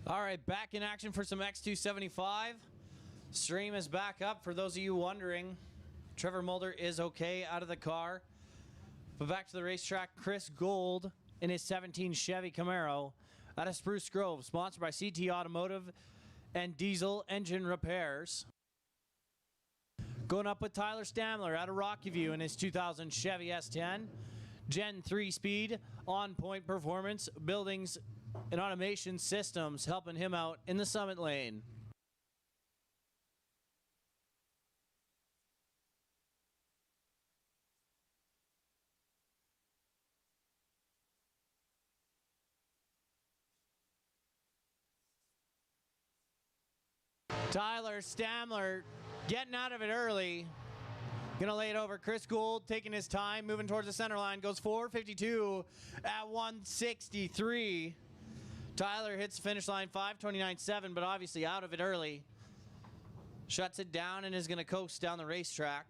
All right, back in action for some X275. Stream is back up. For those of you wondering, Trevor Mulder is okay out of the car. But back to the racetrack, Chris Gould in his 17 Chevy Camaro out of Spruce Grove, sponsored by CT Automotive and Diesel Engine Repairs. Going up with Tyler Stamler out of Rocky View in his 2000 Chevy S10. Gen 3 speed, on-point performance, buildings, and automation systems helping him out in the Summit Lane. Tyler Stamler getting out of it early. Gonna lay it over. Chris Gould taking his time, moving towards the center line. Goes 4:52 at 163. Tyler hits the finish line 5:29.7, but obviously out of it early. Shuts it down and is gonna coast down the racetrack.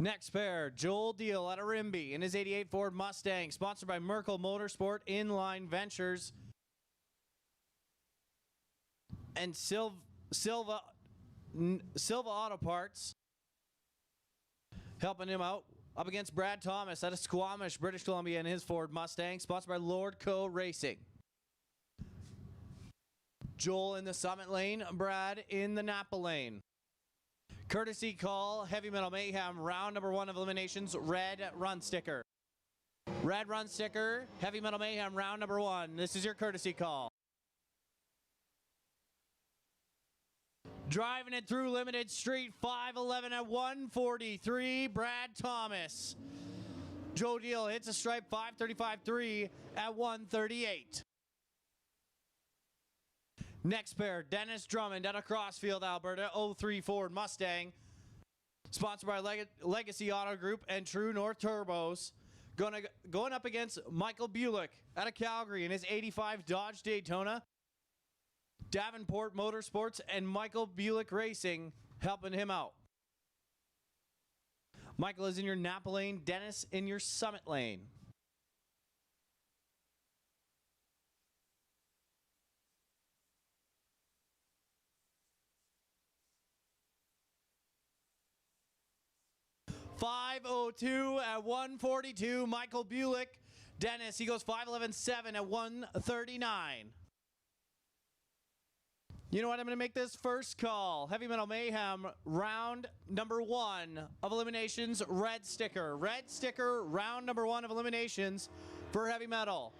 Next pair, Joel Deal out of Rimby in his 88 Ford Mustang, sponsored by Merkel Motorsport Inline Ventures and Silva Auto Parts, helping him out. Up against Brad Thomas out of Squamish, British Columbia in his Ford Mustang, sponsored by Lord Co. Racing. Joel in the Summit Lane, Brad in the Napa Lane. Courtesy call, Heavy Metal Mayhem, round number 1 of eliminations, red run sticker. Red run sticker, Heavy Metal Mayhem, round number 1. This is your courtesy call. Driving it through Limited Street, 5:11 at 143, Brad Thomas. Joe Deal hits a stripe, 5:35.3 at 138. Next pair, Dennis Drummond out of Crossfield, Alberta, 03 Ford Mustang, sponsored by Legacy Auto Group and True North Turbos. Going up against Michael Bulick out of Calgary in his 85 Dodge Daytona. Davenport Motorsports and Michael Bulick Racing helping him out. Michael is in your Napa Lane, Dennis in your Summit Lane. .502 at 142, Michael Bulick. Dennis, he goes 5:11.7 at 139. You know what? I'm going to make this first call. Heavy Metal Mayhem, round number 1 of eliminations, red sticker. Red sticker, round number 1 of eliminations for Heavy Metal.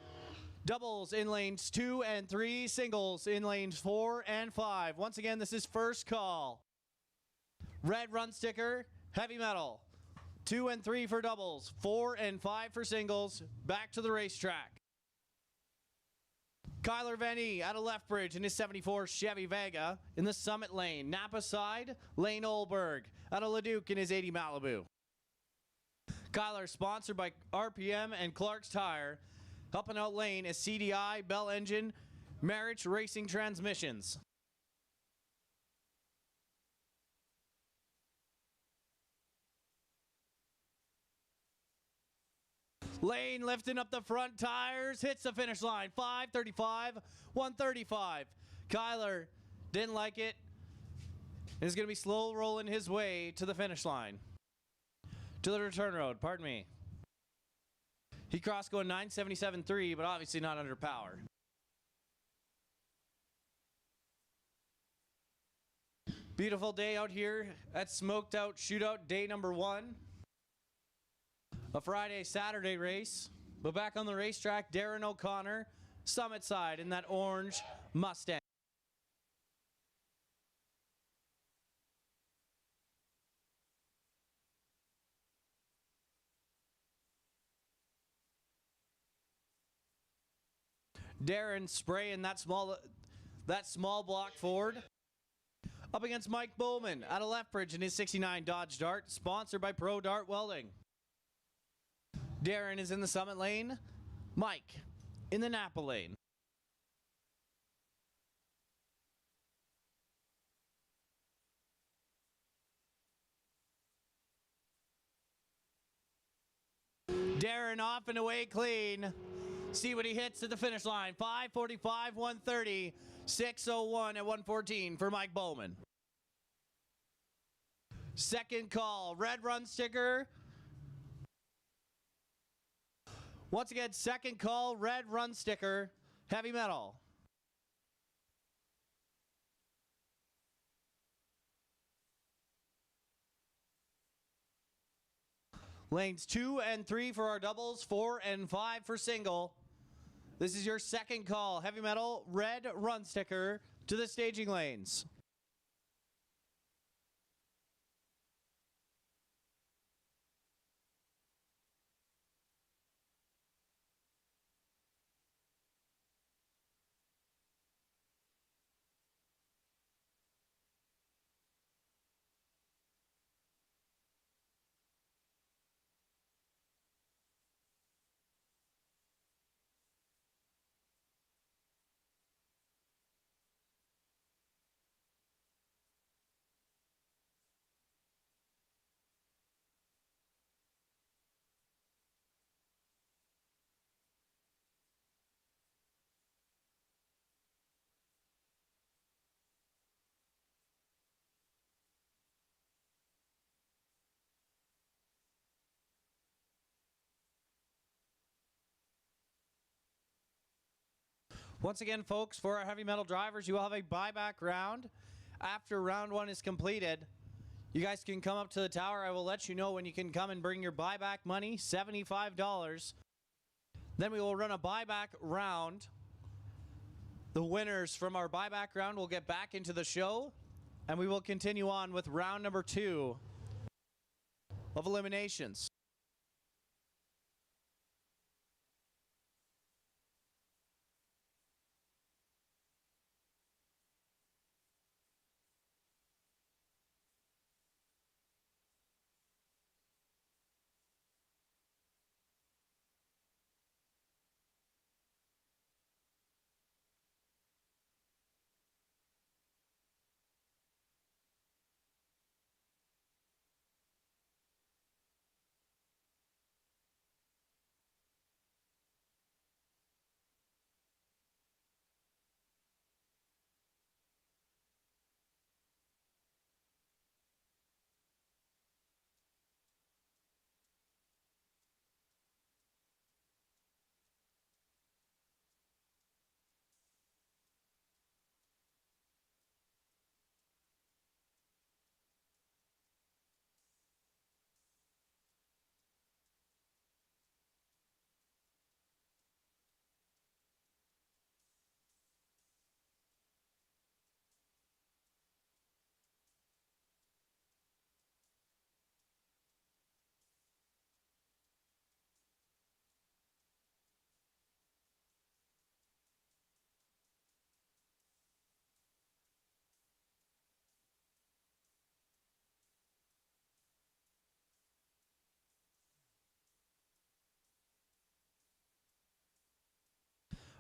Doubles in lanes 2 and 3, singles in lanes 4 and 5. Once again, this is first call. Red run sticker, Heavy Metal. 2 and 3 for doubles, 4 and 5 for singles. Back to the racetrack. Kyler Venny out of Lethbridge in his 74 Chevy Vega in the Summit Lane. Napa side, Lane Olberg out of Leduc in his 80 Malibu. Kyler sponsored by RPM and Clark's Tire. Helping out Lane is CDI, Bell Engine, Marich Racing Transmissions. Lane lifting up the front tires, hits the finish line, 5:35, 135. Kyler didn't like it and is going to be slow rolling his way to the finish line. To the return road, pardon me. He crossed going 977.3, but obviously not under power. Beautiful day out here at Smoked Out Shootout, day number 1. A Friday-Saturday race, but back on the racetrack, Darren O'Connor, Summit side in that orange Mustang. Darren spraying that small block Ford. Up against Mike Bowman out of Lethbridge in his 69 Dodge Dart, sponsored by Pro Dart Welding. Darren is in the Summit lane. Mike in the Napa lane. Darren off and away clean. See what he hits at the finish line. 5:45, 1:30, 6:01 at 1:14 for Mike Bowman. Second call, red run sticker. Once again, second call, red run sticker, heavy metal. Lanes 2 and 3 for our doubles, 4 and 5 for single. This is your second call, heavy metal, red run sticker to the staging lanes. Once again, folks, for our heavy metal drivers, you will have a buyback round. After round 1 is completed, you guys can come up to the tower. I will let you know when you can come and bring your buyback money, $75. Then we will run a buyback round. The winners from our buyback round will get back into the show, and we will continue on with round number 2 of eliminations.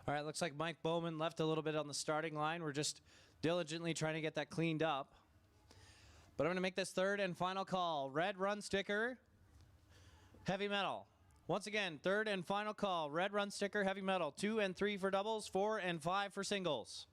All right, looks like Mike Bowman left a little bit on the starting line. We're just diligently trying to get that cleaned up. But I'm going to make this third and final call. Red run sticker, heavy metal. Once again, third and final call. Red run sticker, heavy metal. 2 and 3 for doubles, 4 and 5 for singles.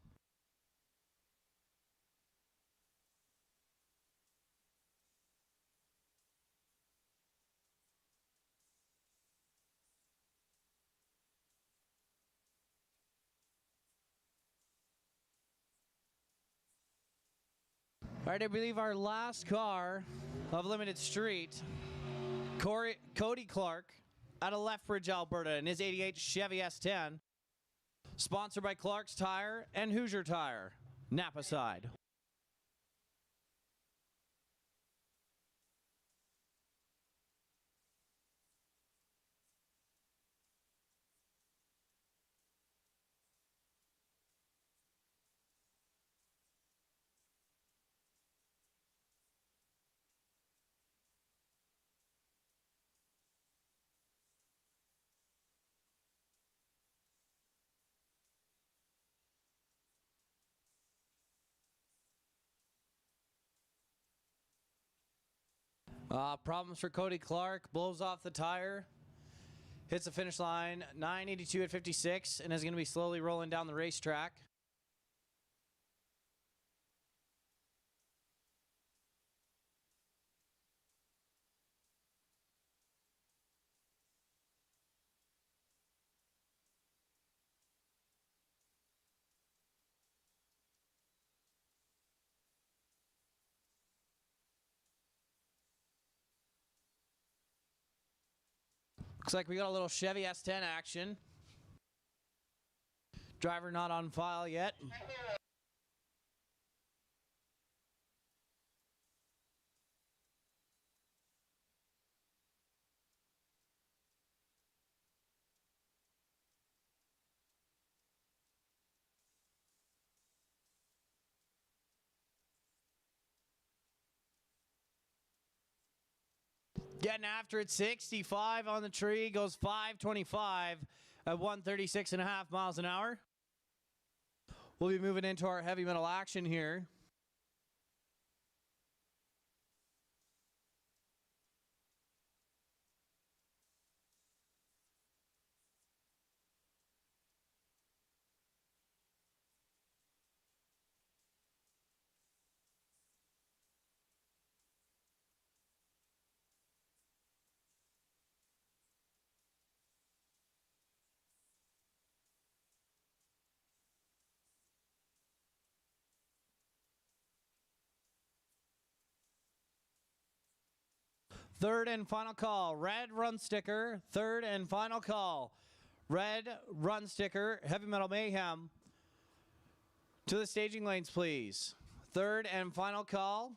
All right, I believe our last car of Limited Street, Cody Clark out of Lethbridge, Alberta, in his 88 Chevy S10. Sponsored by Clark's Tire and Hoosier Tire, Napa side. Problems for Cody Clark. Blows off the tire. Hits the finish line, 9:82 at 56, and is going to be slowly rolling down the racetrack. Looks like we got a little Chevy S10 action. Driver not on file yet. Getting after it, 65 on the tree, goes 525 at 136.5 miles an hour. We'll be moving into our heavy metal action here. Third and final call, red run sticker. Third and final call, red run sticker. Heavy Metal Mayhem. To the staging lanes, please. Third and final call.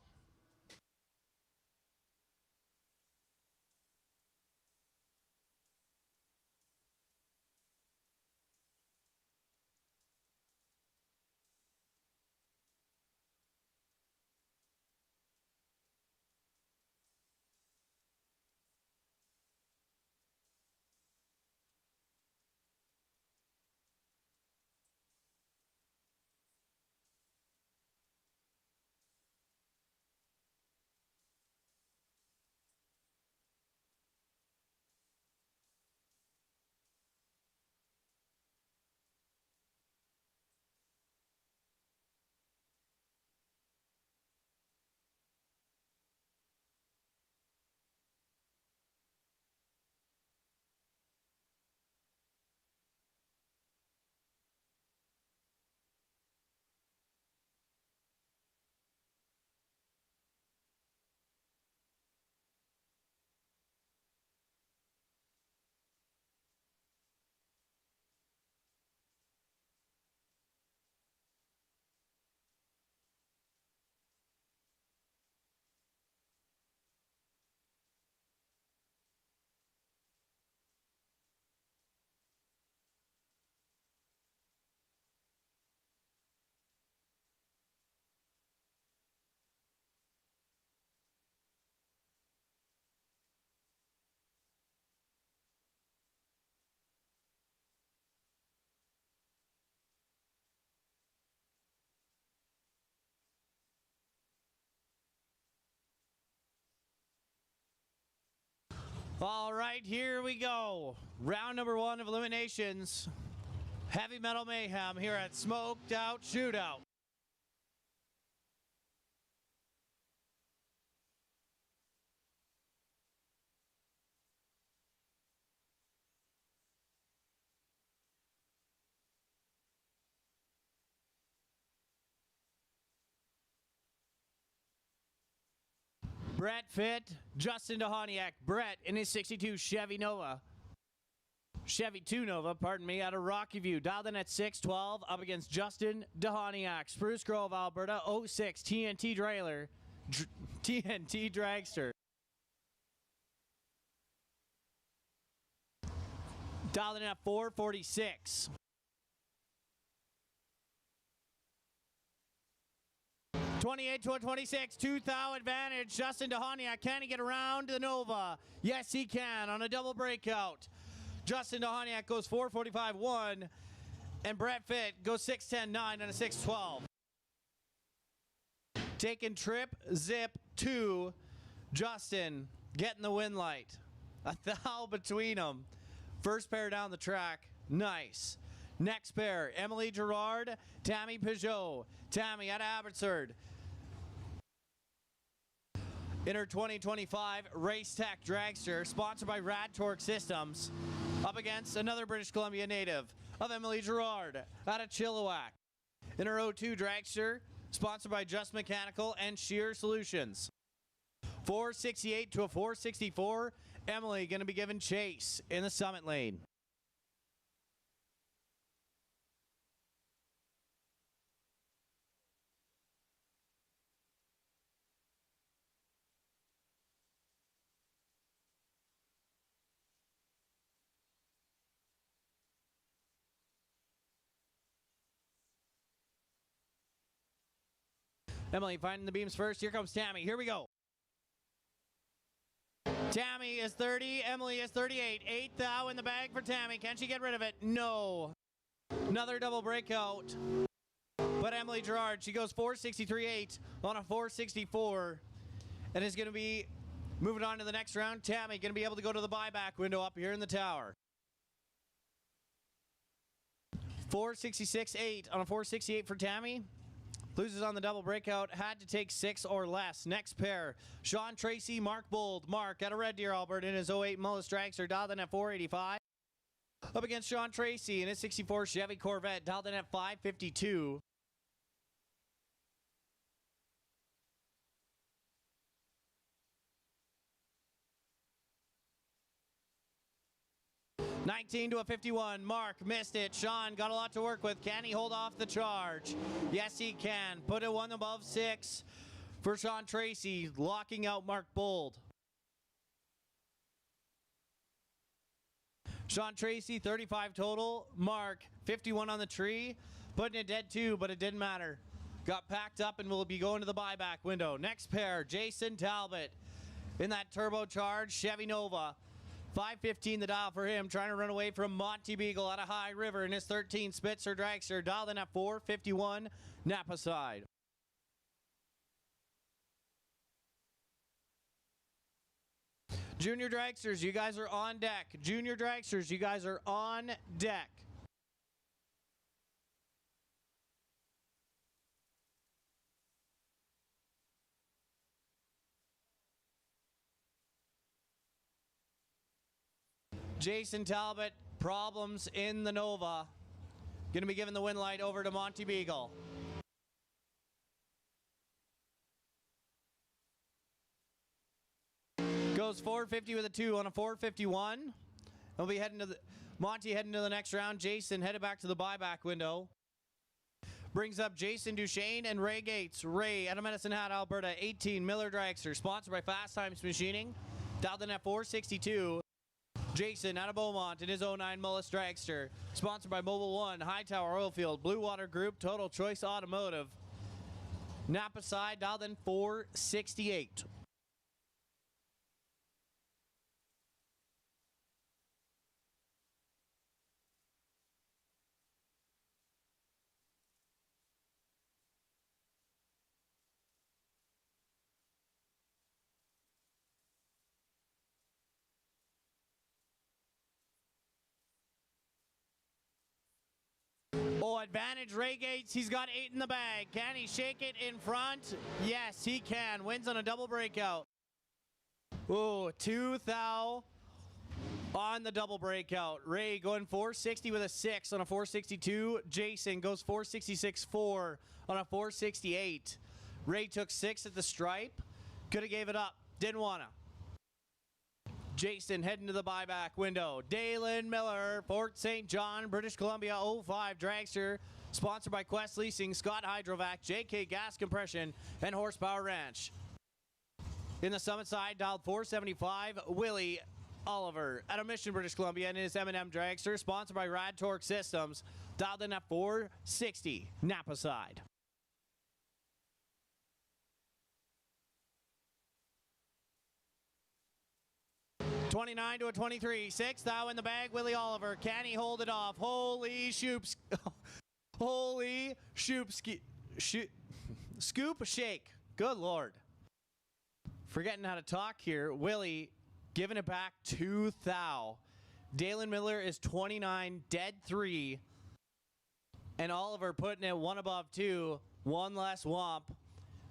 All right, here we go. Round number one of eliminations. Heavy Metal Mayhem here at Smoked Out Shootout. Brett Fitt, Justin DeHoniak. Brett in his 62 Chevy Nova. Chevy 2 Nova, pardon me, out of Rocky View. Dialed in at 612, up against Justin DeHoniak. Spruce Grove, Alberta, 06 TNT Trailer. TNT Dragster. Dialed in at 446. 28 to a 26, 2,000 advantage. Justin DeHoniak, can he get around the Nova? Yes, he can on a double breakout. Justin DeHoniak goes 4:45.1, and Brett Fitt goes 6:10.9 on a 6:12. Taking Trip Zip 2 Justin getting the win light. A thou between them. First pair down the track. Nice. Next pair, Emily Gerard, Tammy Peugeot. Tammy out of Abbotsford. In her 2025 Race Tech Dragster, sponsored by Rad Torque Systems, up against another British Columbia native of Emily Gerard out of Chilliwack. In her 02 Dragster, sponsored by Just Mechanical and Shear Solutions. 468 to a 464. Emily going to be given chase in the summit lane. Emily finding the beams first. Here comes Tammy. Here we go. Tammy is 30. Emily is 38. 8 thou in the bag for Tammy. Can she get rid of it? No. Another double breakout. But Emily Gerard, she goes 463.8 on a 464. And is going to be moving on to the next round. Tammy going to be able to go to the buyback window up here in the tower. 466.8 on a 468 for Tammy. Loses on the double breakout, had to take 6 or less. Next pair, Sean Tracy, Mark Bold. Mark out of Red Deer, Alberta in his 08 Mullis Dragster, dialed in at 485. Up against Sean Tracy in his 64 Chevy Corvette, dialed in at 552. $19 to a 51. Mark missed it. Sean got a lot to work with. Can he hold off the charge? Yes, he can. Put it one above 6 for Sean Tracy, locking out Mark Bold. Sean Tracy, 35 total. Mark, 51 on the tree. Putting it dead 2, but it didn't matter. Got packed up and will be going to the buyback window. Next pair, Jason Talbot in that turbocharged Chevy Nova. 515 the dial for him, trying to run away from Monty Beagle out of High River in his 13 Spitzer Dragster, dialed in at 451 Napa side. Junior Dragsters, you guys are on deck. Junior Dragsters, you guys are on deck. Jason Talbot, problems in the Nova. Going to be giving the win light over to Monty Beagle. Goes 450 with a 2 on a 451. He'll be heading to the Monty heading to the next round. Jason headed back to the buyback window. Brings up Jason Duchesne and Ray Gates. Ray out of Medicine Hat, Alberta, 18 Miller Dragster, sponsored by Fast Times Machining. Dialed in at 462. Jason out of Beaumont in his 09 Mullis Dragster, sponsored by Mobile One, Hightower Oilfield, Blue Water Group, Total Choice Automotive. Napa side, dialed in 468. Oh, advantage Ray Gates. He's got 8 in the bag. Can he shake it in front? Yes, he can. Wins on a double breakout. Oh, 2 thou on the double breakout. Ray going 460 with a 6 on a 462. Jason goes 466.4 on a 468. Ray took 6 at the stripe. Could have gave it up. Didn't want to. Jason heading to the buyback window. Dalen Miller, Fort St. John, British Columbia 05 Dragster, sponsored by Quest Leasing, Scott Hydrovac, JK Gas Compression, and Horsepower Ranch. In the summit side, dialed 475, Willie Oliver out of Mission, British Columbia, in his M&M Dragster, sponsored by Rad Torque Systems, dialed in at 460, Napa side. $29 to a 23. 6 thou in the bag. Willie Oliver. Can he hold it off? Holy shoops. Holy shoops. Scoop shake. Good Lord. forgetting how to talk here. Willie giving it back to Thau. Dalen Miller is 29, dead 3. And Oliver putting it 1 above 2. One less whomp.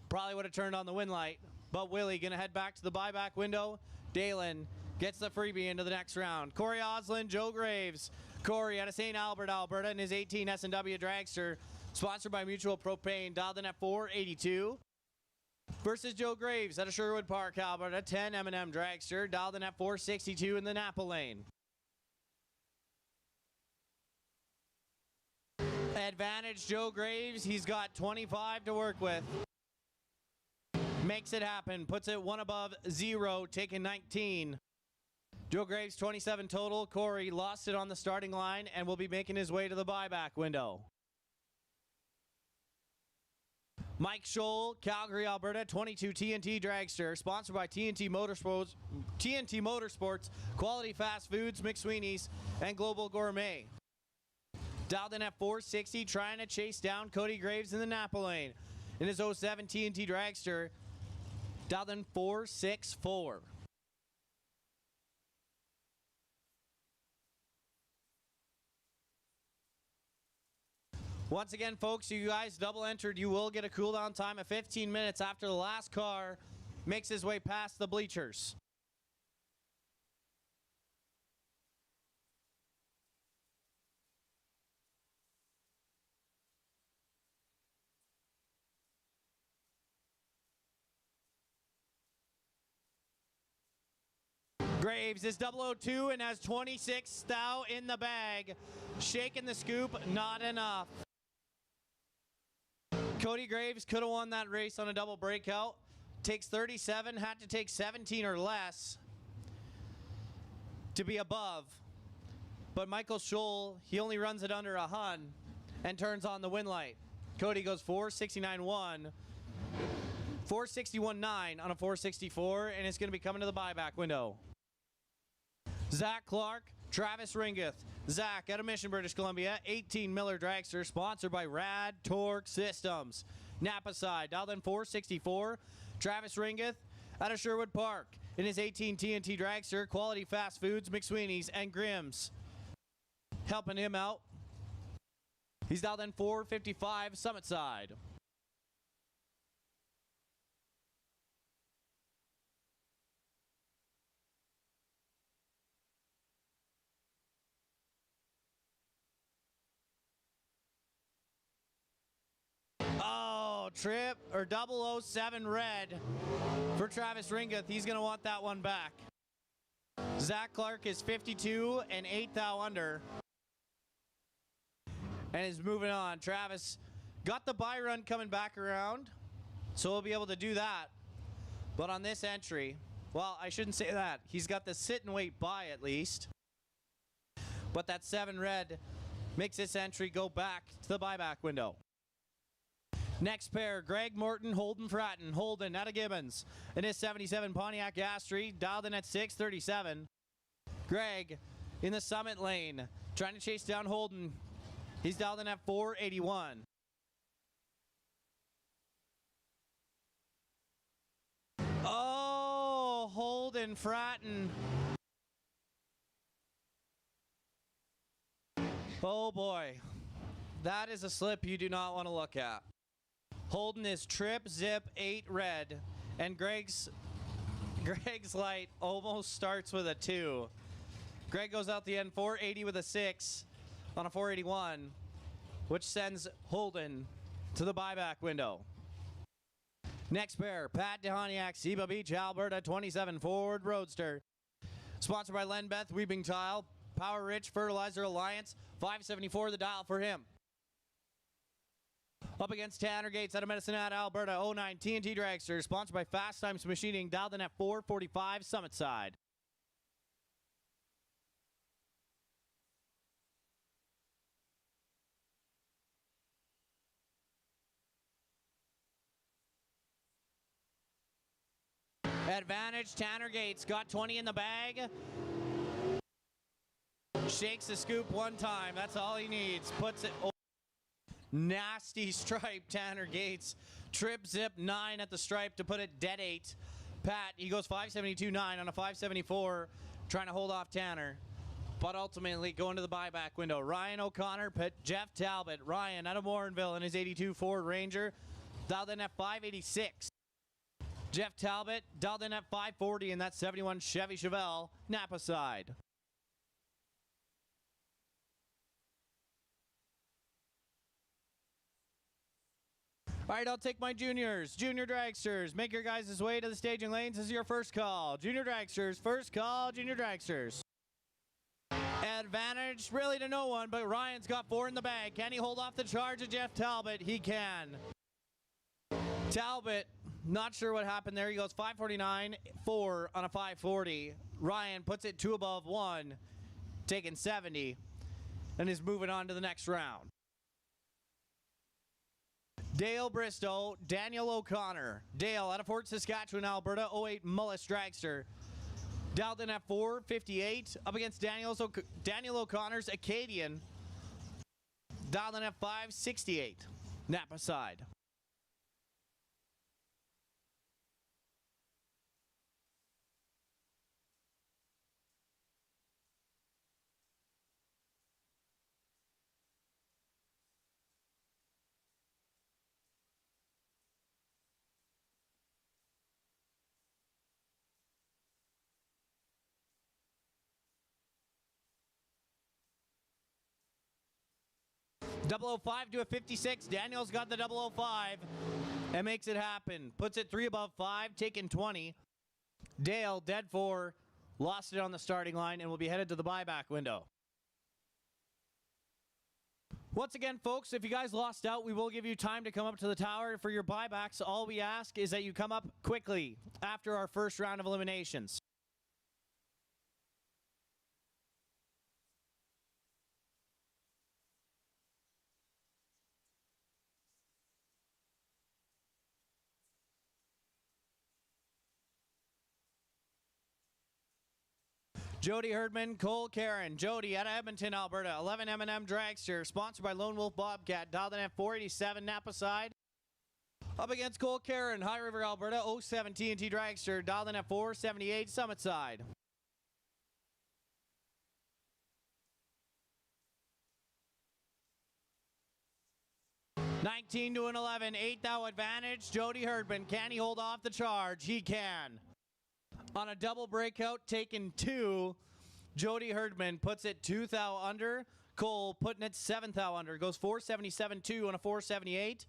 Probably would have turned on the win light. But Willie going to head back to the buyback window. Dalen gets the freebie into the next round. Corey Oslin, Joe Graves. Corey out of St. Albert, Alberta in his 18 S&W Dragster. Sponsored by Mutual Propane. Dialed in at 482. Versus Joe Graves out of Sherwood Park, Alberta. 10 M&M Dragster. Dialed in at 462 in the Napa lane. Advantage Joe Graves. He's got 25 to work with. Makes it happen. Puts it 1 above 0, taking 19. Joe Graves 27 total. Corey lost it on the starting line and will be making his way to the buyback window. Mike Scholl, Calgary, Alberta, 22 TNT Dragster, sponsored by TNT Motorsports, Quality Fast Foods, McSweeney's, and Global Gourmet. Dialed in at 460, trying to chase down Cody Graves in the Napa lane. In his 07 TNT Dragster, dialed in 464. Once again, folks, you guys double entered. You will get a cooldown time of 15 minutes after the last car makes his way past the bleachers. Graves is 002 and has 26 thou in the bag. Shaking the scoop, not enough. Cody Graves could have won that race on a double breakout. Takes 37, had to take 17 or less to be above. But Michael Scholl, he only runs it under a hun and turns on the win light. Cody goes 469.1, 461.9 on a 464, and it's going to be coming to the buyback window. Zach Clark, Travis Ringeth. Zach out of Mission, British Columbia, 18 Miller Dragster, sponsored by Rad Torque Systems. Napa side, dialed in 464. Travis Ringeth out of Sherwood Park in his 18 TNT Dragster, Quality Fast Foods, McSweeney's, and Grimm's. Helping him out. He's dialed in 455, Summit side. Trip or 007 red for Travis Ringeth. He's going to want that one back. Zach Clark is 52 and 8 thou under and is moving on. Travis got the buy run coming back around, so he'll be able to do that. But on this entry, well, I shouldn't say that. He's got the sit and wait buy at least. But that 7 red makes this entry go back to the buyback window. Next pair, Greg Morton, Holden Fratton. Holden out of Gibbons in his 77 Pontiac Astri, dialed in at 637. Greg in the Summit lane, trying to chase down Holden. He's dialed in at 481. Oh, Holden Fratton. Oh boy, that is a slip you do not want to look at. Holden is trip, zip, 8 red, and Greg's light almost starts with a 2. Greg goes out the end 480 with a 6 on a 481, which sends Holden to the buyback window. Next pair, Pat DeHoniak, Seba Beach, Alberta, 27 Ford Roadster. Sponsored by Lenbeth Weeping Tile, Power Rich Fertilizer Alliance, 574 the dial for him. Up against Tanner Gates out of Medicine Hat, Alberta, 09 TNT Dragster, sponsored by Fast Times Machining, dialed in at 445 Summit side. Advantage, Tanner Gates got 20 in the bag. Shakes the scoop one time, that's all he needs. Puts it over. Nasty stripe, Tanner Gates. Trip zip 9 at the stripe to put it dead 8. Pat, he goes 572.9 on a 574, trying to hold off Tanner. But ultimately going to the buyback window. Ryan O'Connor, Jeff Talbot. Ryan out of Warrenville in his 82 Ford Ranger, dialed in at 586. Jeff Talbot dialed in at 540 in that 71 Chevy Chevelle, Napa side. All right, I'll take my juniors. Junior dragsters, make your guys' way to the staging lanes. This is your first call. Junior dragsters, first call, junior dragsters. Advantage really to no one, but Ryan's got 4 in the bag. Can he hold off the charge of Jeff Talbot? He can. Talbot, not sure what happened there. He goes 549, 4 on a 540. Ryan puts it 2 above 1, taking 70, and is moving on to the next round. Dale Bristow, Daniel O'Connor. Dale out of Fort Saskatchewan, Alberta, 08 Mullis Dragster. Dialed in at 458, up against Daniel O'Connor's Acadian. Dialed in at 568, Napa side. .005 to a 56. Daniel's got the .005 and makes it happen. Puts it 3 above 5, taking 20. Dale, dead 4, lost it on the starting line and will be headed to the buyback window. Once again, folks, if you guys lost out, we will give you time to come up to the tower for your buybacks. All we ask is that you come up quickly after our first round of eliminations. Jody Herdman, Cole Karen. Jody out of Edmonton, Alberta. 11 M&M Dragster, sponsored by Lone Wolf Bobcat. Dialed in at 487 Napa side. Up against Cole Karen, High River, Alberta. 07 TNT Dragster. Dialed in at 478 Summit side. $19 to an 11, 8 thou advantage. Jody Herdman, can he hold off the charge? He can. On a double breakout, taking 2, Jody Herdman puts it 2 thou under. Cole putting it 7 thou under. Goes 477.2 on a 478.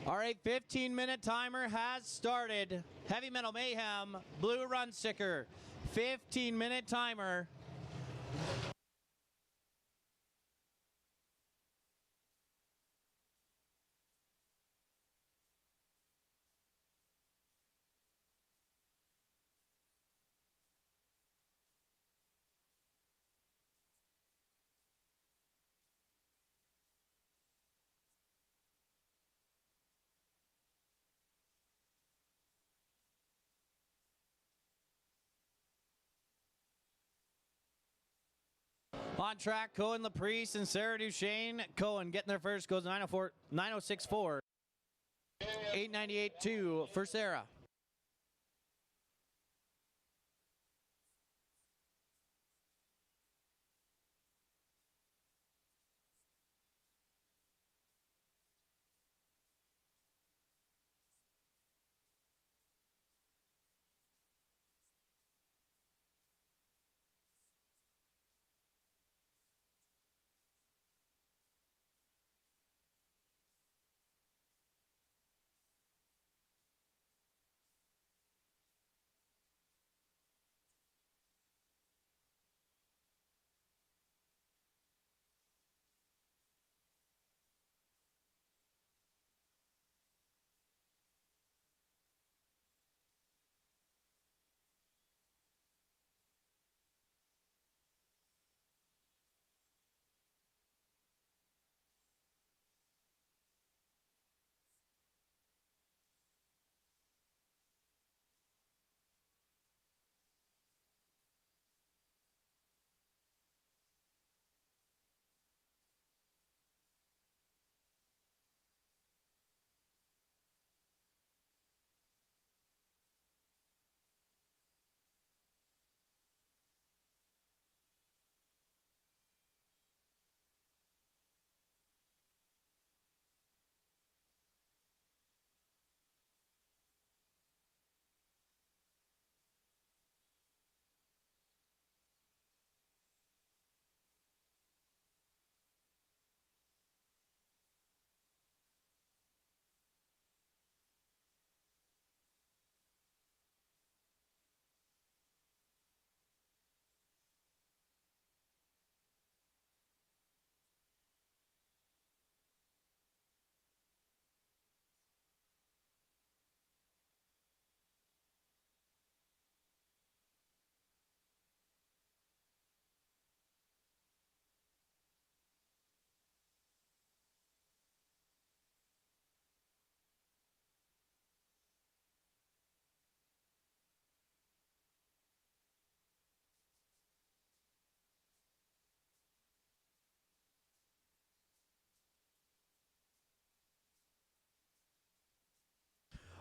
All right, 15-minute timer has started. Heavy Metal Mayhem, blue run sticker. 15-minute timer. On track, Cohen Laprice and Sarah Duchesne. Cohen getting there first, goes 906.4. 898.2 for Sarah.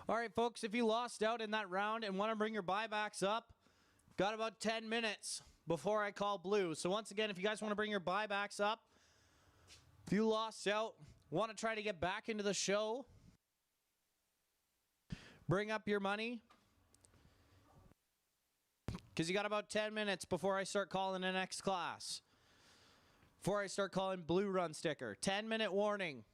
All right, folks, if you lost out in that round and want to bring your buybacks up, got about 10 minutes before I call blue. So once again, if you guys want to bring your buybacks up, if you lost out, want to try to get back into the show, bring up your money, because you got about 10 minutes before I start calling the next class. Before I start calling blue run sticker. 10-minute warning.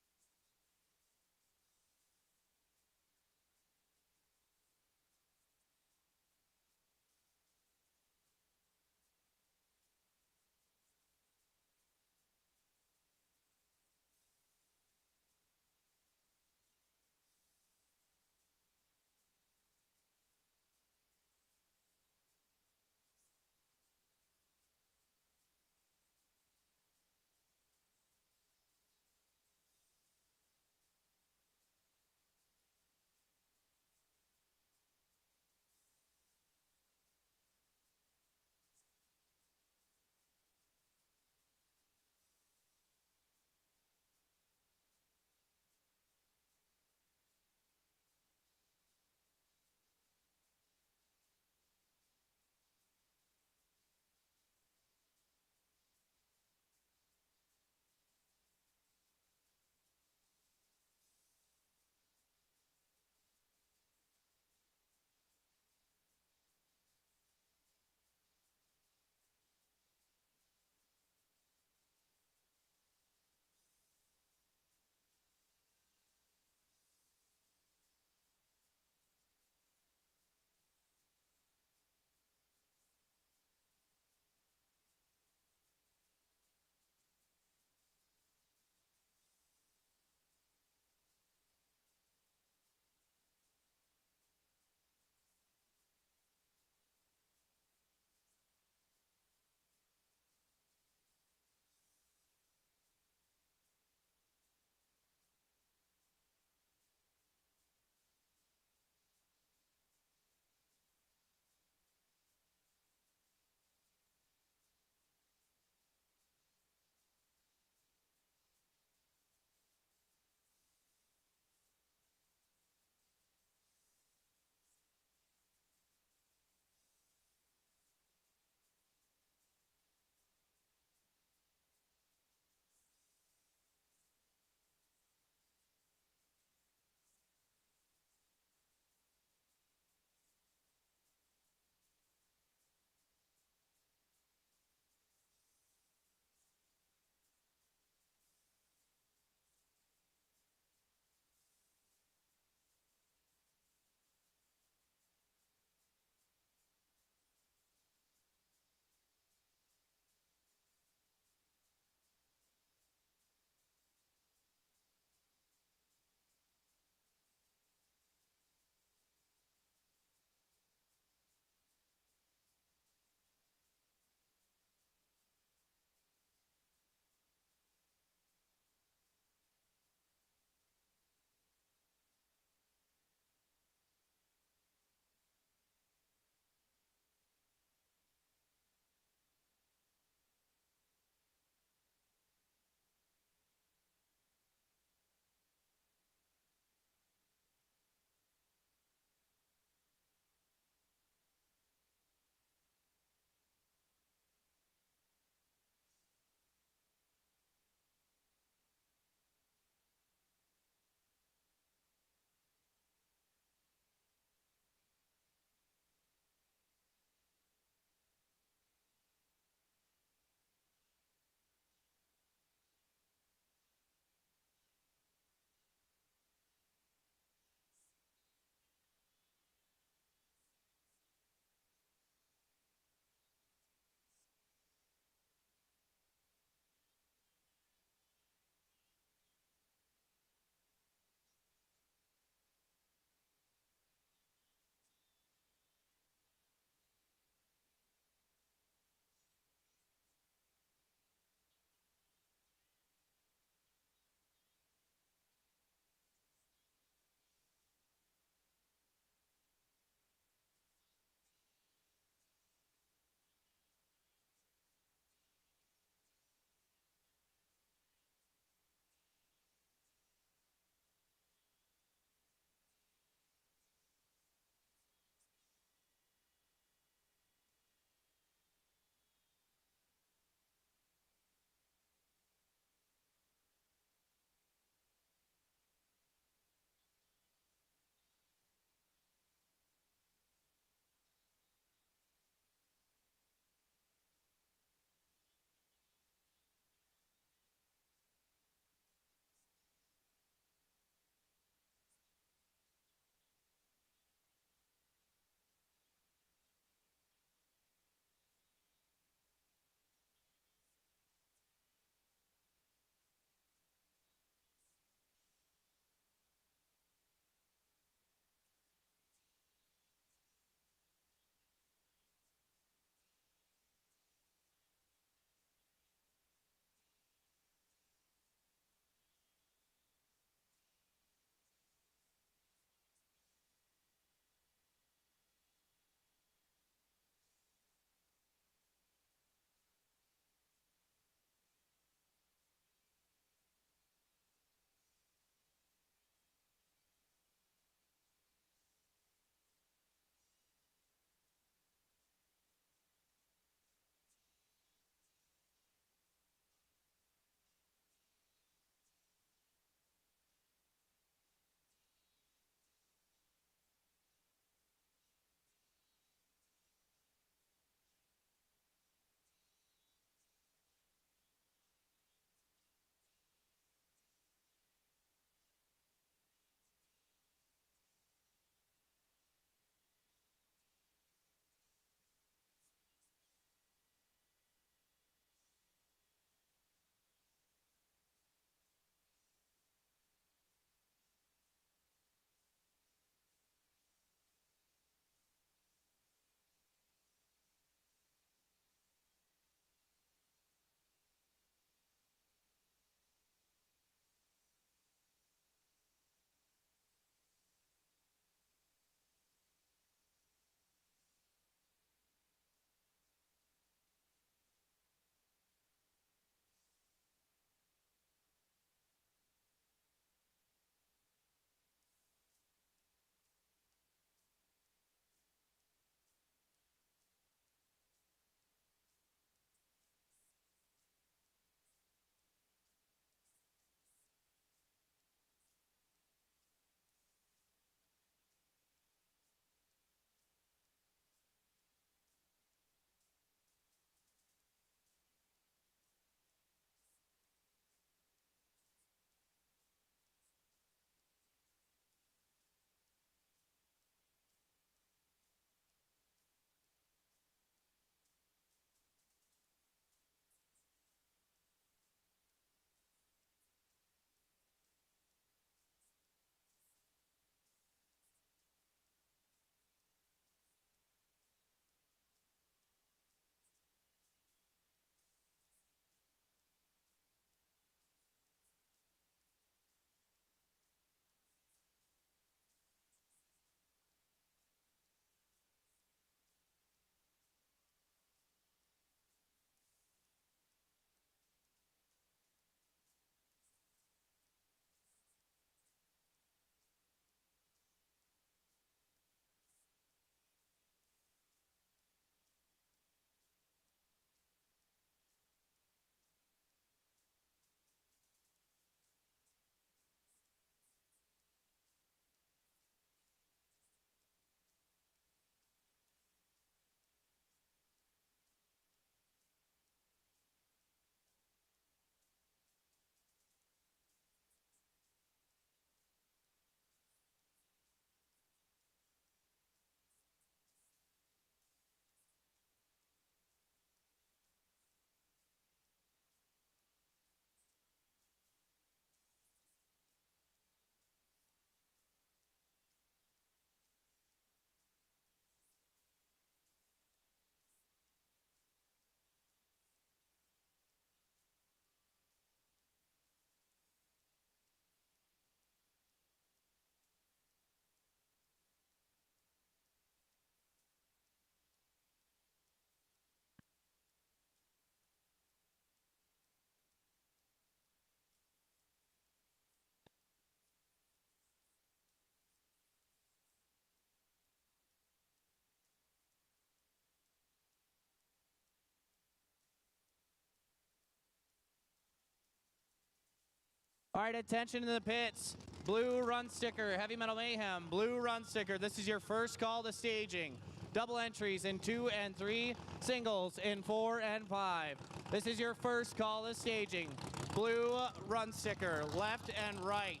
All right, attention in the pits. Blue run sticker, Heavy Metal Mayhem, blue run sticker. This is your first call to staging. Double entries in 2 and 3, singles in 4 and 5. This is your first call to staging. Blue run sticker, left and right.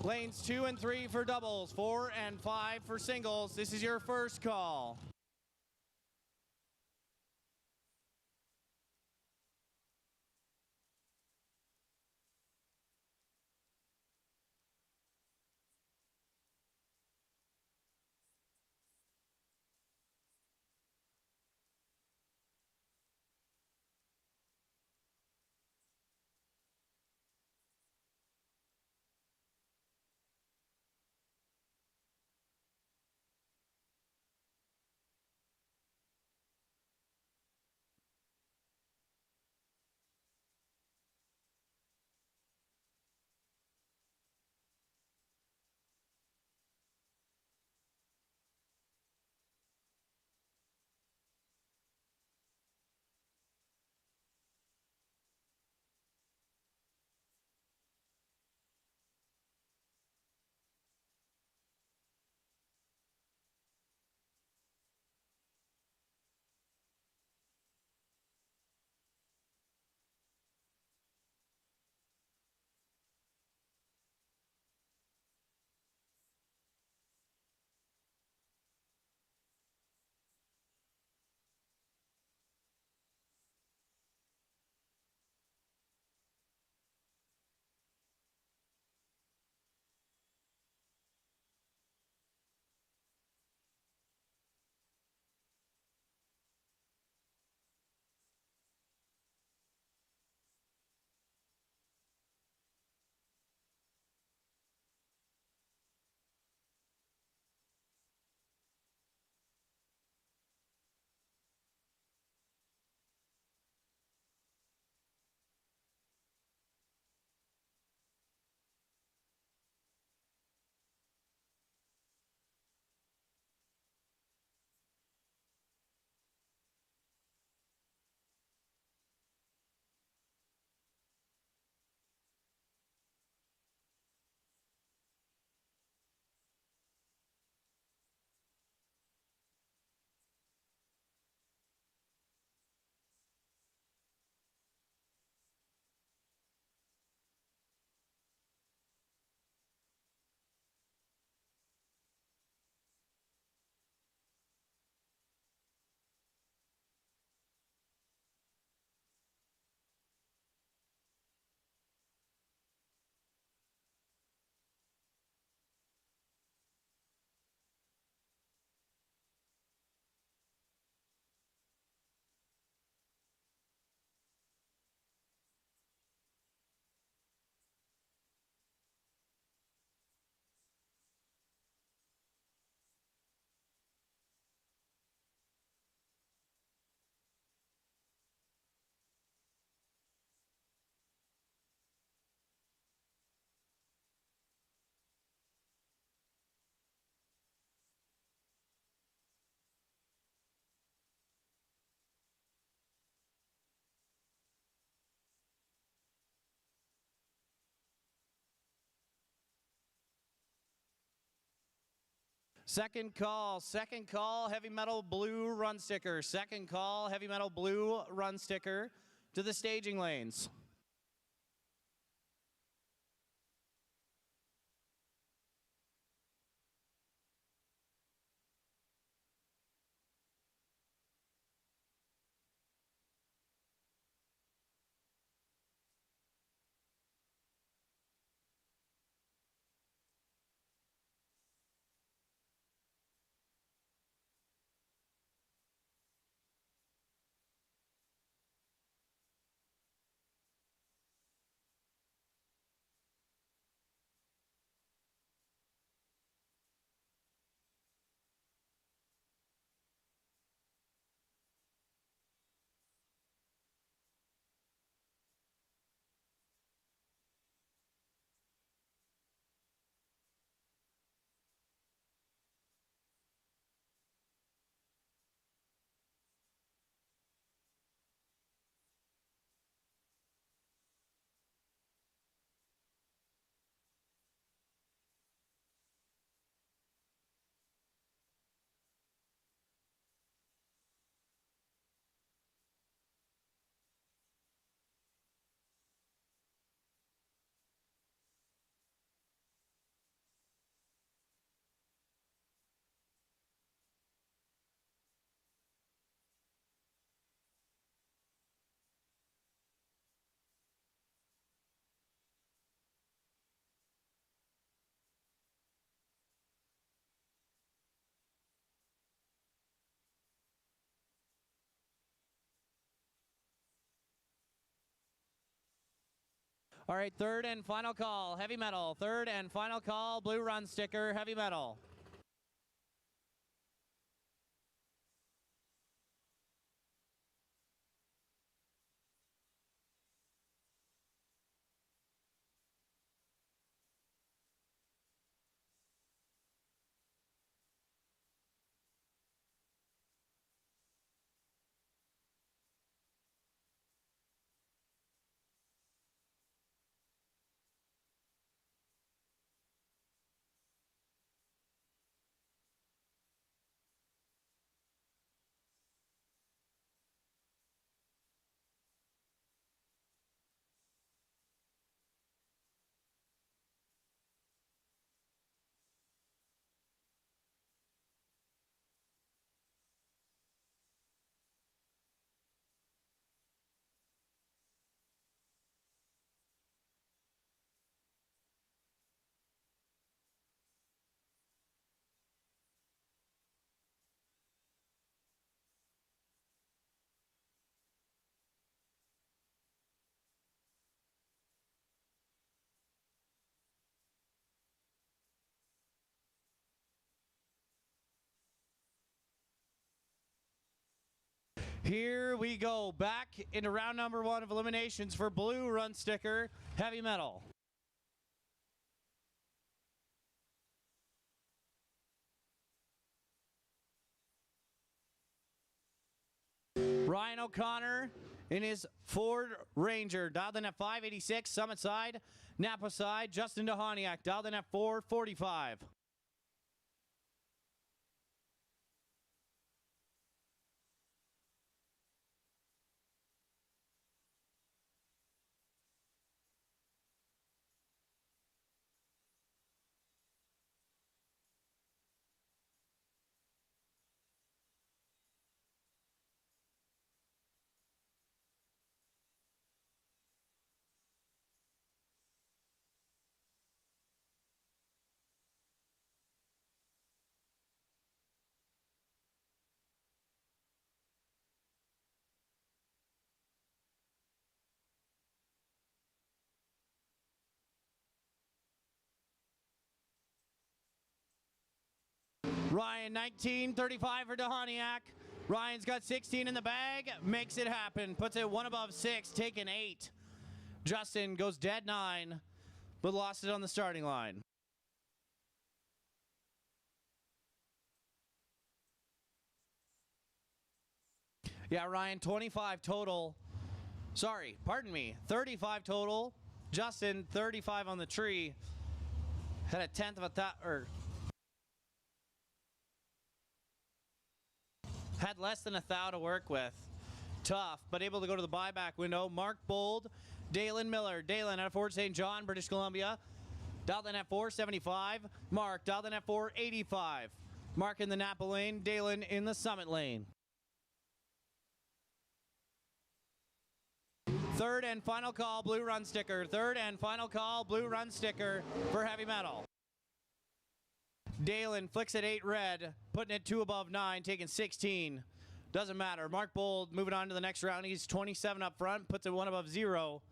Lanes 2 and 3 for doubles, 4 and 5 for singles. This is your first call. Second call, Heavy Metal blue run sticker. Second call, Heavy Metal blue run sticker to the staging lanes. All right, third and final call, heavy metal. Third and final call, blue run sticker, heavy metal. Here we go, back into round number 1 of eliminations for blue run sticker, heavy metal. Ryan O'Connor in his Ford Ranger, dialed in at 586, Summit side, Napa side. Justin DeHoniak, dialed in at 445. Ryan, 1935 for DeHoniak. Ryan's got 16 in the bag, makes it happen, puts it 1 above 6, taking 8. Justin goes dead 9, but lost it on the starting line. Yeah, Ryan, 25 total. Sorry, pardon me, 35 total. Justin, 35 on the tree. Had a tenth of a had less than a thou to work with. Tough, but able to go to the buyback window. Mark Bold, Dalen Miller. Dalen out of Fort St. John, British Columbia. Dialed in at 475. Mark dialed in at 485. Mark in the Napa lane, Dalen in the Summit lane. Third and final call, blue run sticker. Third and final call, blue run sticker for heavy metal. Dalen flicks at 8 red, putting it 2 above 9, taking 16. Doesn't matter. Mark Bold moving on to the next round. He's 27 up front, puts it 1 above 0.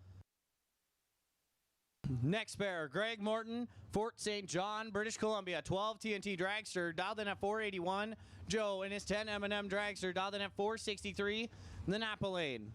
Next pair, Greg Morton, Fort St. John, British Columbia. 12 TNT dragster, dialed in at 481. Joe in his 10 M&M dragster, dialed in at 463. The Napa lane.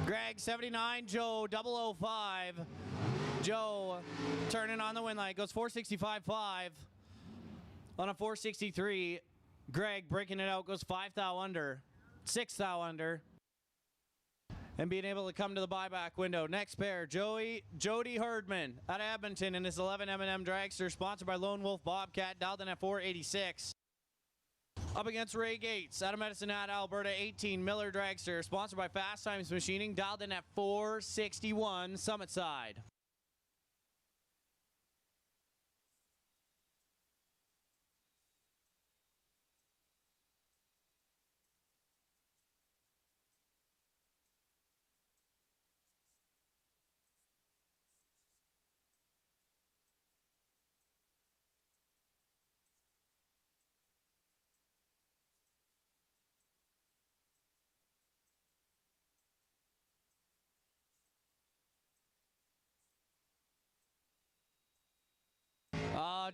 Greg 79, Joe 005. Joe turning on the win light, goes 465.5 on a 463. Greg breaking it out, goes 5 thou under, 6 thou under, and being able to come to the buyback window. Next pair, Jody Herdman out of Edmonton in his 11 M&M dragster, sponsored by Lone Wolf Bobcat, dialed in at 486. Up against Ray Gates, out of Medicine Hat, Alberta, 18 Miller dragster, sponsored by Fast Times Machining, dialed in at 461, Summit side.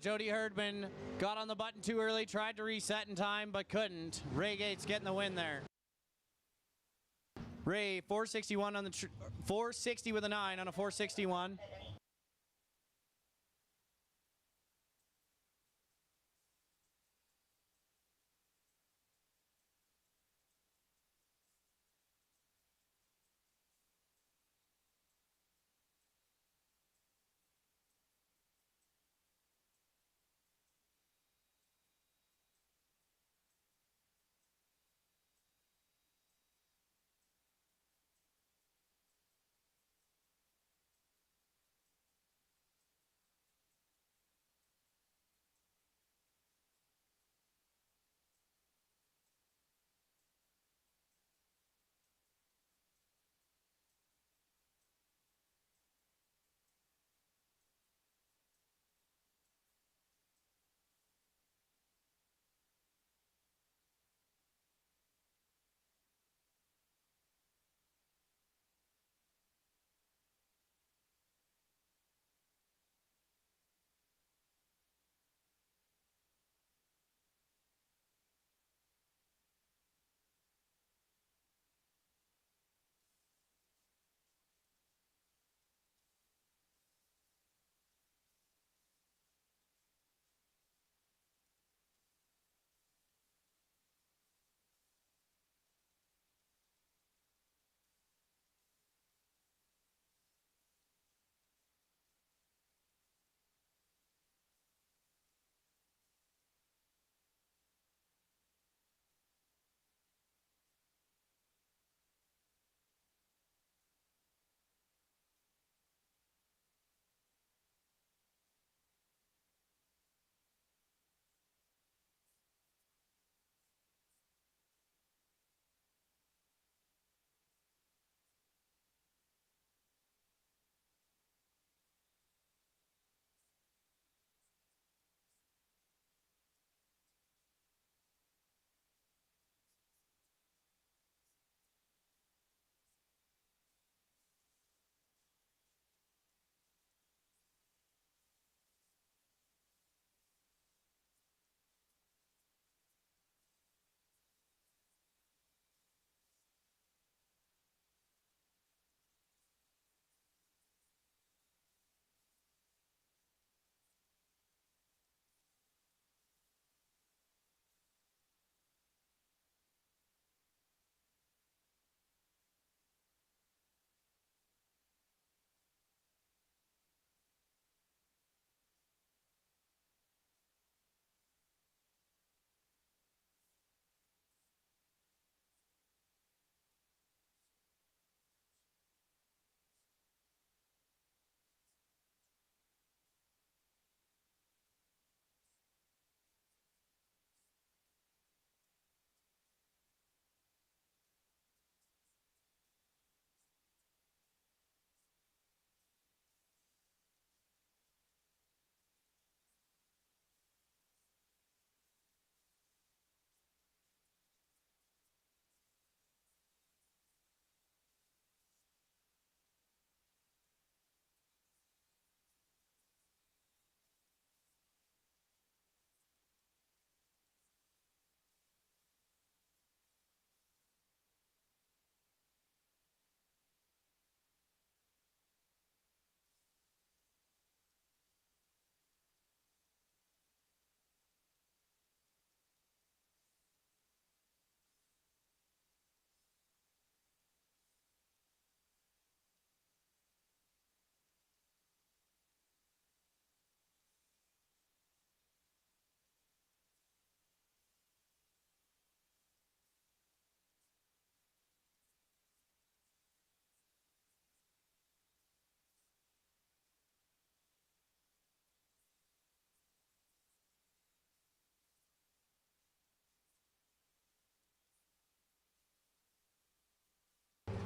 Jody Herdman got on the button too early, tried to reset in time, but couldn't. Ray Gates getting the win there. Ray, 461 on the 460 with a 9 on a 461.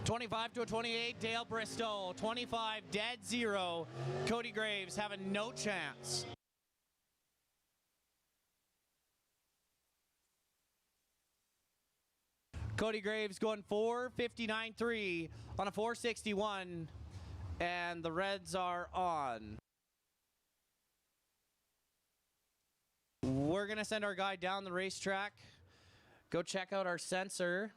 $25 to a 28, Dale Bristol. 25, dead zero. Cody Graves having no chance. Cody Graves going 459.3 on a 461, and the Reds are on. going to send our guy down the racetrack. Go check out our sensor.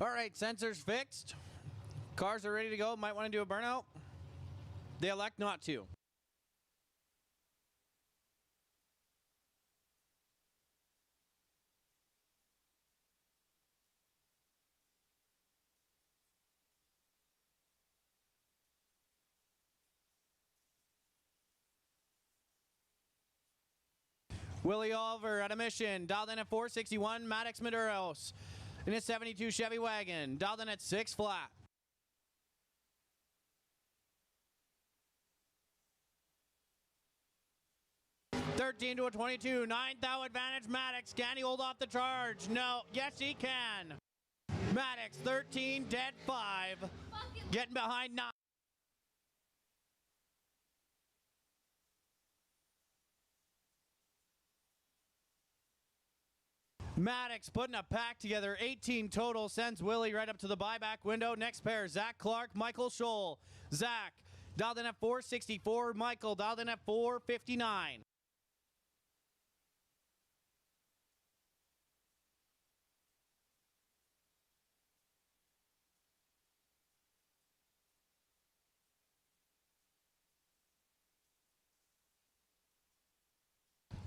All right, sensors fixed. Cars are ready to go. Might want to do a burnout. They elect not to. Willie Oliver at a mission, dialed in at 461, Maddox Maduros in a 72 Chevy wagon, dialed in at 6 flat. $13 to a $22, 9th advantage Maddox. Can he hold off the charge? No. Yes, he can. Maddox 13, dead 5, getting behind 9. Maddox putting a pack together, 18 total, sends Willie right up to the buyback window. Next pair, Zach Clark, Michael Scholl. Zach dialed in at 464, Michael dialed in at 459.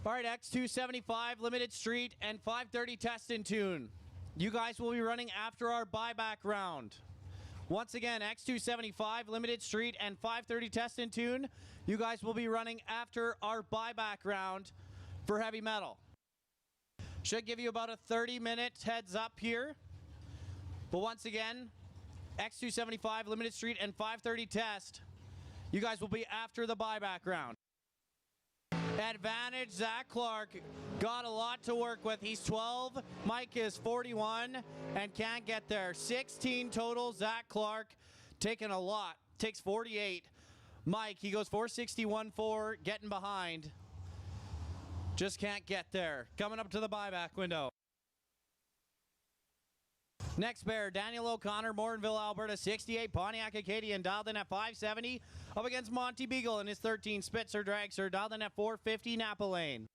All right, X275 Limited Street and 530 Test and Tune. You guys will be running after our buyback round. Once again, X275 Limited Street and 530 Test and Tune. You guys will be running after our buyback round for heavy metal. Should give you about a 30-minute heads up here. But once again, X275 Limited Street and 530 Test. You guys will be after the buyback round. Advantage, Zach Clark got a lot to work with. He's 12, Mike is 41 and can't get there. 16 total, Zach Clark taking a lot, takes 48. Mike, he goes 461.4, getting behind. Just can't get there. Coming up to the buyback window. Next pair, Daniel O'Connor, Morinville, Alberta, 68, Pontiac Acadian, dialed in at 570. Up against Monty Beagle in his 13, Spitzer Dragster, dialed in at 450, Napa Lane.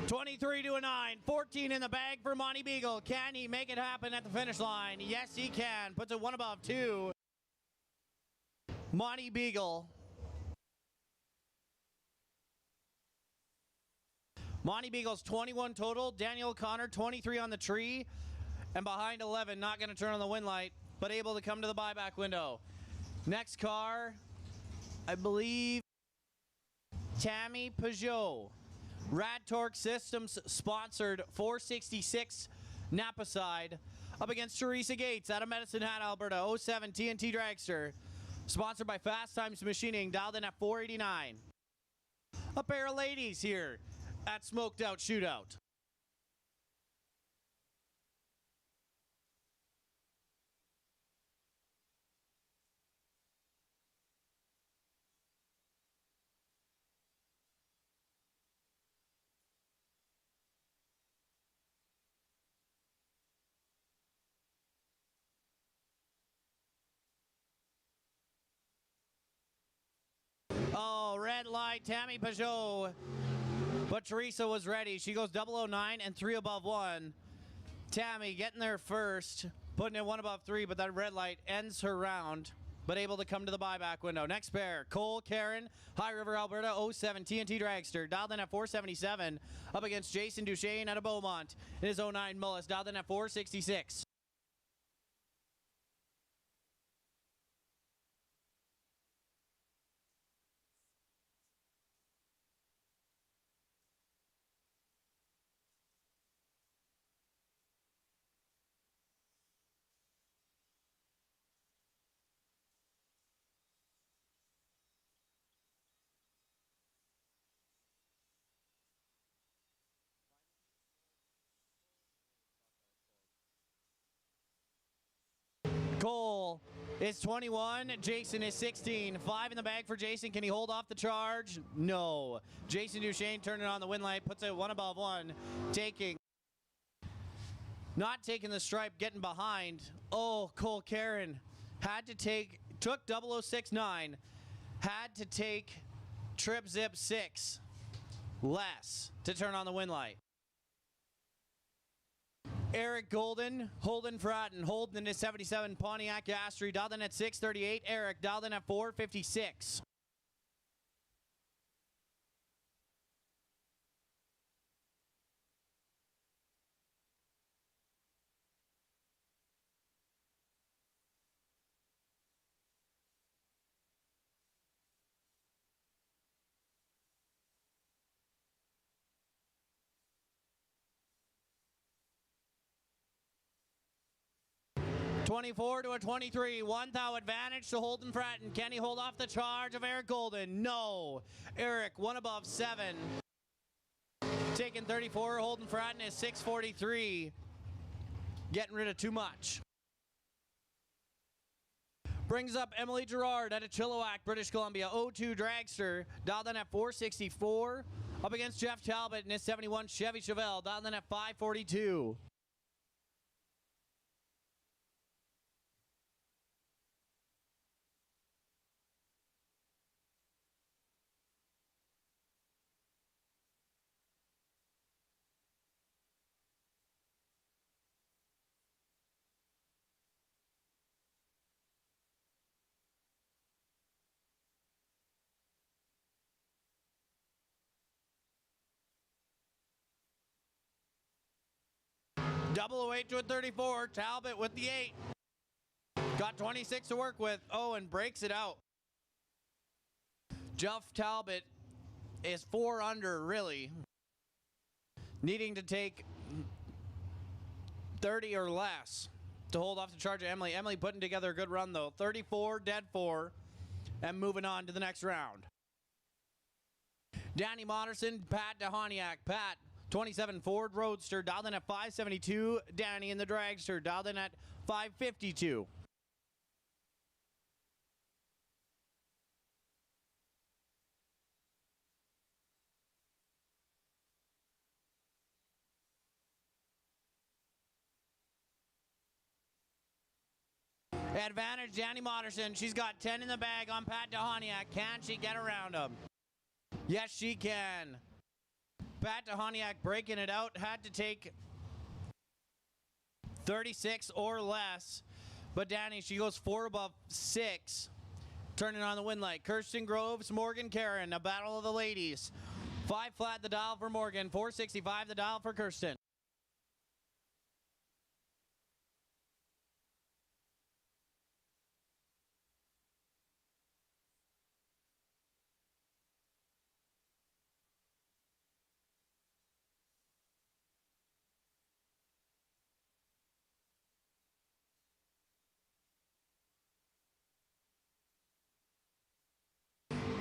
$23 to a 9, 14 in the bag for Monty Beagle. Can he make it happen at the finish line? Yes, he can. Puts it one above 2. Monty Beagle. Monty Beagle's 21 total. Daniel Connor, 23 on the tree. And behind 11, not going to turn on the win light, but able to come to the buyback window. Next car, I believe, Tammy Peugeot. Rad Torque Systems sponsored 466 Napa side. Up against Teresa Gates out of Medicine Hat, Alberta, 07 TNT Dragster. Sponsored by Fast Times Machining, dialed in at 489. A pair of ladies here at Smoked Out Shootout. Oh, red light, Tammy Peugeot. But Teresa was ready. She goes 009 and 3 above 1. Tammy getting there first, putting it 1 above 3, but that red light ends her round, but able to come to the buyback window. Next pair, Cole Karen, High River, Alberta, 07 TNT Dragster, dialed in at 477. Up against Jason Duchesne out of Beaumont in his 09 Mullis, dialed in at 466. Cole is 21, Jason is 16. 5 in the bag for Jason. Can he hold off the charge? No. Jason Duchesne turning on the win light, puts it 1 above 1. Not taking the stripe, getting behind. Oh, Cole Karen took 0069, had to take trip zip 6 less to turn on the win light. Eric Golden, Holden Fratton, Holden in his 77 Pontiac Astri, dialed in at 638. Eric dialed in at 456. $24 to a 23. 1 thou advantage to Holden Fratton. Can he hold off the charge of Eric Golden? No. Eric 1 above 7. Taking 34. Holden Fratton is 643. Getting rid of too much. Brings up Emily Gerard out of Chilliwack, British Columbia. 02 Dragster. Dialed in at 464. Up against Jeff Talbot in his 71 Chevy Chevelle. Dialed in at 542. Double 08 to a 34. Talbot with the 8. Got 26 to work with. Oh, and breaks it out. Jeff Talbot is 4 under, really. Needing to take 30 or less to hold off the charge of Emily. Emily putting together a good run, though. 34, dead 4, and moving on to the next round. Danny Moderson, Pat DeHoniak. Pat, 27 Ford Roadster, dialed in at 572. Danny in the Dragster, dialed in at 552. Advantage, Danny Moderson. She's got 10 in the bag on Pat DeHoniak. Can she get around him? Yes, she can. Pat DeHoniak breaking it out. Had to take 36 or less. But Danny, she goes 4 above 6. Turning on the win light. Kirsten Groves, Morgan Karen. A battle of the ladies. 5 flat the dial for Morgan. 465 the dial for Kirsten.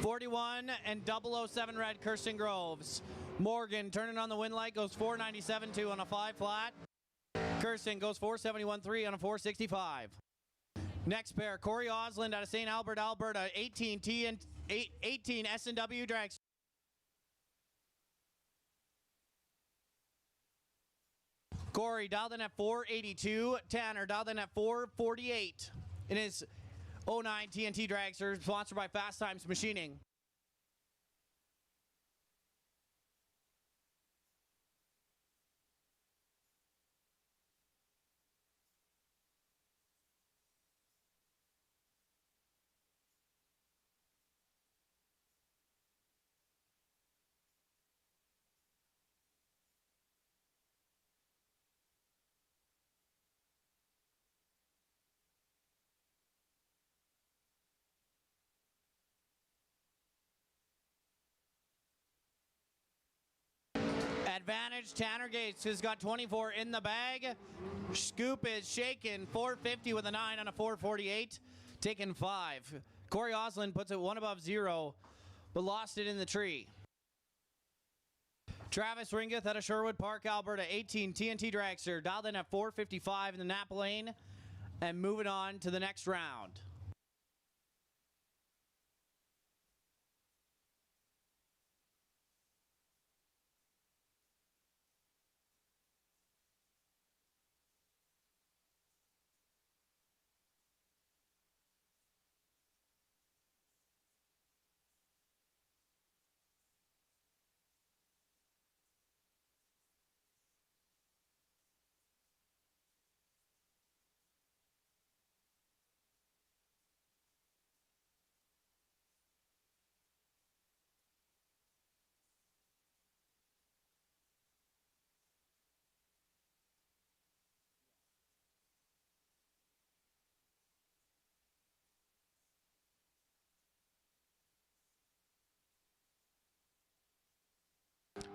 .41 and 007 red, Kirsten Groves. Morgan turning on the win light, goes 497.2 on a 5 flat. Kirsten goes 471.3 on a 465. Next pair, Corey Osland out of St. Albert, Alberta, 18 T and 18 S&W drags. Corey dialed in at 482. Tanner dialed in at 448. In his 09 TNT Dragster, sponsored by Fast Times Machining. Advantage, Tanner Gates has got 24 in the bag. Scoop is shaken, 450 with a 9 on a 448, taking 5. Corey Osland puts it 1 above 0, but lost it in the tree. Travis Ringeth out of Sherwood Park, Alberta, 18 TNT Dragster, dialed in at 455 in the Napa lane, and moving on to the next round.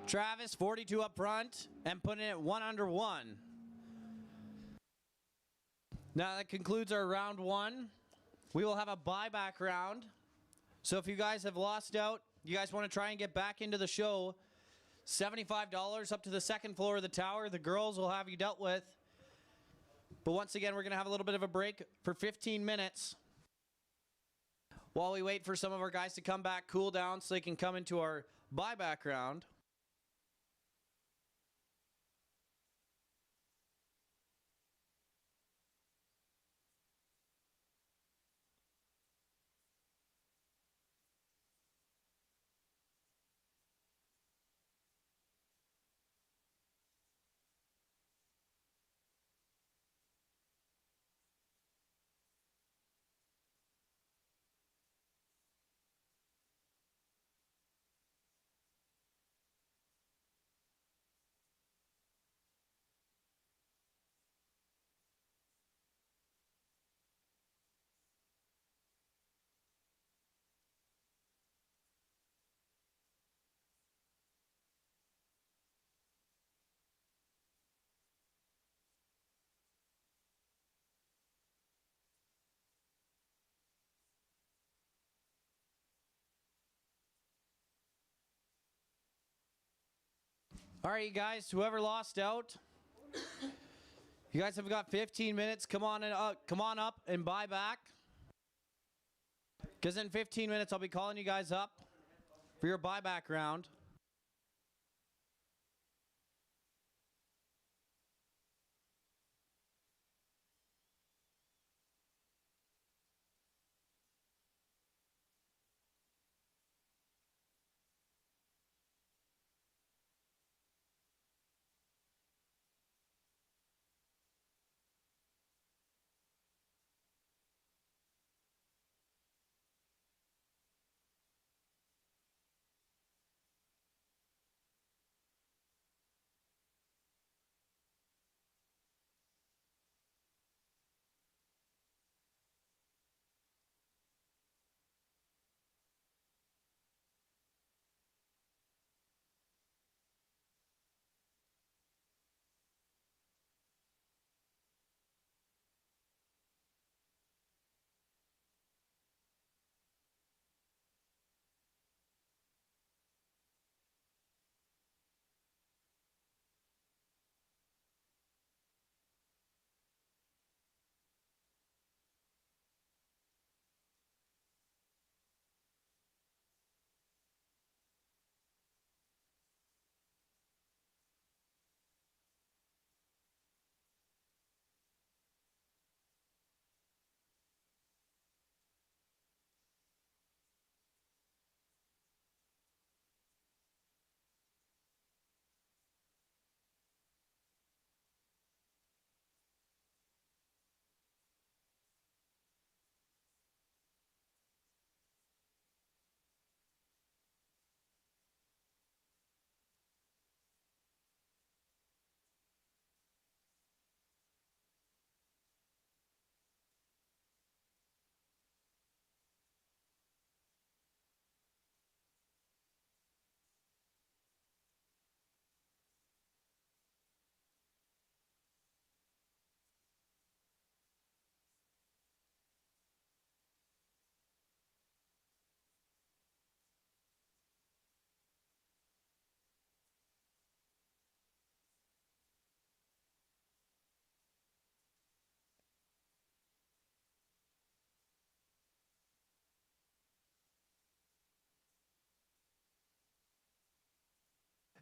Travis, 42 up front, and putting it 1 under 1. Now that concludes our round 1. We will have a buyback round. So if you guys have lost out, you guys want to try and get back into the show, $75 up to the second floor of the tower. The girls will have you dealt with. But once again, we're going to have a little bit of a break for 15 minutes while we wait for some of our guys to come back, cool down, so they can come into our buyback round. All right, you guys, whoever lost out, you guys have got 15 minutes. Come on up and buy back. Because in 15 minutes, I'll be calling you guys up for your buyback round.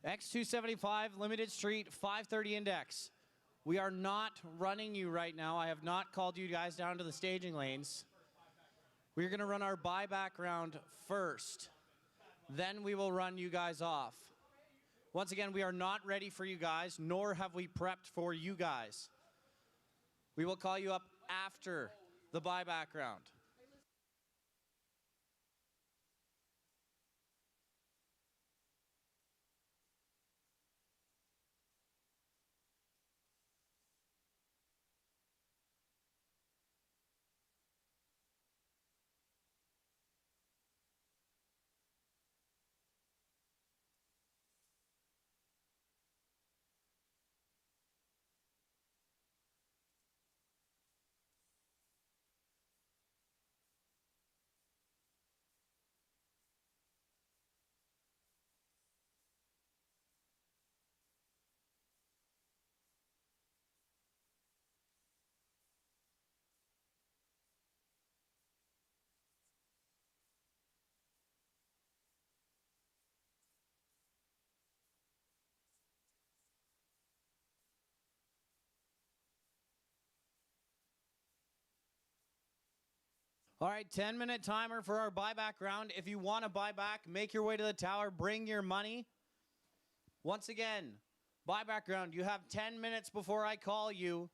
X275 Limited Street 530 Index. We are not running you right now. I have not called you guys down to the staging lanes. We're going to run our buyback round first. Then we will run you guys off. Once again, we are not ready for you guys, nor have we prepped for you guys. We will call you up after the buyback round. All right, 10-minute timer for our buyback round. If you want to buy back, make your way to the tower, bring your money. Once again, buyback round, you have 10 minutes before I call you.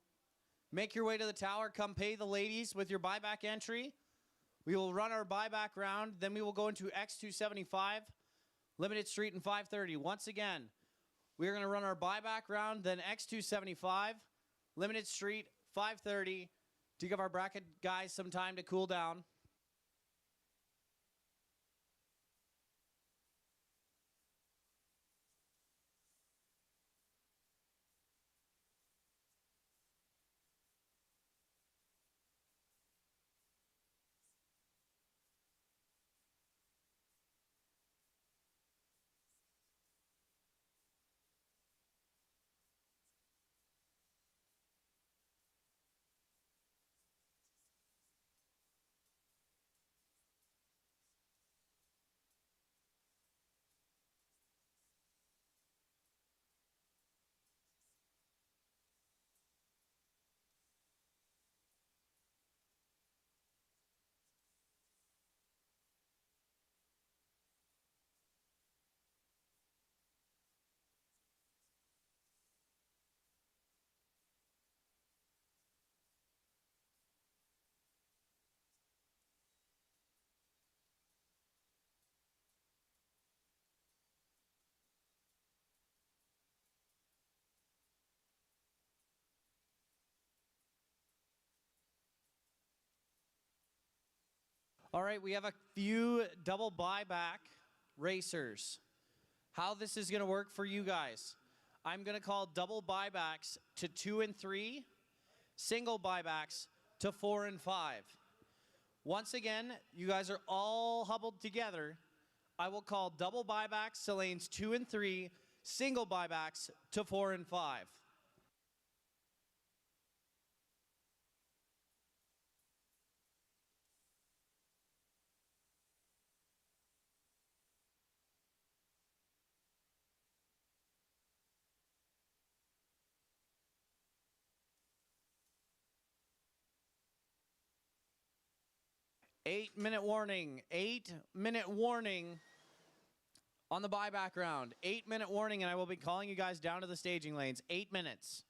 Make your way to the tower, come pay the ladies with your buyback entry. We will run our buyback round, then we will go into X275, Limited Street and 530. Once again, we are going to run our buyback round, then X275, Limited Street, 530, to give our bracket guys some time to cool down. All right, we have a few double buyback racers. How this is going to work for you guys. I'm going to call double buybacks to 2 and 3, single buybacks to 4 and 5. Once again, you guys are all huddled together. I will call double buybacks to lanes 2 and 3, single buybacks to 4 and 5. Eight-minute warning. 8-minute warning on the buyback round. 8-minute warning, and I will be calling you guys down to the staging lanes. 8 minutes.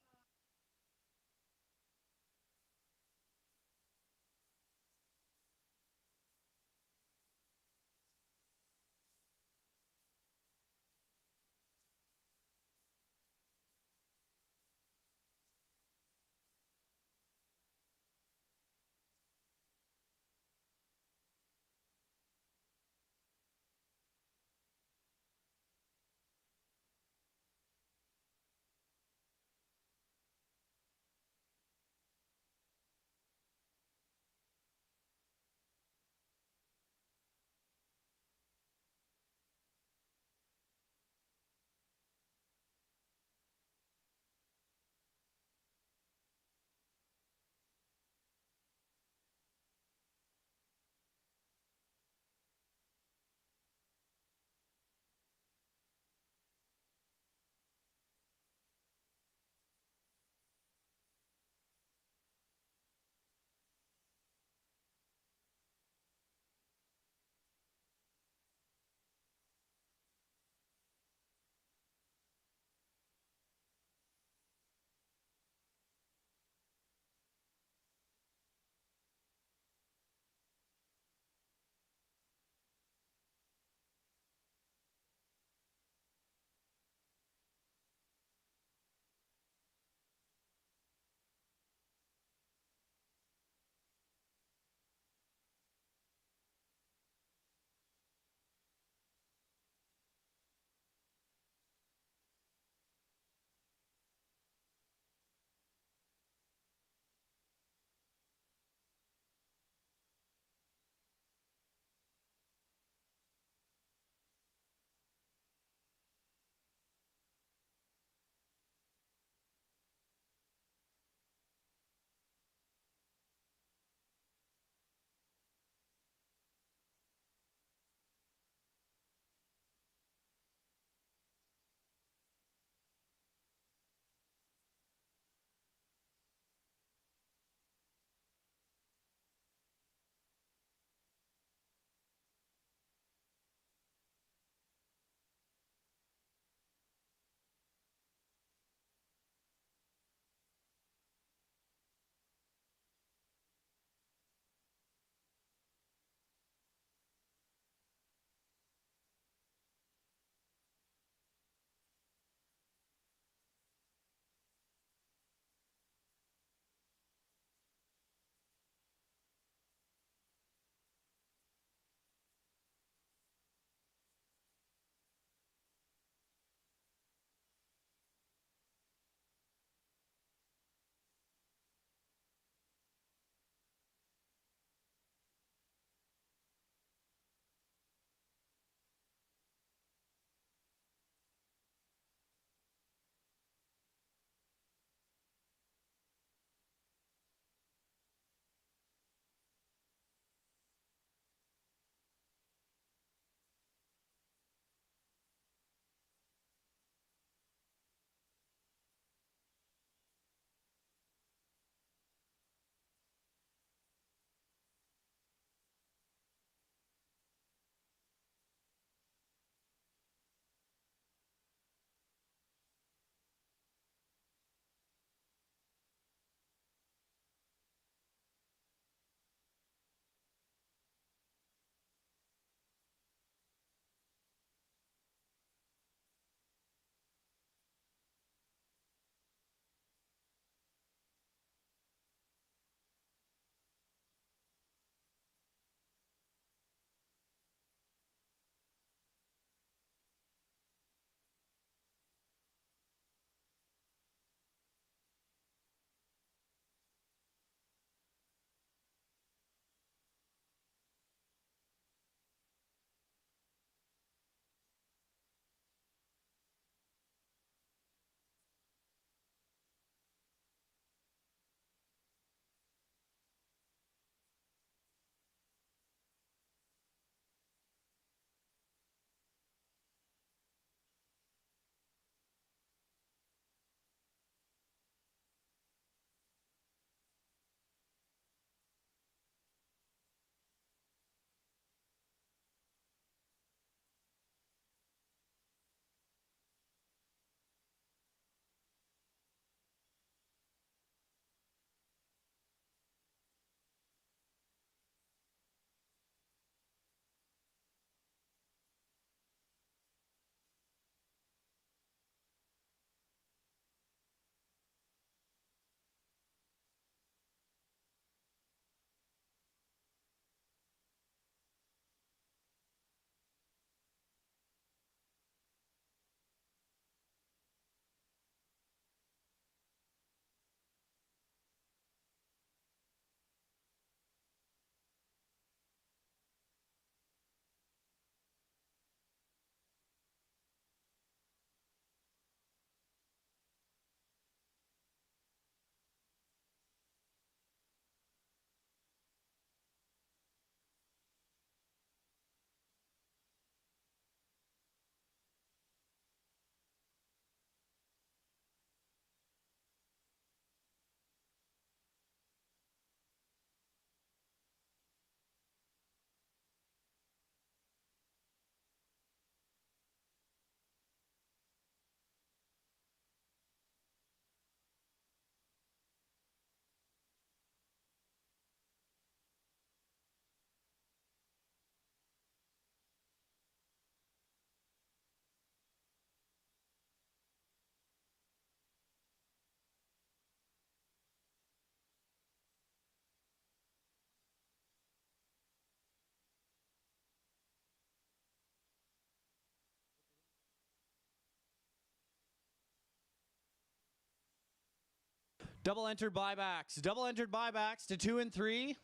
Double entered buybacks. Double entered buybacks to 2 and 3.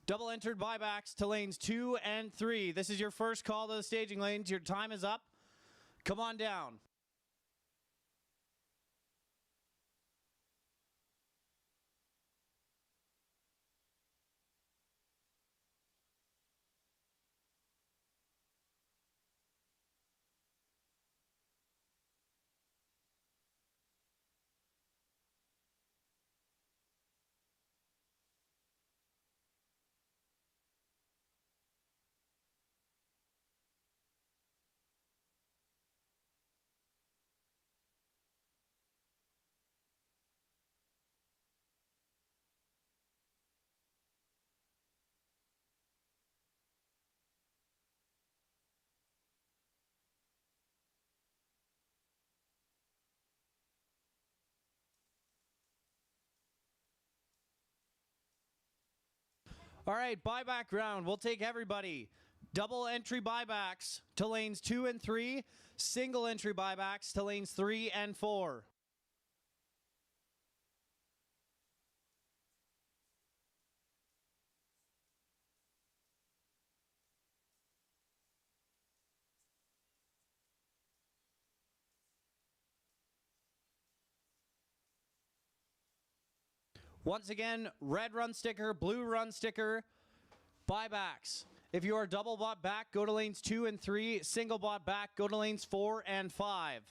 Double entered buybacks to lanes 2 and 3. This is your first call to the staging lanes. Your time is up. Come on down. All right, buyback round. We'll take everybody. Double entry buybacks to lanes 2 and 3. Single entry buybacks to lanes 3 and 4. Once again, red run sticker, blue run sticker, buybacks. If you are double bought back, go to lanes 2 and 3. Single bought back, go to lanes 4 and 5.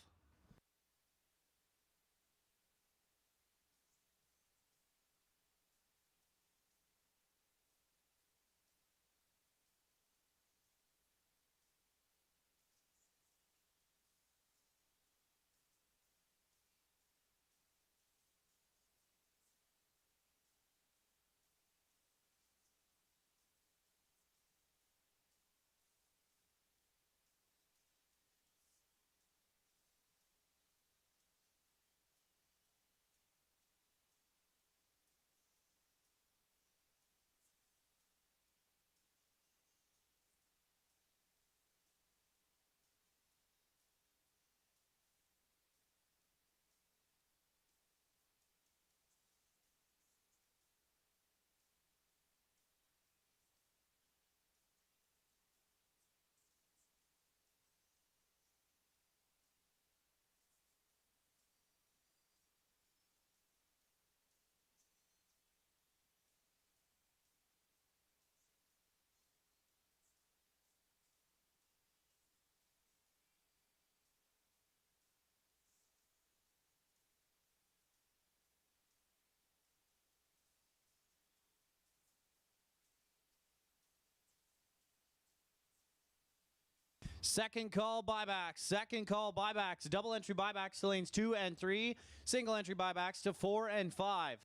Second call buybacks. Second call buybacks. Double entry buybacks to lanes 2 and 3. Single entry buybacks to 4 and 5.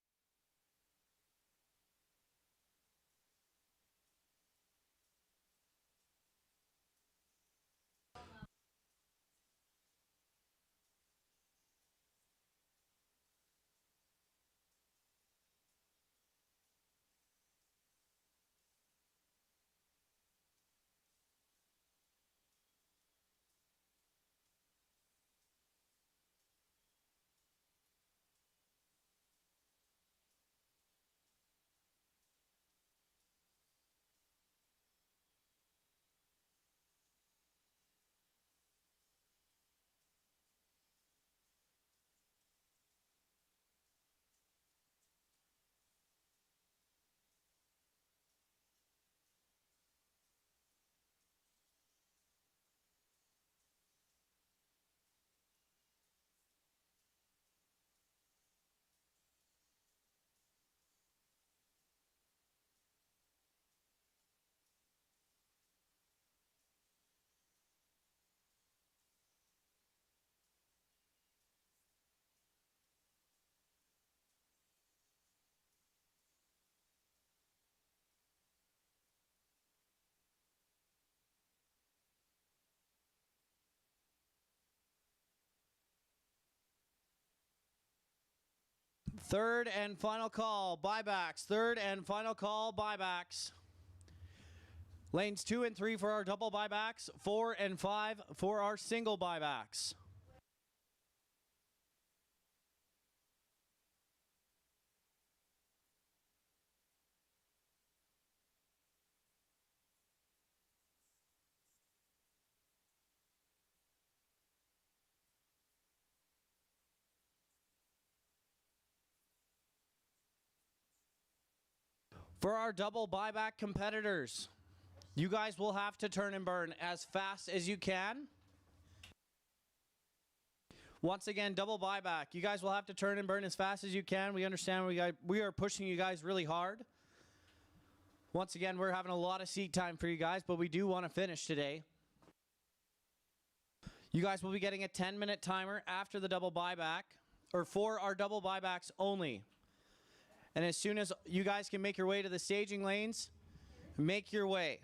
Third and final call buybacks. Third and final call buybacks. Lanes 2 and 3 for our double buybacks. 4 and 5 for our single buybacks. For our double buyback competitors, you guys will have to turn and burn as fast as you can. Once again, double buyback. You guys will have to turn and burn as fast as you can. We understand we are pushing you guys really hard. Once again, we're having a lot of seat time for you guys, but we do want to finish today. You guys will be getting a 10-minute timer after the double buyback, or for our double buybacks only. And as soon as you guys can make your way to the staging lanes, make your way.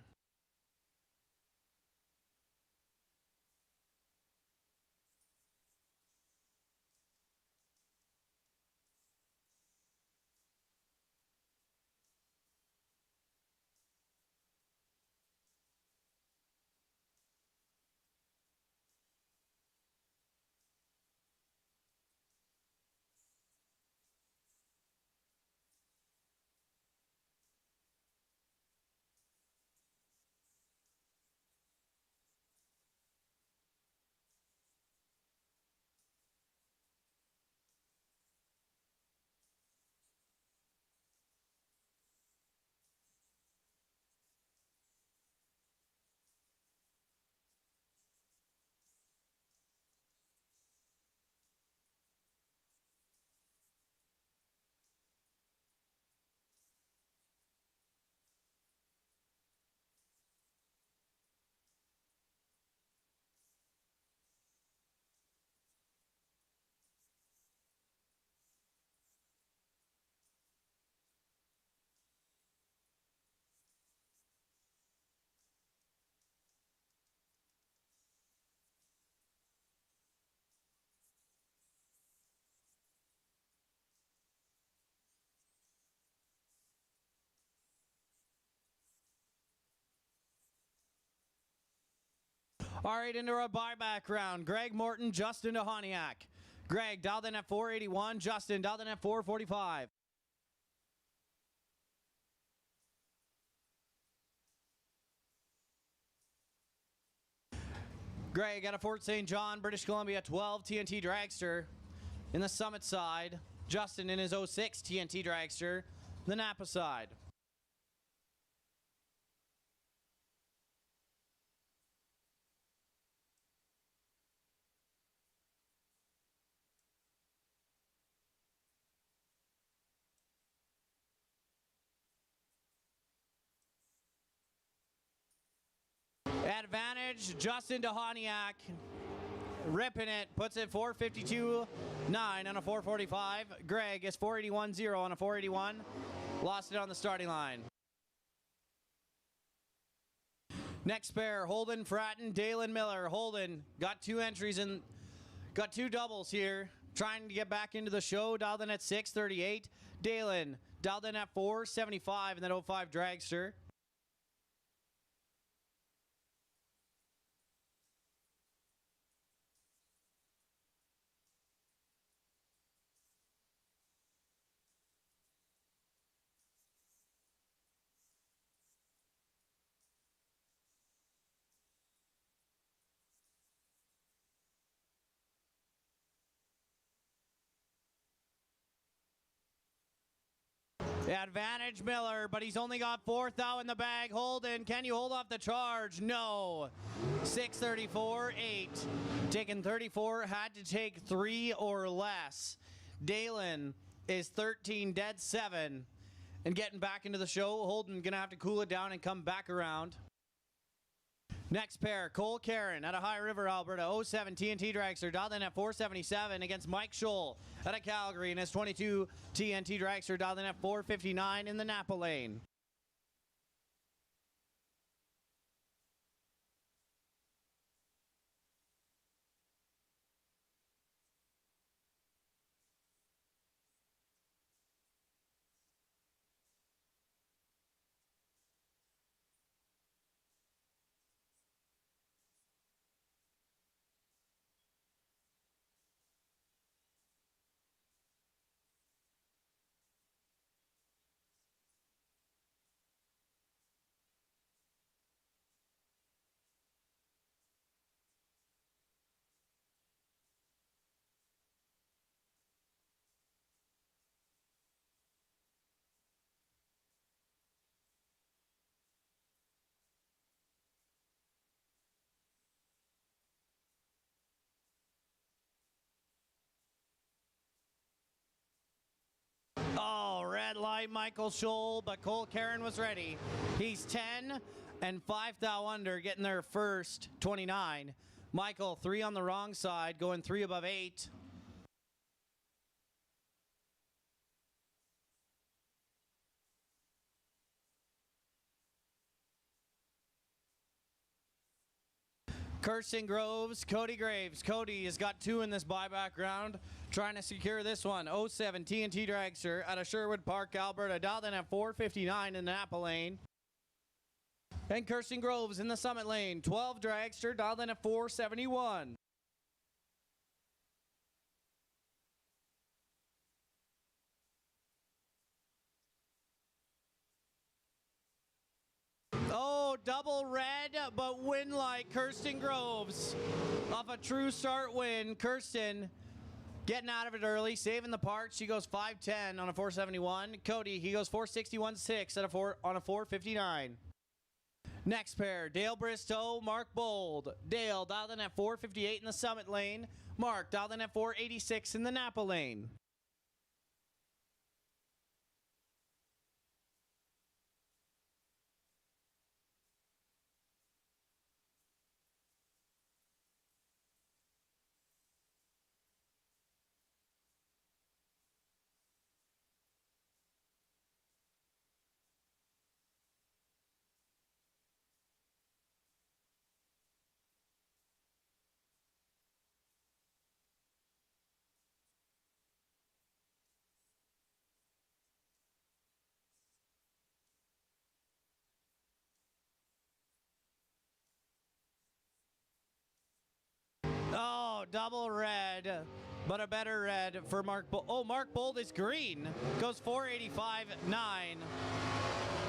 All right, into our buyback round. Greg Morton, Justin DeHoniak. Greg dialed in at 481. Justin dialed in at 445. Greg out of Fort St. John, British Columbia, 12 TNT Dragster. In the Summit side, Justin in his 06 TNT Dragster, the Napa side. Advantage, Justin DeHoniak ripping it, puts it 452.9 on a 445. Greg is 481.0 on a 481. Lost it on the starting line. Next pair, Holden Fratton, Dalen Miller. Holden got two entries and got two doubles here. Trying to get back into the show, dialed in at 638. Dalen dialed in at 475 in that 05 Dragster. Advantage Miller, but he's only got fourth out in the bag. Holden, can you hold off the charge? No. 634.8. Taking 34, had to take 3 or less. Dalen is 13 dead 7. And getting back into the show, Holden gonna have to cool it down and come back around. Next pair, Cole Karen out of High River, Alberta, 07 TNT Dragster, dialed in at 477 against Mike Scholl out of Calgary in his 22 TNT Dragster, dialed in at 459 in the Napa lane. right, Michael Scholl, but Cole Karen was ready. He's 10 and 5 thou under, getting their first 29. Michael, 3 on the wrong side, going 3 above 8. Kirsten Groves, Cody Graves. Cody has got 2 in this buyback round, trying to secure this one. 07 TNT Dragster out of Sherwood Park, Alberta, dialed in at 459 in the Napa lane. And Kirsten Groves in the Summit lane, 12 Dragster, dialed in at 471. Oh, double red, but win like Kirsten Groves. Off a true start win, Kirsten getting out of it early, saving the parts. She goes 510 on a 471. Cody, he goes 461.6 on a 459. Next pair, Dale Bristow, Mark Bold. Dale dialed in at 458 in the Summit lane. Mark dialed in at 486 in the Napa lane. Oh, double red, but a better red for Mark Bold. Oh, Mark Bold is green. Goes 485.9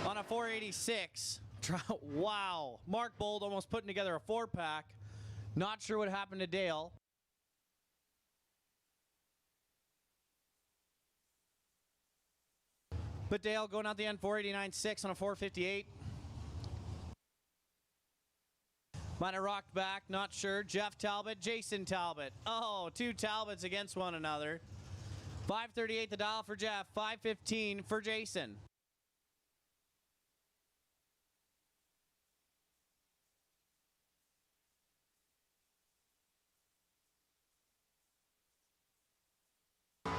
on a 486. Wow. Mark Bold almost putting together a 4-pack. Not sure what happened to Dale. But Dale going out the end 489.6 on a 458. Might have rocked back, not sure. Jeff Talbot, Jason Talbot. Oh, 2 Talbots against one another. 538 the dial for Jeff, 515 for Jason.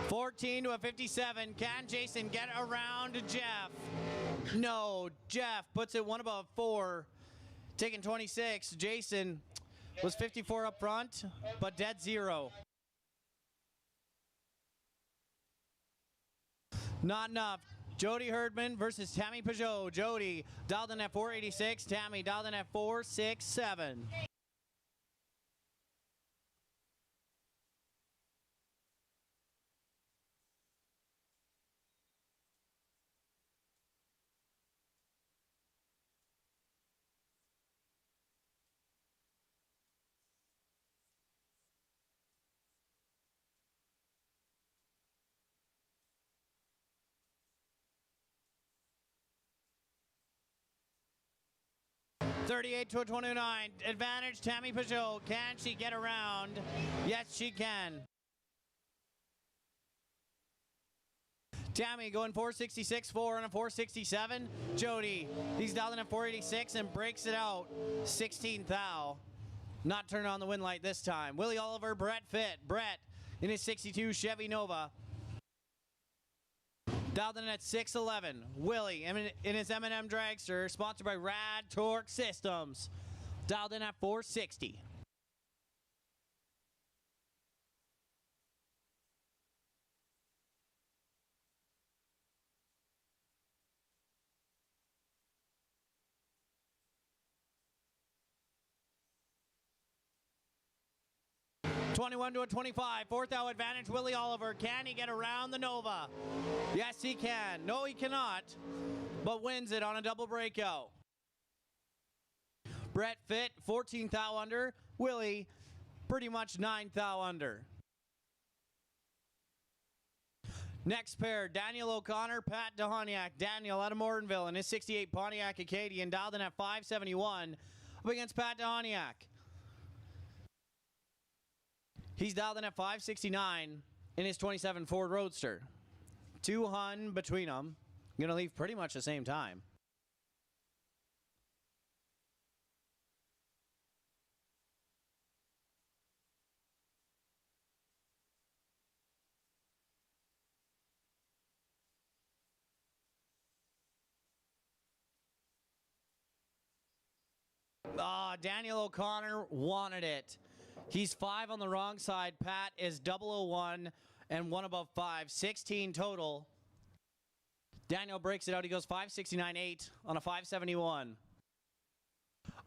$14 to a 57. Can Jason get around Jeff? No, Jeff puts it 1 above 4. Taking 26, Jason was 54 up front, but dead 0. Not enough. Jody Herdman versus Tammy Peugeot. Jody dialed in at 486. Tammy dialed in at 467. $38 to a 29. Advantage, Tammy Peugeot. Can she get around? Yes, she can. Tammy going 466.4 and a 467. Jody, he's dialed in at 486 and breaks it out. 16th thou. Not turning on the wind light this time. Willie Oliver, Brett Fitt. Brett in his 62 Chevy Nova. Dialed in at 611. Willie in his M&M Dragster, sponsored by Rad Torque Systems. Dialed in at 460. $21 to a 25. 4th thou advantage, Willie Oliver. Can he get around the Nova? Yes, he can. No, he cannot, but wins it on a double breakout. Brett Fitt, 14th thou under. Willie, pretty much 9th thou under. Next pair, Daniel O'Connor, Pat DeHoniak. Daniel out of Mortonville in his 68 Pontiac Acadian, dialed in at 571 up against Pat DeHoniak. He's dialed in at 569 in his 27 Ford Roadster. 2 Hun between them. Going to leave pretty much the same time. Daniel O'Connor wanted it. He's 5 on the wrong side. Pat is 001 and 1 above 5. 16 total. Daniel breaks it out. He goes 569.8 on a 571.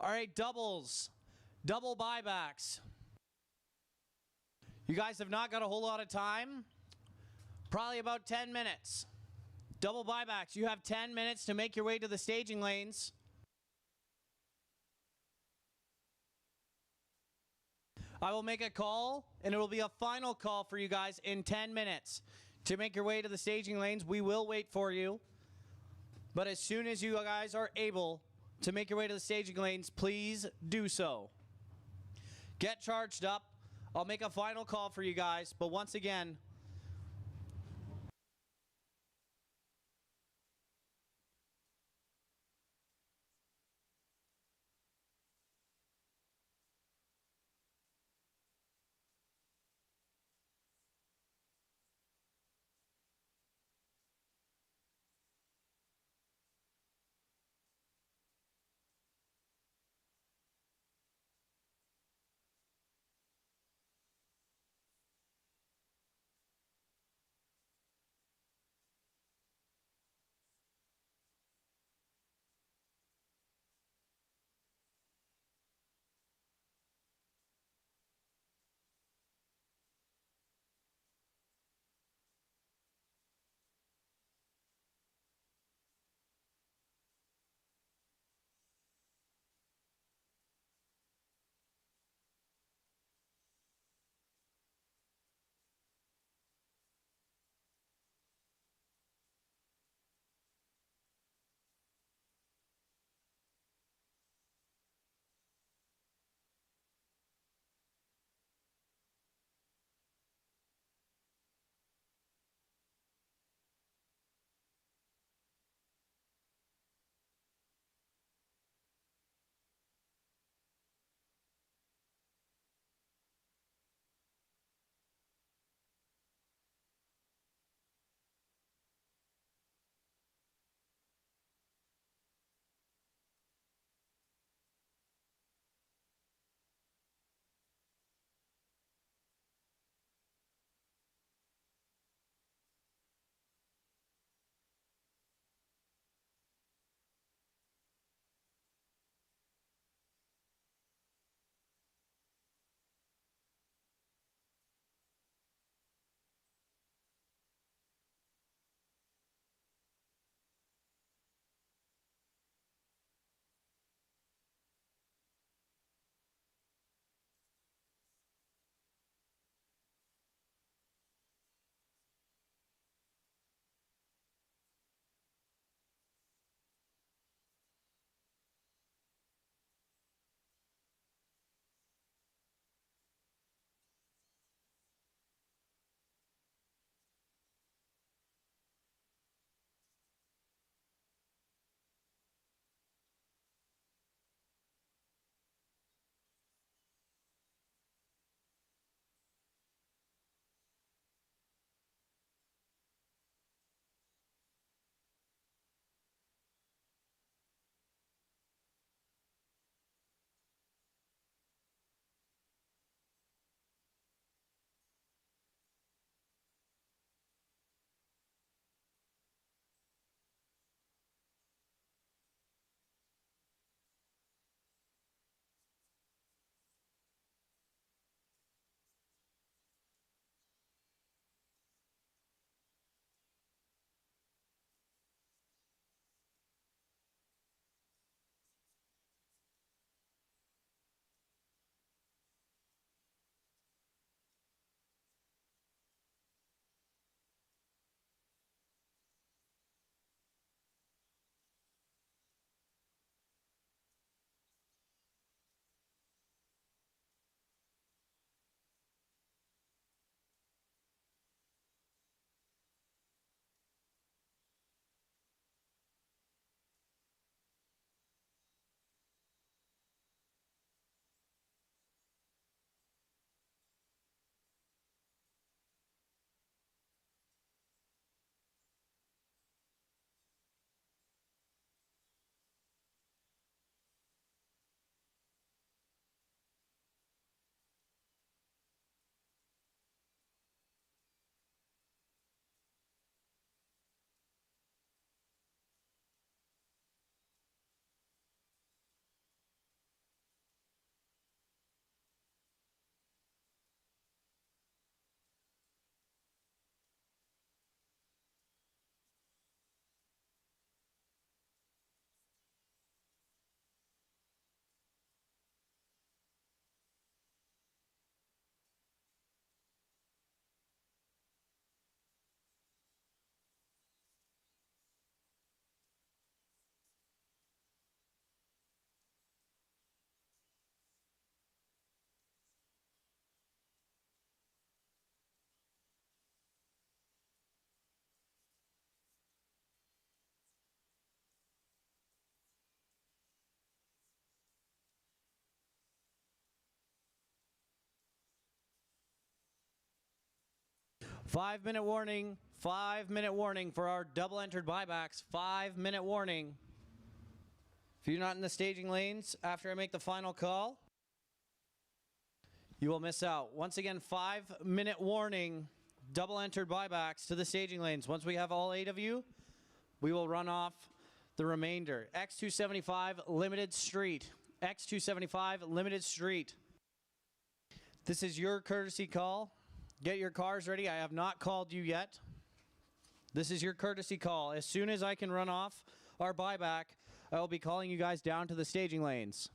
All right, doubles. Double buybacks. You guys have not got a whole lot of time. Probably about 10 minutes. Double buybacks. You have 10 minutes to make your way to the staging lanes. I will make a call, and it will be a final call for you guys in 10 minutes. To make your way to the staging lanes, we will wait for you. But as soon as you guys are able to make your way to the staging lanes, please do so. Get charged up. I'll make a final call for you guys, but once again, 5-minute warning. 5-minute warning for our double entered buybacks. 5-minute warning. If you're not in the staging lanes after I make the final call, you will miss out. Once again, 5-minute warning. Double entered buybacks to the staging lanes. Once we have all 8 of you, we will run off the remainder. X275 Limited Street. X275 Limited Street. This is your courtesy call. Get your cars ready. I have not called you yet. This is your courtesy call. As soon as I can run off our buyback, I will be calling you guys down to the staging lanes.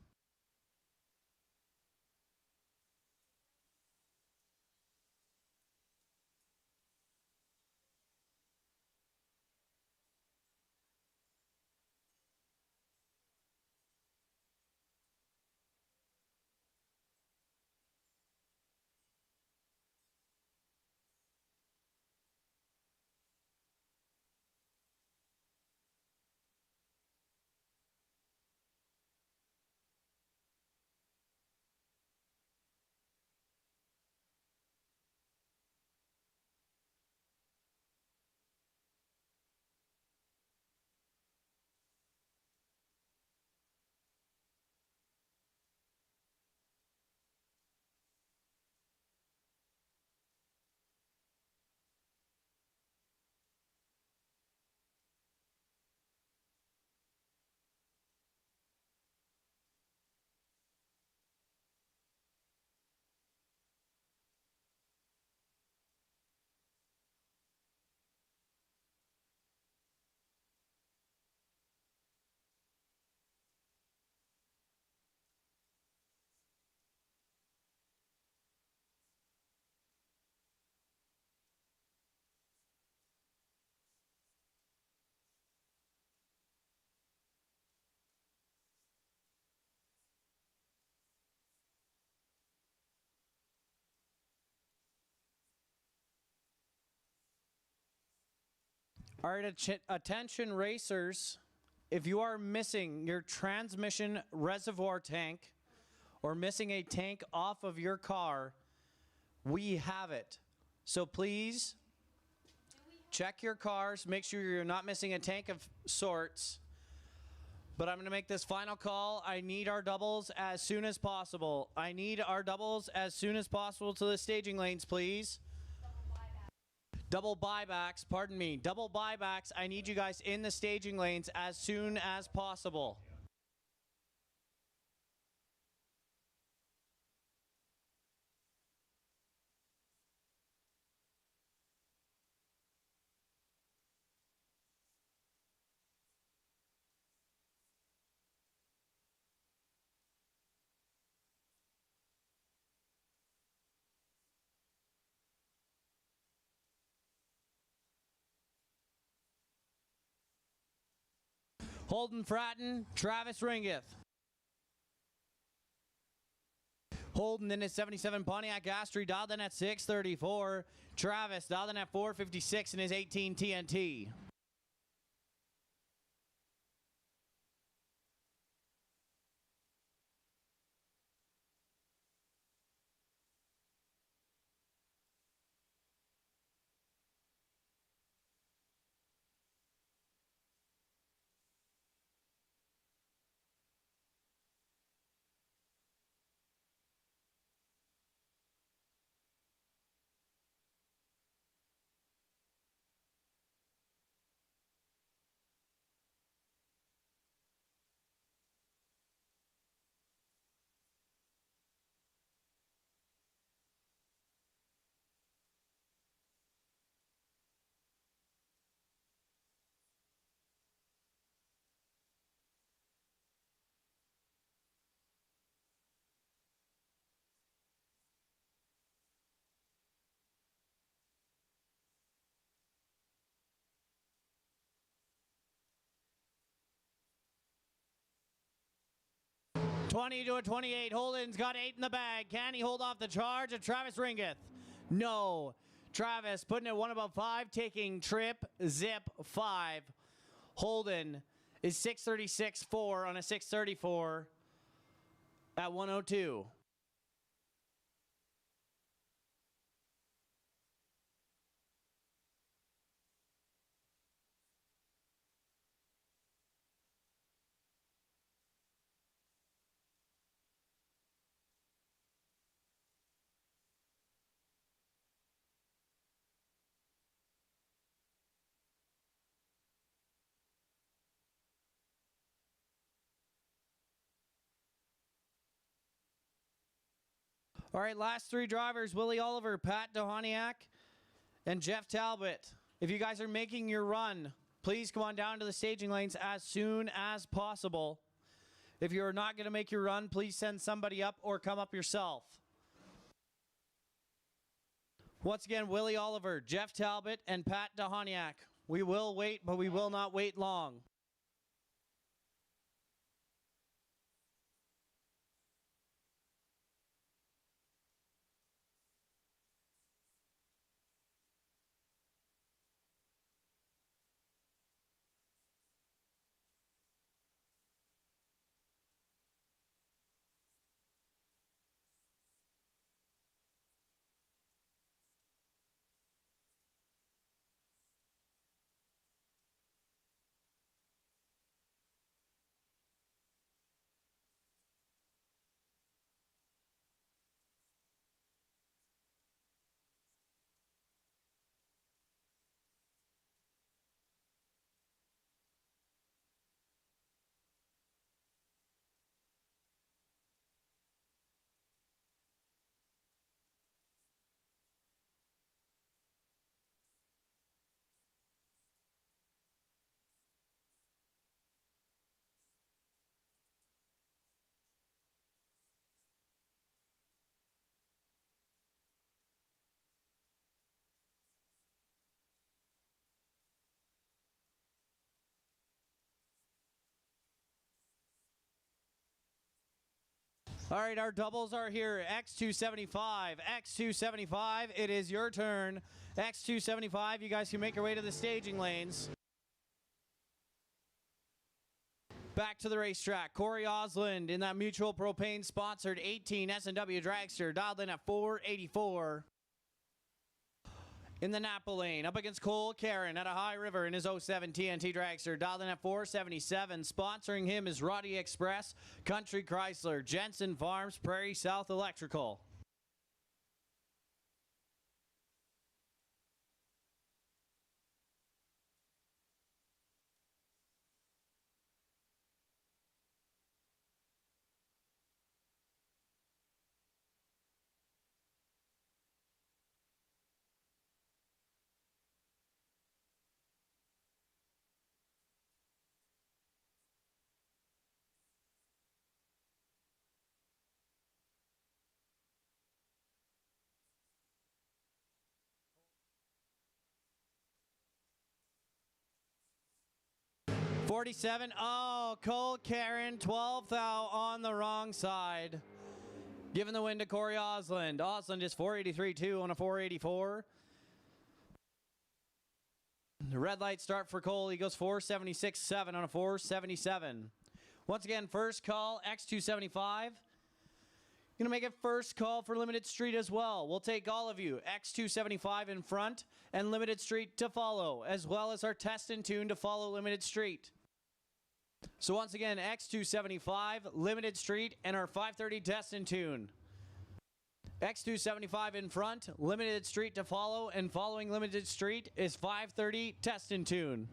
All right, attention racers. If you are missing your transmission reservoir tank or missing a tank off of your car, we have it. So please check your cars. Make sure you're not missing a tank of sorts. But I'm going to make this final call. I need our doubles as soon as possible. I need our doubles as soon as possible to the staging lanes, please. Double buybacks, pardon me. Double buybacks, I need you guys in the staging lanes as soon as possible. Holden Fratton, Travis Ringeth. Holden in his 77 Pontiac Astro dialed in at 634. Travis dialed in at 456 in his 18 TNT. $20 to a 28. Holden's got 8 in the bag. Can he hold off the charge of Travis Ringeth? No. Travis putting it one above 5, taking trip, zip, 5. Holden is 636.4 on a 634 at 102. All right, last three drivers, Willie Oliver, Pat Dohaniak, and Jeff Talbot. If you guys are making your run, please come on down to the staging lanes as soon as possible. If you're not going to make your run, please send somebody up or come up yourself. Once again, Willie Oliver, Jeff Talbot, and Pat Dohaniak. We will wait, but we will not wait long. All right, our doubles are here. X275, X275, it is your turn. X275, you guys can make your way to the staging lanes. Back to the racetrack. Corey Osland in that Mutual Propane sponsored 18 S&W Dragster, dialed in at 484. In the Napa lane, up against Cole Karen at a High River in his 07 TNT Dragster, dialed in at 477. Sponsoring him is Roddy Express, Country Chrysler, Jensen Farms, Prairie South Electrical. $47. Oh, Cole Karen, 12th out on the wrong side. Giving the win to Corey Osland. Osland is 483.2 on a 484. The red light start for Cole. He goes 476.7 on a 477. Once again, first call, X275. Going to make it first call for Limited Street as well. We'll take all of you. X275 in front and Limited Street to follow, as well as our test and tune to follow Limited Street. So once again, X275, Limited Street, and our 530 test and tune. X275 in front, Limited Street to follow, and following Limited Street is 530 test and tune.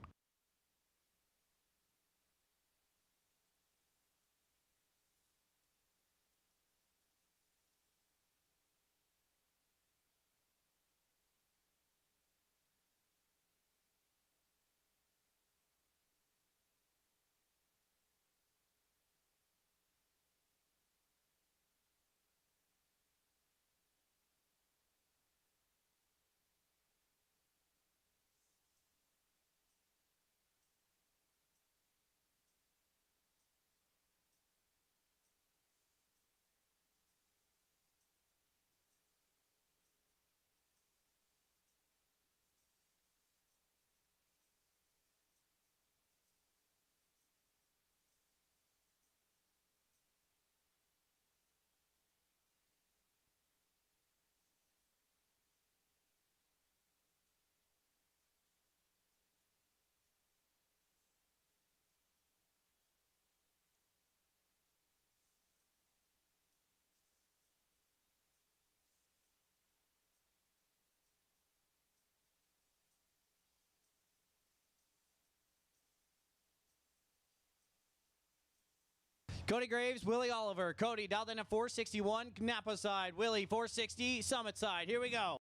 Cody Graves, Willie Oliver. Cody dialed in at 461, Napa side. Willie, 460, Summit side. Here we go.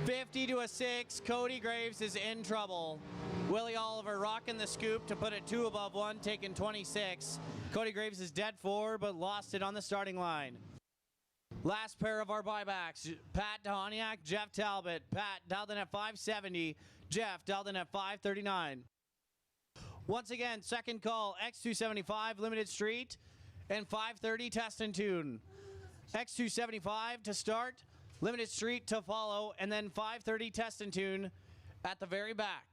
50 to a 6. Cody Graves is in trouble. Willie Oliver rocking the scoop to put it 2 above 1, taking 26. Cody Graves is dead 4, but lost it on the starting line. Last pair of our buybacks. Pat Dahoniak, Jeff Talbot. Pat dialed in at 570. Jeff dialed in at 539. Once again, second call, X275 Limited Street and 530 Test and Tune. X275 to start, Limited Street to follow, and then 530 Test and Tune at the very back.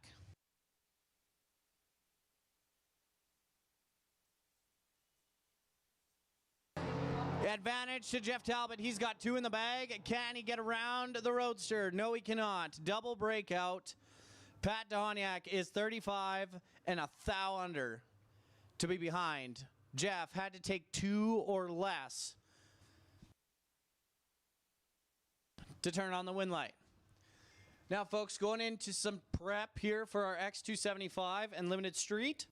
Advantage to Jeff Talbot. He's got 2 in the bag. Can he get around the Roadster? No, he cannot. Double breakout. Pat Dahoniak is 35 and a thou under to be behind. Jeff had to take 2 or less to turn on the win light. Now, folks, going into some prep here for our X275 and Limited Street.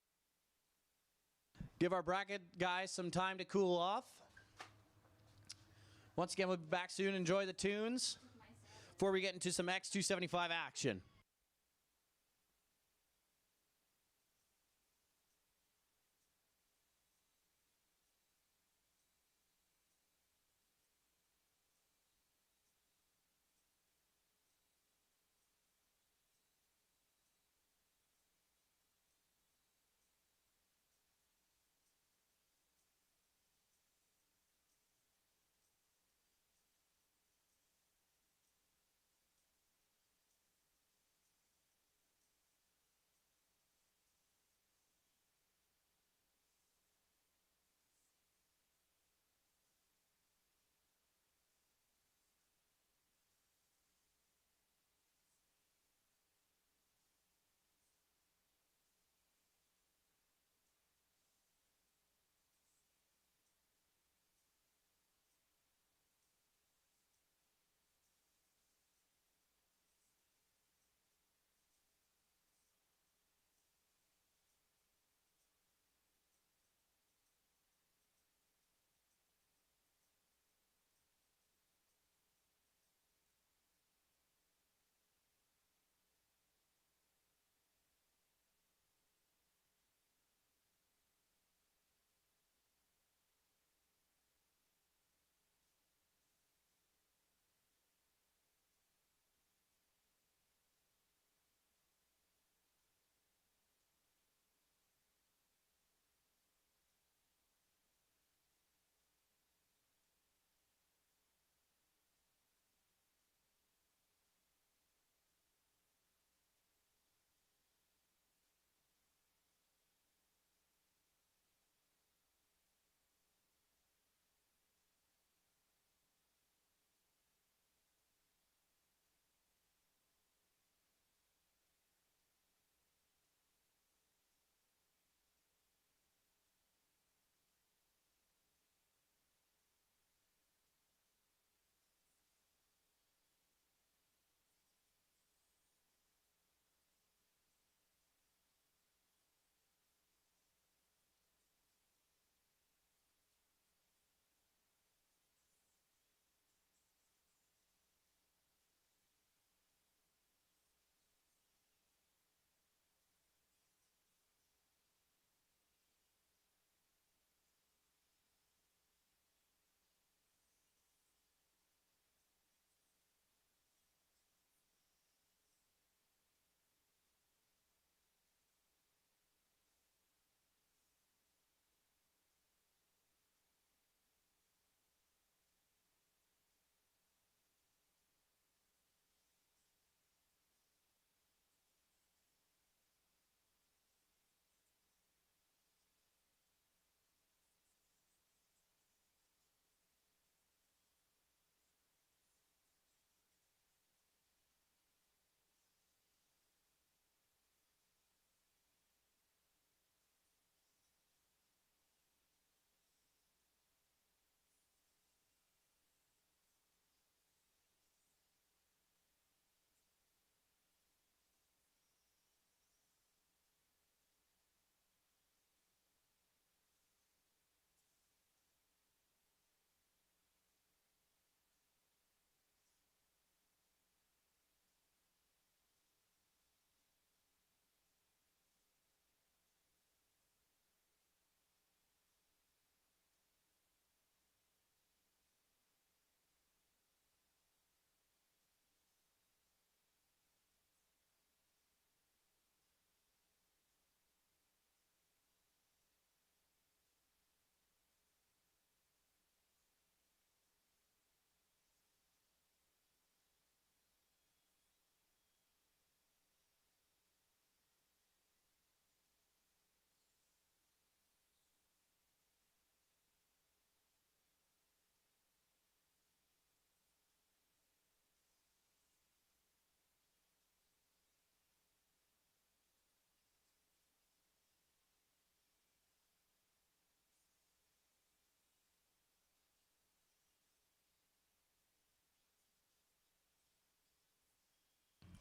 Give our bracket guys some time to cool off. Once again, we'll be back soon. Enjoy the tunes before we get into some X275 action.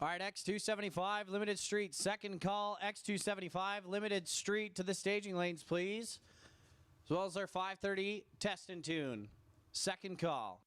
All right, X275, Limited Street, second call. X275, Limited Street to the staging lanes, please. As well as our 530 test and tune. Second call.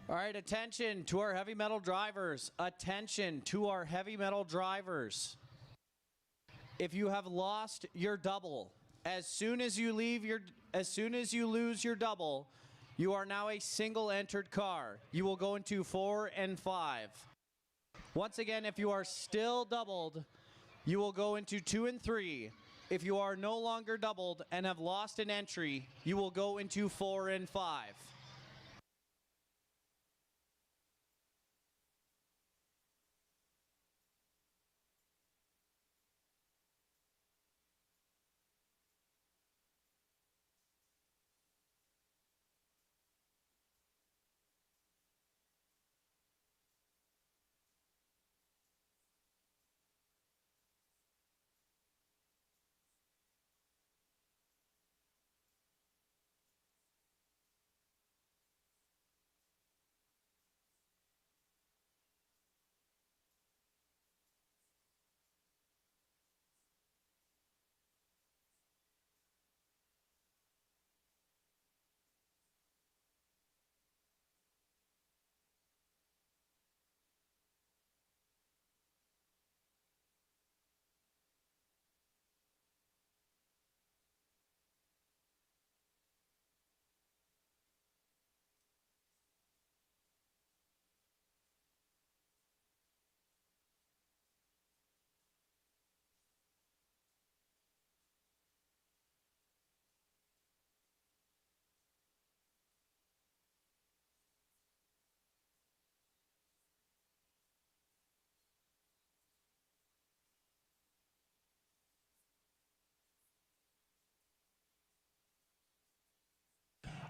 All right, attention to our heavy metal drivers. Attention to our heavy metal drivers. If you have lost your double, as soon as you lose your double, You are now a single entered car. You will go into 4 and 5. Once again, if you are still doubled, you will go into 2 and 3. If you are no longer doubled and have lost an entry, you will go into 4 and 5.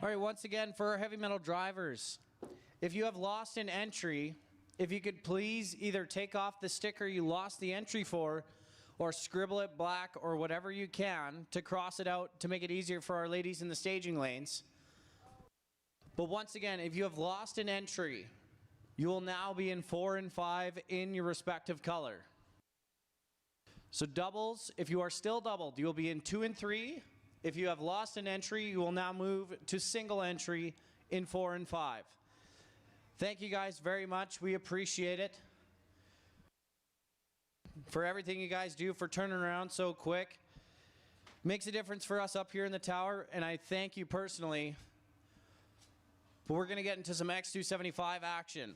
All right, once again, for our heavy metal drivers, if you have lost an entry, if you could please either take off the sticker you lost the entry for or scribble it black or whatever you can to cross it out to make it easier for our ladies in the staging lanes. But once again, if you have lost an entry, you will now be in 4 and 5 in your respective color. So doubles, if you are still doubled, you will be in 2 and 3. If you have lost an entry, you will now move to single entry in 4 and 5. Thank you guys very much. We appreciate it. For everything you guys do, for turning around so quick. Makes a difference for us up here in the tower, and I thank you personally. But we're going to get into some X275 action.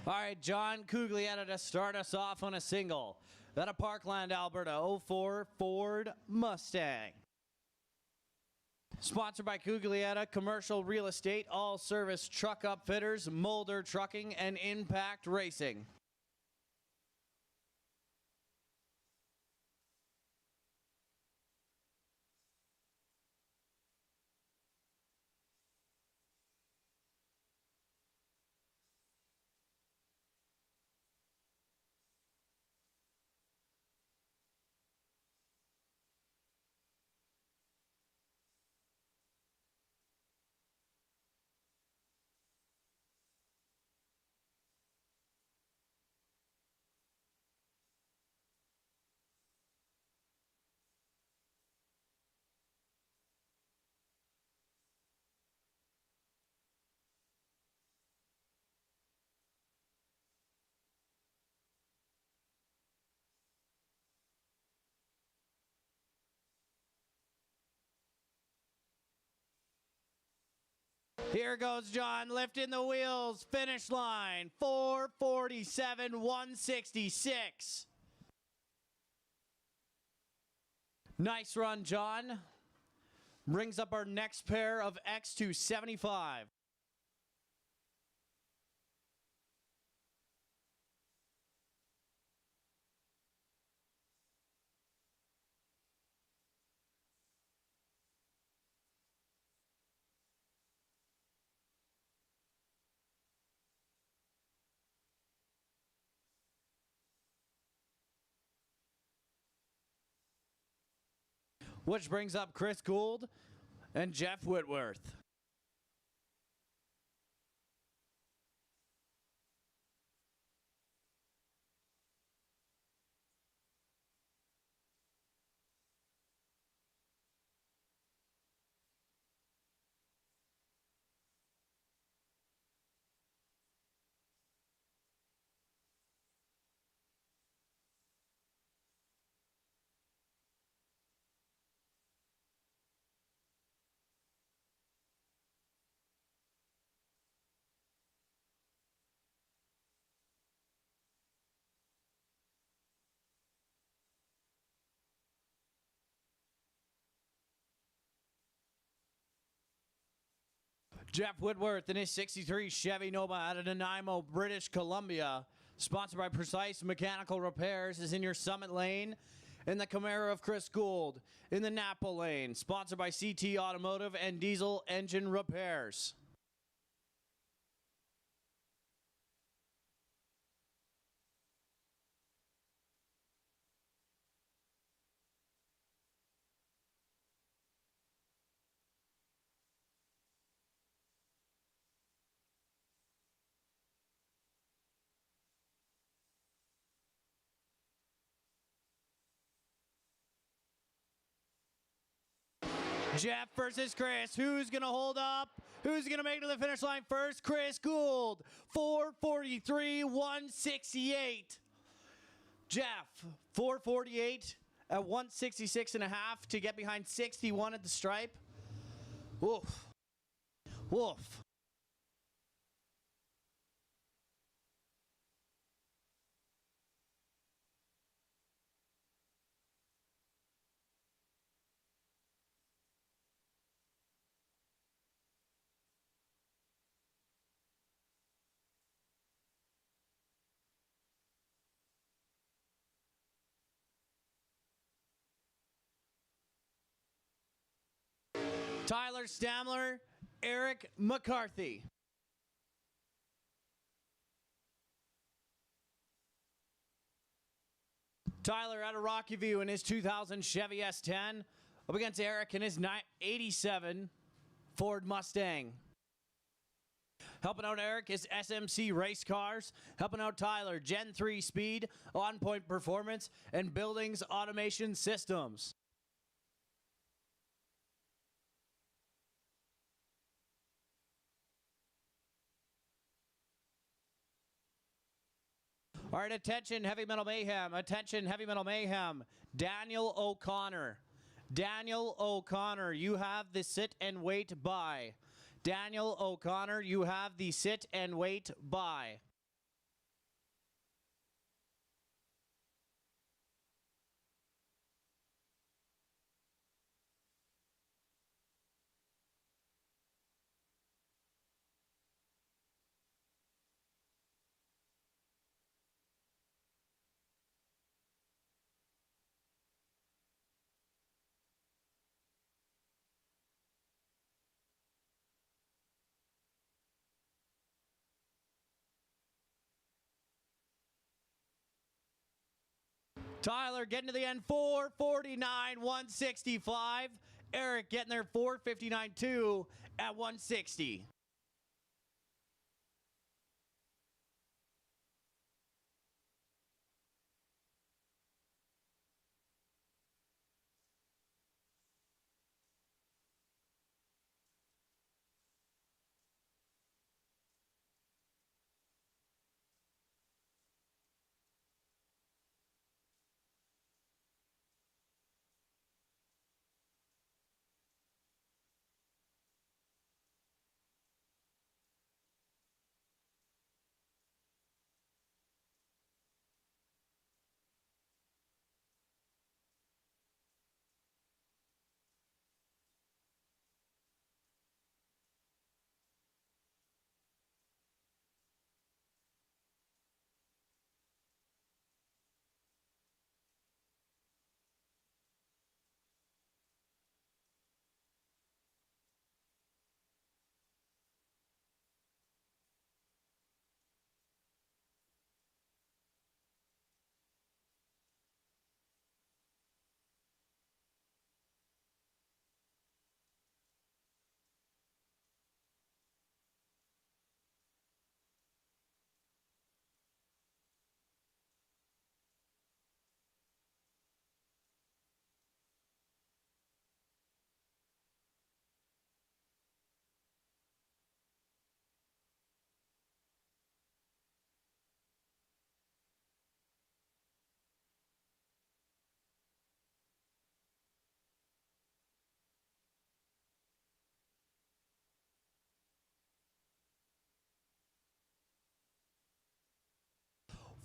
All right, John Cuglietta to start us off on a single. Out of Parkland, Alberta, 04 Ford Mustang. Sponsored by Cuglietta, Commercial Real Estate, All Service Truck Upfitters, Mulder Trucking, and Impact Racing. Here goes John, lifting the wheels, finish line, 4:47, 166. Nice run, John. Brings up our next pair of X275. Which brings up Chris Gould and Jeff Whitworth. Jeff Whitworth in his 63 Chevy Nova out of Nanaimo, British Columbia. Sponsored by Precise Mechanical Repairs, is in your Summit lane. In the Camaro of Chris Gould. In the Napa lane. Sponsored by CT Automotive and Diesel Engine Repairs. Jeff versus Chris. Who's going to hold up? Who's going to make it to the finish line first? Chris Gould, 4:43, 168. Jeff, 4:48 at 166 and a half to get behind 61 at the stripe. Woof. Woof. Tyler Stamler, Eric McCarthy. Tyler out of Rocky View in his 2000 Chevy S10 up against Eric in his 87 Ford Mustang. Helping out Eric is SMC Race Cars. Helping out Tyler, Gen 3 Speed, On Point Performance, and Buildings Automation Systems. All right, attention, Heavy Metal Mayhem. Attention, Heavy Metal Mayhem. Daniel O'Connor. Daniel O'Connor, you have the sit and wait by. Daniel O'Connor, you have the sit and wait by. Tyler getting to the end, 4:49, 165. Eric getting there, 4:59.2 at 160.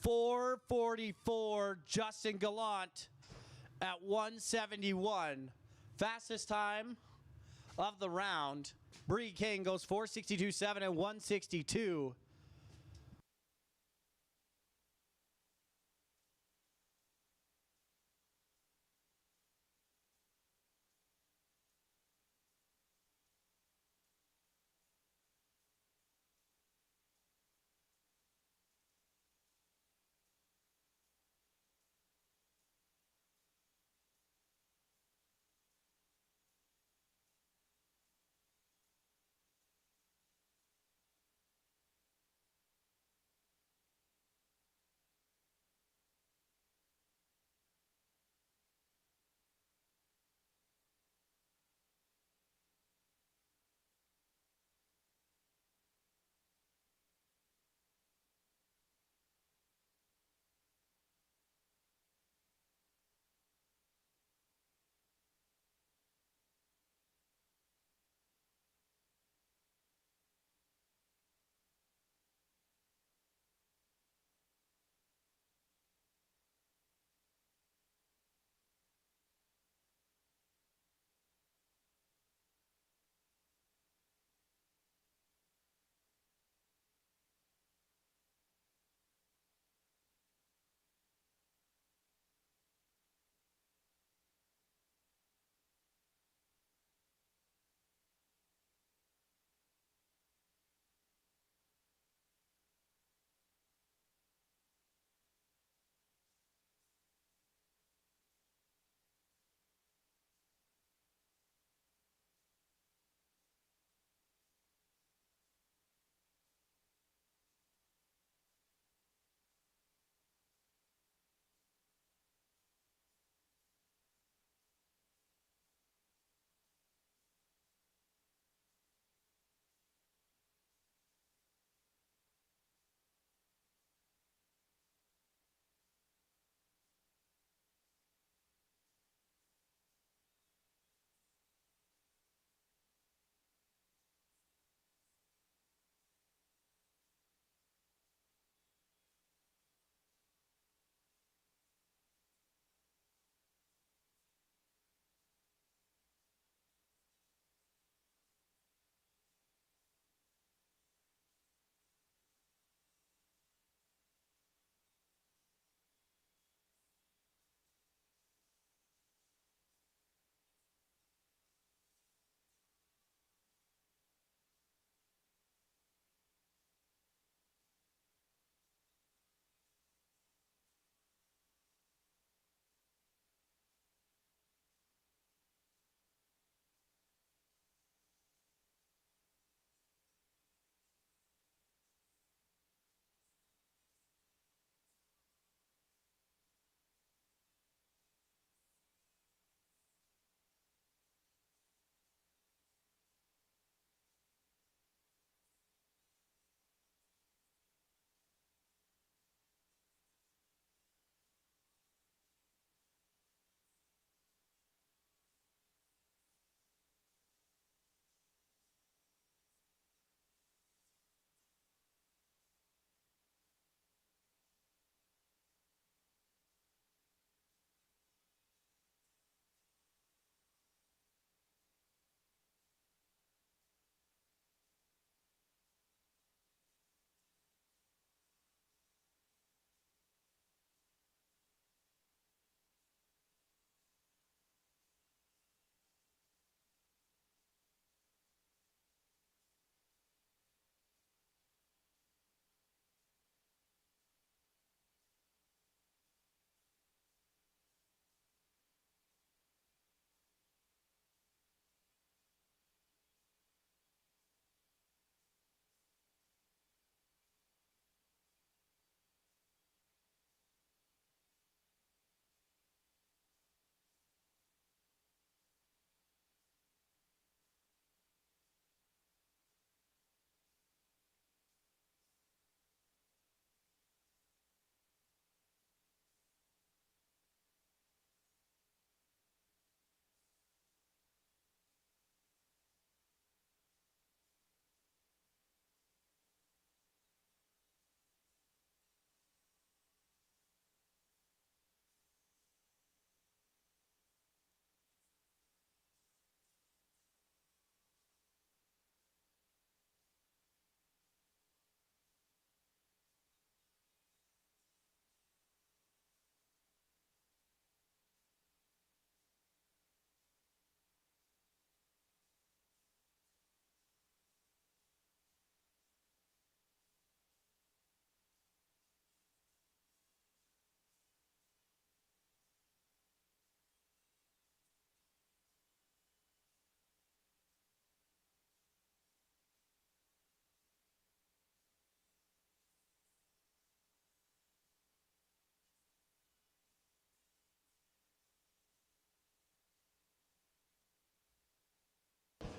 4:44, Justin Gallant at 171. Fastest time of the round, Bree King goes 4:62.7 and 1:62.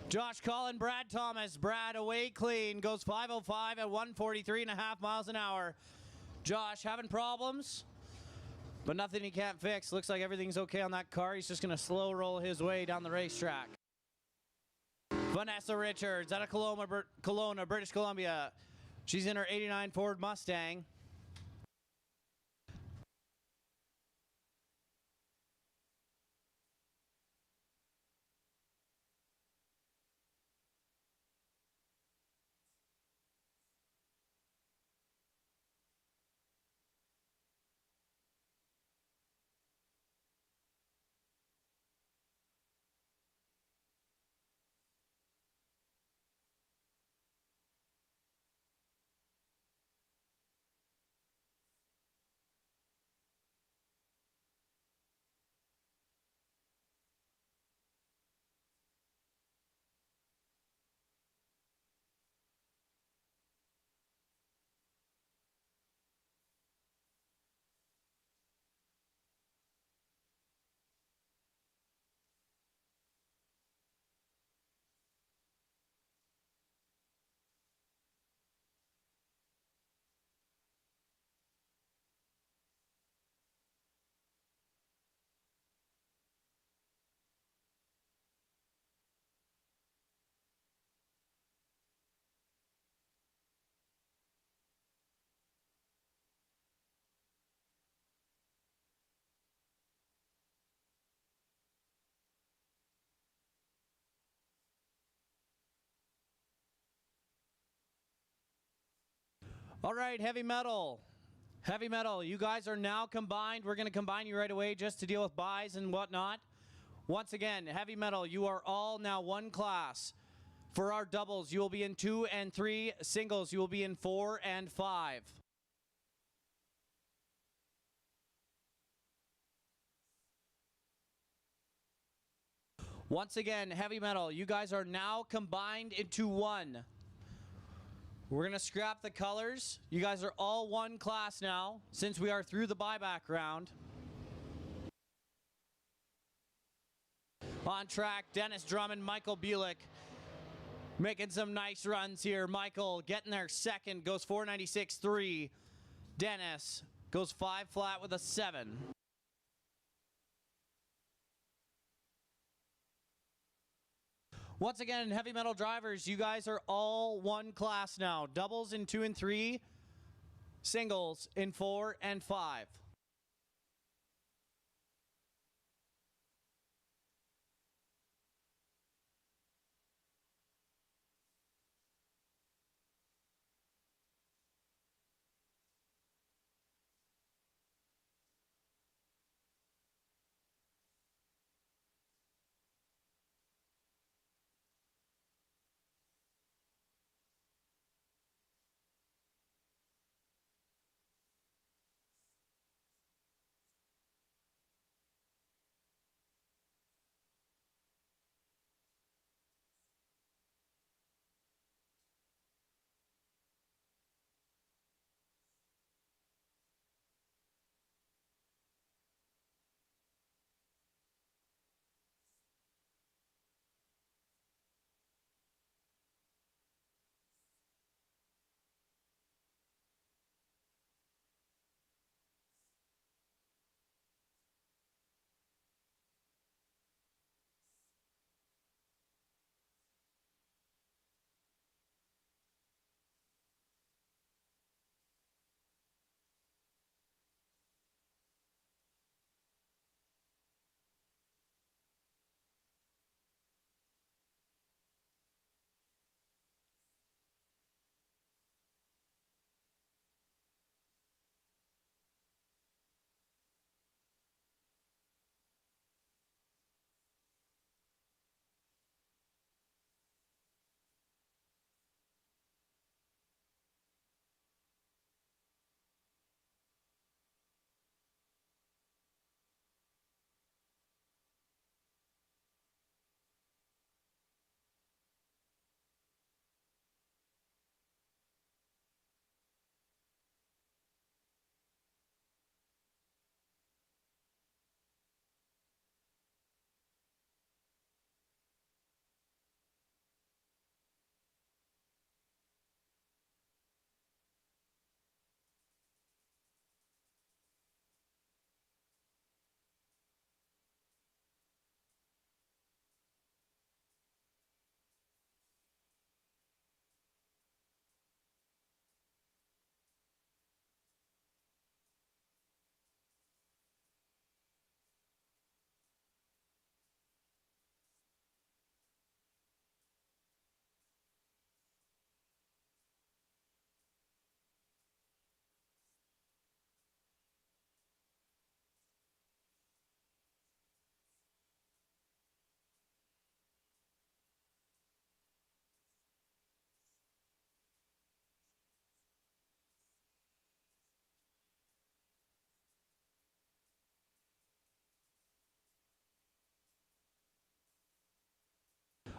Josh Collin, Brad Thomas. Brad away clean, goes 5:05 at 143.5 miles an hour. Josh having problems, but nothing he can't fix. Looks like everything's okay on that car. He's just going to slow roll his way down the racetrack. Vanessa Richards out of Kelowna, British Columbia. She's in her 89 Ford Mustang. All right, heavy metal. Heavy metal, you guys are now combined. We're going to combine you right away just to deal with buys and whatnot. Once again, heavy metal, you are all now one class. For our doubles, you will be in 2 and 3. Singles, you will be in 4 and 5. Once again, heavy metal, you guys are now combined into one. We're going to scrap the colors. You guys are all one class now, since we are through the buyback round. On track, Dennis Drummond, Michael Bulick. Making some nice runs here. Michael getting there second, goes 496.3. Dennis goes 5 flat with a 7. Once again, heavy metal drivers, you guys are all one class now. Doubles in 2 and 3, singles in 4 and 5.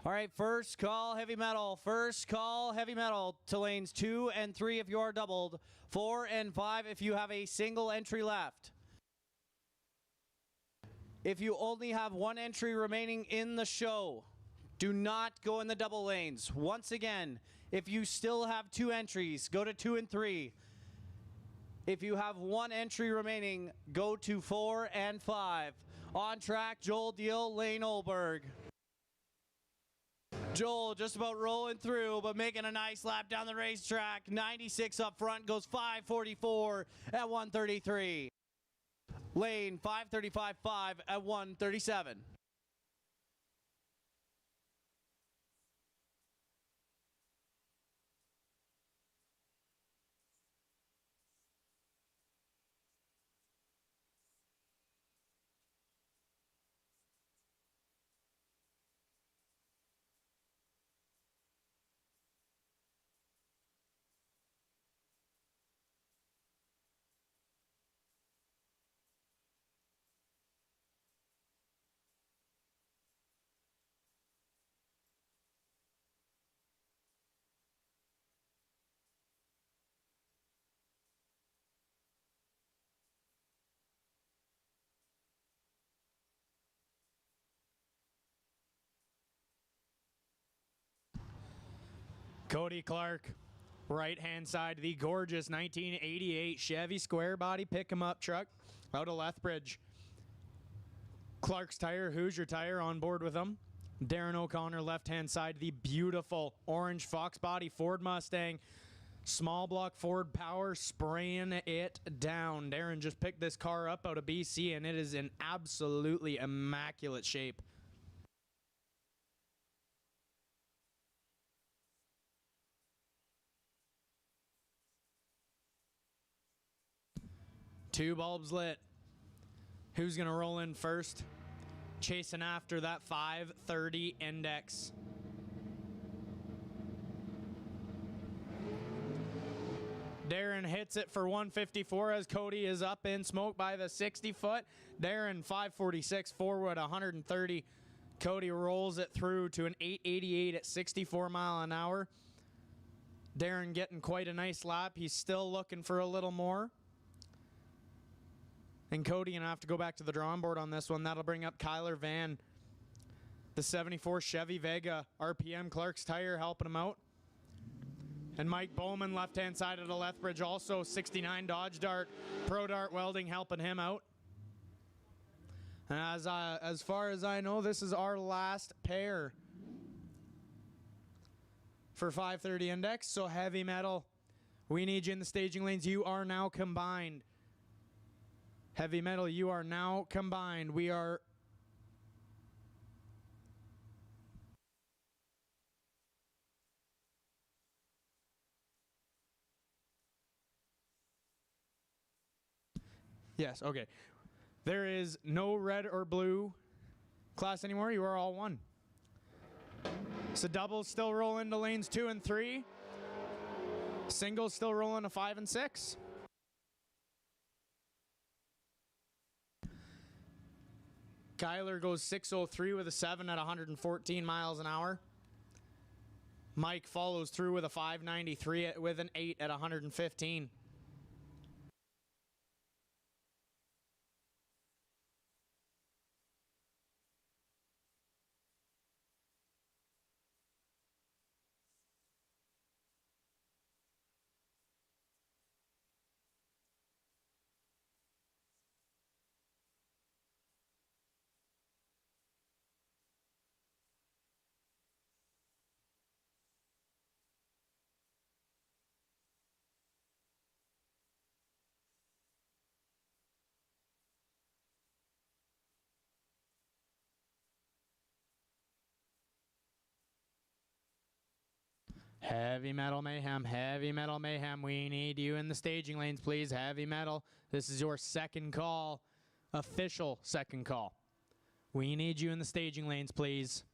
All right, first call heavy metal. First call heavy metal to lanes 2 and 3 if you are doubled. 4 and 5 if you have a single entry left. If you only have one entry remaining in the show, do not go in the double lanes. Once again, if you still have 2 entries, go to 2 and 3. If you have 1 entry remaining, go to 4 and 5. On track, Joel Deal, Lane Olberg. Joel just about rolling through, but making a nice lap down the racetrack. 96 up front, goes 5:44 at 1:33. Lane 5:35.5 at 1:37. Cody Clark, right-hand side, the gorgeous 1988 Chevy square body pick-em-up truck out of Lethbridge. Clark's Tire, Hoosier Tire on board with him. Darren O'Connor, left-hand side, the beautiful orange Fox body Ford Mustang. Small block Ford power, spraying it down. Darren just picked this car up out of BC, and it is in absolutely immaculate shape. Two bulbs lit. Who's going to roll in first? Chasing after that 530 index. Darren hits it for 154 as Cody is up in smoke by the 60 foot. Darren 546 forward 130. Cody rolls it through to an 888 at 64 mile an hour. Darren getting quite a nice lap. He's still looking for a little more. And Cody going to have to go back to the drawing board on this one. That'll bring up Kyler Van, the 74 Chevy Vega, RPM Clark's Tire helping him out. And Mike Bowman, left-hand side of the Lethbridge, also 69 Dodge Dart, Pro Dart Welding helping him out. And as far as I know, this is our last pair for 530 index. So heavy metal, we need you in the staging lanes. You are now combined. Heavy metal, you are now combined. We are... Yes, okay. There is no red or blue class anymore. You are all one. So doubles still roll into lanes 2 and 3. Singles still rolling to 5 and 6. Kyler goes 603 with a 7 at 114 miles an hour. Mike follows through with a 593 with an 8 at 115. Heavy metal mayhem, heavy metal mayhem. We need you in the staging lanes, please. Heavy metal. This is your second call, official second call. We need you in the staging lanes, please.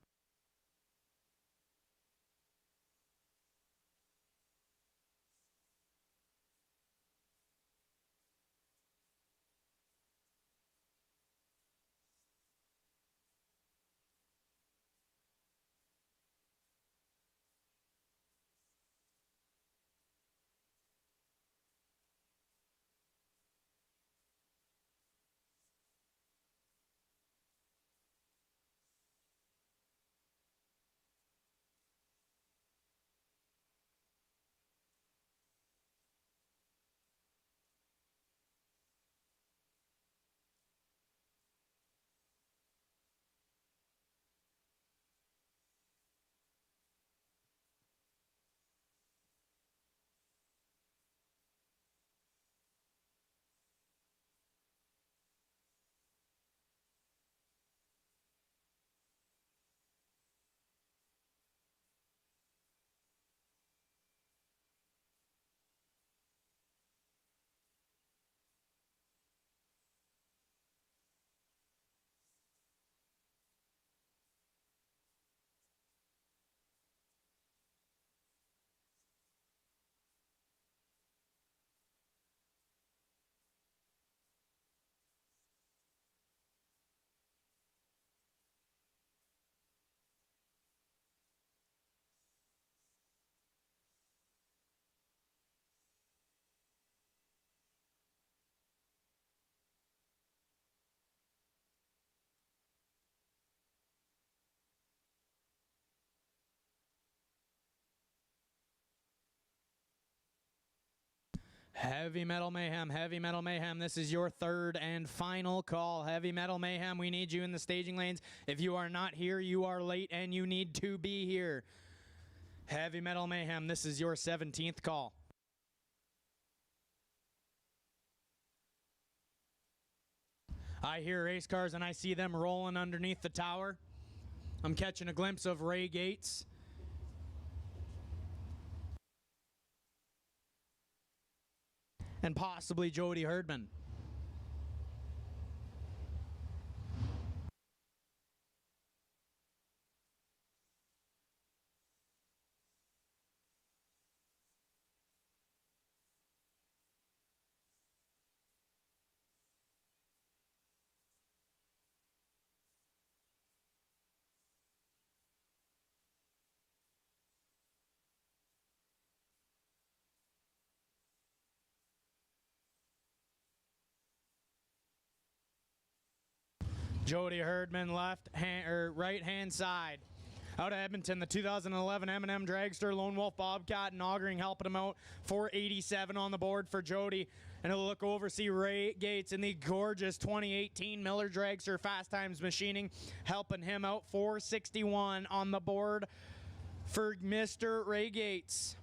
Heavy Metal Mayhem, Heavy Metal Mayhem, this is your third and final call. Heavy Metal Mayhem, we need you in the staging lanes. If you are not here, you are late and you need to be here. Heavy Metal Mayhem, this is your 17th call. I hear race cars and I see them rolling underneath the tower. I'm catching a glimpse of Ray Gates. And possibly Jody Herdman. Jody Herdman, right hand side. Out of Edmonton, the 2011 M&M Dragster Lone Wolf Bobcat and Augering helping him out. 487 on the board for Jody. And he'll look over, see Ray Gates in the gorgeous 2018 Miller Dragster Fast Times Machining helping him out. 461 on the board for Mr. Ray Gates.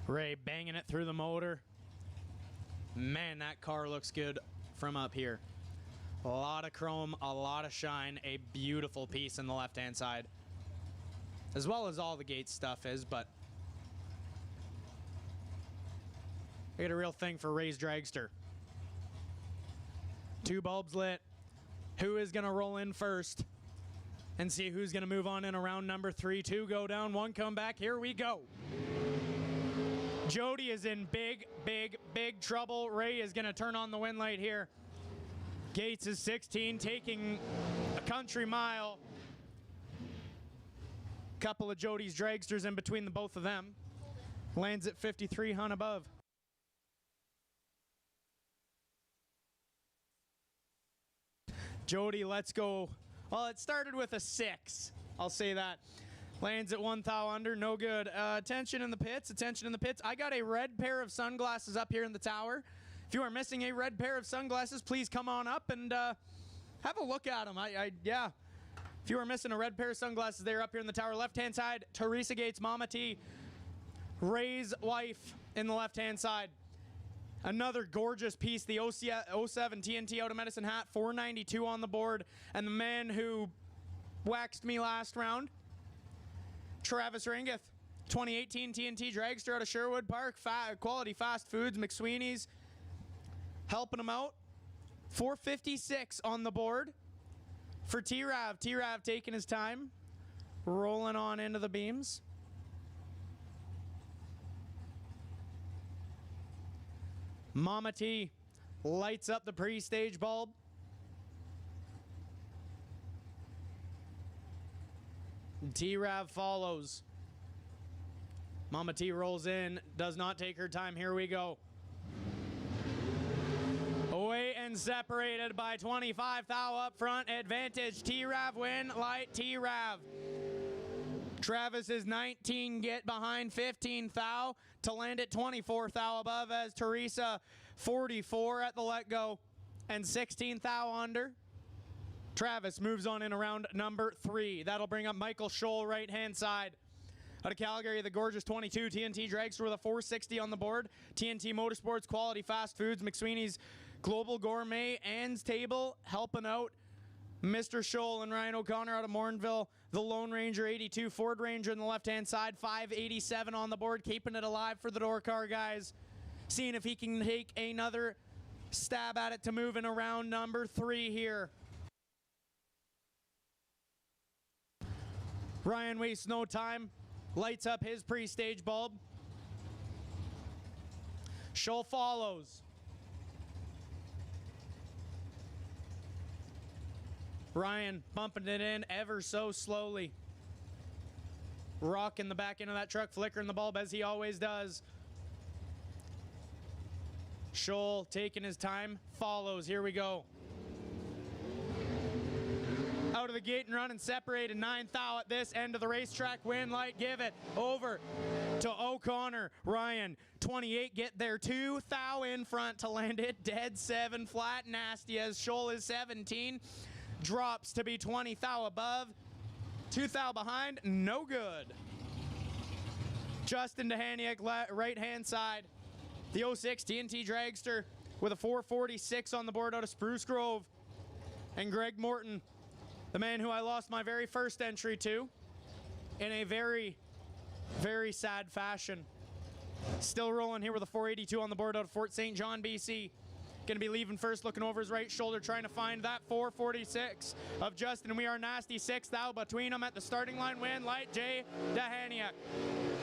Ray banging it through the motor. Man, that car looks good from up here. A lot of chrome, a lot of shine, a beautiful piece in the left-hand side. As well as all the Gates stuff is, but I get a real thing for Ray's Dragster. 2 bulbs lit. Who is going to roll in first? And see who's going to move on in around number 3. 2 go down, 1 come back. Here we go. Jody is in big, big, big trouble. Ray is going to turn on the win light here. Gates is 16, taking a country mile. Couple of Jody's Dragsters in between the both of them. Lands at 53, Hunt above. Jody, let's go. Well, it started with a 6. I'll say that. Lands at 1 thou under, no good. Attention in the pits, attention in the pits. I got a red pair of sunglasses up here in the tower. If you are missing a red pair of sunglasses, please come on up and have a look at them. Yeah. If you are missing a red pair of sunglasses, they're up here in the tower. Left-hand side, Teresa Gates, Mama T. Ray's wife in the left-hand side. Another gorgeous piece, the 07 TNT out of Medicine Hat, 492 on the board. And the man who waxed me last round, Travis Ringeth, 2018 TNT Dragster out of Sherwood Park, quality fast foods, McSweeney's, helping him out. 456 on the board for T-Rav. T-Rav taking his time, rolling on into the beams. Mama T lights up the pre-stage bulb. T-Rav follows. Mama T rolls in, does not take her time. Here we go. Away and separated by 25 thou up front. Advantage. T-Rav win. Light T-Rav. Travis is 19 get behind 15 thou to land at 24 thou above as Teresa 44 at the let go and 16 thou under. Travis moves on in around number 3. That'll bring up Michael Scholl right hand side. Out of Calgary, the gorgeous 22 TNT Dragster with a 460 on the board. TNT Motorsports, Quality Fast Foods, McSweeney's Global Gourmet, Ann's Table helping out Mr. Scholl and Ryan O'Connor out of Morinville. The Lone Ranger 82 Ford Ranger on the left-hand side, 587 on the board, keeping it alive for the door car guys. seeing if he can take another stab at it to move in around number 3 here. Ryan wastes no time, lights up his pre-stage bulb. Scholl follows. Ryan bumping it in ever so slowly. Rocking the back end of that truck, flickering the bulb as he always does. Scholl taking his time, follows. Here we go. Out of the gate and running, separated 9 thou at this end of the racetrack. Win light, give it over to O'Connor. Ryan, 28, get there 2 thou in front to land it dead 7 flat. Nasty as Scholl is 17. Drops to be 20 thou above. 2 thou behind, no good. Justin Dehaniak, right hand side. The 06 TNT Dragster with a 446 on the board out of Spruce Grove. And Greg Morton, the man who I lost my very first entry to in a very, very sad fashion. Still rolling here with a 482 on the board out of Fort St. John, BC. Going to be leaving first, looking over his right shoulder, trying to find that 446 of Justin. We are nasty 6 thou between them at the starting line. Win light, Jay Dehaniak.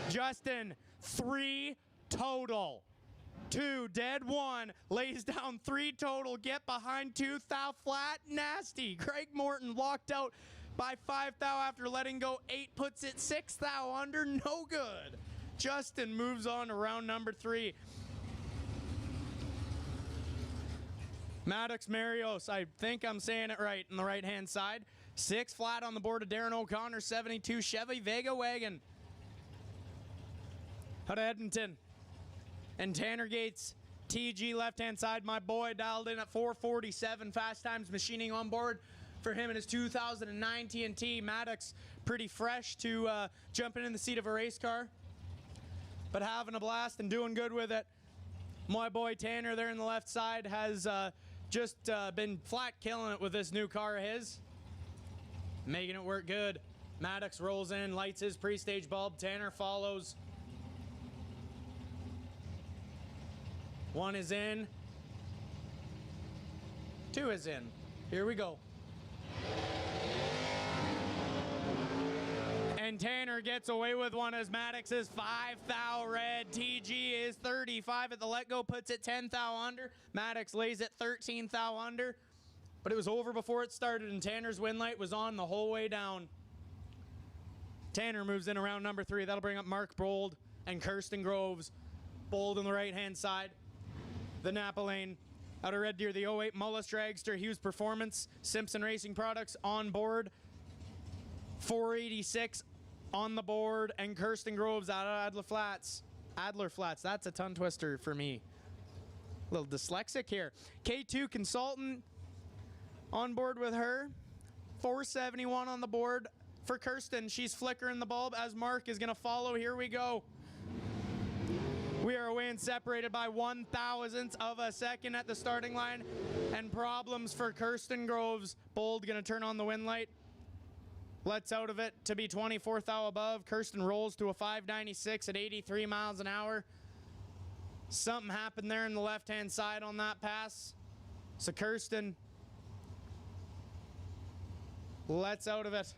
Justin, 3 total. 2 dead, 1 lays down 3 total. Get behind 2 thou flat. Nasty. Greg Morton locked out by 5 thou after letting go 8. Puts it 6 thou under. No good. Justin moves on to round number 3. Maddox Marios, I think I'm saying it right, on the right-hand side. 6 flat on the board of Darren O'Connor, 72 Chevy Vega wagon. Out of Edmonton. And Tanner Gates, TG left-hand side. My boy dialed in at 447. Fast Times Machining on board for him in his 2009 TNT. Maddox pretty fresh to jumping in the seat of a race car, but having a blast and doing good with it. My boy Tanner there in the left side has just been flat killing it with this new car of his. Making it work good. Maddox rolls in, lights his pre-stage bulb. Tanner follows. 1 is in. 2 is in. Here we go. And Tanner gets away with one as Maddox is 5 thou red. TG is 35 at the let-go, puts it 10 thou under. Maddox lays it 13 thou under. But it was over before it started, and Tanner's win light was on the whole way down. Tanner moves in around number 3. That'll bring up Mark Bold and Kirsten Groves. Bold on the right-hand side. The Napa Lane. Out of Red Deer, the 08 Mullis Dragster, Hughes Performance, Simpson Racing Products on board. 486 on the board, and Kirsten Groves out of Adler Flats. Adler Flats, that's a tongue twister for me. A little dyslexic here. K2 Consultant on board with her. 471 on the board for Kirsten. She's flickering the bulb as Mark is going to follow. Here we go. We are away and separated by 1/1000th of a second at the starting line. And problems for Kirsten Groves. Bold going to turn on the win light. Lets out of it to be 24 thou above. Kirsten rolls to a 596 at 83 miles an hour. Something happened there in the left-hand side on that pass. So Kirsten lets out of it.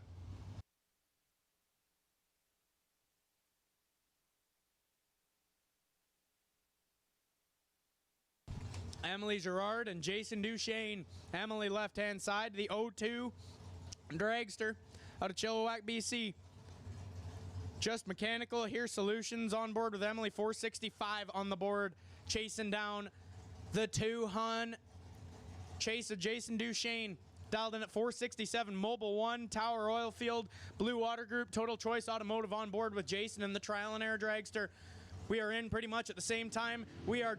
Emily Gerard and Jason Duchesne. Emily left-hand side, the 02 Dragster out of Chilliwack, BC. Just Mechanical here Solutions on board with Emily. 465 on the board, chasing down the 2 Hun. Chase of Jason Duchesne. Dialed in at 467. Mobile 1, Tower Oilfield, Blue Water Group, Total Choice Automotive on board with Jason and the Trial and Error Dragster. We are in pretty much at the same time.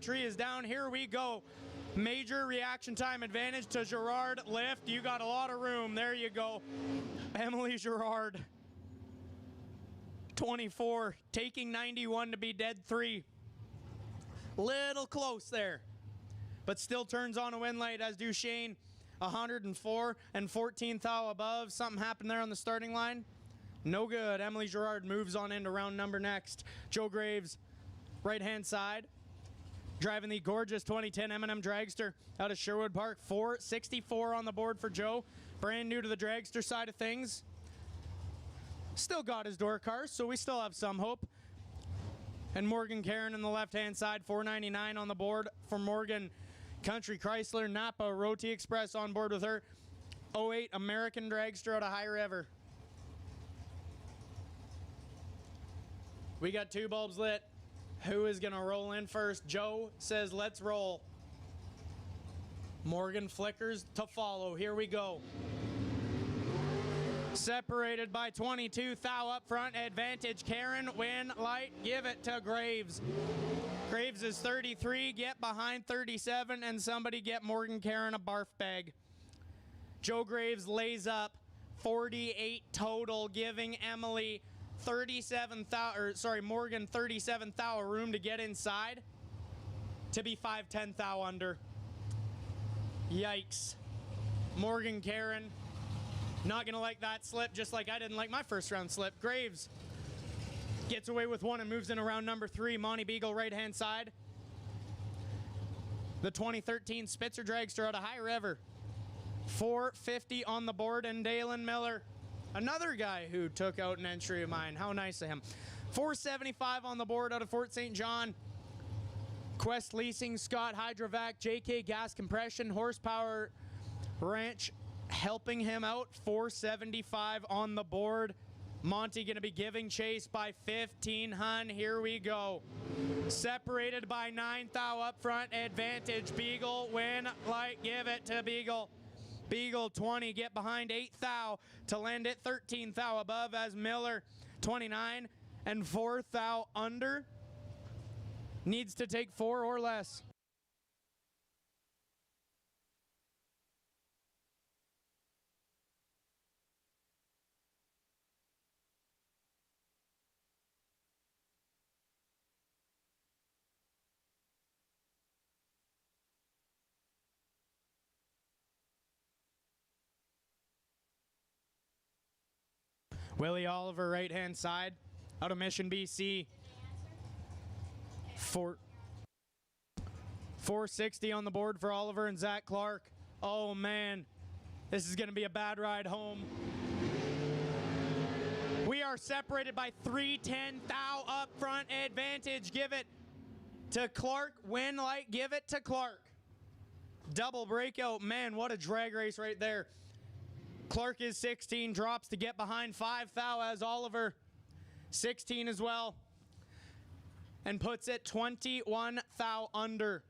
Tree is down. Here we go. Major reaction time advantage to Gerard. Lift. You got a lot of room. There you go. Emily Gerard. 24. Taking 91 to be dead 3. Little close there. But still turns on a win light as Duchesne. 104 and 14 thou above. Something happened there on the starting line. No good. Emily Gerard moves on into round number next. Joe Graves, right-hand side. Driving the gorgeous 2010 M&M Dragster out of Sherwood Park. 464 on the board for Joe. Brand new to the dragster side of things. Still got his door cars, so we still have some hope. And Morgan Karen on the left-hand side, 499 on the board for Morgan. Country Chrysler, Napa, Roti Express on board with her. 08 American Dragster out of High River. We got 2 bulbs lit. Who is going to roll in first? Joe says, let's roll. Morgan flickers to follow. Here we go. Separated by 22. Thou up front. Advantage. Karen, win, light. Give it to Graves. Graves is 33. Get behind 37. And somebody get Morgan Karen a barf bag. Joe Graves lays up 48 total, giving Emily 37,000, Morgan 37,000 room to get inside to be 5-10,000 under. Yikes. Morgan Karen not gonna like that slip, just like I didn't like my first round slip. Graves gets away with 1 and moves in around number 3. Monty Beagle right hand side. The 2013 Spitzer Dragster out of High River. 450 on the board, and Dalen Miller, another guy who took out an entry of mine. How nice of him. 475 on the board out of Fort St. John. Quest Leasing, Scott Hydrovac, JK Gas Compression, Horsepower Ranch helping him out. 475 on the board. Monty going to be giving chase by 15 hun. Here we go. Separated by 9 thou up front. Advantage. Beagle win light. Give it to Beagle. Beagle 20, get behind 8 thou to land it 13 thou above as Miller 29 and 4 thou under. Needs to take 4 or less. Willie Oliver, right-hand side, out of Mission, BC. 460 on the board for Oliver and Zach Clark. Oh, man. This is going to be a bad ride home. We are separated by 310 thou up front. Advantage. Give it to Clark. Win light. Give it to Clark. Double breakout. Man, what a drag race right there. Clark is 16, drops to get behind 5 thou as Oliver 16 as well, and puts it 21 thou under.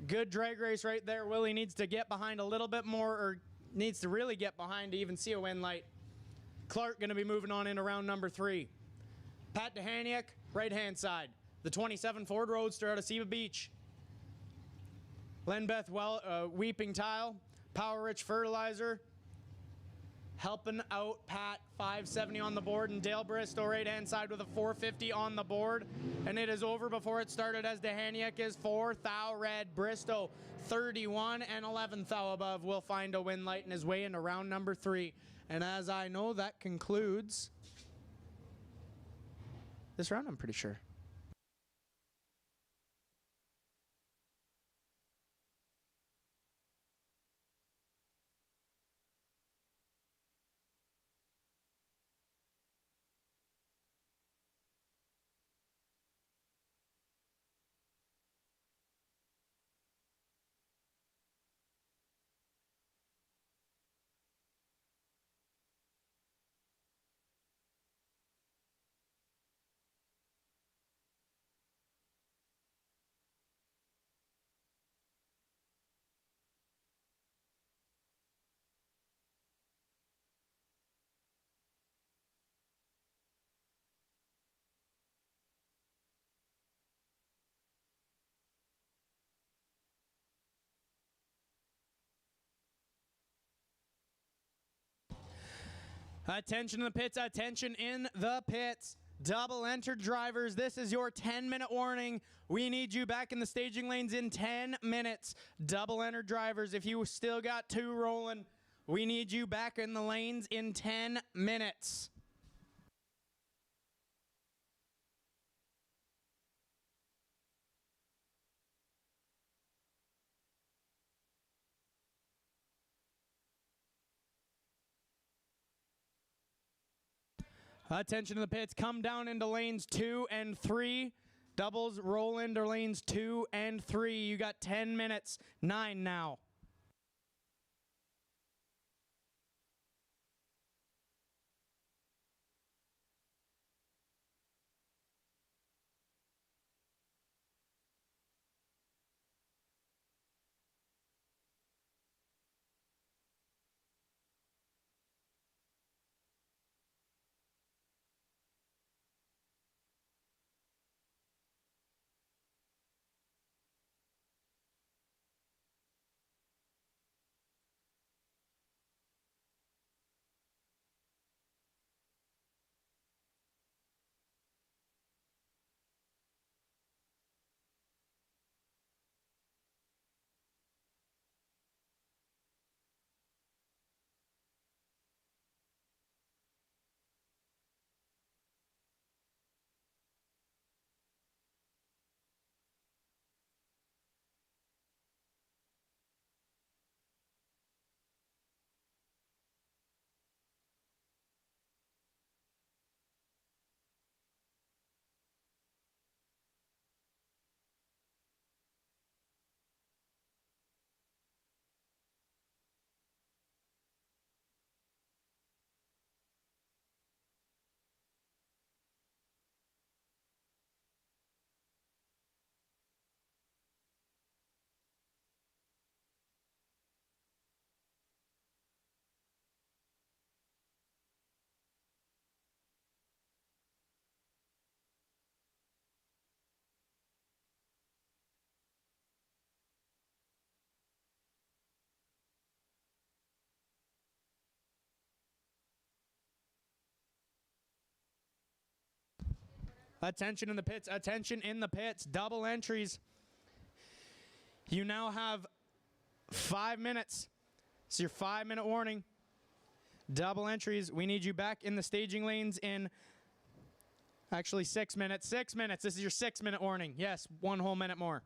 Good drag race right there. Willie needs to get behind a little bit more, or needs to really get behind to even see a win light. Clark going to be moving on into round number 3. Pat Dehaniak, right hand side. The 27 Ford Roadster out of Seba Beach. Lenbeth Weeping Tile, Power Rich Fertilizer, helping out Pat, 570 on the board, and Dale Bristow right hand side with a 450 on the board. And it is over before it started as Dehaniak is 4 thou red. Bristow 31 and 11 thou above will find a win light in his way into round number 3. And as I know, that concludes this round, I'm pretty sure. Attention in the pits, attention in the pits. Double entered drivers, this is your 10-minute warning. We need you back in the staging lanes in 10 minutes. Double entered drivers, if you still got 2 rolling, we need you back in the lanes in 10 minutes. Attention to the pits. Come down into lanes 2 and 3. Doubles roll into lanes 2 and 3. You got 10 minutes. 9 now. Attention in the pits. Attention in the pits. Double entries. You now have 5 minutes. It's your 5-minute warning. Double entries. We need you back in the staging lanes in actually 6 minutes. 6 minutes. This is your 6-minute warning. Yes, 1 whole minute more.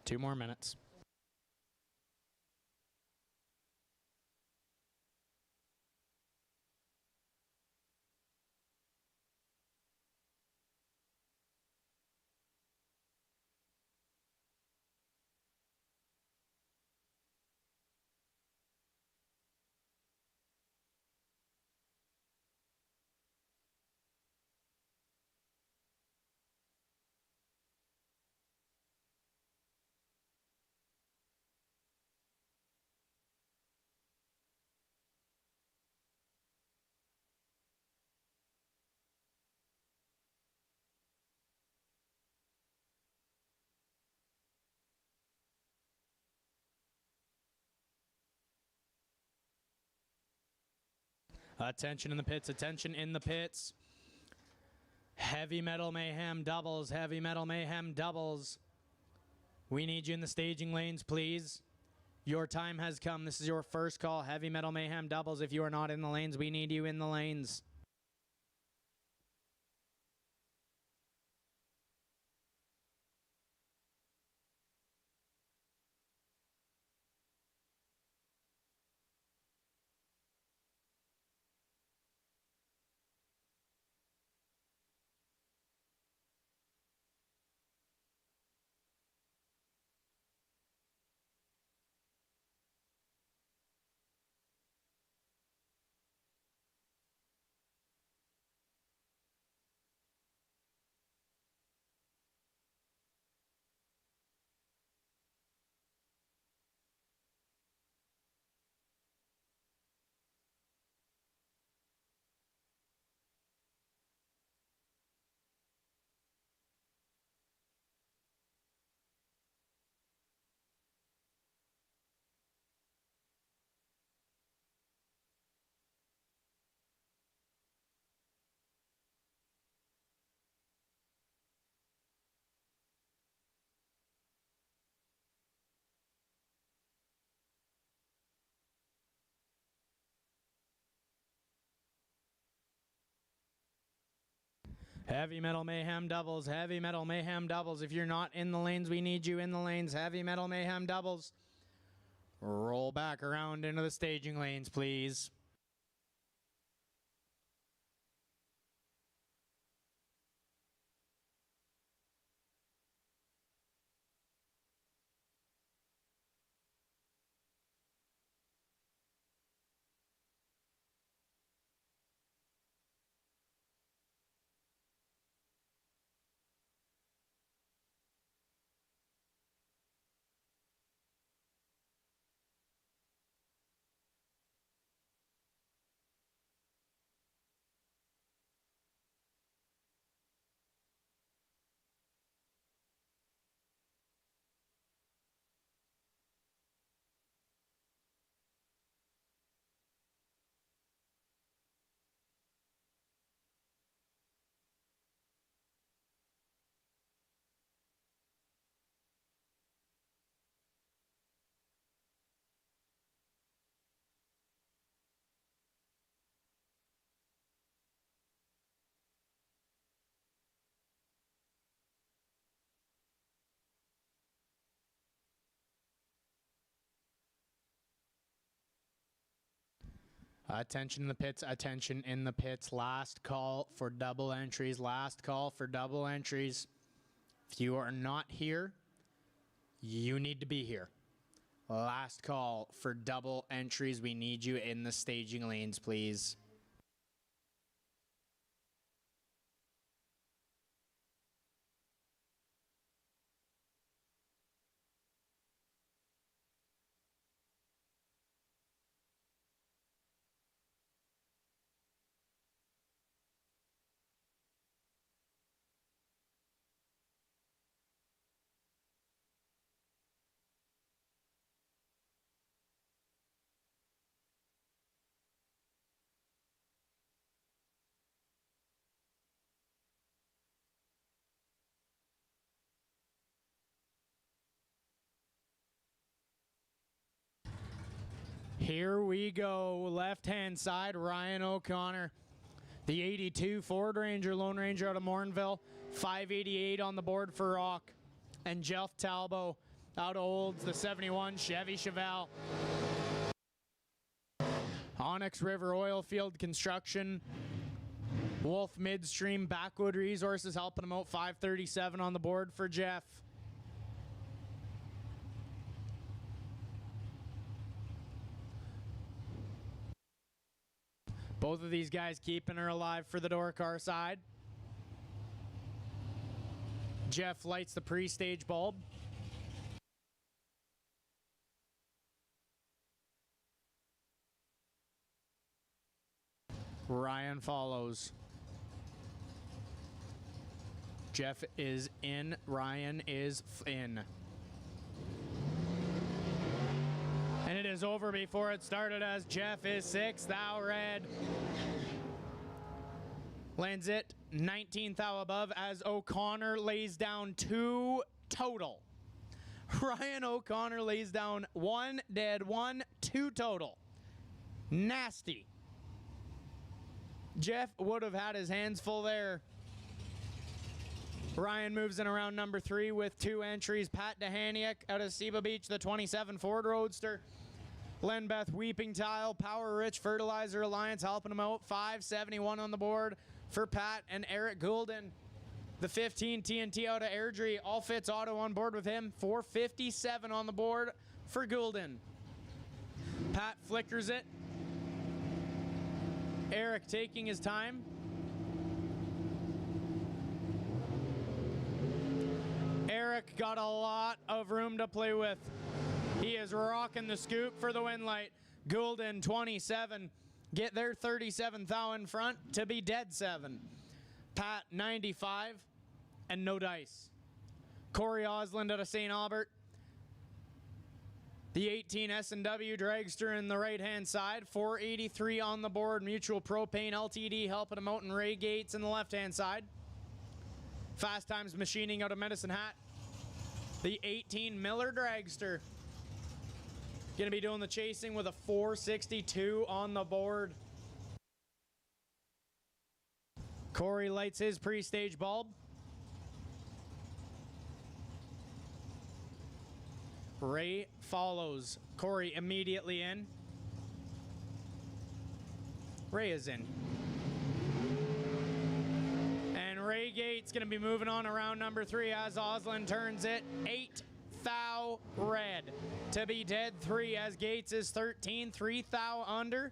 2 more minutes. Attention in the pits, attention in the pits. Heavy Metal Mayhem doubles, Heavy Metal Mayhem doubles. We need you in the staging lanes, please. Your time has come. This is your first call. Heavy Metal Mayhem doubles. If you are not in the lanes, we need you in the lanes. Heavy Metal Mayhem doubles, Heavy Metal Mayhem doubles. If you're not in the lanes, we need you in the lanes. Heavy Metal Mayhem doubles. Roll back around into the staging lanes, please. Attention in the pits, attention in the pits. Last call for double entries, last call for double entries. If you are not here, you need to be here. Last call for double entries. We need you in the staging lanes, please. Here we go, left-hand side, Ryan O'Connor. The 82 Ford Ranger, Lone Ranger out of Morinville. 588 on the board for Rock. And Jeff Talbot, Out of Olds, the 71 Chevy Chevelle. Onyx River Oilfield Construction. Wolf Midstream Backwood Resources helping him out. 537 on the board for Jeff. Both of these guys keeping her alive for the door car side. Jeff lights the pre-stage bulb. Ryan follows. Jeff is in. Ryan is in. And it is over before it started as Jeff is 6th. Thou red. Lands it 19th thou above as O'Connor lays down 2 total. Ryan O'Connor lays down 1 dead, 1, 2 total. Nasty. Jeff would have had his hands full there. Ryan moves in around number 3 with 2 entries. Pat Dehaniak out of Seba Beach, the 27 Ford Roadster. Lenbeth Weeping Tile, Power Rich Fertilizer Alliance helping him out. 571 on the board for Pat and Eric Goulden. The 15 TNT out of Airdrie, All Fits Auto on board with him. 457 on the board for Goulden. Pat flickers it. Eric taking his time. Eric got a lot of room to play with. He is rocking the scoop for the win light. Goulden 27. Get their 37 thou in front to be dead 7. Pat 95 and no dice. Corey Osland out of St. Albert. The 18 S&W dragster in the right-hand side. 483 on the board. Mutual Propane Ltd helping him out, and Ray Gates in the left-hand side. Fast Times Machining out of Medicine Hat. The 18 Miller dragster. Going to be doing the chasing with a 462 on the board. Corey lights his pre-stage bulb. Ray follows. Corey immediately in. Ray is in. And Ray Gates going to be moving on around number 3 as Osland turns it. 8 thou red to be dead 3 as Gates is 13. 3 thou under.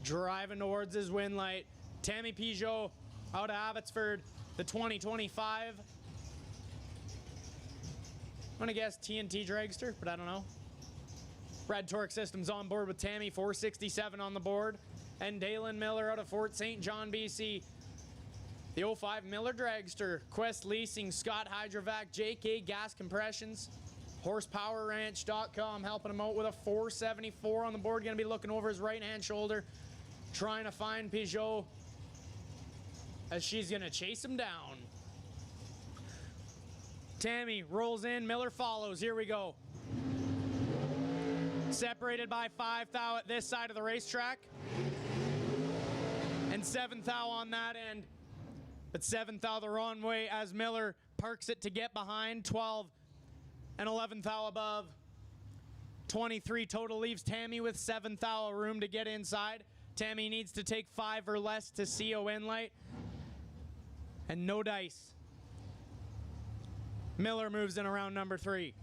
Driving towards his win light. Tammy Peugeot out of Abbotsford, the 2025. I'm gonna guess TNT dragster, but I don't know. Red Torque Systems on board with Tammy, 467 on the board. And Dalen Miller out of Fort St. John, BC. The 05 Miller dragster, Quest Leasing, Scott Hydrovac, JK Gas Compressions, HorsePowerRanch.com helping him out with a 474 on the board. Gonna be looking over his right-hand shoulder, trying to find Peugeot as she's gonna chase him down. Tammy rolls in, Miller follows. Here we go. Separated by 5 thou at this side of the racetrack. And 7 thou on that end. But 7 thou the wrong way as Miller parks it to get behind. 12 and 11 thou above. 23 total leaves Tammy with 7 thou room to get inside. Tammy needs to take 5 or less to see a win light. And no dice. Miller moves in around number 3.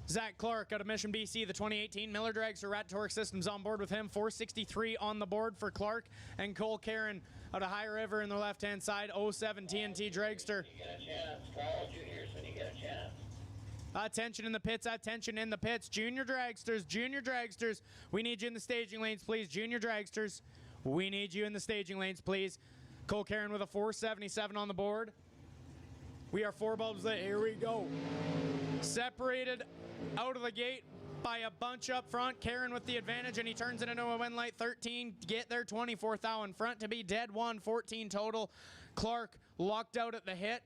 Zach Clark out of Mission, BC, the 2018 Miller dragster. Rat Torque Systems on board with him. 463 on the board for Clark. And Cole Karen out of High River in the left-hand side. 07 TNT dragster. You get a chance. Call juniors when you get a chance. Attention in the pits, attention in the pits. Junior dragsters, we need you in the staging lanes, please. Junior dragsters, we need you in the staging lanes, please. Cole Karen with a 477 on the board. We are 4 bulbs late. Here we go. Separated out of the gate by a bunch up front. Karen with the advantage, and he turns it into a win light. 13, get there. 24 thou in front to be dead 1. 14 total. Clark locked out at the hit.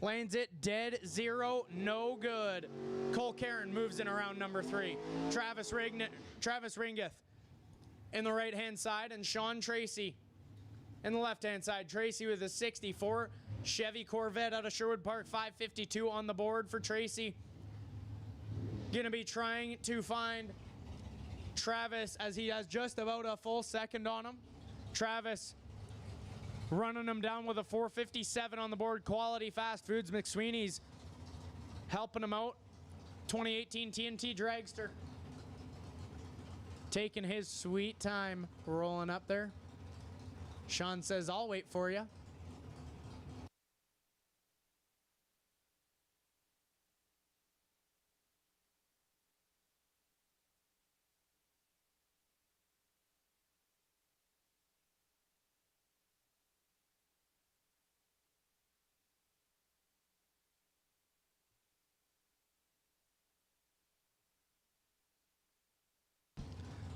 Lanes it dead 0, no good. Cole Karen moves in around number 3. Travis Ringeth in the right-hand side, and Sean Tracy in the left-hand side. Tracy with a 64 Chevy Corvette out of Sherwood Park, 552 on the board for Tracy. Going to be trying to find Travis as he has just about a full second on him. Travis running him down with a 4:57 on the board. Quality Fast Foods McSweeney's helping him out. 2018 TNT Dragster. Taking his sweet time rolling up there. Sean says, I'll wait for you.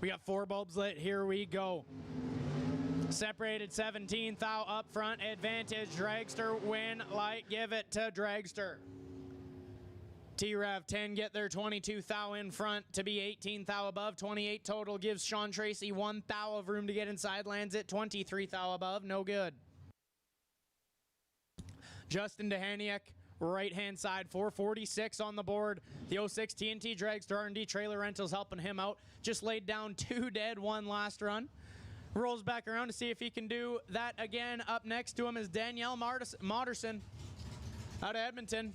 We got 4 bulbs lit. Here we go. Separated 17th out up front. Advantage. Dragster win. Light. Give it to Dragster. T-Rav 10 get their 22 thou in front to be 18 thou above. 28 total gives Sean Tracy 1 thou of room to get inside. Lands it 23 thou above. No good. Justin Dehaniak, right-hand side, 446 on the board. The 06 TNT Dragster R&D Trailer Rentals helping him out. Just laid down 2 dead, 1 last run. Rolls back around to see if he can do that again. Up next to him is Danielle Moderson out of Edmonton.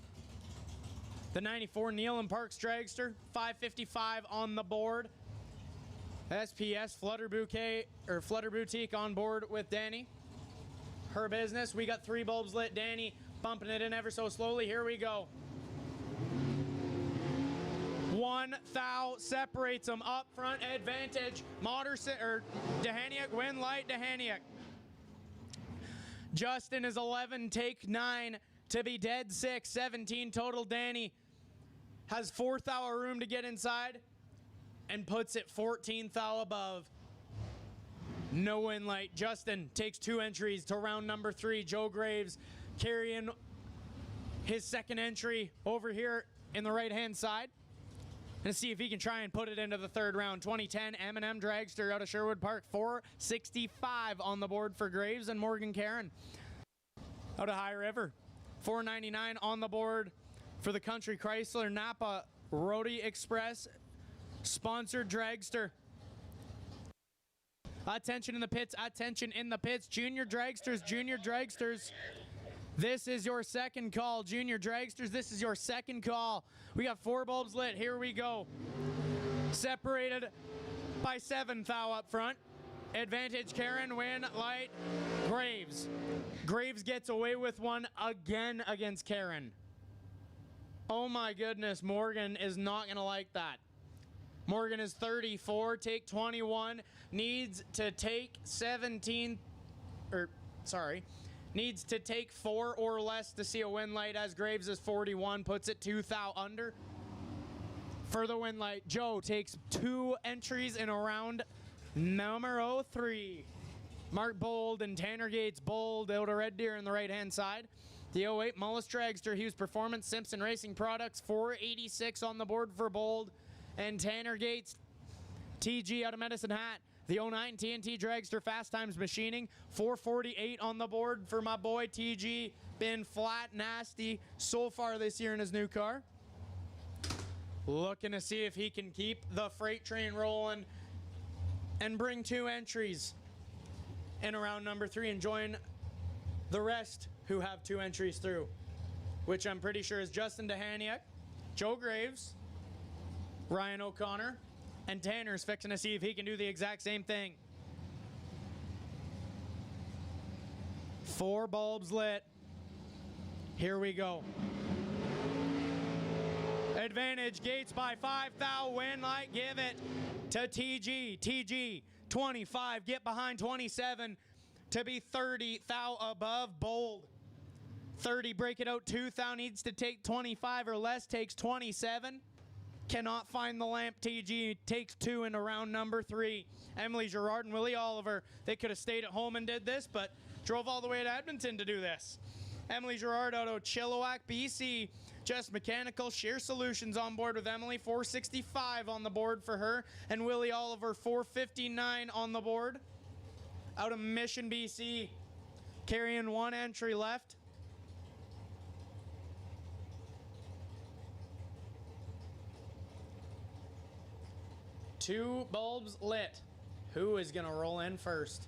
The 94 Nealon Parks Dragster, 555 on the board. SPS Flutter Boutique on board with Danny. Her business. We got 3 bulbs lit. Danny bumping it in ever so slowly. Here we go. 1 thou separates them up front. Advantage. Dehaniak win. Light Dehaniak. Justin is 11. Take 9 to be dead 6. 17 total. Danny has 4 thou room to get inside and puts it 14 thou above. No win light. Justin takes 2 entries to round number 3. Joe Graves carrying his second entry over here in the right-hand side. And see if he can try and put it into the 3rd round. 2010 M&M Dragster out of Sherwood Park. 465 on the board for Graves and Morgan Karen. Out of High River. 499 on the board for the Country Chrysler Napa Roadie Express sponsored Dragster. Attention in the pits, attention in the pits. Junior Dragsters. This is your second call. Junior Dragsters, this is your second call. We got 4 bulbs lit. Here we go. Separated by 7 thou up front. Advantage Karen, win, light, Graves. Graves gets away with one again against Karen. Oh my goodness, Morgan is not going to like that. Morgan is 34, take 21, needs to take 4 or less to see a win light as Graves is 41, puts it 2 thou under. For the win light, Joe takes 2 entries in a round number 3. Mark Bold and Tanner Gates. Bold out of Red Deer in the right-hand side. The 08 Mullis Dragster Hughes Performance Simpson Racing Products, 486 on the board for Bold. And Tanner Gates, TG out of Medicine Hat. The 09 TNT Dragster Fast Times Machining, 448 on the board for my boy TG. Been flat nasty so far this year in his new car. Looking to see if he can keep the freight train rolling and bring 2 entries in around number 3 and join the rest who have 2 entries through, which I'm pretty sure is Justin Dehaniak, Joe Graves, Ryan O'Connor, and Tanner's fixing to see if he can do the exact same thing. 4 bulbs lit. Here we go. Advantage Gates by 5 thou. Win light. Give it to TG. TG 25. Get behind 27 to be 30 thou above. Bold 30. Break it out 2 thou. Needs to take 25 or less. Takes 27. Cannot find the lamp. TG takes 2 into round number 3. Emily Gerard and Willie Oliver, they could have stayed at home and did this, but drove all the way to Edmonton to do this. Emily Gerard out of Chilliwack, BC. Just Mechanical Shear Solutions on board with Emily. 465 on the board for her. And Willie Oliver, 459 on the board. Out of Mission, BC. Carrying 1 entry left. 2 bulbs lit. Who is going to roll in first?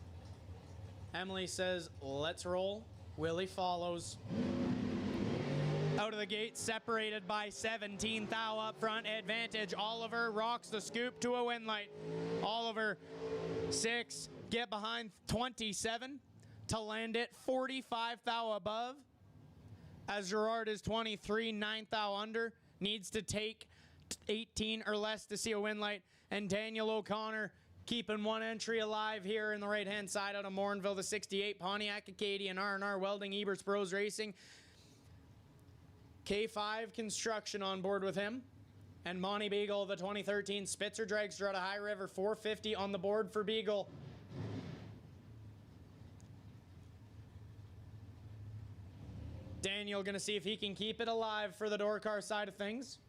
Emily says, let's roll. Willie follows. Out of the gate, separated by 17 thou up front. Advantage. Oliver rocks the scoop to a win light. Oliver, 6, get behind 27 to land it 45 thou above. As Gerard is 23, 9 thou under. Needs to take 18 or less to see a win light. And Daniel O'Connor keeping one entry alive here in the right-hand side out of Morinville, the 68 Pontiac Acadian R&R Welding Eberts Bros Racing. K5 Construction on board with him. And Monty Beagle, the 2013 Spitzer Dragster out of High River, 450 on the board for Beagle. Daniel going to see if he can keep it alive for the door car side of things.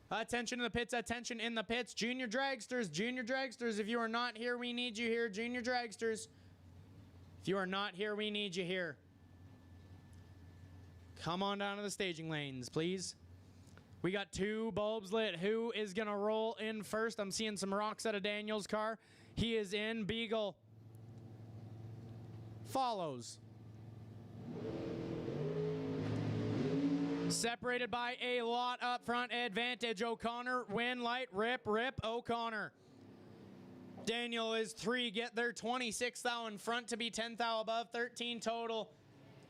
Attention in the pits, attention in the pits. Junior Dragsters, if you are not here, we need you here. Junior Dragsters, if you are not here, we need you here. Come on down to the staging lanes, please. We got 2 bulbs lit. Who is going to roll in first? I'm seeing some rocks out of Daniel's car. He is in. Beagle follows. Separated by a lot up front. Advantage. O'Connor, win light, rip, O'Connor. Daniel is 3, get there 26 thou in front to be 10 thou above, 13 total.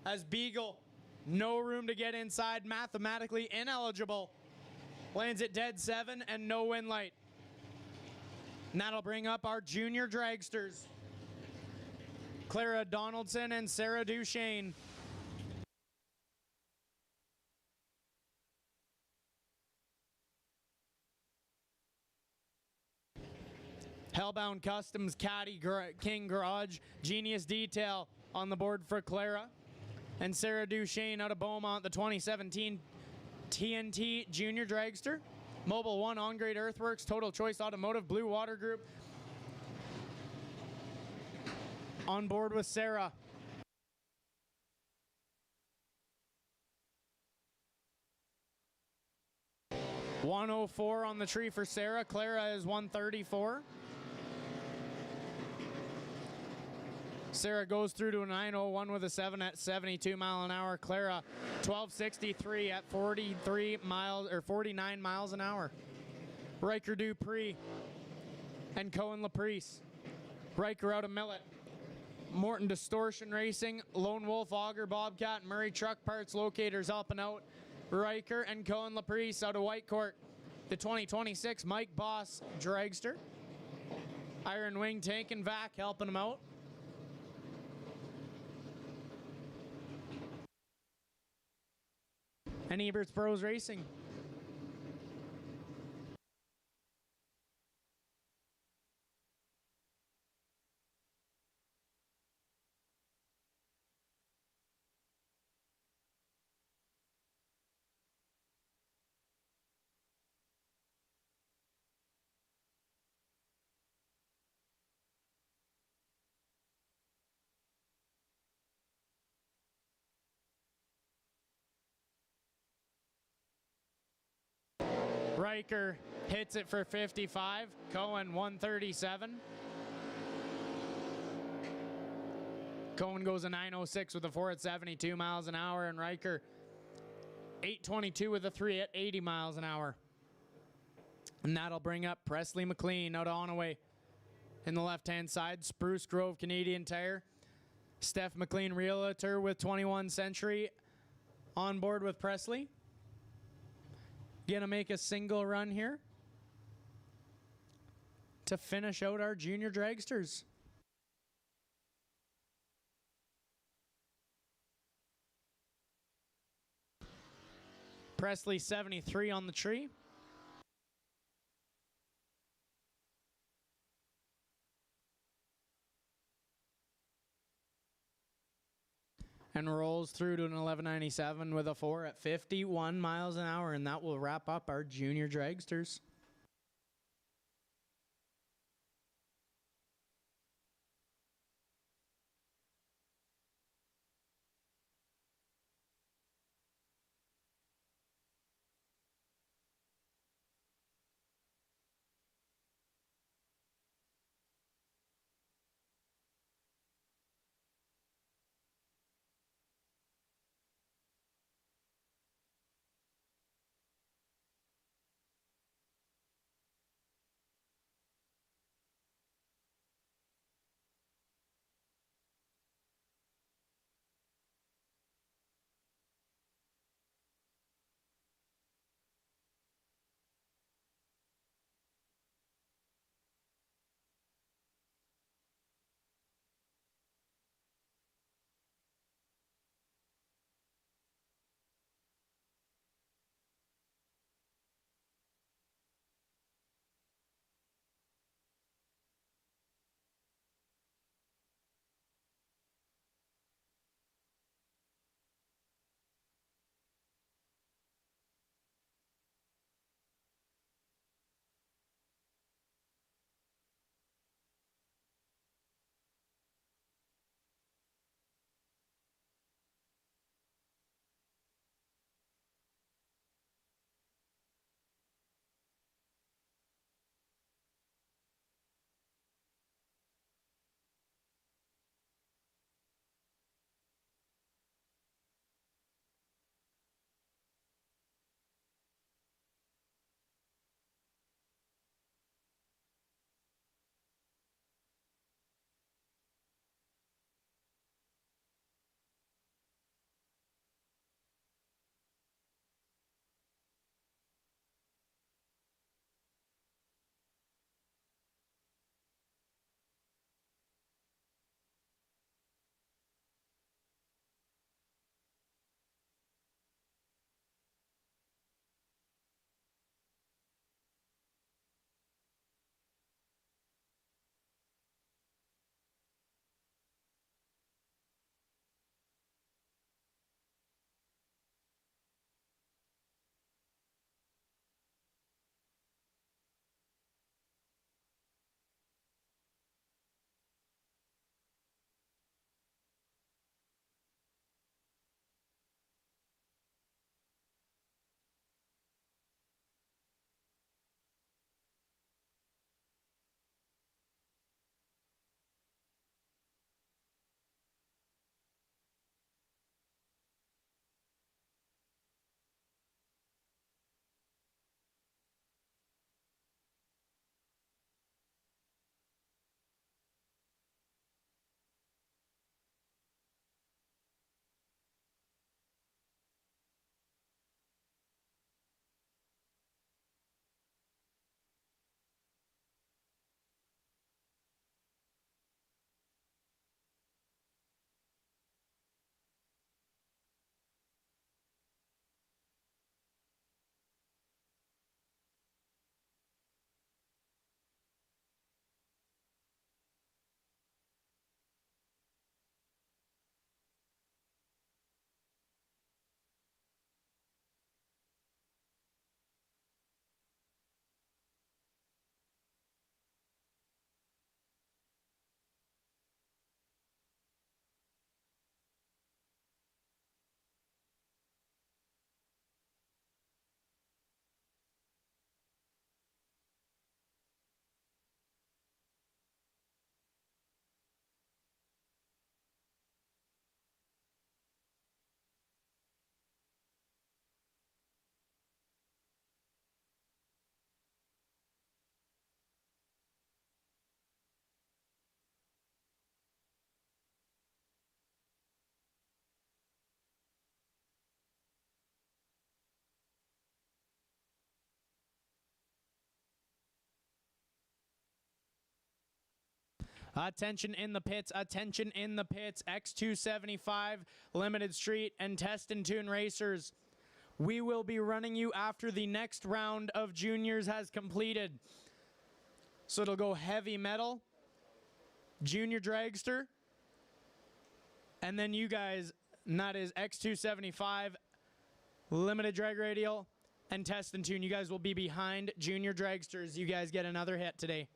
As Beagle, no room to get inside, mathematically ineligible. Lands at dead 7 and no win light. And that'll bring up our junior dragsters. Clara Donaldson and Sarah Duchesne. Hellbound Customs, Caddy King Garage, Genius Detail on the board for Clara. And Sarah Duchesne out of Beaumont, the 2017 TNT Junior Dragster. Mobile 1, On Grade Earthworks, Total Choice Automotive, Blue Water Group. On board with Sarah. $104 on the tree for Sarah. Clara is 134. Sarah goes through to a 901 with a 7 at 72 mile an hour. Clara 1263 at 43 miles or 49 miles an hour. Riker Dupree and Cohen Laprice. Riker out of Millet. Morton Distortion Racing, Lone Wolf Auger Bobcat, Murray Truck Parts Locators helping out. Riker and Cohen Laprice out of Whitecourt. The 2026 Mike Boss Dragster. Iron Wing Tank and Vac helping them out. And Eberts Bros Racing. Riker hits it for 55. Cohen 137. Cohen goes a 906 with a 4 at 72 miles an hour, and Riker 822 with a 3 at 80 miles an hour. And that'll bring up Presley McLean out of Onaway. In the left-hand side, Spruce Grove Canadian Tire. Steph McLean Realtor with 21 Century on board with Presley. Gonna make a single run here to finish out our junior dragsters. Presley 73 on the tree. And rolls through to an 1197 with a 4 at 51 miles an hour, and that will wrap up our junior dragsters. Attention in the pits, attention in the pits. X275, Limited Street, and Test and Tune Racers. We will be running you after the next round of juniors has completed. So it'll go heavy metal, junior dragster, and then you guys, and that is X275, Limited Drag Radial, and Test and Tune. You guys will be behind junior dragsters. You guys get another hit today.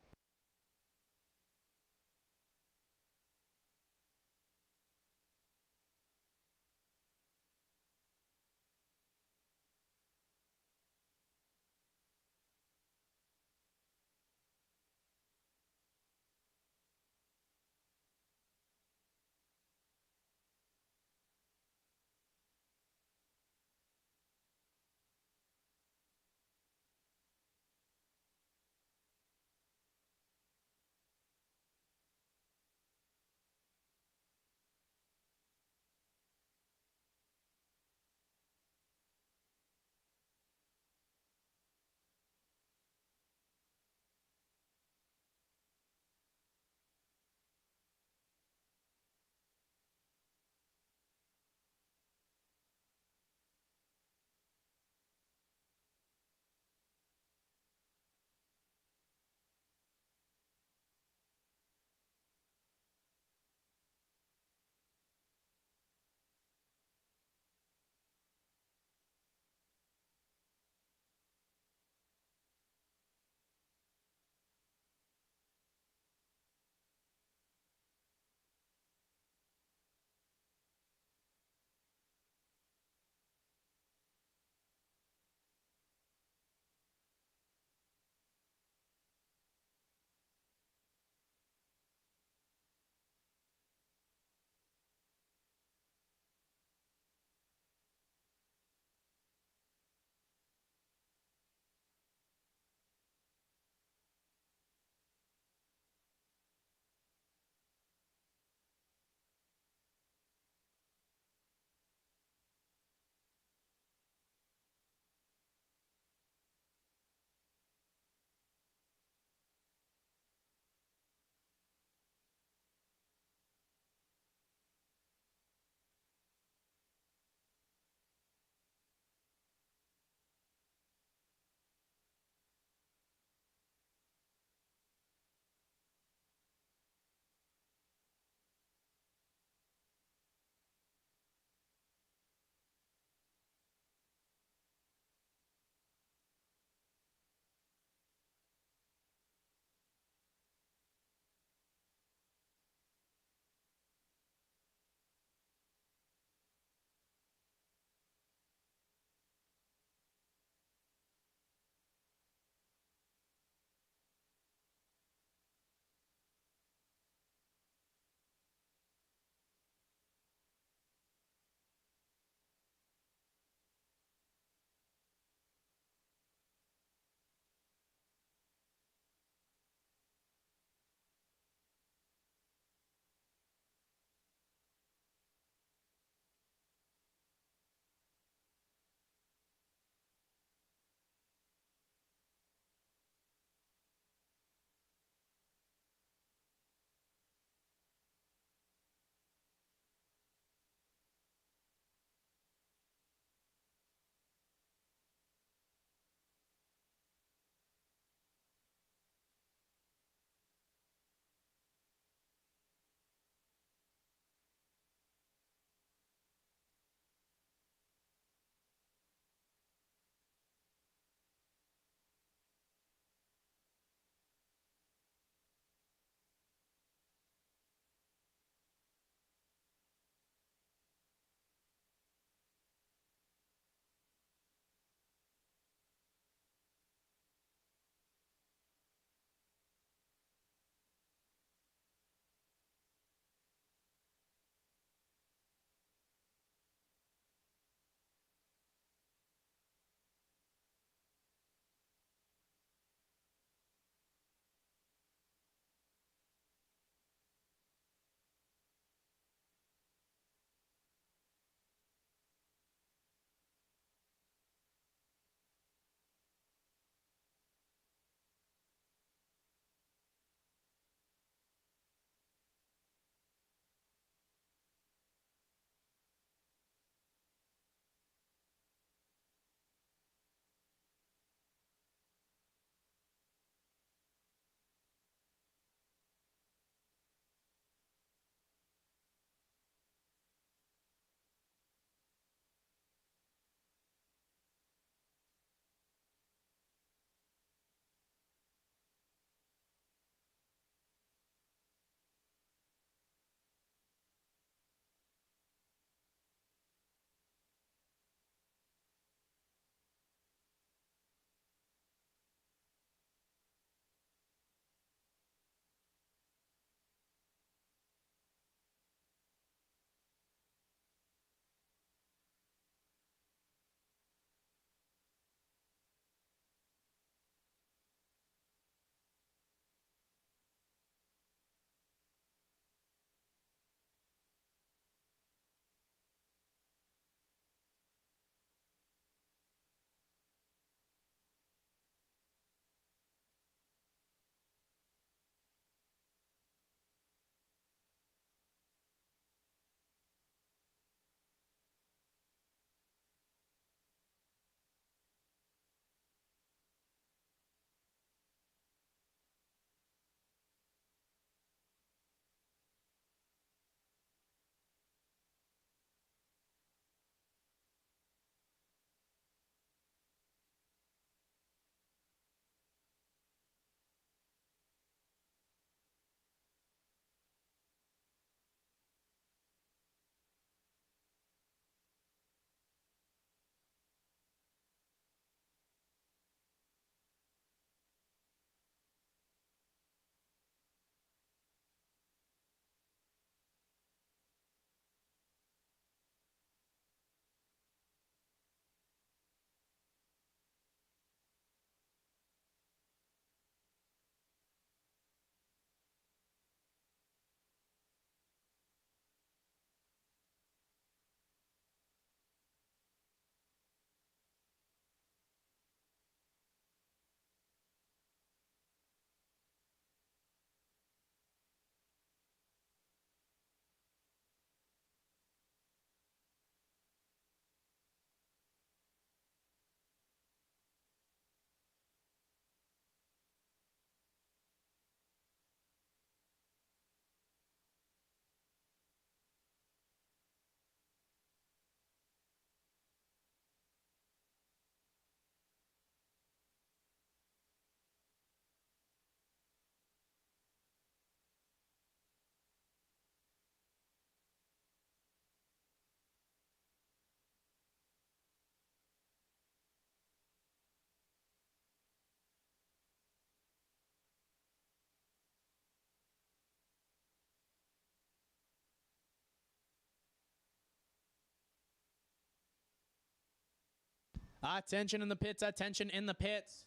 Attention in the pits, attention in the pits.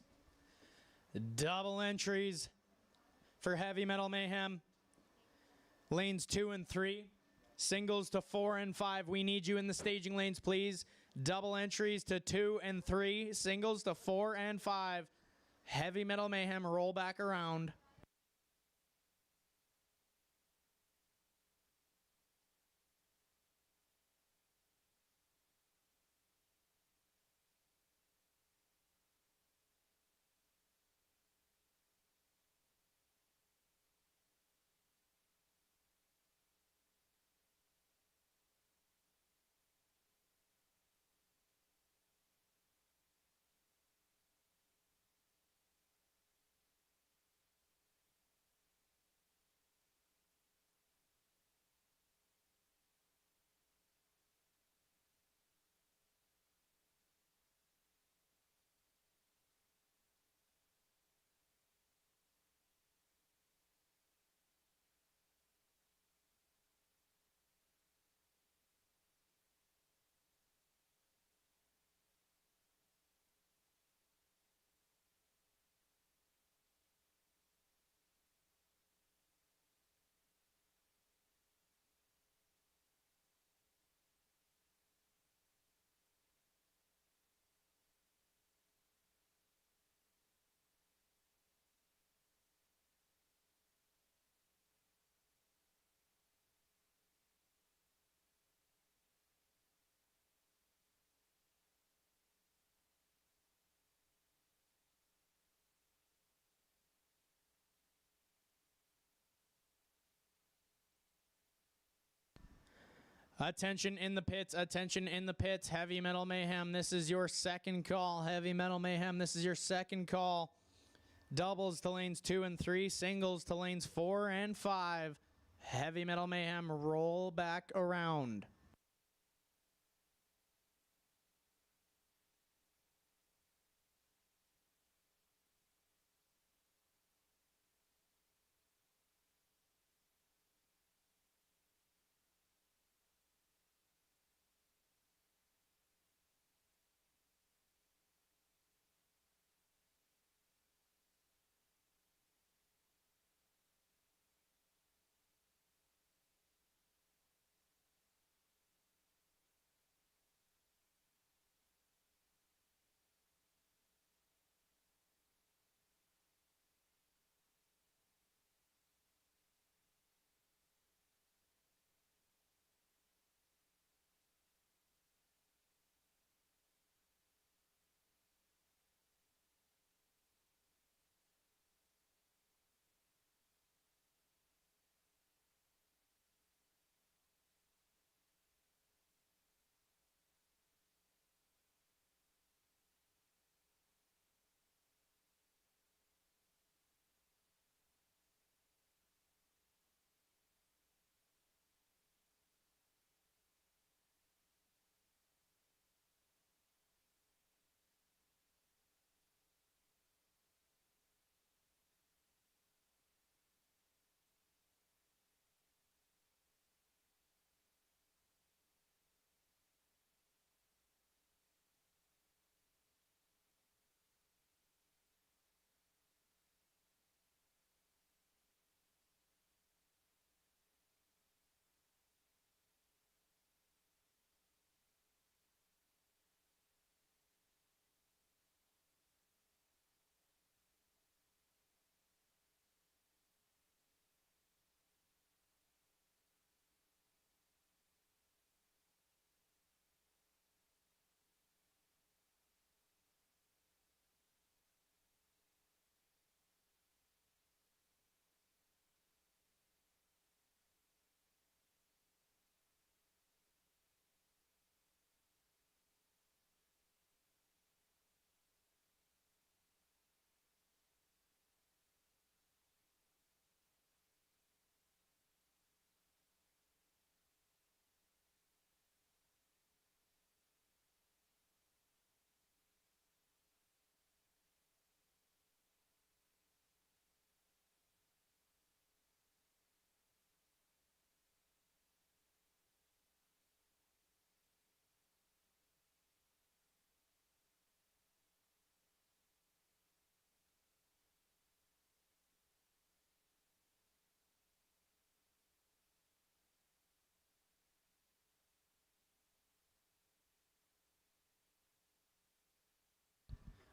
Double entries for Heavy Metal Mayhem. Lanes 2 and 3. Singles to 4 and 5. We need you in the staging lanes, please. Double entries to 2 and 3. Singles to 4 and 5. Heavy Metal Mayhem, roll back around. Attention in the pits, attention in the pits. Heavy Metal Mayhem, this is your second call. Heavy Metal Mayhem, this is your second call. Doubles to lanes 2 and 3, singles to lanes 4 and 5. Heavy Metal Mayhem, roll back around.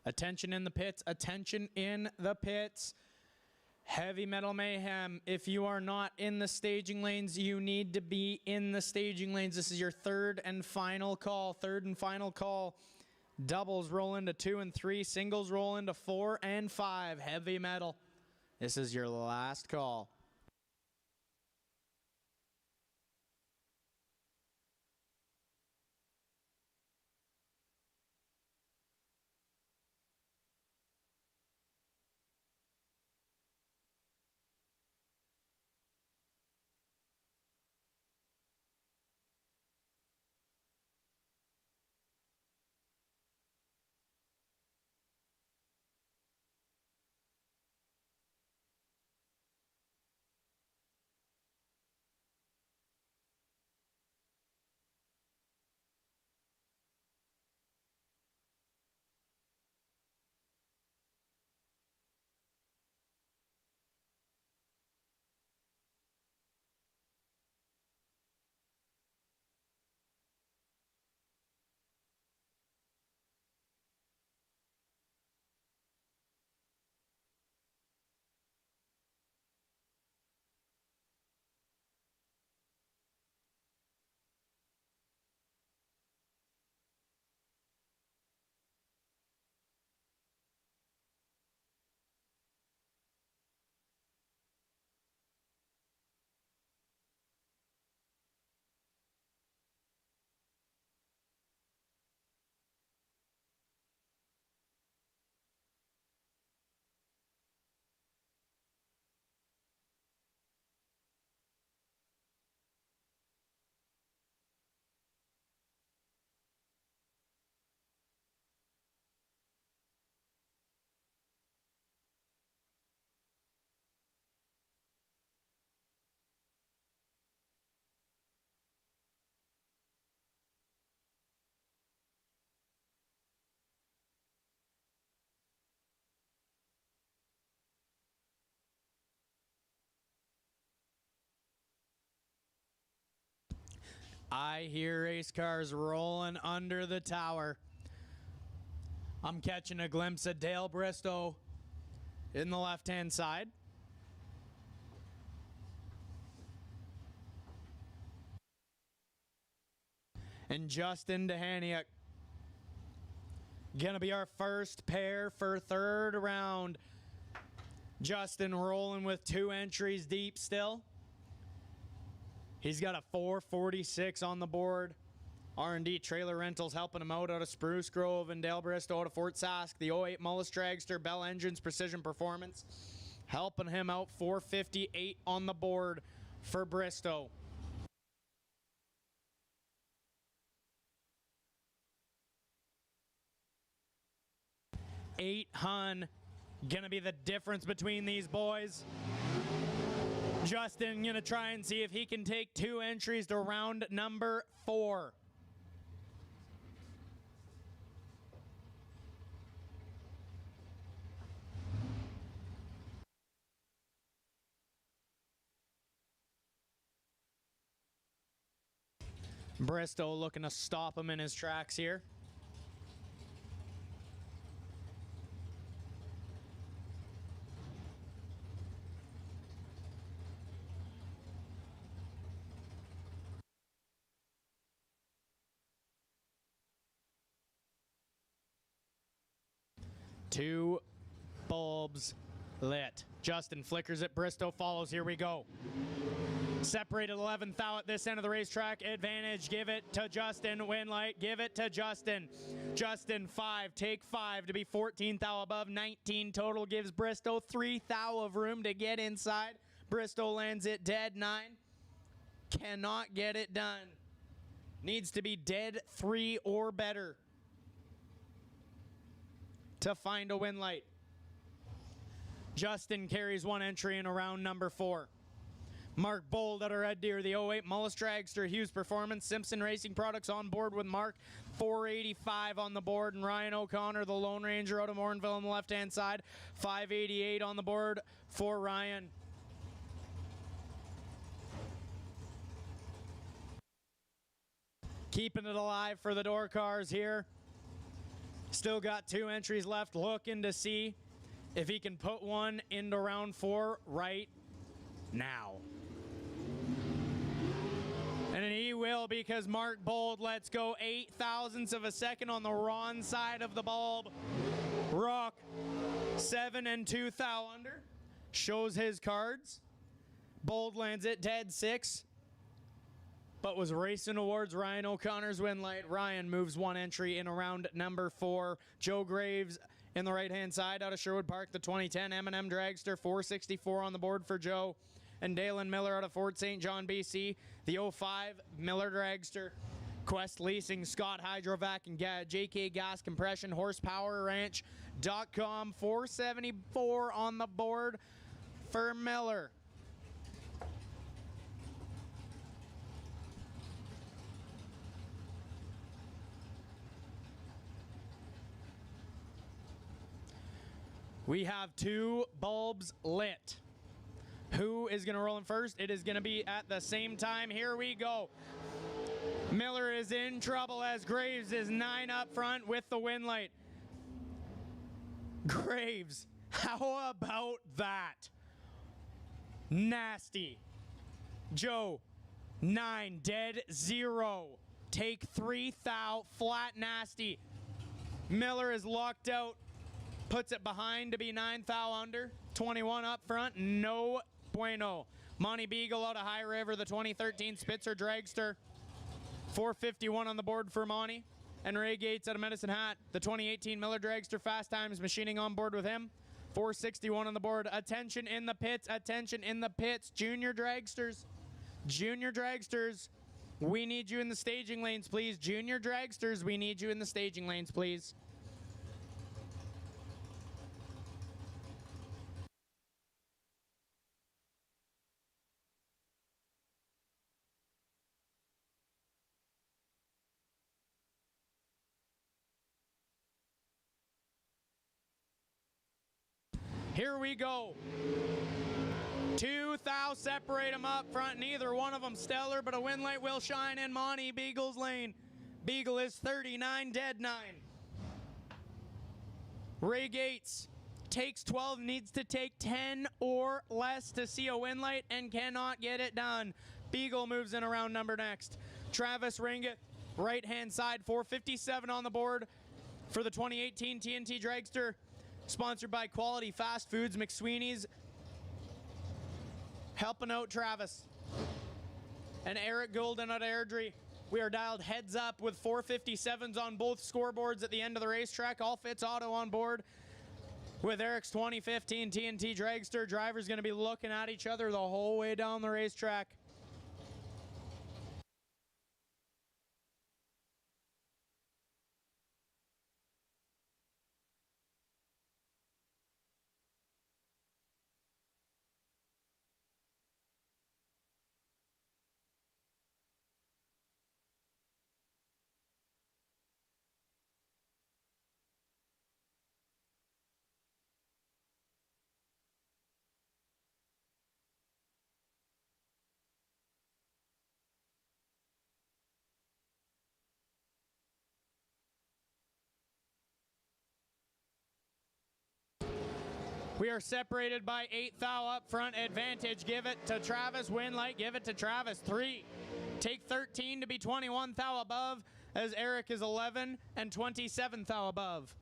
Attention in the pits. Attention in the pits. Heavy Metal Mayhem, if you are not in the staging lanes, you need to be in the staging lanes. This is your third and final call. Third and final call. Doubles roll into 2 and 3. Singles roll into 4 and 5. Heavy Metal, this is your last call. I hear race cars rolling under the tower. I'm catching a glimpse of Dale Bristow in the left-hand side. And Justin Dehaniuk. Gonna be our first pair for third round. Justin rolling with 2 entries deep still. He's got a 446 on the board. R&D Trailer Rentals helping him out of Spruce Grove, and Dale Bristow out of Fort Sask. The 08 Mullis Dragster, Bell Engines Precision Performance helping him out. 458 on the board for Bristow. $800 gonna be the difference between these boys. Justin gonna try and see if he can take 2 entries to round number 4. Bristow looking to stop him in his tracks here. Two bulbs lit. Justin flickers it. Bristow follows. Here we go. Separated 11th thou at this end of the racetrack. Advantage. Give it to Justin. Win light. Give it to Justin. Justin 5. Take 5 to be 14th thou above. 19 total gives Bristow 3 thou of room to get inside. Bristow lands it dead 9. Cannot get it done. Needs to be dead 3 or better to find a win light. Justin carries 1 entry in round number 4. Mark Bold out of Red Deer, the 08 Mullis Dragster, Hughes Performance, Simpson Racing Products on board with Mark. 485 on the board, and Ryan O'Connor, the Lone Ranger out of Morinville on the left-hand side. 588 on the board for Ryan. Keeping it alive for the door cars here. Still got 2 entries left, looking to see if he can put one into round 4 right now. And he will, because Mark Bold lets go 8 thousandths of a second on the wrong side of the bulb. Rock 7 2 thou under. Shows his cards. Bold lands it dead 6. But was racing towards Ryan O'Connor's win light. Ryan moves 1 entry in around number 4. Joe Graves in the right-hand side out of Sherwood Park, the 2010 M&M Dragster, 464 on the board for Joe. And Dalen Miller out of Fort St. John, BC, the 05 Miller Dragster. Quest Leasing, Scott Hydrovac, and JK Gas Compression, Horsepower Ranch.com, 474 on the board for Miller. We have 2 bulbs lit. Who is going to roll in first? It is going to be at the same time. Here we go. Miller is in trouble as Graves is 9 up front with the win light. Graves, how about that? Nasty. Joe, 9, dead 0. Take 3 thou, flat nasty. Miller is locked out. Puts it behind to be 9 thou under. 21 up front, no bueno. Monty Beagle out of High River, the 2013 Spitzer Dragster. 451 on the board for Monty. And Ray Gates out of Medicine Hat, the 2018 Miller Dragster. Fast Times machining on board with him. 461 on the board. Attention in the pits, attention in the pits. Junior Dragsters, we need you in the staging lanes, please. Junior Dragsters, we need you in the staging lanes, please. Here we go. 2 thou separate them up front. Neither one of them stellar, but a win light will shine in Monty Beagle's lane. Beagle is 39, dead 9. Ray Gates takes 12, needs to take 10 or less to see a win light and cannot get it done. Beagle moves in around number next. Travis Ringett, right-hand side, 457 on the board for the 2018 TNT Dragster. Sponsored by Quality Fast Foods, McSweeney's. Helping out Travis. And Eric Golden at Airdrie. We are dialed heads up with 457s on both scoreboards at the end of the racetrack. All fits auto on board. With Eric's 2015 TNT Dragster, drivers going to be looking at each other the whole way down the racetrack. We are separated by 8 thou up front. Advantage, give it to Travis. Win light, give it to Travis. 3. Take 13 to be 21 thou above, as Eric is 11 and 27 thou above.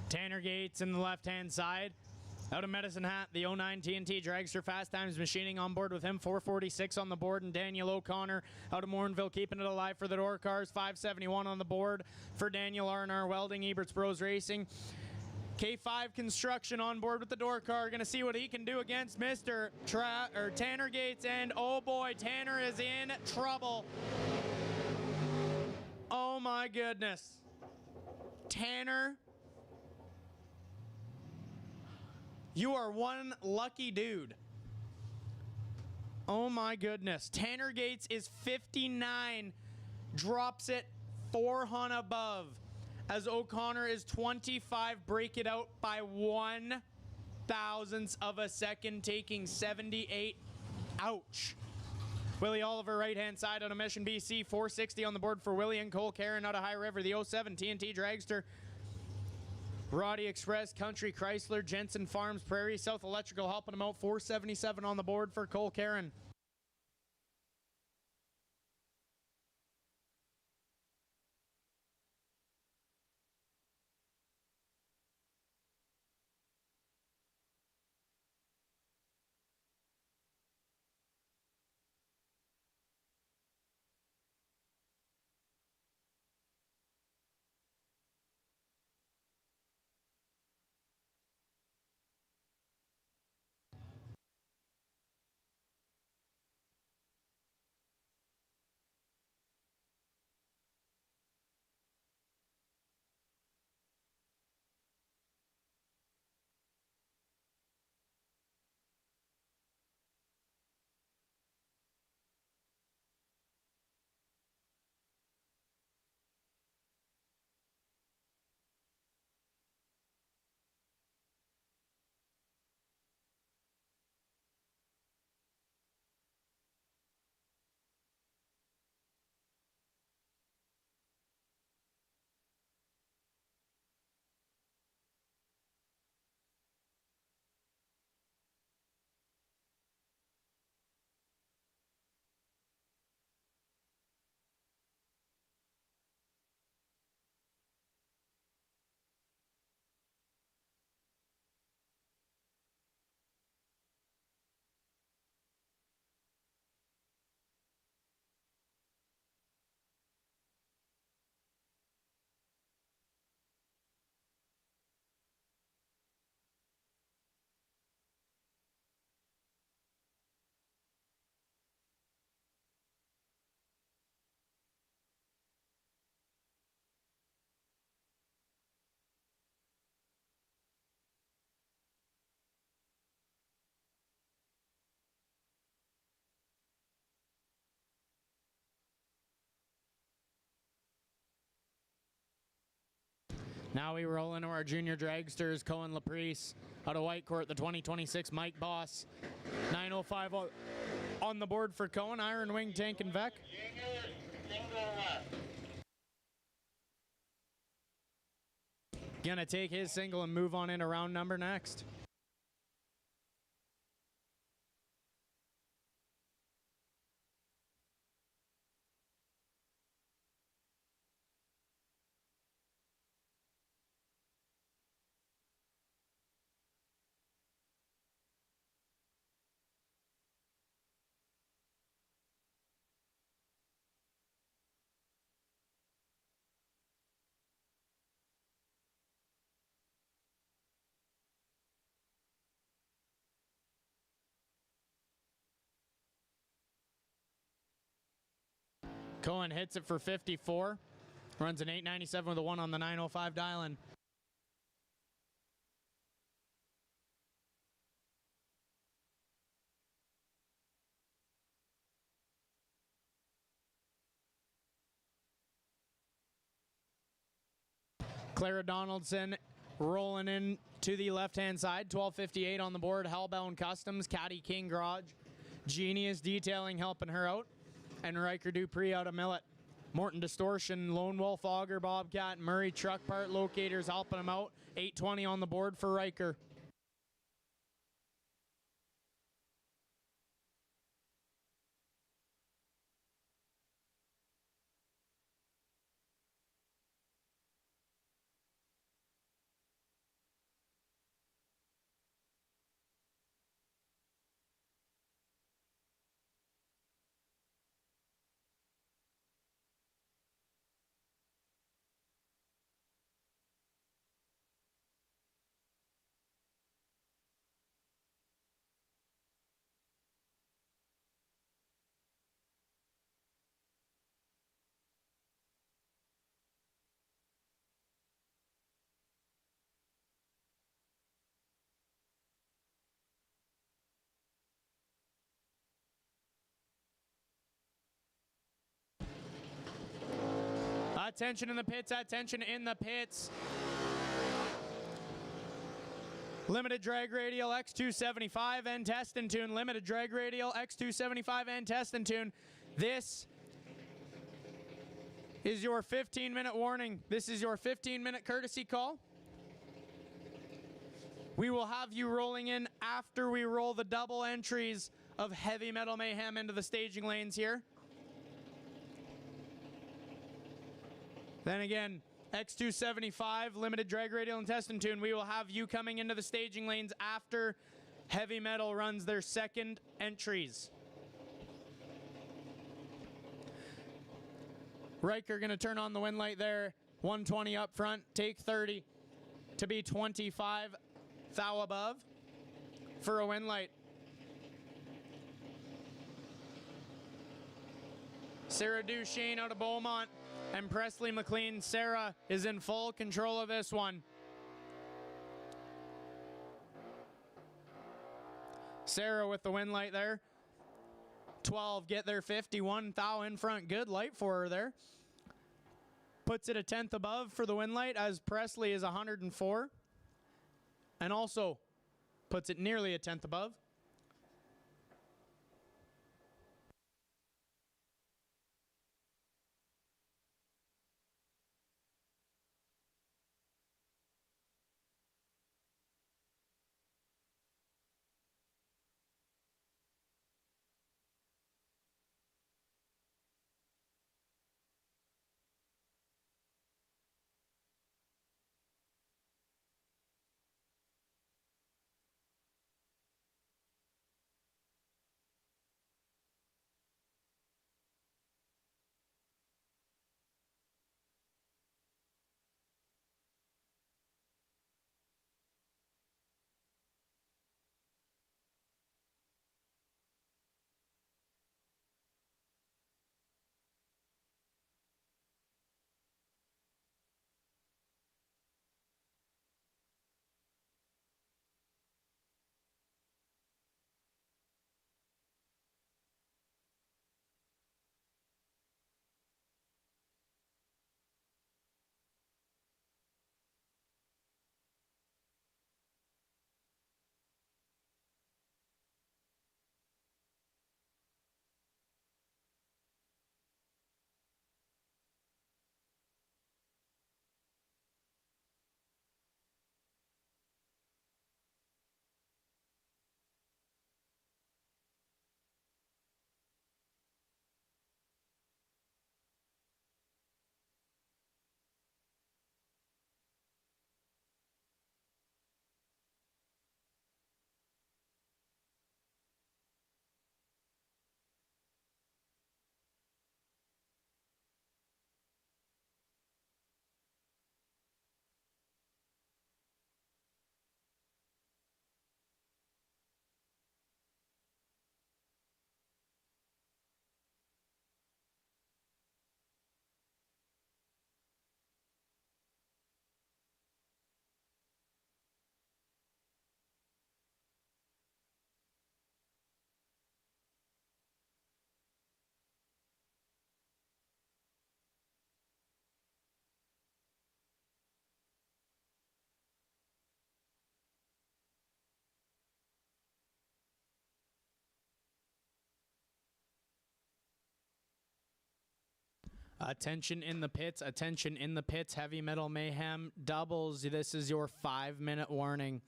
Tanner Gates in the left-hand side. Out of Medicine Hat, the 09 TNT Dragster Fast Times Machining on board with him, 446 on the board, and Daniel O'Connor out of Morinville keeping it alive for the door cars, 571 on the board for Daniel R&R Welding, Eberts Bros Racing. K5 Construction on board with the door car, gonna see what he can do against Mr. Tanner Gates, and oh boy, Tanner is in trouble. Oh my goodness. Tanner, you are one lucky dude. Oh my goodness. Tanner Gates is 59, drops it 400 above. As O'Connor is 25, break it out by 1/1000th of a second, taking 78. Ouch. Willie Oliver, right-hand side out of Mission, BC, 460 on the board for Willie, and Cole Karen out of High River, the 07 TNT Dragster. Roddy Express, Country Chrysler, Jensen Farms, Prairie South Electrical helping him out, 477 on the board for Cole Karen. Now we roll into our junior dragsters, Cohen Laprice out of Whitecourt, the 2026 Mike Boss. 905 on the board for Cohen, Iron Wing, Tank, and Vec. Gonna take his single and move on into round number next. Cohen hits it for 54. Runs an 897 with a 1 on the 905 dial-in. Clara Donaldson rolling in to the left-hand side. 1258 on the board. Hellbound Customs, Caddy King Garage. Genius Detailing helping her out. And Riker Dupree out of Millet. Morton Distortion, Lone Wolf, Auger, Bobcat, Murray Truck Part Locators helping him out. 820 on the board for Riker. Attention in the pits, attention in the pits. Limited drag radial X275 and test and tune. Limited drag radial X275 and test and tune. This is your 15-minute warning. This is your 15-minute courtesy call. We will have you rolling in after we roll the double entries of Heavy Metal Mayhem into the staging lanes here. Then again, X275, limited drag radial and test and tune. We will have you coming into the staging lanes after Heavy Metal runs their second entries. Riker going to turn on the wind light there. 120 up front, take 30 to be 25 thou above for a wind light. Sarah Duchesne out of Beaumont and Presley McLean. Sarah is in full control of this one. Sarah with the wind light there. 12 get there 51 thou in front. Good light for her there. Puts it a tenth above for the wind light as Presley is 104. And also puts it nearly a tenth above. Attention in the pits, attention in the pits. Heavy Metal Mayhem doubles. This is your 5-minute warning.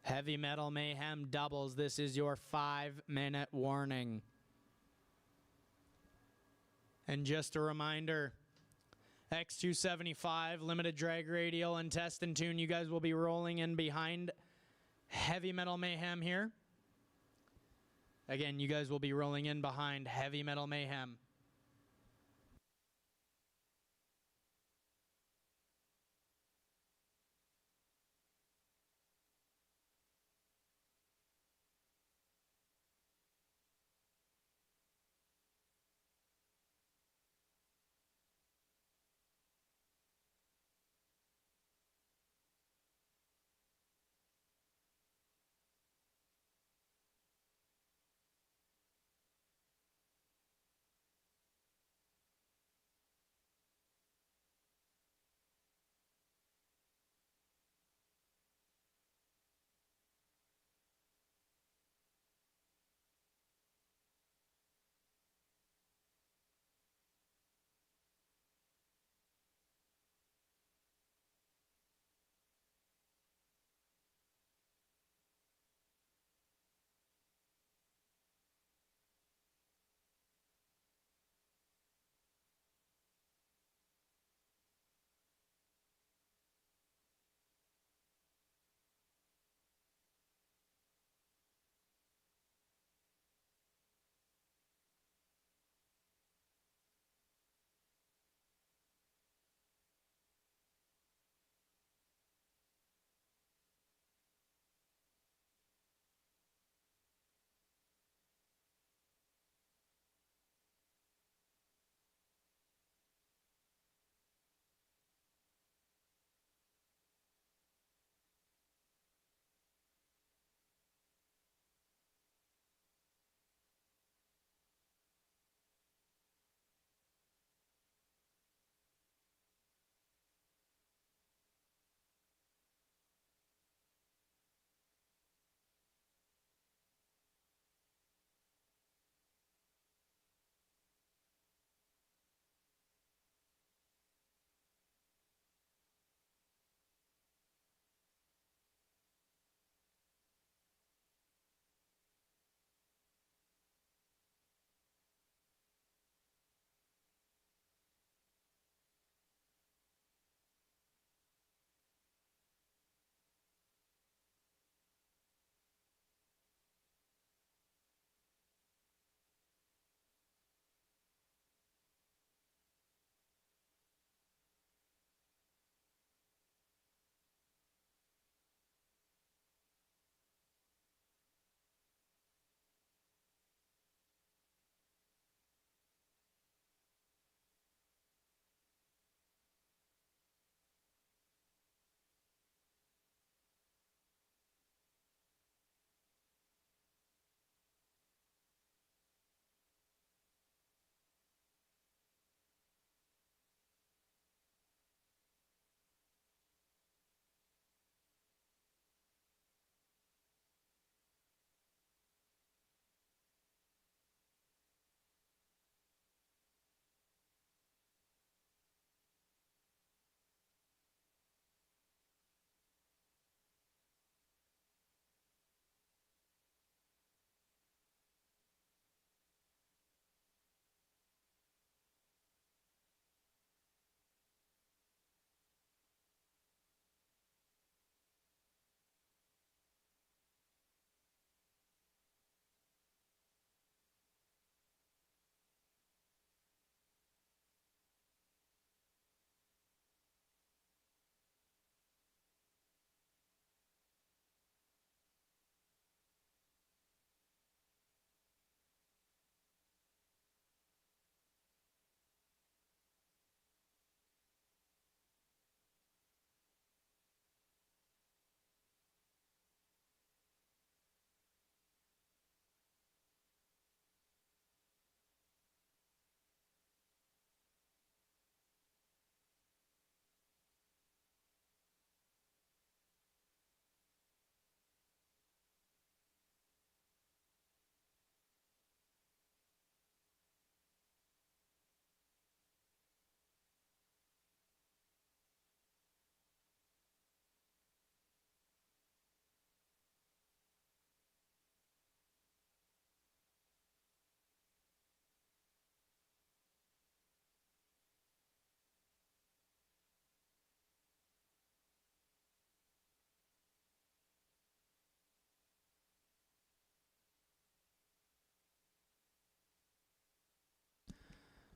Heavy Metal Mayhem doubles. This is your 5-minute warning. And just a reminder, X275, limited drag radial and test and tune. You guys will be rolling in behind Heavy Metal Mayhem here. Again, you guys will be rolling in behind Heavy Metal Mayhem.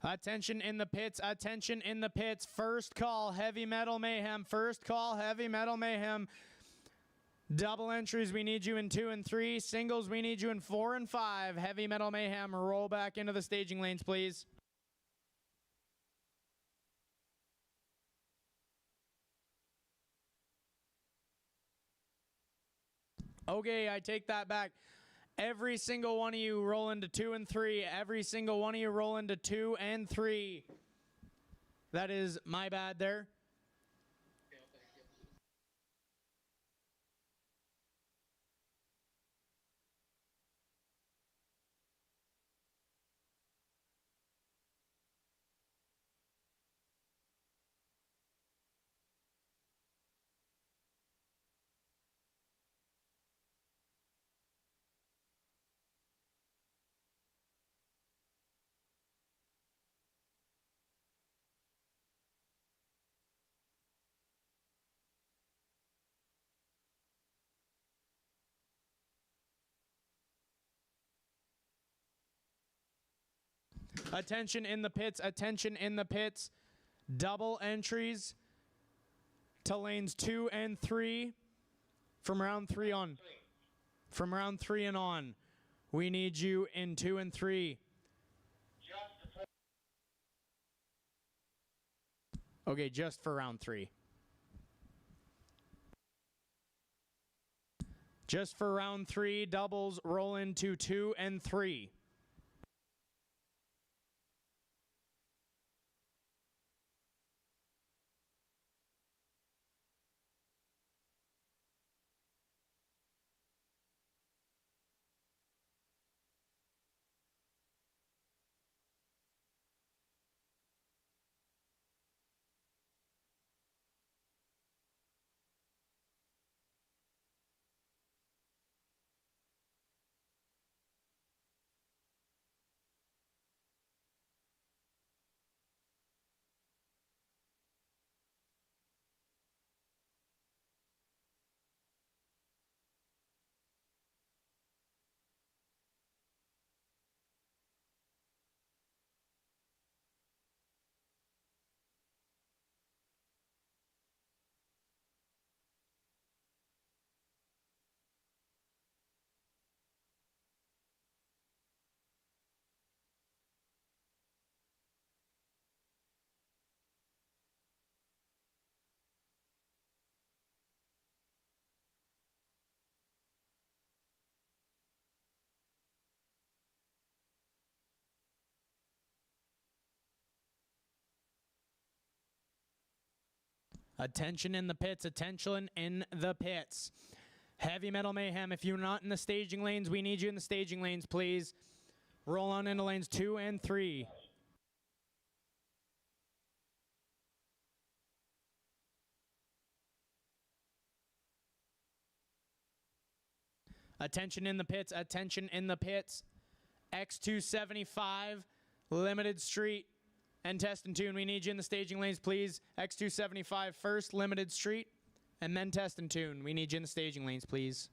Attention in the pits, attention in the pits. First call, Heavy Metal Mayhem. First call, Heavy Metal Mayhem. Double entries, we need you in 2 and 3. Singles, we need you in 4 and 5. Heavy Metal Mayhem, roll back into the staging lanes, please. Okay, I take that back. Every single one of you roll into 2 and 3. Every single one of you roll into 2 and 3. That is my bad there. Attention in the pits, attention in the pits. Double entries to lanes 2 and 3 from round 3 on. From round 3 and on. We need you in 2 and 3. Okay, just for round 3. Just for round 3, doubles roll into 2 and 3. Attention in the pits, attention in the pits. Heavy Metal Mayhem, if you're not in the staging lanes, we need you in the staging lanes, please. Roll on into lanes 2 and 3. Attention in the pits, attention in the pits. X275, Limited Street, and Test and Tune. We need you in the staging lanes, please. X275 first, Limited Street, and then Test and Tune. We need you in the staging lanes, please.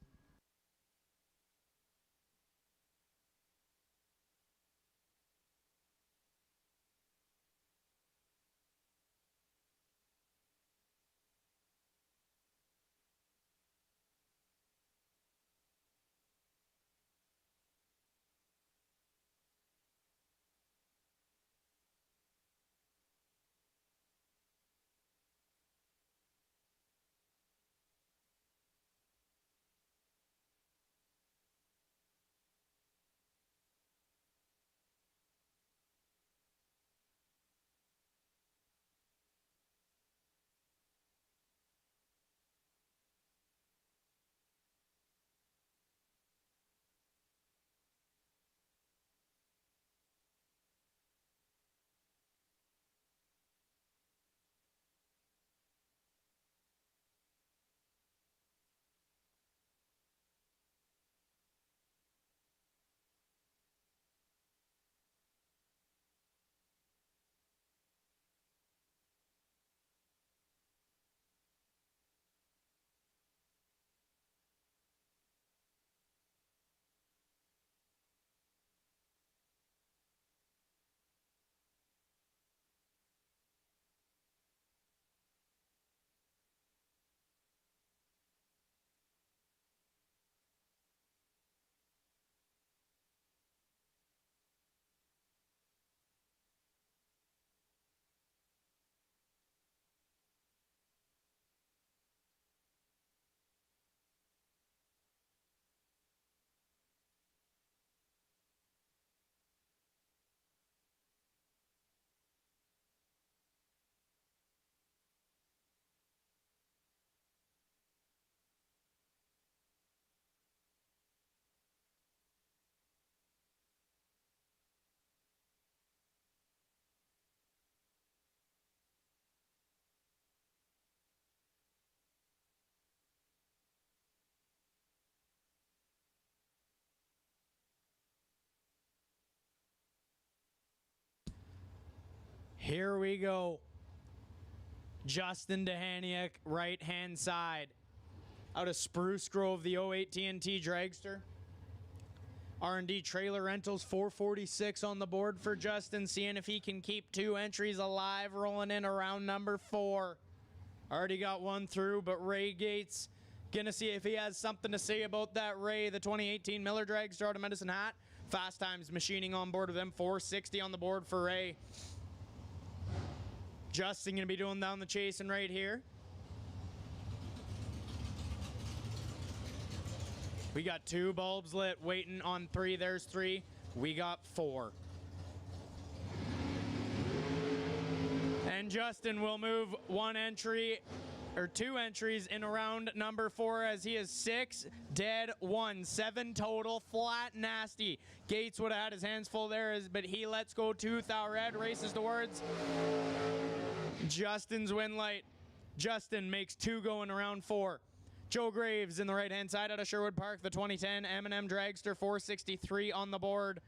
Here we go. Justin Dehaniak, right-hand side. Out of Spruce Grove, the 08 TNT Dragster. R&D Trailer Rentals, 446 on the board for Justin, seeing if he can keep 2 entries alive, rolling in around number 4. Already got 1 through, but Ray Gates gonna see if he has something to say about that Ray, the 2018 Miller Dragster out of Medicine Hat. Fast Times Machining on board with them, 460 on the board for Ray. Justin gonna be doing down the chasing right here. We got 2 bulbs lit, waiting on 3. There's 3. We got 4. And Justin will move 1 entry, or 2 entries in round number 4 as he is 6, dead 1, 7 total, flat nasty. Gates would have had his hands full there, but he lets go 2 thou red, races towards Justin's win light. Justin makes 2 going around 4. Joe Graves in the right-hand side out of Sherwood Park, the 2010 M&M Dragster, 463 on the board.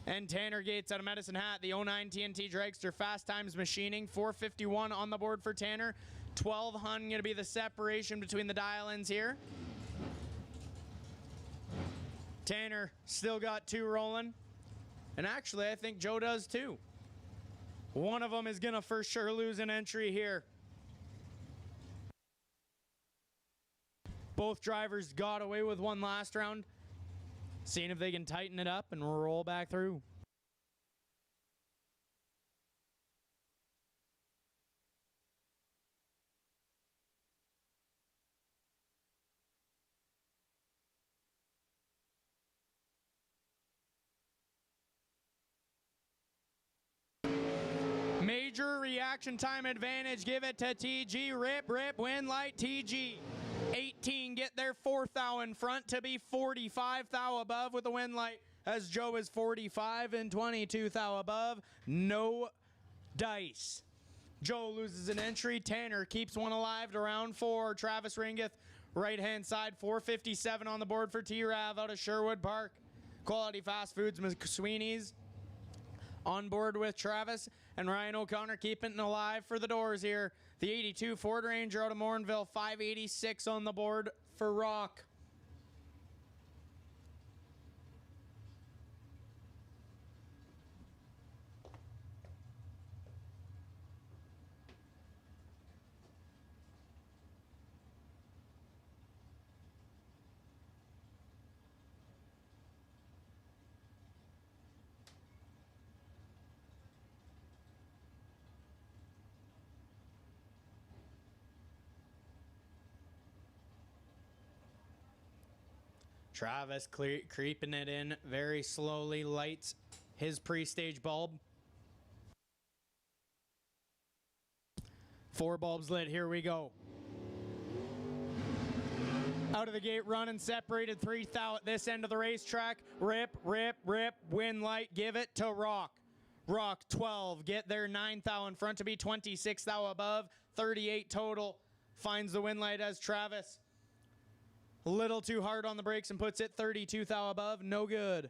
And Tanner Gates out of Medicine Hat, the 09 TNT Dragster, Fast Times Machining, 451 on the board for Tanner. 12 hun going to be the separation between the dial-ins here. Tanner still got 2 rolling. And actually, I think Joe does too. One of them is going to for sure lose an entry here. Both drivers got away with 1 last round. Seeing if they can tighten it up and roll back through. Major reaction time advantage. Give it to TG. Rip, win light, TG. 18 get their 4th thou in front to be 45 thou above with the win light, as Joe is 45 and 22 thou above. No dice. Joe loses an entry. Tanner keeps 1 alive to round 4. Travis Ringeth, right-hand side, 457 on the board for T-Rav out of Sherwood Park. Quality Fast Foods, McSweeney's on board with Travis. And Ryan O'Connor keeping it alive for the doors here. The 82 Ford Ranger out of Morinville, 586 on the board for Rock. Travis creeping it in very slowly, lights his pre-stage bulb. 4 bulbs lit, here we go. Out of the gate, running separated 3 thou at this end of the racetrack. Rip, win light, give it to Rock. Rock 12, get their 9 thou in front to be 26 thou above, 38 total. Finds the win light as Travis. A little too hard on the brakes and puts it 32 thou above, no good.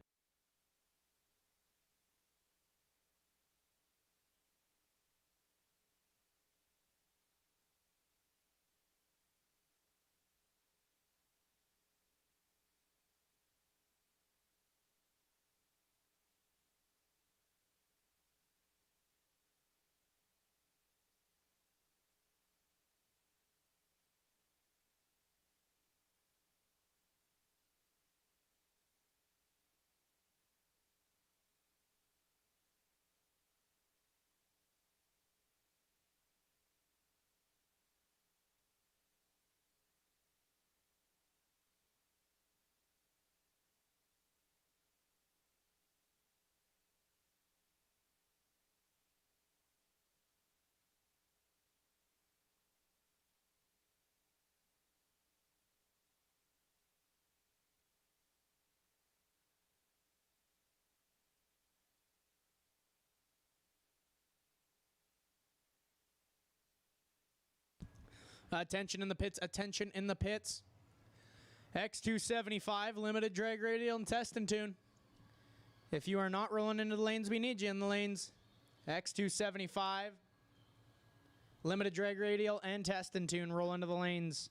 Attention in the pits, attention in the pits. X275, limited drag radial and test and tune. If you are not rolling into the lanes, we need you in the lanes. X275. Limited drag radial and test and tune roll into the lanes.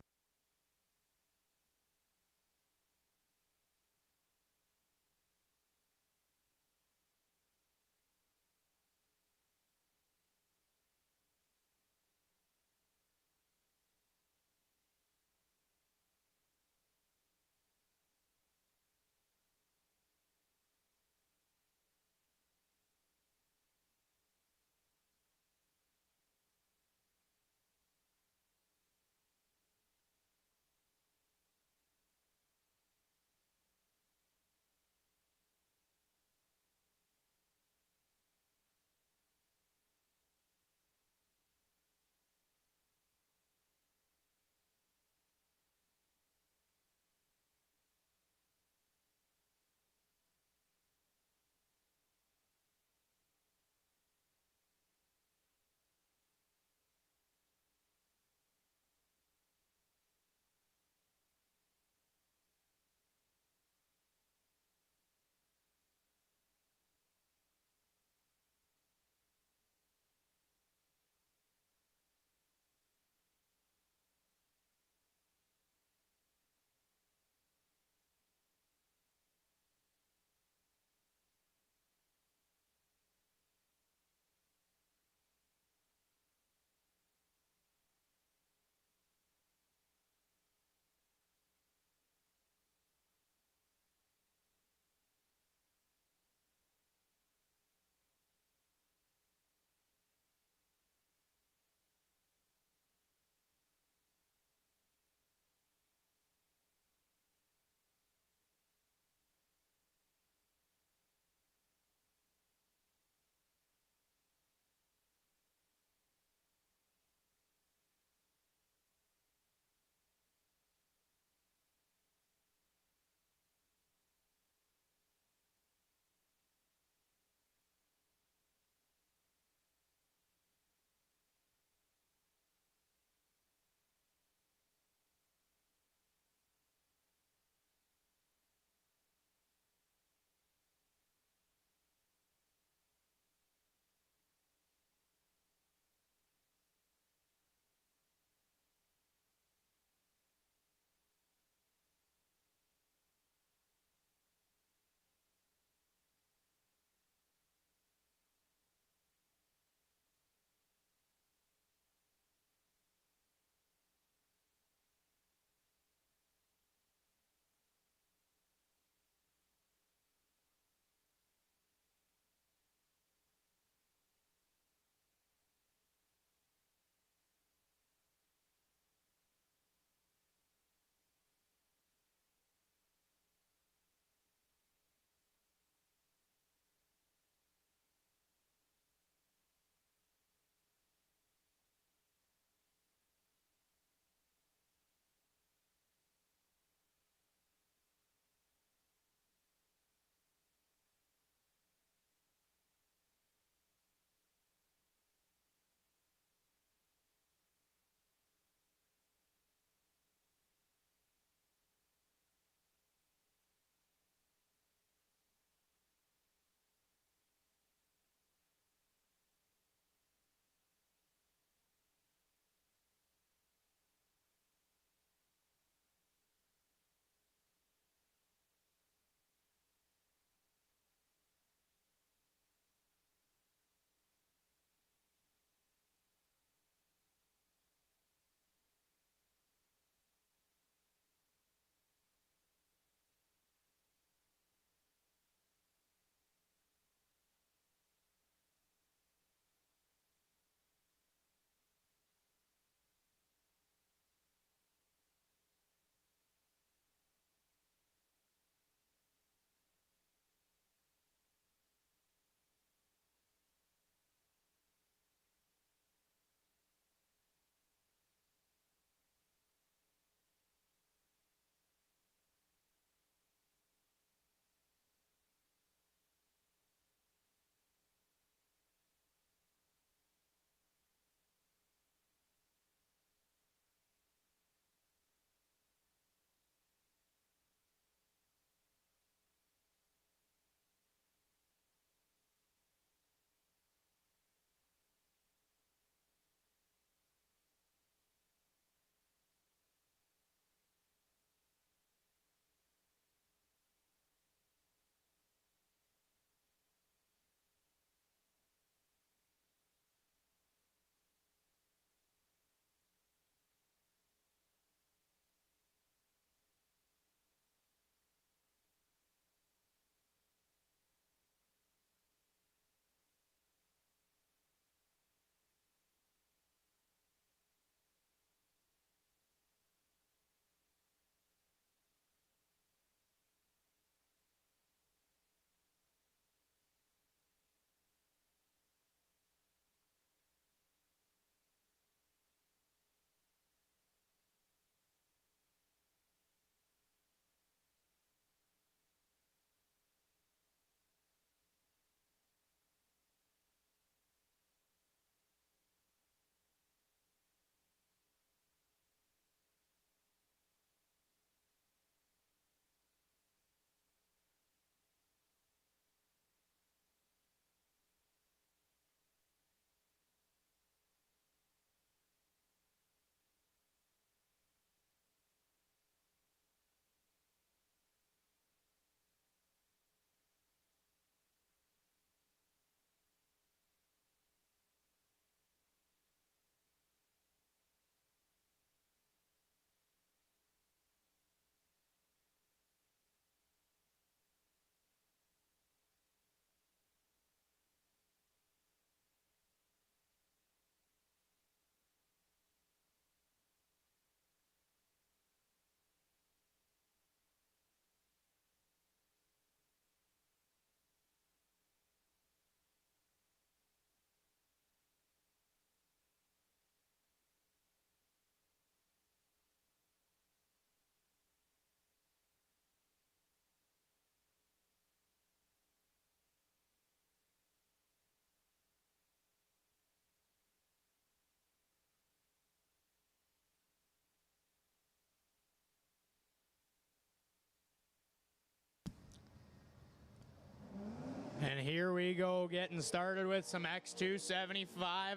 here we go, getting started with some X275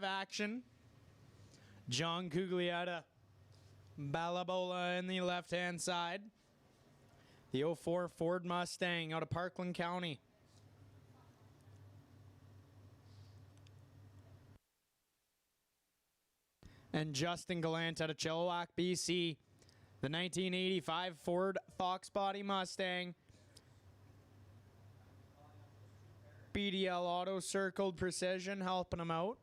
action. John Cuglietta, Balabola in the left-hand side. The 04 Ford Mustang out of Parkland County. And Justin Gallant out of Chilliwack, BC. The 1985 Ford Fox Body Mustang. BDL Auto circled precision, helping him out.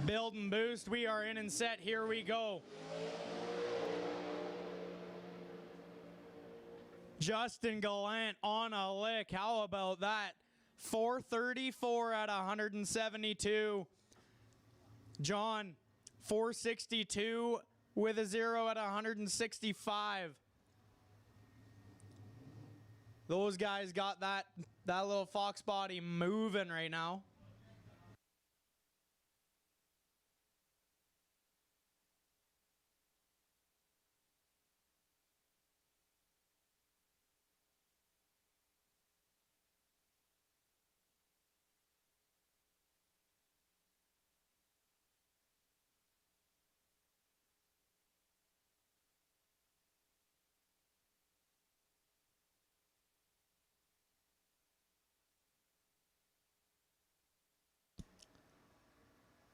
Build and boost, we are in and set, here we go. Justin Gallant on a lick, how about that? 434 at 172. John, 462 with a 0 at 165. Those guys got that little Fox body moving right now.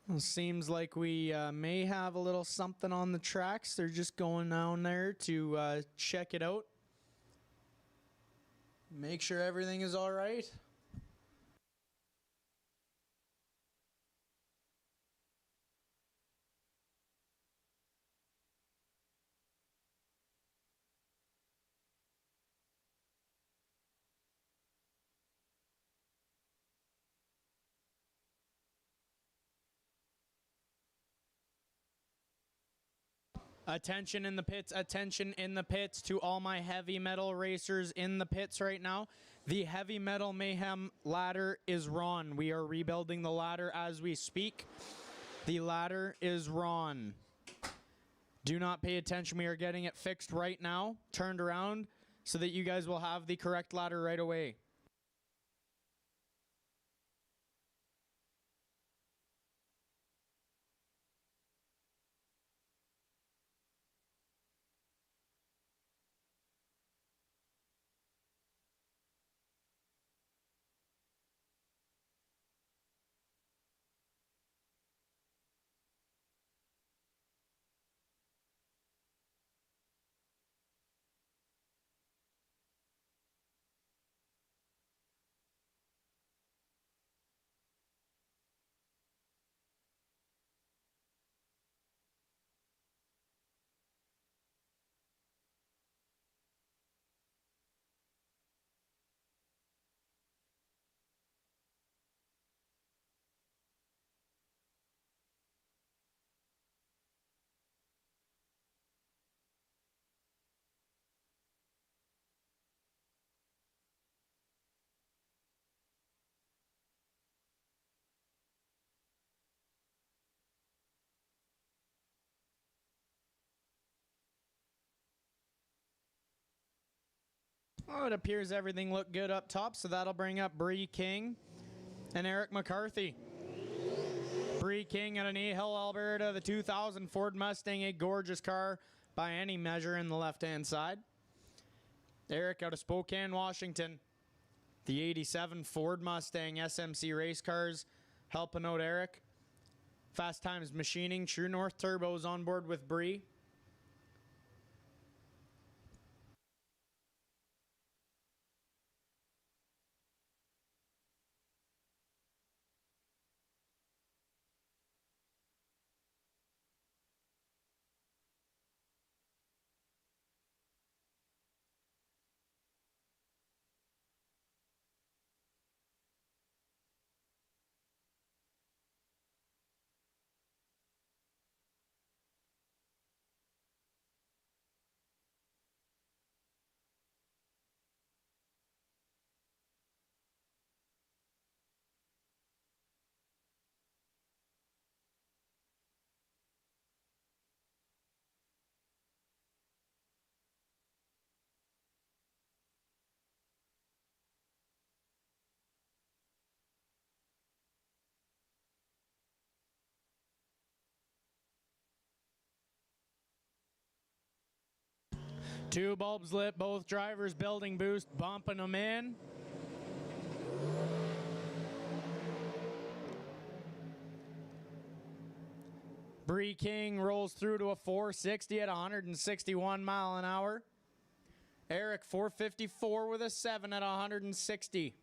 Well, seems like we may have a little something on the tracks. They're just going down there to check it out. Make sure everything is all right. Attention in the pits, attention in the pits to all my heavy metal racers in the pits right now. The Heavy Metal Mayhem ladder is run. We are rebuilding the ladder as we speak. The ladder is run. Do not pay attention. We are getting it fixed right now, turned around, so that you guys will have the correct ladder right away. Oh, it appears everything looked good up top, so that'll bring up Bree King and Eric McCarthy. Bree King out of Nehill, Alberta, the 2000 Ford Mustang, a gorgeous car by any measure in the left-hand side. Eric out of Spokane, Washington, The 87 Ford Mustang SMC race cars helping out Eric. Fast Times Machining, True North Turbos on board with Bree. Two bulbs lit, both drivers building boost, bumping them in. Bree King rolls through to a 460 at 161 mile an hour. Eric 454 with a 7 at 160.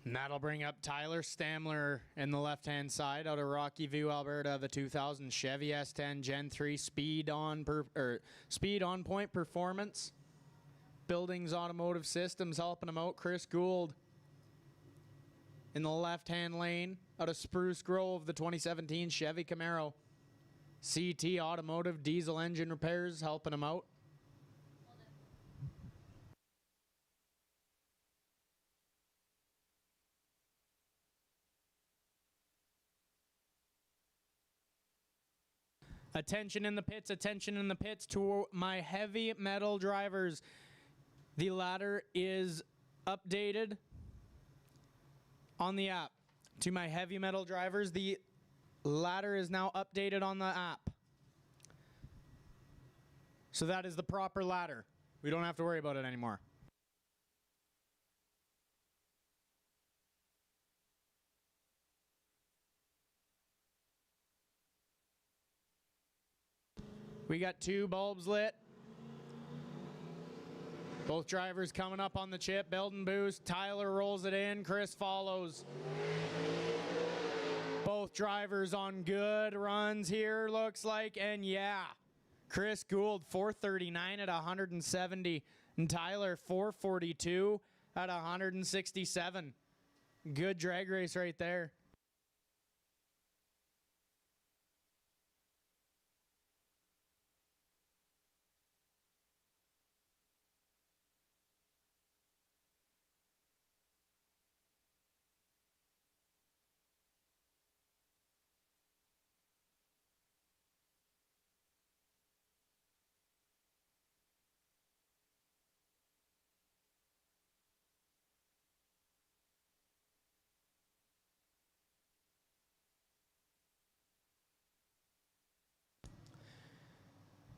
And that'll bring up Tyler Stamler in the left-hand side out of Rocky View, Alberta, the 2000 Chevy S10 Gen 3 Speed on Point Performance. Buildings Automotive Systems helping him out. Chris Gould in the left-hand lane out of Spruce Grove, the 2017 Chevy Camaro. CT Automotive Diesel Engine Repairs helping him out. Attention in the pits to my heavy metal drivers. The ladder is updated on the app. To my heavy metal drivers, the ladder is now updated on the app. So that is the proper ladder. We don't have to worry about it anymore. We got two bulbs lit. Both drivers coming up on the chip, building boost. Tyler rolls it in, Chris follows. Both drivers on good runs here, looks like, and yeah. Chris Gould, 439 at 170, and Tyler, 442 at 167. Good drag race right there.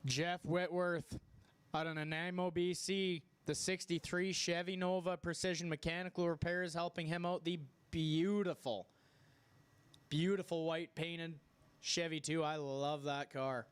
Jeff Whitworth out of Nanaimo, BC. The 63 Chevy Nova Precision Mechanical Repairs helping him out. The beautiful, beautiful white painted Chevy 2. I love that car.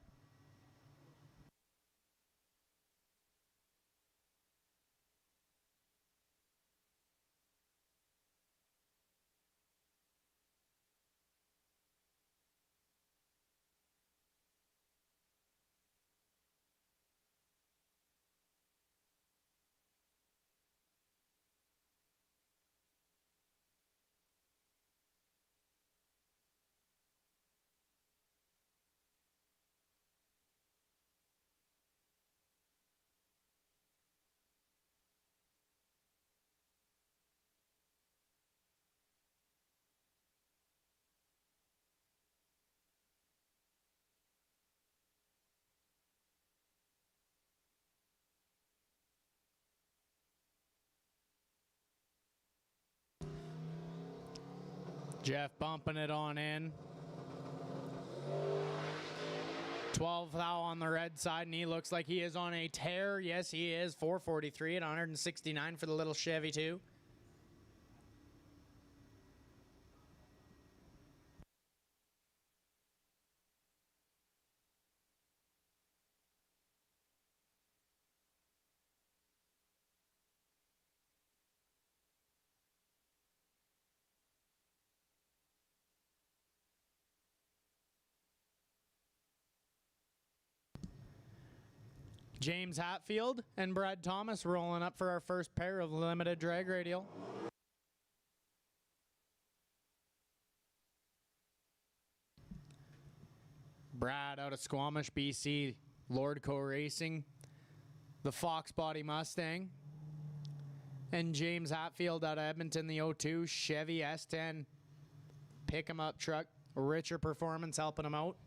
Jeff bumping it on in. 12 thou on the red side, and he looks like he is on a tear. Yes, he is. 443 at 169 for the little Chevy, too. James Hatfield and Brad Thomas rolling up for our first pair of limited drag radial. Brad out of Squamish, BC, Lordco Racing, the Fox Body Mustang. And James Hatfield out of Edmonton, the 02 Chevy S10 pick 'em up truck. Richer Performance helping him out.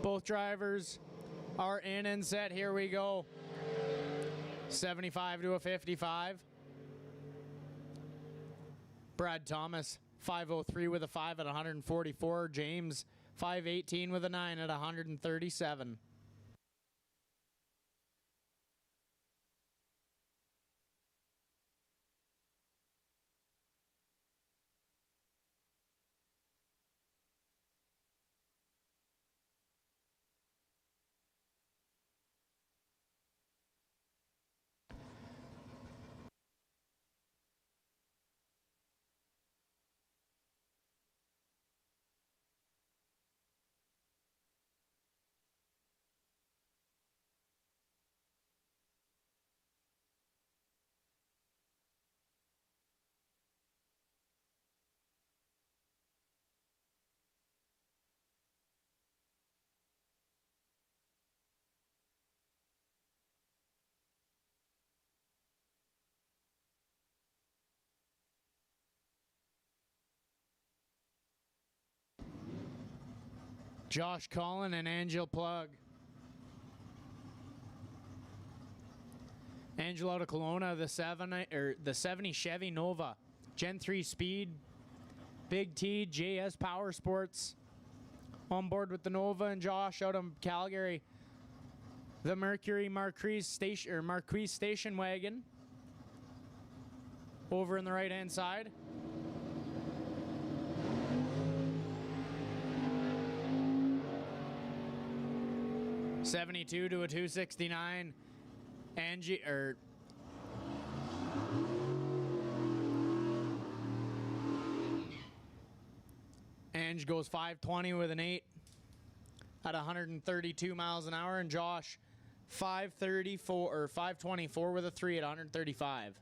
Both drivers are in and set. Here we go. 75 to a 55. Brad Thomas, 503 with a 5 at 144. James, 518 with a 9 at 137. Josh Collin and Angel Plug. Angel out of Kelowna, the 70 Chevy Nova, Gen 3 Speed, Big T, JS Power Sports. On board with the Nova, and Josh out of Calgary, the Mercury Marquis Station Wagon. Over in the right-hand side. $72 to a $269. Ange goes 520 with an 8 at 132 miles an hour, and Josh 524 with a 3 at 135.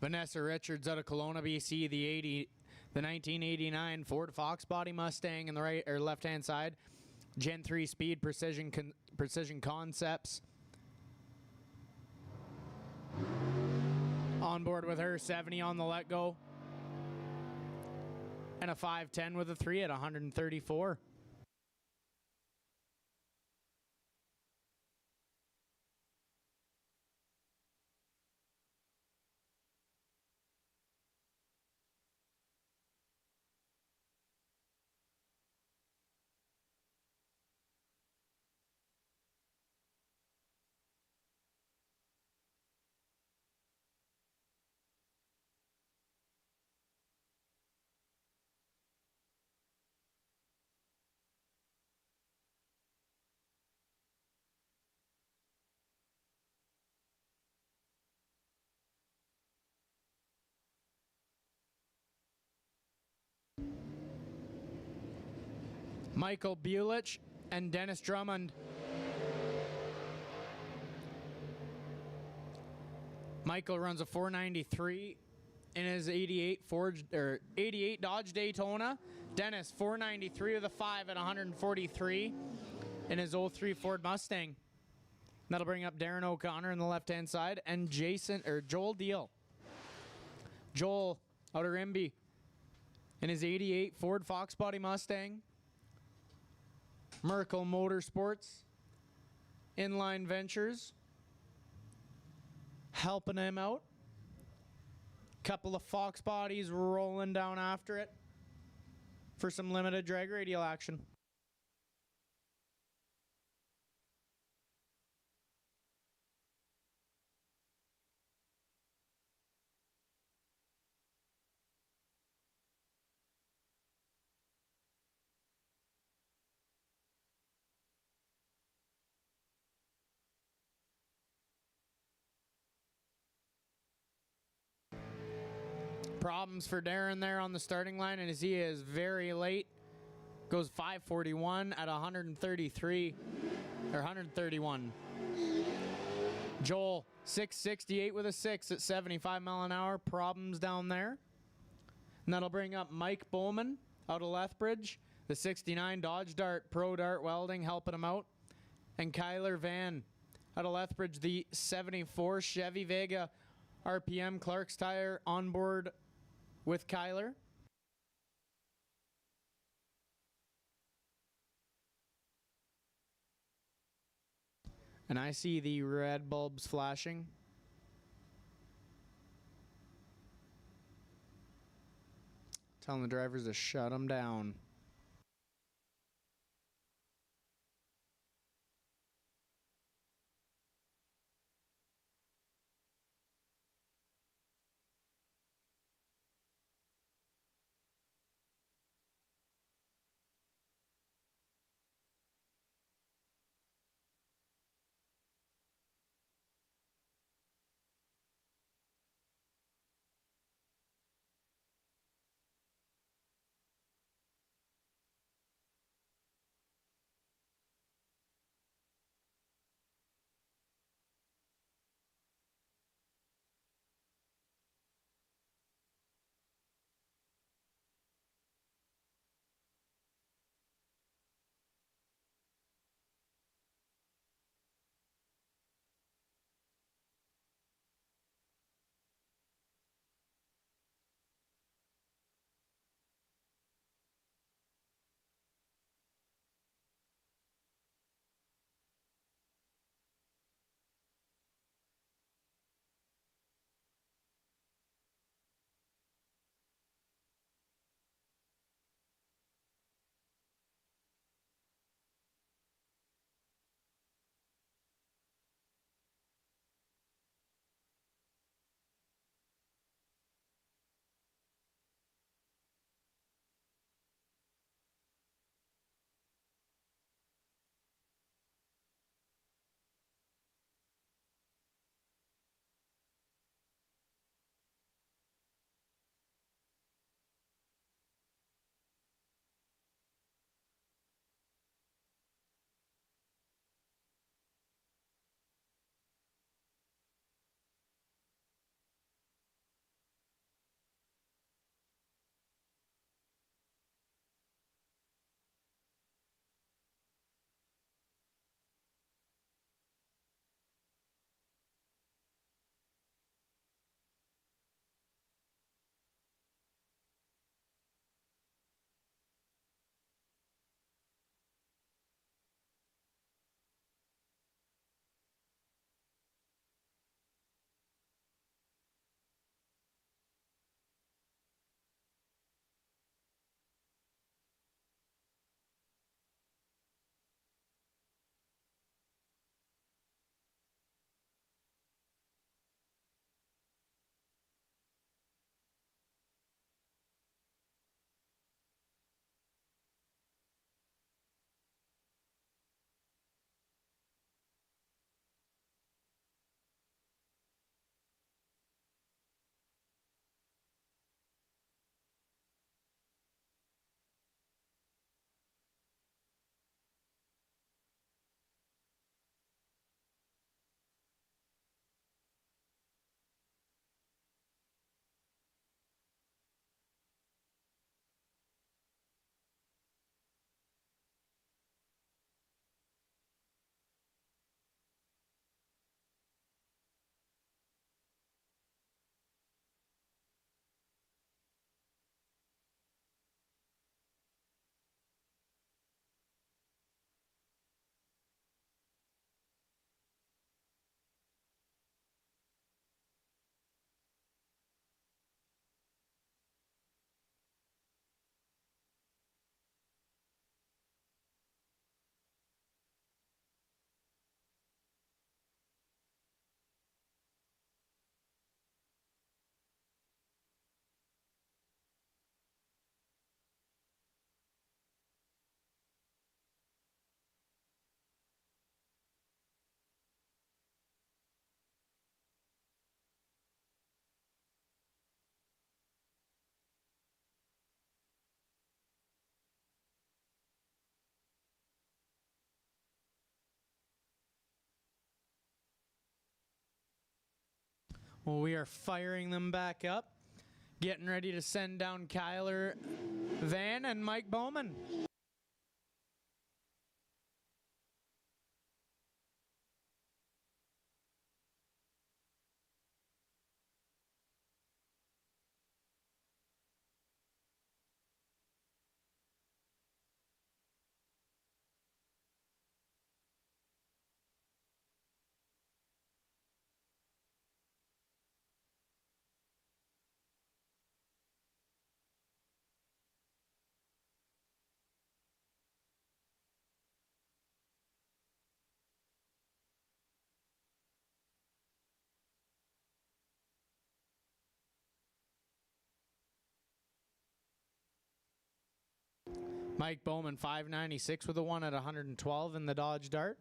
Vanessa Richards out of Kelowna, BC, the 1989 Ford Fox Body Mustang in the right or left-hand side. Gen 3 Speed Precision Concepts. On board with her, 70 on the let-go. And a 510 with a 3 at 134. Michael Bulich and Dennis Drummond. Michael runs a 493 in his 88 Dodge Daytona. Dennis 493 with a 5 at 143 in his 03 Ford Mustang. That'll bring up Darren O'Connor on the left-hand side and Joel Deal. Joel out of Rimby in his 88 Ford Fox Body Mustang. Merkel Motorsports, Inline Ventures, helping him out. Couple of Fox bodies rolling down after it for some limited drag radial action. Problems for Darren there on the starting line, and as he is very late, goes 541 at 133 or 131. Joel 668 with a 6 at 75 mile an hour. Problems down there, and that'll bring up Mike Bowman out of Lethbridge, the 69 Dodge Dart Pro Dart Welding helping him out, and Kyler Van out of Lethbridge, the 74 Chevy Vega RPM Clark's Tire on board with Kyler. And I see the red bulbs flashing. Telling the drivers to shut them down. Well, we are firing them back up. Getting ready to send down Kyler Van and Mike Bowman. Mike Bowman, 596 with a 1 at 112 in the Dodge Dart.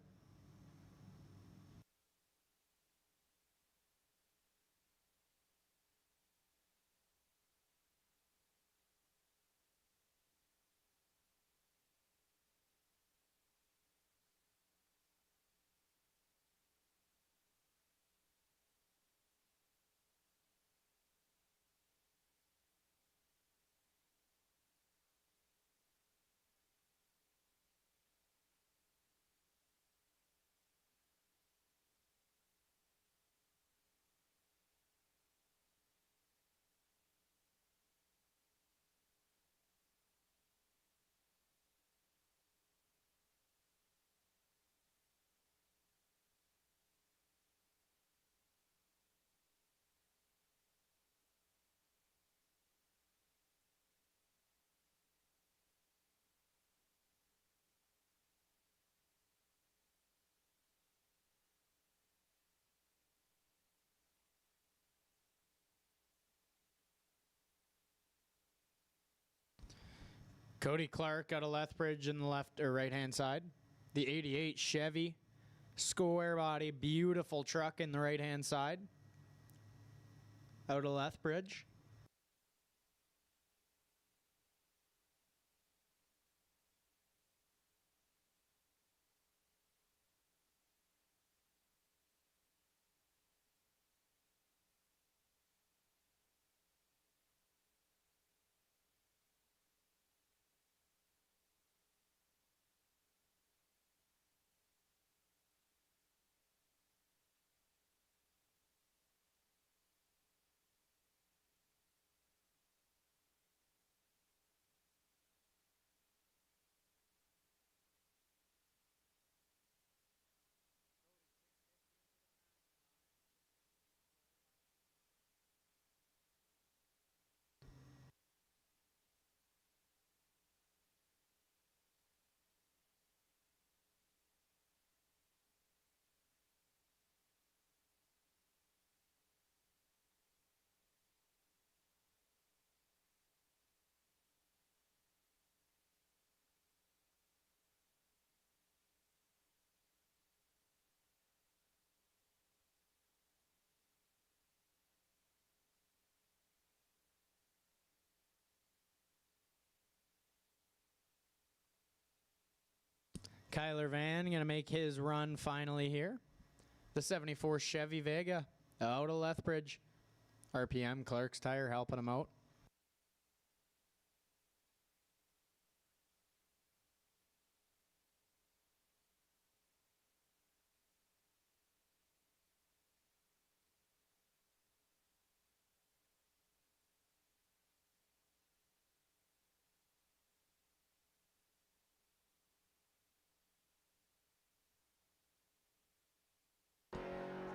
Cody Clark out of Lethbridge in the left or right hand side. The 88 Chevy square body, beautiful truck in the right hand side. Out of Lethbridge. Kyler Van going to make his run finally here. The 74 Chevy Vega out of Lethbridge. RPM, Clark's Tire helping him out.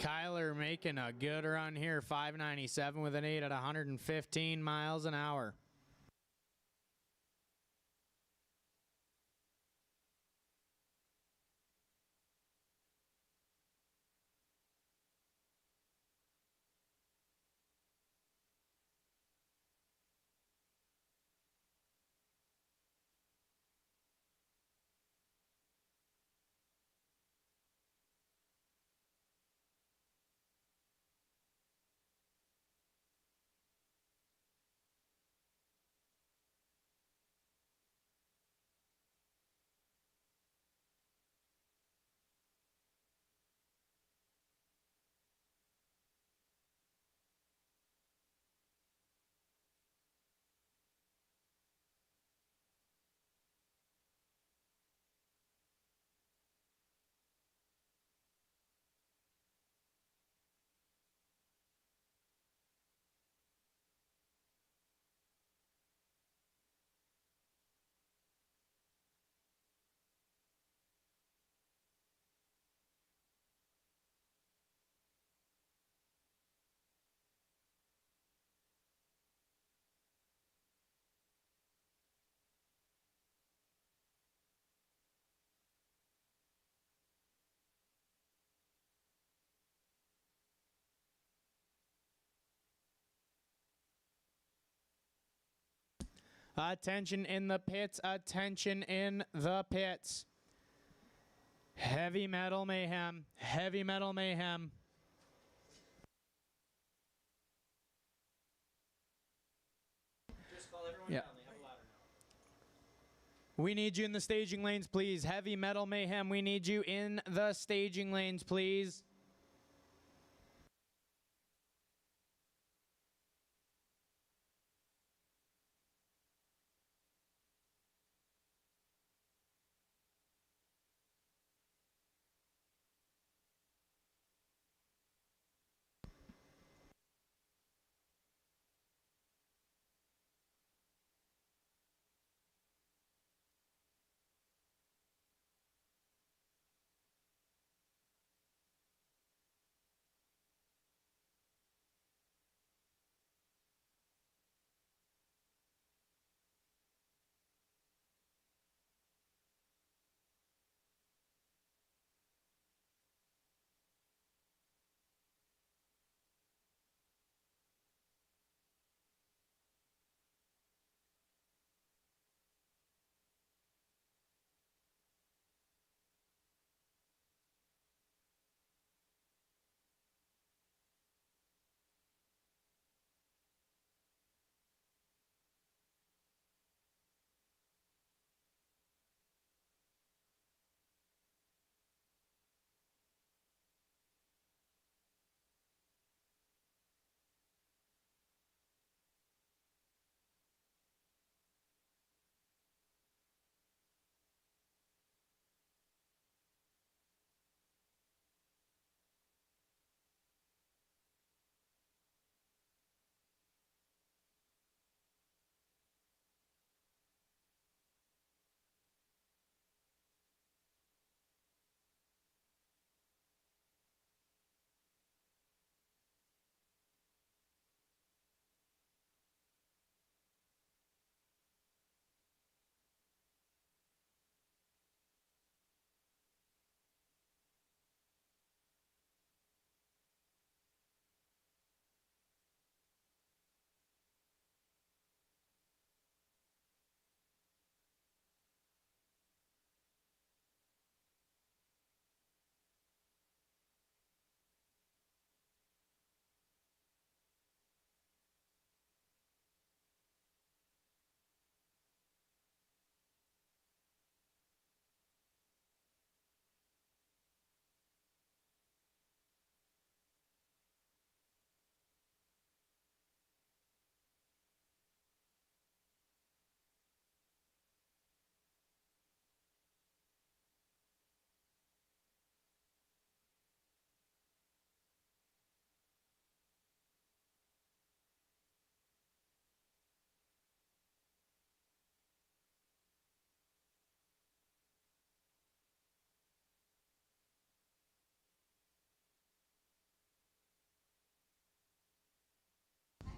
Kyler making a good run here, 597 with an 8 at 115 miles an hour. Attention in the pits. Attention in the pits. Heavy Metal Mayhem. Heavy Metal Mayhem. Just call everyone Yeah. down. They have a ladder now. We need you in the staging lanes, please. Heavy Metal Mayhem, we need you in the staging lanes, please.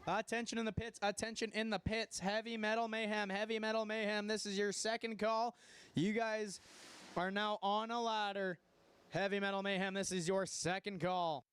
Attention in the pits. Attention in the pits. Heavy Metal Mayhem. Heavy Metal Mayhem. This is your second call. You guys are now on a ladder. Heavy Metal Mayhem. This is your second call.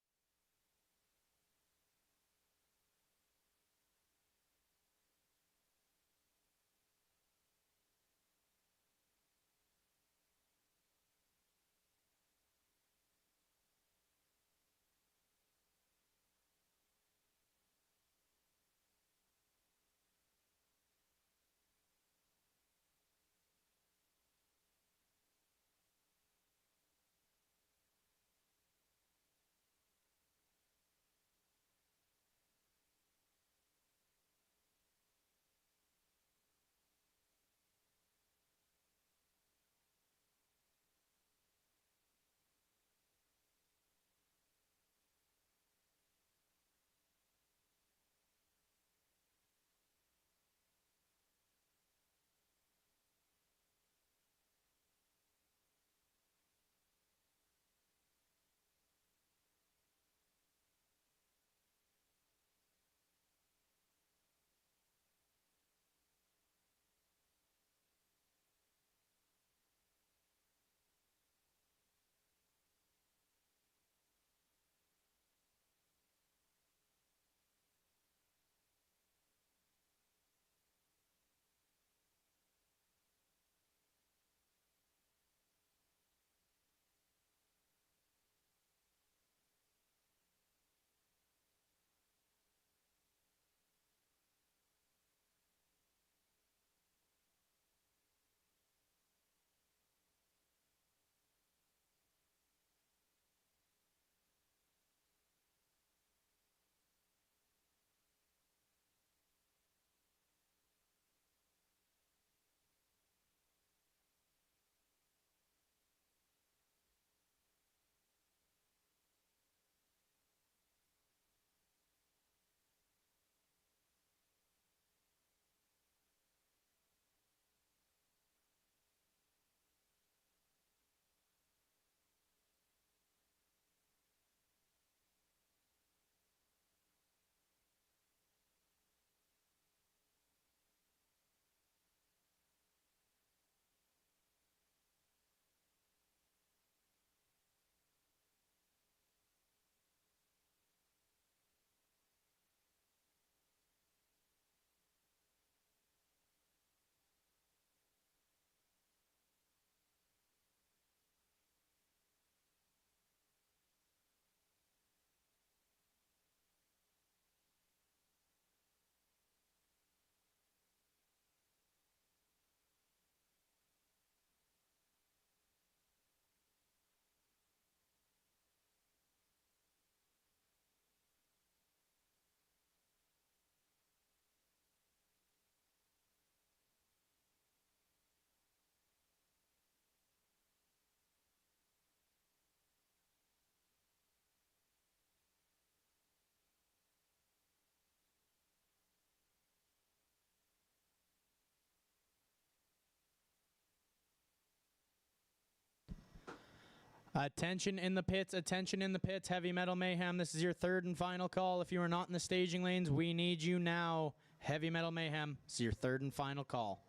Attention in the pits, attention in the pits, Heavy Metal Mayhem. This is your third and final call. If you are not in the staging lanes, we need you now. Heavy Metal Mayhem, this is your third and final call.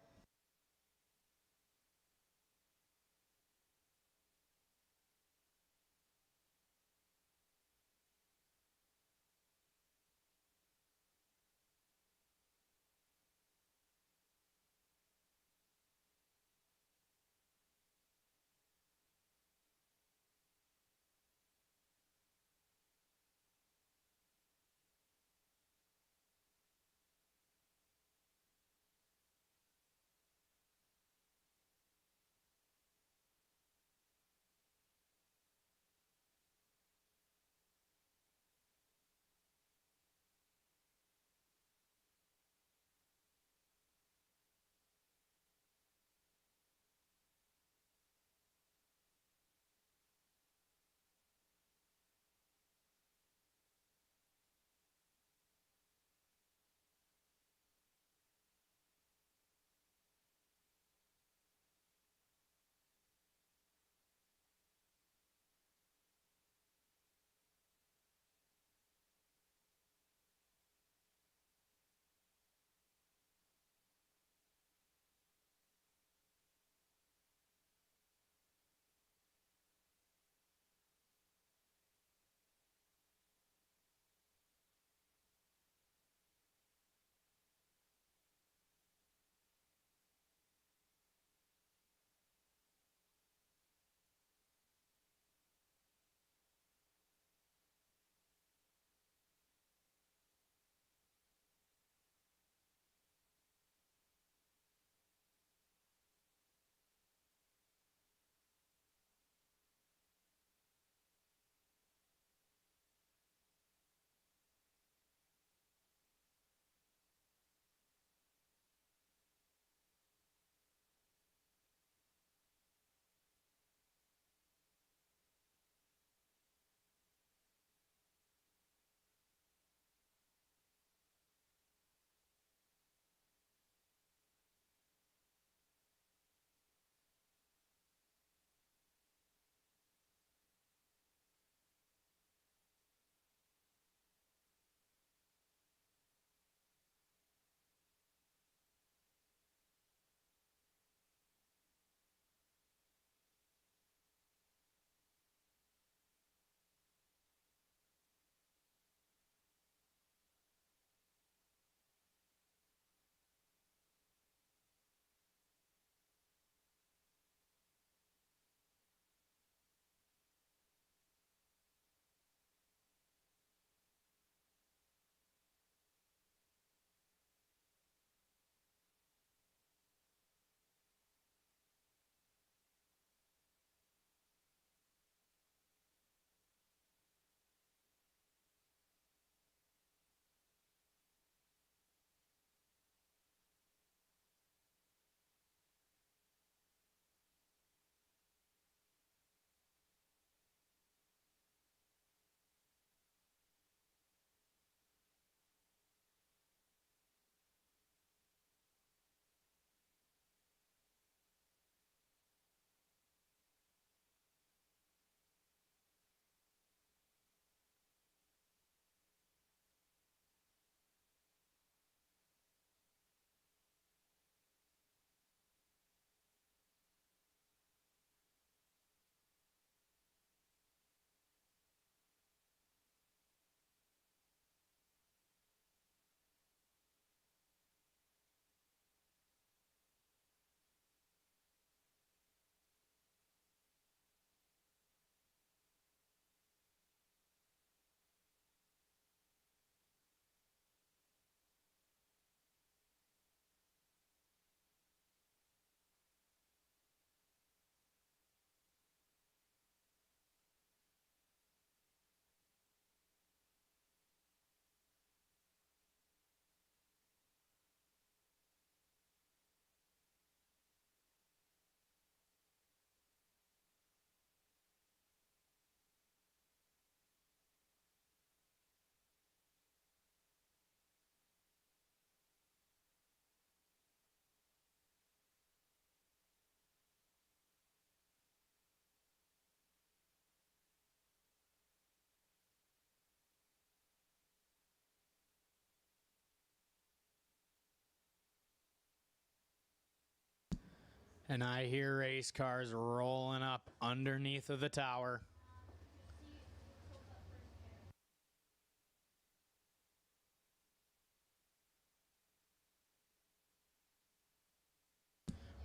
And I hear race cars rolling up underneath of the tower.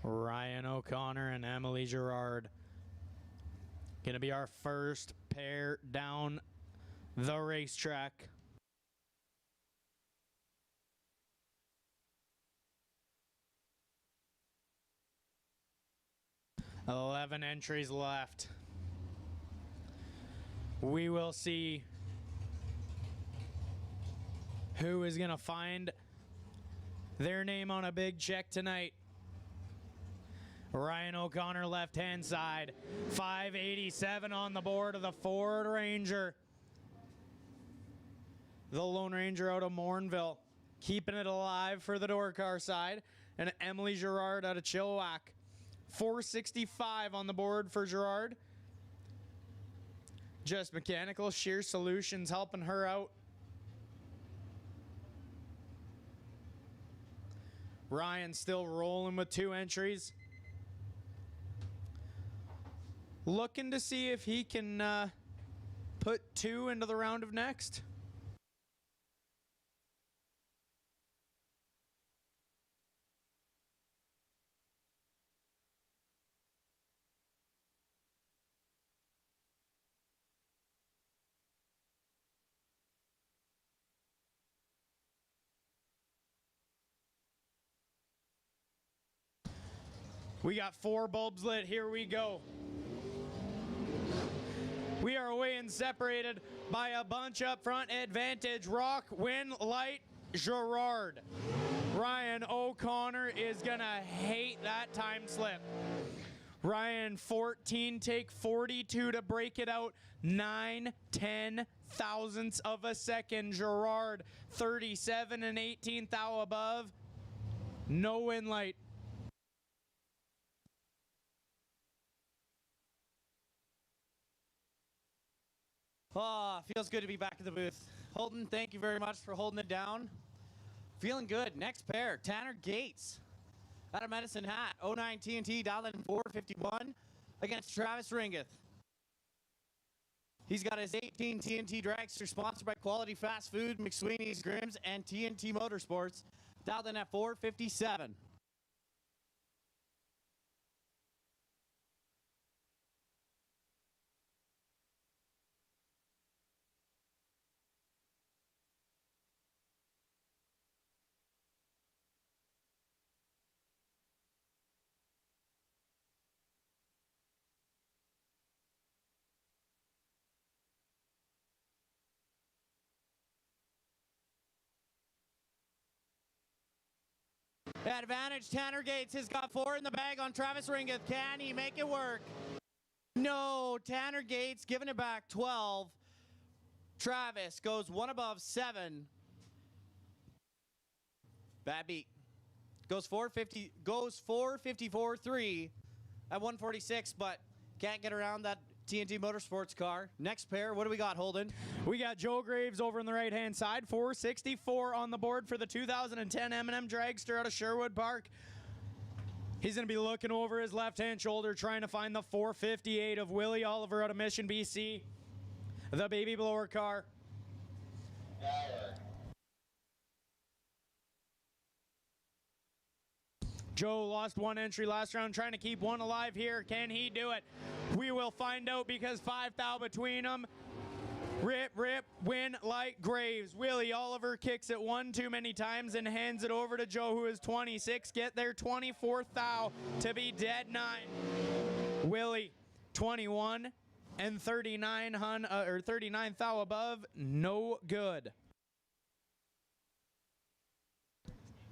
Ryan O'Connor and Emily Gerard. Going to be our first pair down the racetrack. $11 entries left. We will see who is going to find their name on a big check tonight. Ryan O'Connor, left-hand side. 587 on the board of the Ford Ranger. The Lone Ranger out of Morinville, keeping it alive for the door car side. And Emily Gerard out of Chilliwack. 465 on the board for Gerard. Just Mechanical Shear Solutions helping her out. Ryan still rolling with 2 entries. Looking to see if he can put 2 into the round of next. We got 4 bulbs lit. Here we go. We are away and separated by a bunch up front. Advantage, Rock, Win, Light, Gerard. Ryan O'Connor is going to hate that time slip. Ryan 14, take 42 to break it out. 9/10 thousandths of a second. Gerard 37 and 18th thou above. No Win Light. Oh, feels good to be back in the booth. Holden, thank you very much for holding it down. Feeling good. Next pair, Tanner Gates out of Medicine Hat. 09 TNT, dialed in 451 against Travis Ringeth. He's got his 18 TNT dragster sponsored by Quality Fast Food, McSweeney's Grims, and TNT Motorsports, dialed in at 457. Advantage, Tanner Gates has got 4 in the bag on Travis Ringeth. Can he make it work? No, Tanner Gates giving it back 12. Travis goes 1 above 7. Bad beat. Goes 454.3 at 146, but can't get around that TNT Motorsports car. Next pair, what do we got, Holden? We got Joe Graves over on the right-hand side. 464 on the board for the 2010 M&M Dragster out of Sherwood Park. He's going to be looking over his left-hand shoulder, trying to find the 458 of Willie Oliver out of Mission, BC. The baby blower car. Joe lost 1 entry last round, trying to keep 1 alive here. Can he do it? We will find out, because 5 thou between them. Rip, Win, Light, Graves. Willie Oliver kicks it 1 too many times and hands it over to Joe, who is 26. Get there, 24th thou to be dead 9. Willie, 21 and 39 thou above. No good.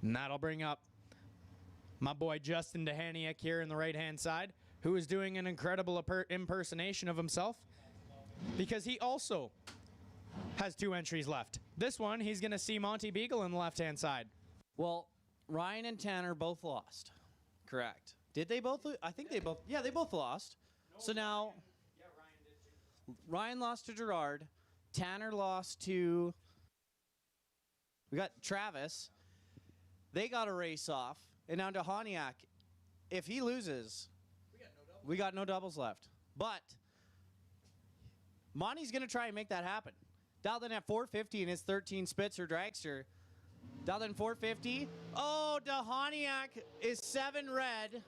And that'll bring up my boy Justin Dehaniak here in the right-hand side, who is doing an incredible impersonation of himself, because he also has 2 entries left. This one, he's going to see Monty Beagle in the left-hand side. Well, Ryan and Tanner both lost. Correct. Did they both? I think they both. Yeah, they both lost. No, so now, yeah, Ryan did too. Ryan lost to Gerard. Tanner lost to. We got Travis. They got a race off. And now Dehaniak if he loses, we got no doubles left. But Monty's going to try and make that happen. Dialed in at 450 in his 13 Spitzer Dragster. Dialed in 450. Oh, Dahaniak is 7 red.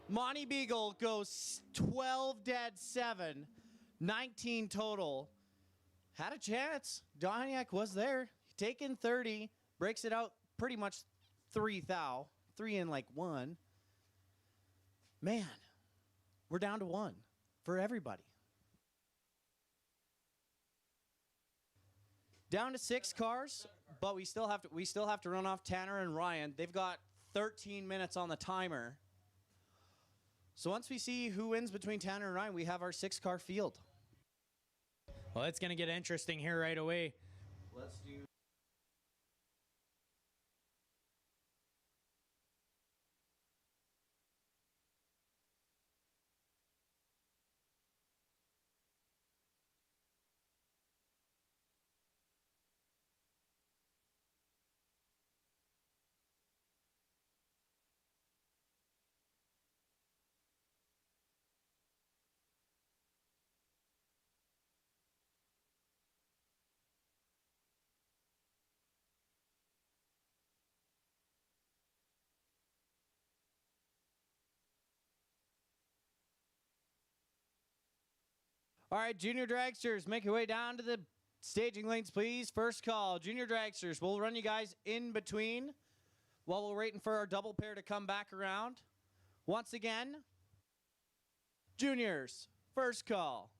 Monty Beagle goes 12 dead 7. 19 total. Had a chance. Dahaniak was there. Taking 30. Breaks it out pretty much 3 thou. 3 in like 1. Man, we're down to 1 for everybody. Down to 6 cars, but we still have to run off Tanner and Ryan. They've got 13 minutes on the timer. So once we see who wins between Tanner and Ryan, we have our 6-car field. Well, it's going to get interesting here right away. Let's do. All right, junior dragsters, make your way down to the staging lanes, please. First call, junior dragsters. We'll run you guys in between while we're waiting for our double pair to come back around. Once again, juniors, first call.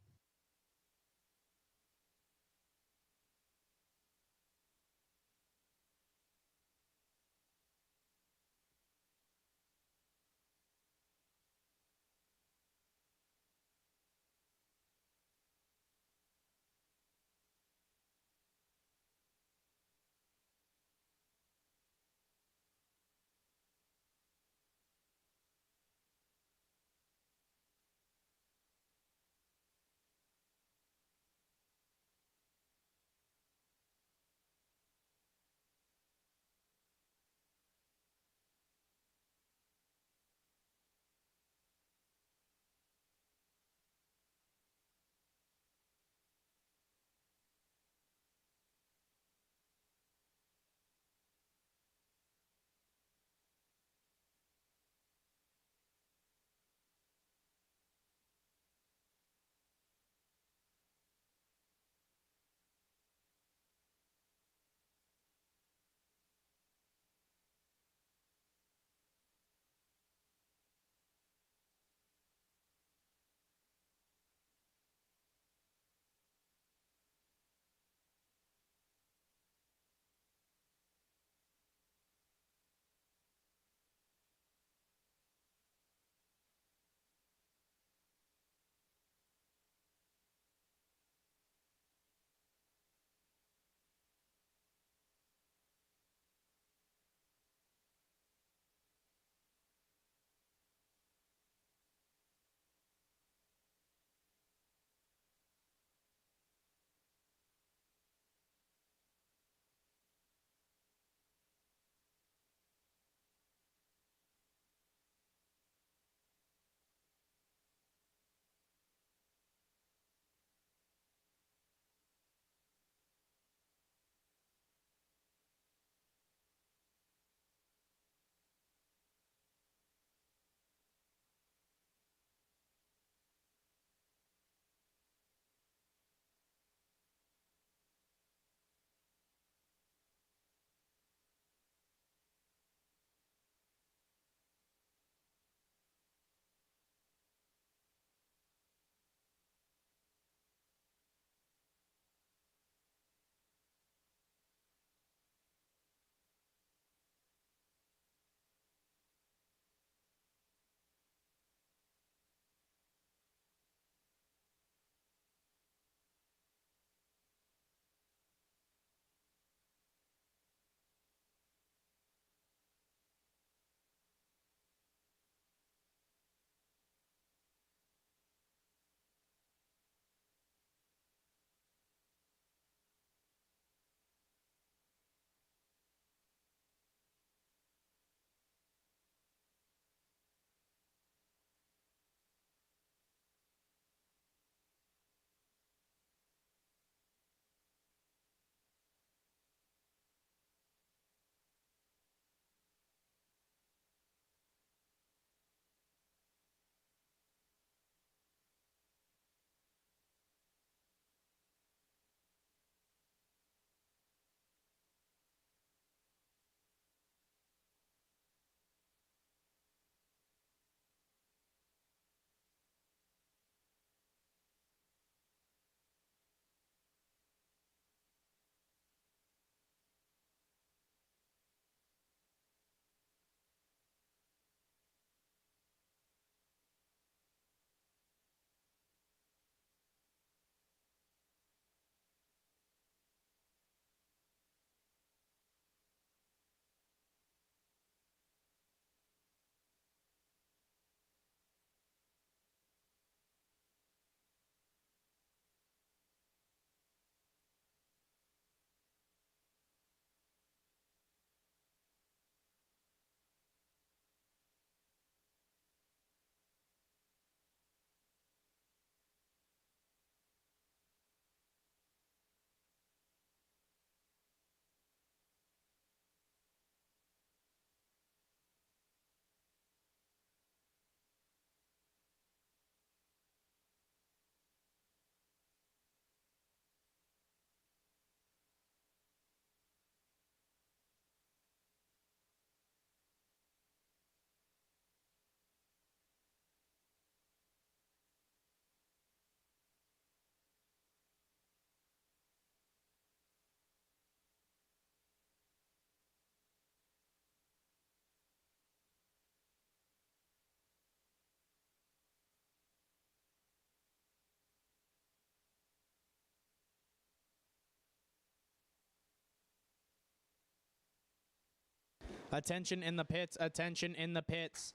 Attention in the pits. Attention in the pits.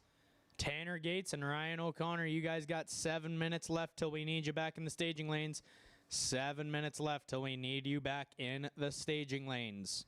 Tanner Gates and Ryan O'Connor, you guys got 7 minutes left till we need you back in the staging lanes. 7 minutes left till we need you back in the staging lanes.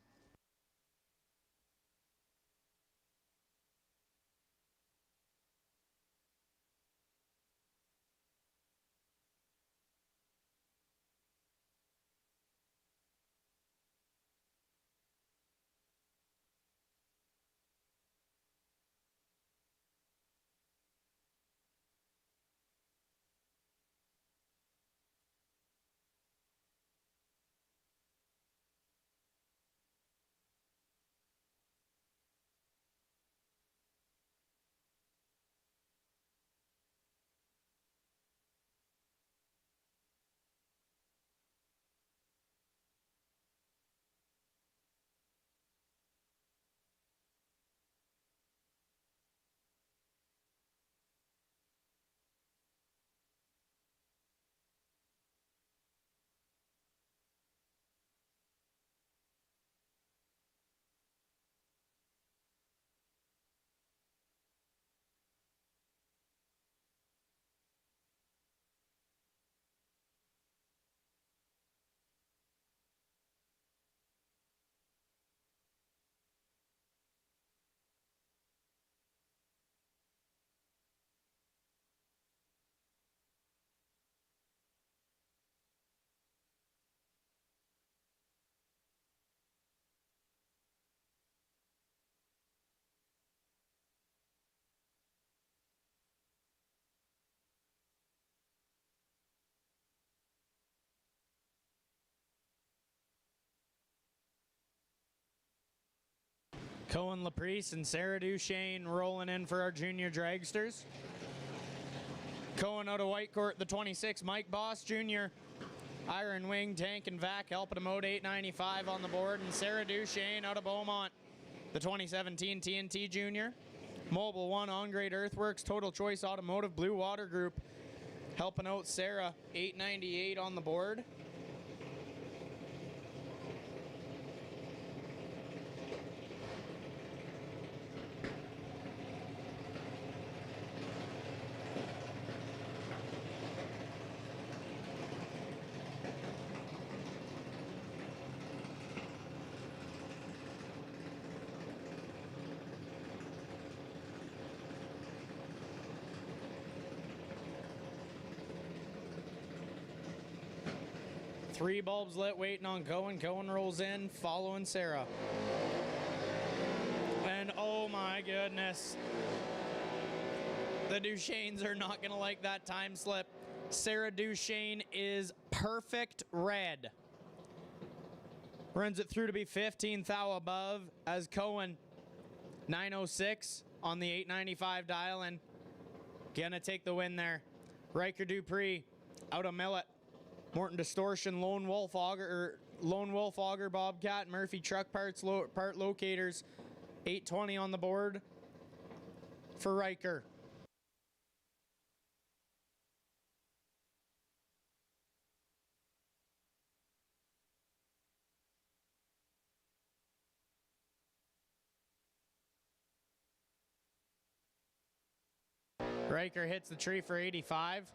Cohen Laprice and Sarah Duchesne rolling in for our junior dragsters. Cohen out of Whitecourt, the 26, Mike Boss Jr. Iron Wing, Tank, and Vac helping him out, 895 on the board. And Sarah Duchesne out of Beaumont, the 2017 TNT Junior. Mobile One, On Grade Earthworks, Total Choice Automotive, Blue Water Group helping out Sarah, 898 on the board. Three bulbs lit, waiting on Cohen. Cohen rolls in, following Sarah. And oh my goodness. The Duchesnes are not going to like that time slip. Sarah Duchesne is perfect red. Runs it through to be 15th thou above as Cohen, 906 on the 895 dial and gonna take the win there. Riker Dupree out of Millet. Morton Distortion, Lone Wolf Auger, Bobcat, Murphy Truck Parts, Part Locators, 820 on the board for Riker. Riker hits the tree for 85.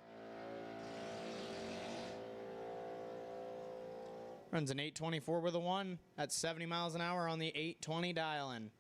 Runs an 824 with a 1 at 70 miles an hour on the 820 dial-in.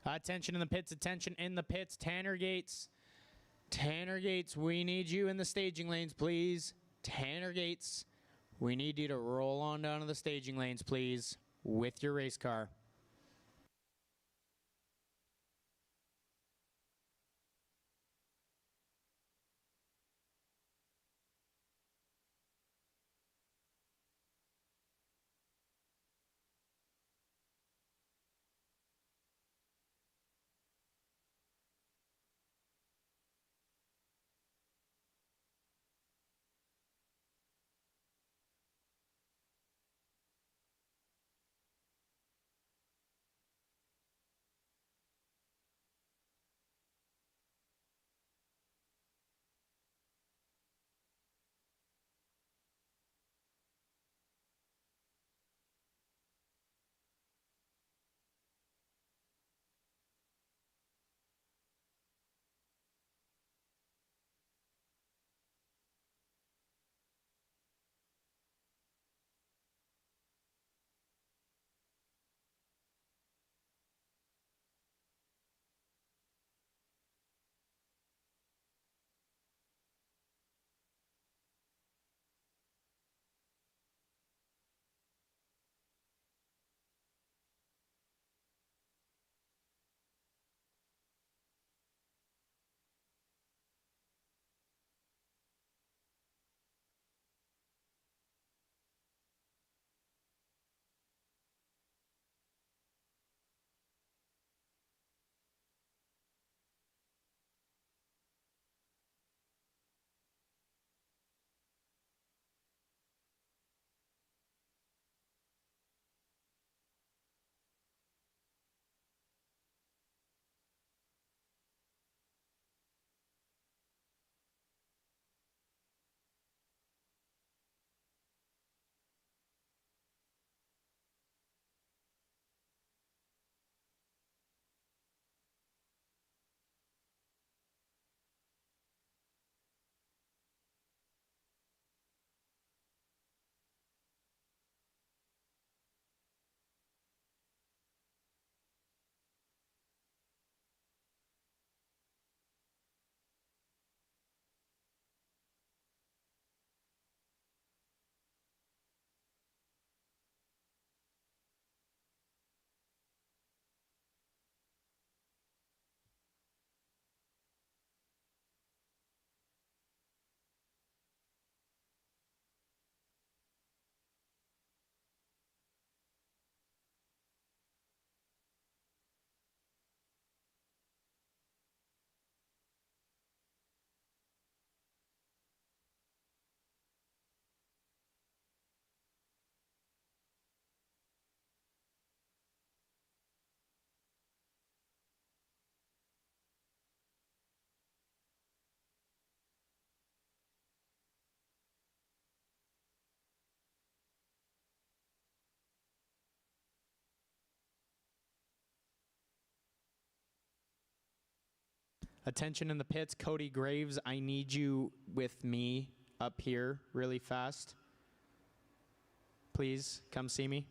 Attention in the pits, attention in the pits. Tanner Gates. Tanner Gates, we need you in the staging lanes, please. Tanner Gates, we need you to roll on down to the staging lanes, please, with your race car. Attention in the pits. Cody Graves, I need you with me up here really fast. Please come see me.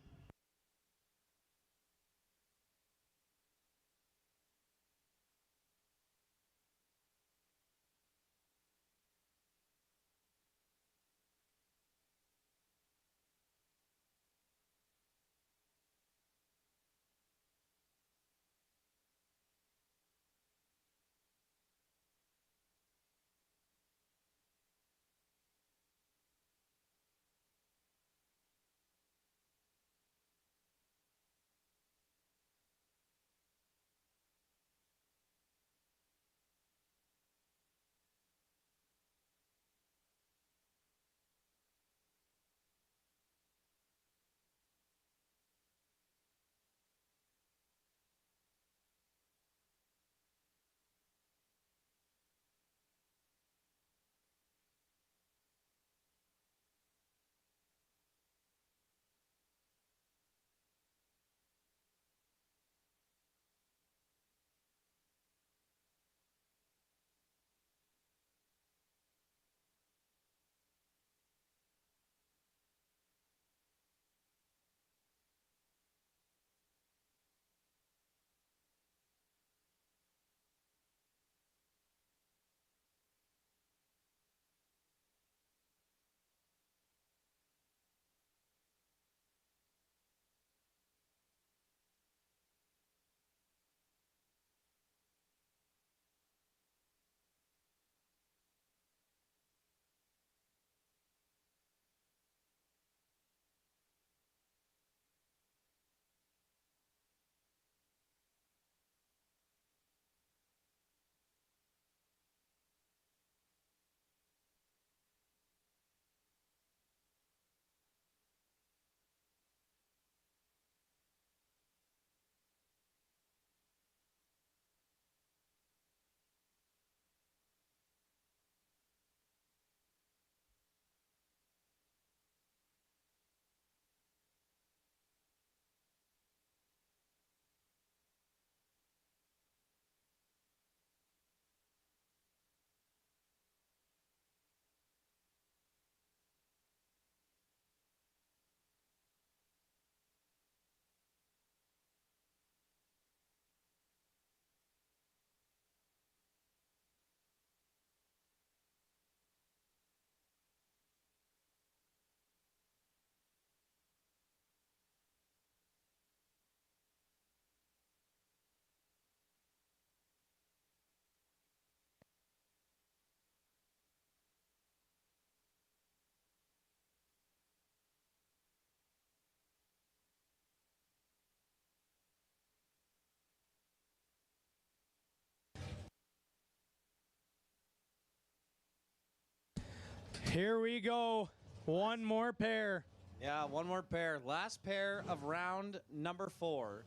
Here we go. One more pair. Yeah, one more pair. Last pair of round number 4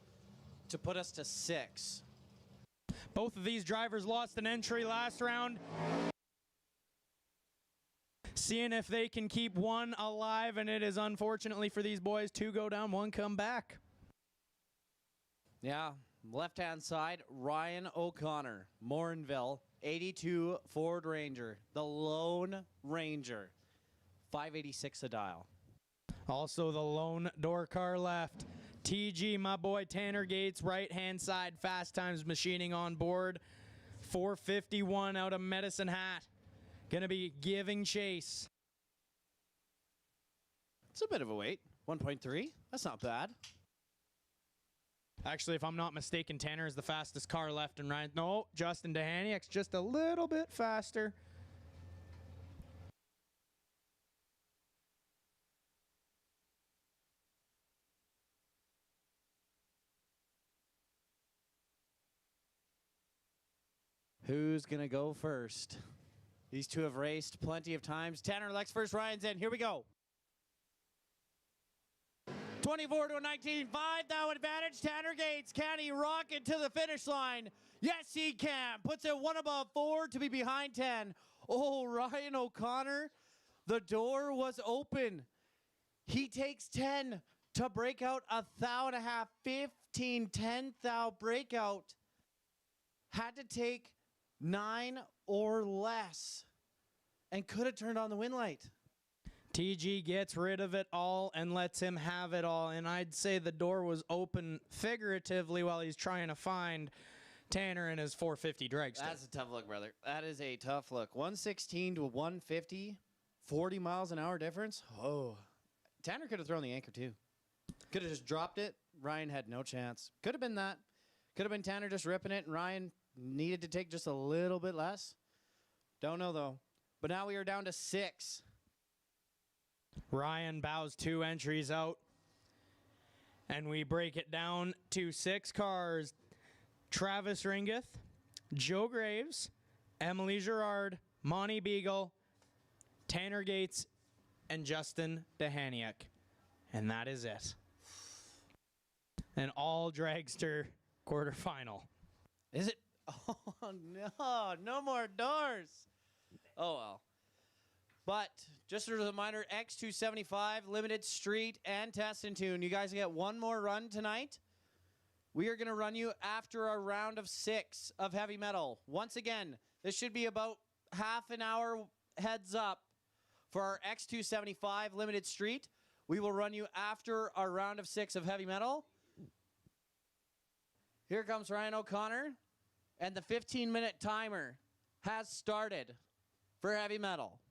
to put us to 6. Both of these drivers lost an entry last round. Seeing if they can keep one alive, and it is unfortunately for these boys 2 go down, 1 come back. Yeah, left-hand side, Ryan O'Connor, Morinville, 82 Ford Ranger, the Lone Ranger, 586 a dial. Also the lone door car left. TG, my boy Tanner Gates, right-hand side, Fast Times Machining on board. 451 out of Medicine Hat. Gonna be giving chase. It's a bit of a wait, 1.3. That's not bad. Actually, if I'm not mistaken, Tanner is the fastest car left and right. No, Justin Dehaniak's just a little bit faster. Who's going to go first? These two have raced plenty of times. Tanner Lex first, Ryan's in. Here we go. 24 to a 19, 5 thou advantage. Tanner Gates, can he rock it to the finish line? Yes, he can. Puts it 1 above 4 to be behind 10. Oh, Ryan O'Connor, the door was open. He takes 10 to break out a thou and a half, 15, 10 thou breakout. Had to take 9 or less and could have turned on the win light. TG gets rid of it all and lets him have it all. And I'd say the door was open figuratively while he's trying to find Tanner and his 450 dragster. That's a tough look, brother. That is a tough look. 116 to 150, 40 miles an hour difference. Oh, Tanner could have thrown the anchor too. Could have just dropped it. Ryan had no chance. Could have been that. Could have been Tanner just ripping it and Ryan needed to take just a little bit less. Don't know though. But now we are down to 6. Ryan bows 2 entries out. And we break it down to 6 cars. Travis Ringeth, Joe Graves, Emily Gerard, Monty Beagle, Tanner Gates, and Justin Dehaniak. And that is it. An all dragster quarterfinal. Is it? Oh, no. No more doors. Oh, well. But just as a reminder, X275, Limited Street, and Test and Tune. You guys get one more run tonight. We are going to run you after our round of 6 of heavy metal. Once again, this should be about half an hour heads up for our X275 Limited Street. We will run you after our round of 6 of heavy metal. Here comes Ryan O'Connor, and the 15-minute timer has started for heavy metal.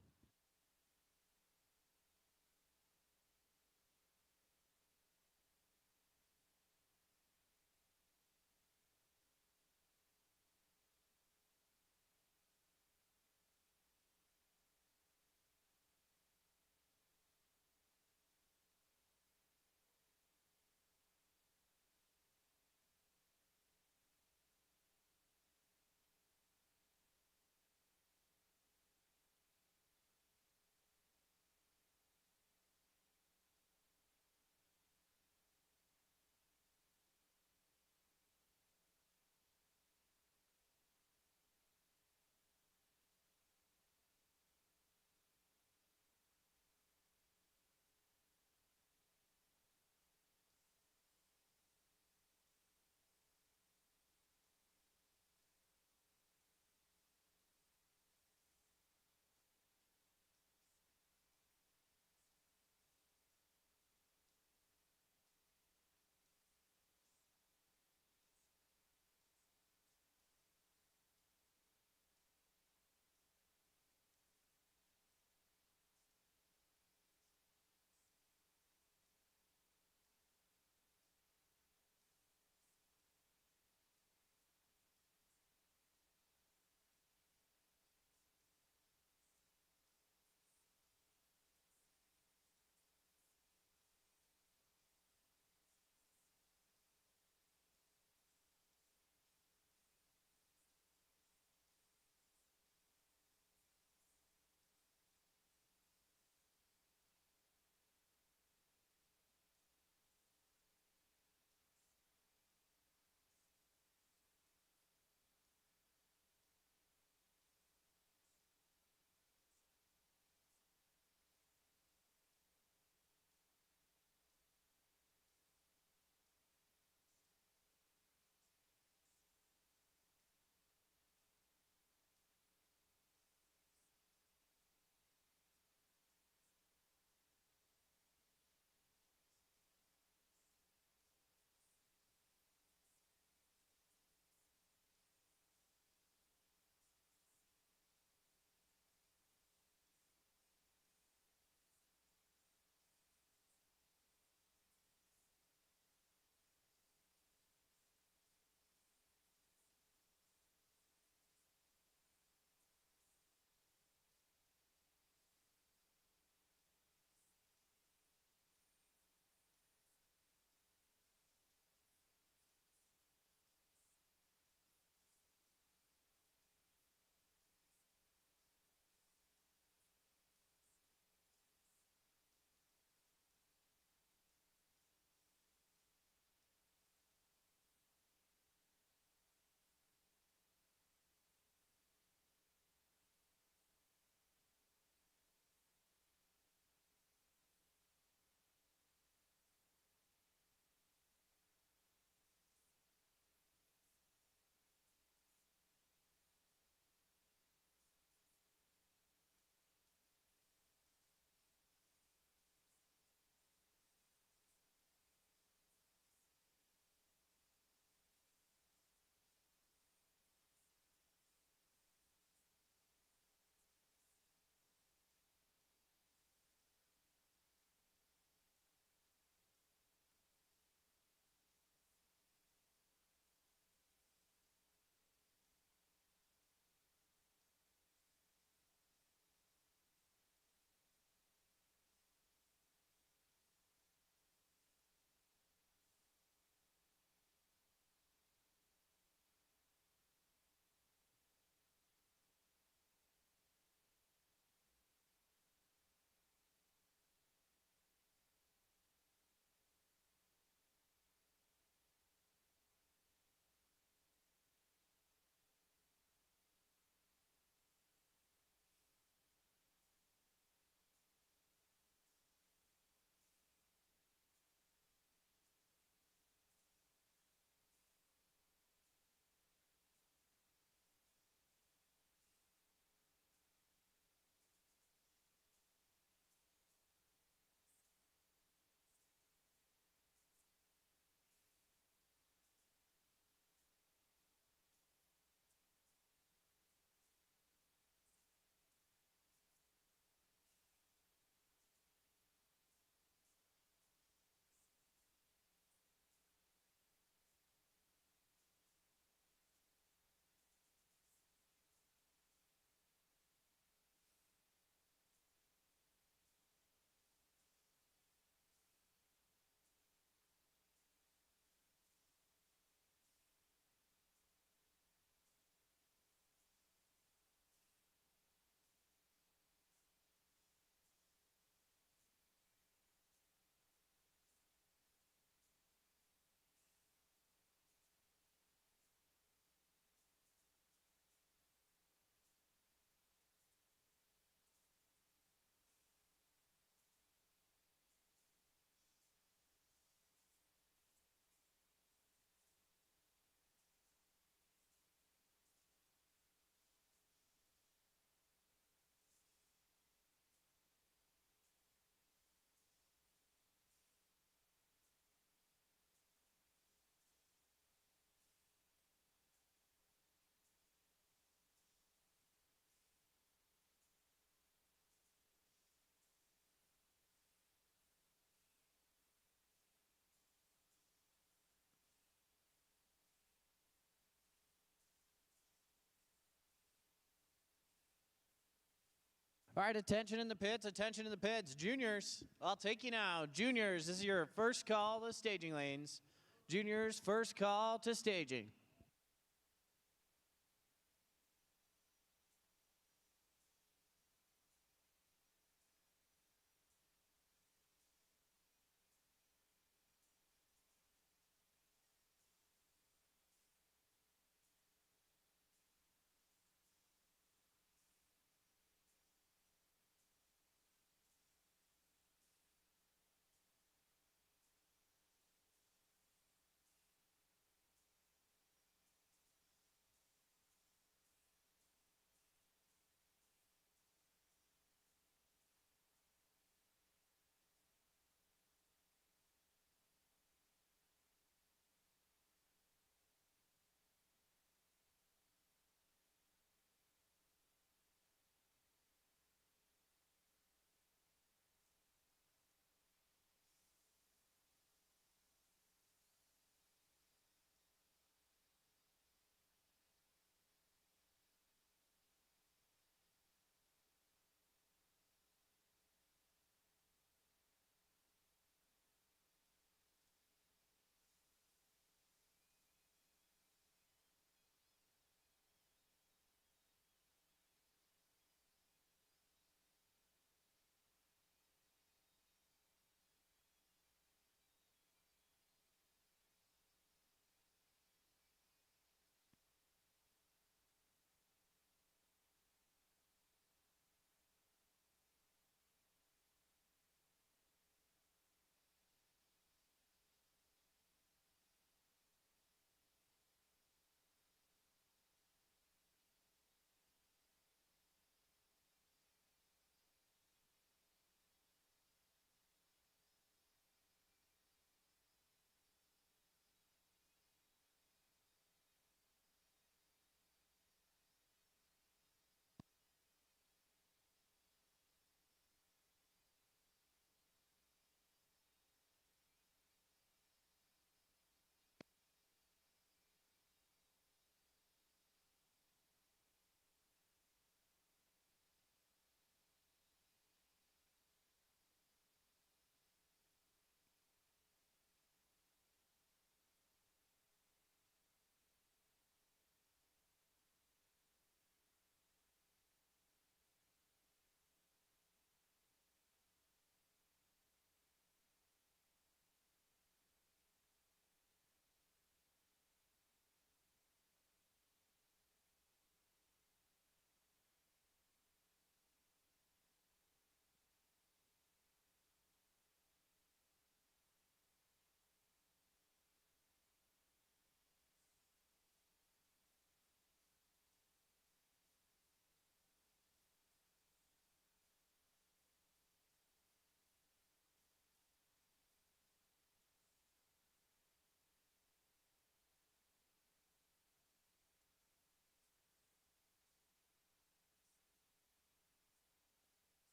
All right, attention in the pits, attention in the pits. Juniors, I'll take you now. Juniors, this is your first call to staging lanes. Juniors, first call to staging.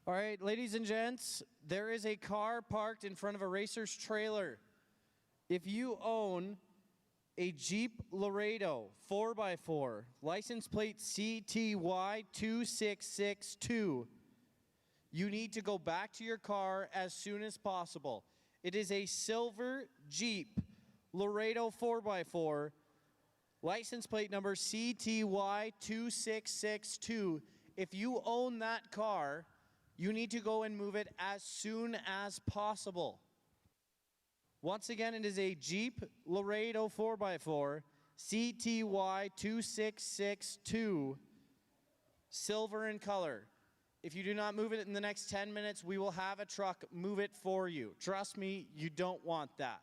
All right, ladies and gents, there is a car parked in front of a racer's trailer. If you own a Jeep Laredo 4x4, license plate CTY2662, you need to go back to your car as soon as possible. It is a silver Jeep Laredo 4x4, license plate number CTY2662. If you own that car, you need to go and move it as soon as possible. Once again, it is a Jeep Laredo 4x4, CTY2662, silver in color. If you do not move it in the next 10 minutes, we will have a truck move it for you. Trust me, you don't want that.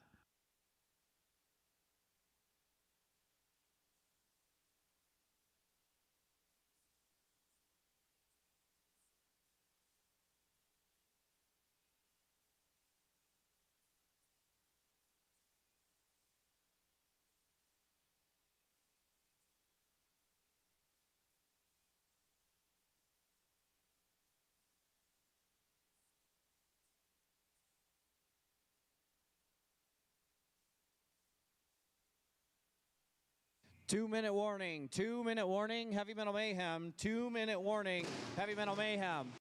2-minute warning. 2-minute warning. Heavy Metal Mayhem. 2-minute warning. Heavy Metal Mayhem.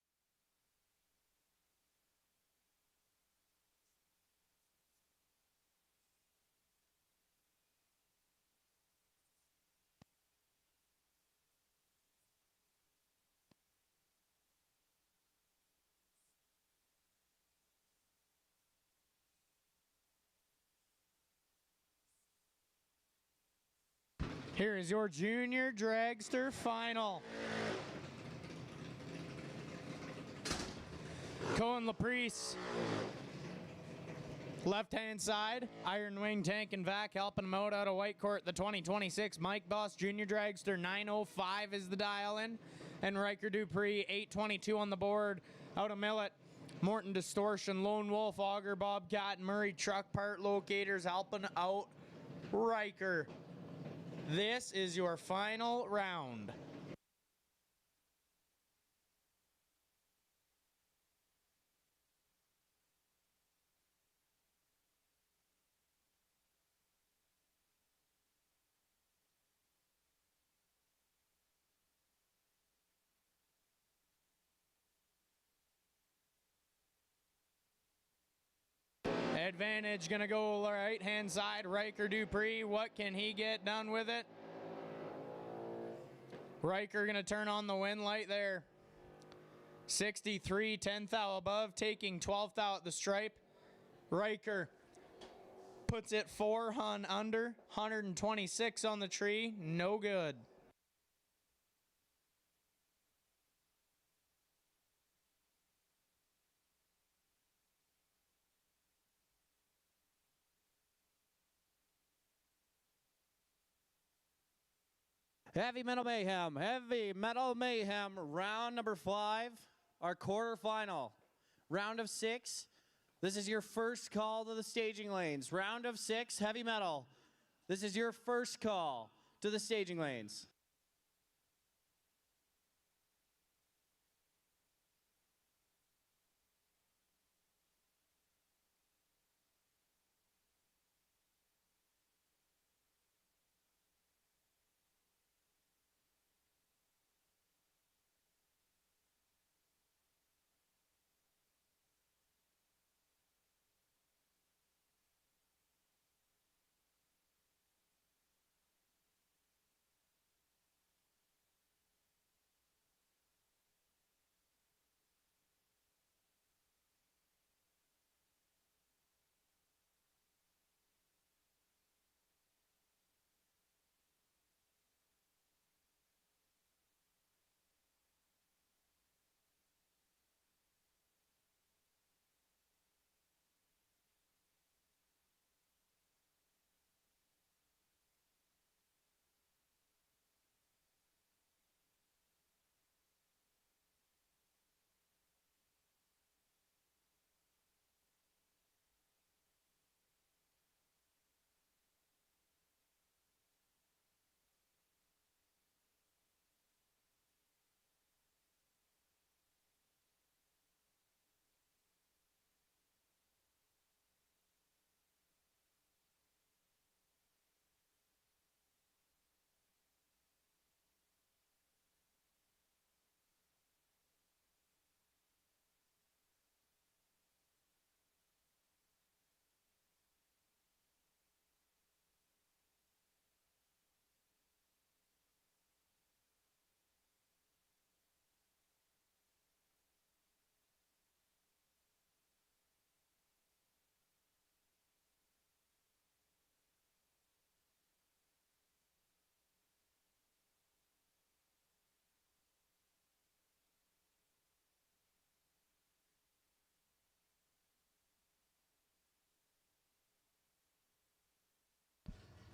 Here is your junior dragster final. Cohen Laprice, left-hand side. Iron Wing Tank and Vac helping him out of White Court. The 2026 Mike Boss Junior Dragster 905 is the dial-in. And Riker Dupree 822 on the board out of Millet. Morton Distortion, Lone Wolf, Auger, Bobcat, and Murray Truck Part Locators helping out Riker. This is your final round. Advantage gonna go right hand side. Riker Dupree, what can he get done with it? Riker gonna turn on the wind light there. 63, 10th thou above, taking 12th thou at the stripe. Riker puts it 4 hun under, 126 on the tree, no good. Heavy Metal Mayhem. Heavy Metal Mayhem. Round number 5. Our quarterfinal. Round of 6. This is your first call to the staging lanes. Round of 6. Heavy Metal. This is your first call to the staging lanes.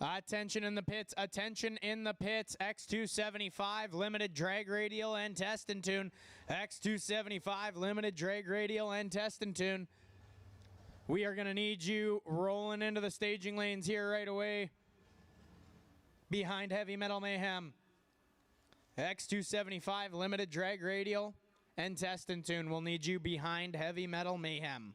Attention in the pits, attention in the pits. X275 limited drag radial and test and tune. X275 limited drag radial and test and tune. We are going to need you rolling into the staging lanes here right away behind Heavy Metal Mayhem. X275 limited drag radial and test and tune. We'll need you behind Heavy Metal Mayhem.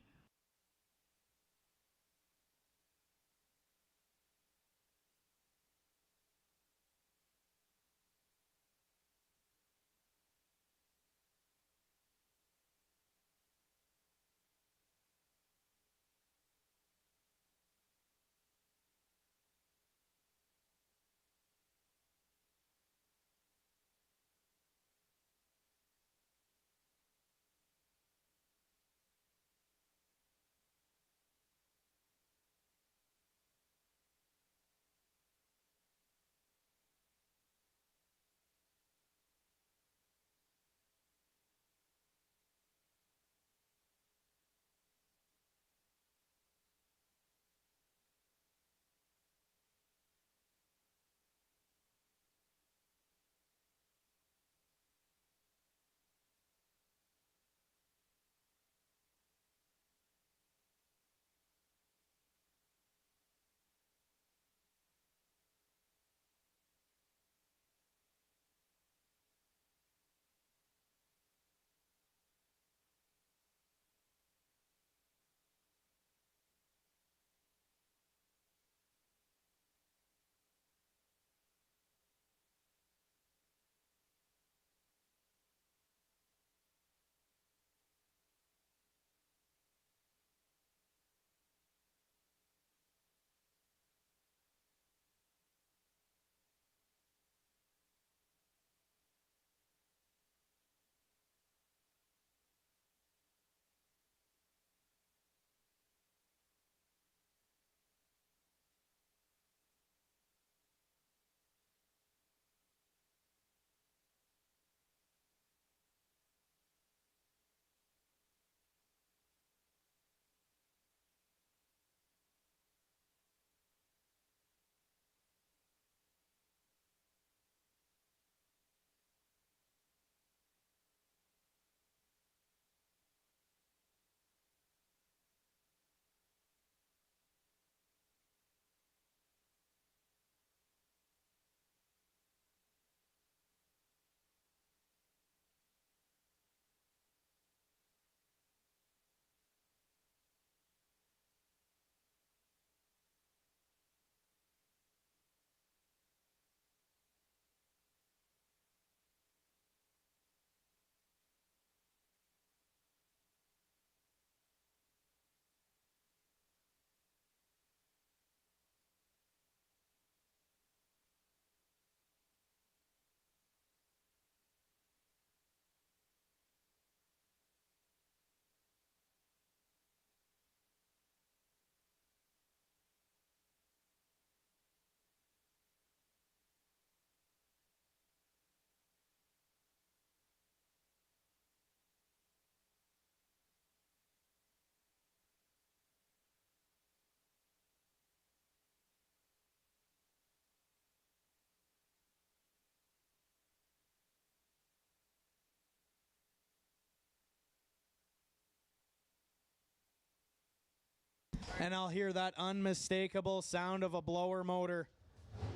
And I'll hear that unmistakable sound of a blower motor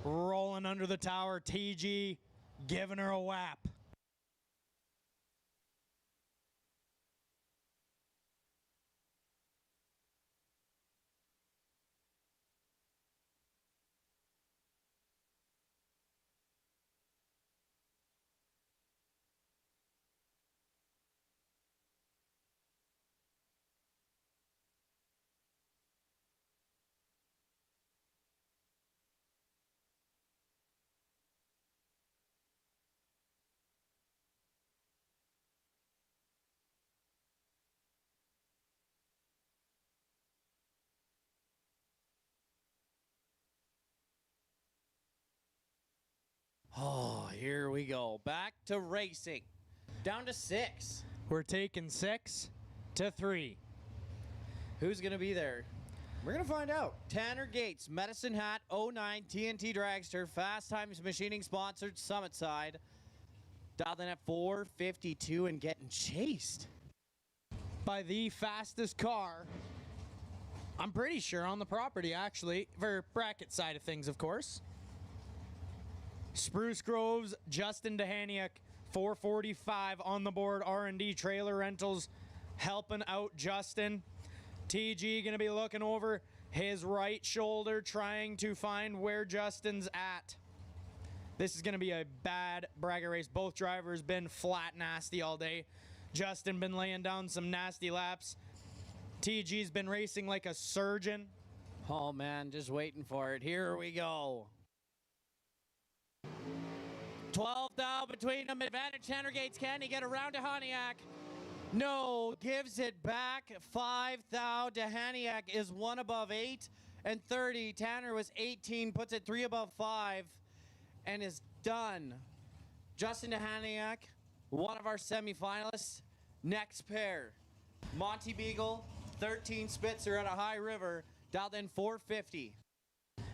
rolling under the tower. TG giving her a whap. Oh, here we go. Back to racing. Down to 6. We're taking 6 to 3. Who's going to be there? We're going to find out. Tanner Gates, Medicine Hat, 09 TNT Dragster, Fast Times Machining sponsored Summit Side. Dialed in at 452 and getting chased By the fastest car, I'm pretty sure, on the property, actually, for bracket side of things, of course. Spruce Grove's Justin Dehaniak, 445 on the board. R&D Trailer Rentals helping out Justin. TG going to be looking over his right shoulder, trying to find where Justin's at. This is going to be a bad bracket race. Both drivers been flat nasty all day. Justin been laying down some nasty laps. TG's been racing like a surgeon. Oh, man, just waiting for it. Here we go. 12 down between them. Advantage Tanner Gates. Can he get around to Haniak? No. Gives it back. 5 thou. Dehaniak is 1 above 8 and 30. Tanner was 18. Puts it 3 above 5 and is done. Justin Dehaniak, one of our semifinalists. Next pair. Monty Beagle, 13 Spitzer at a High River. Dialed in 450.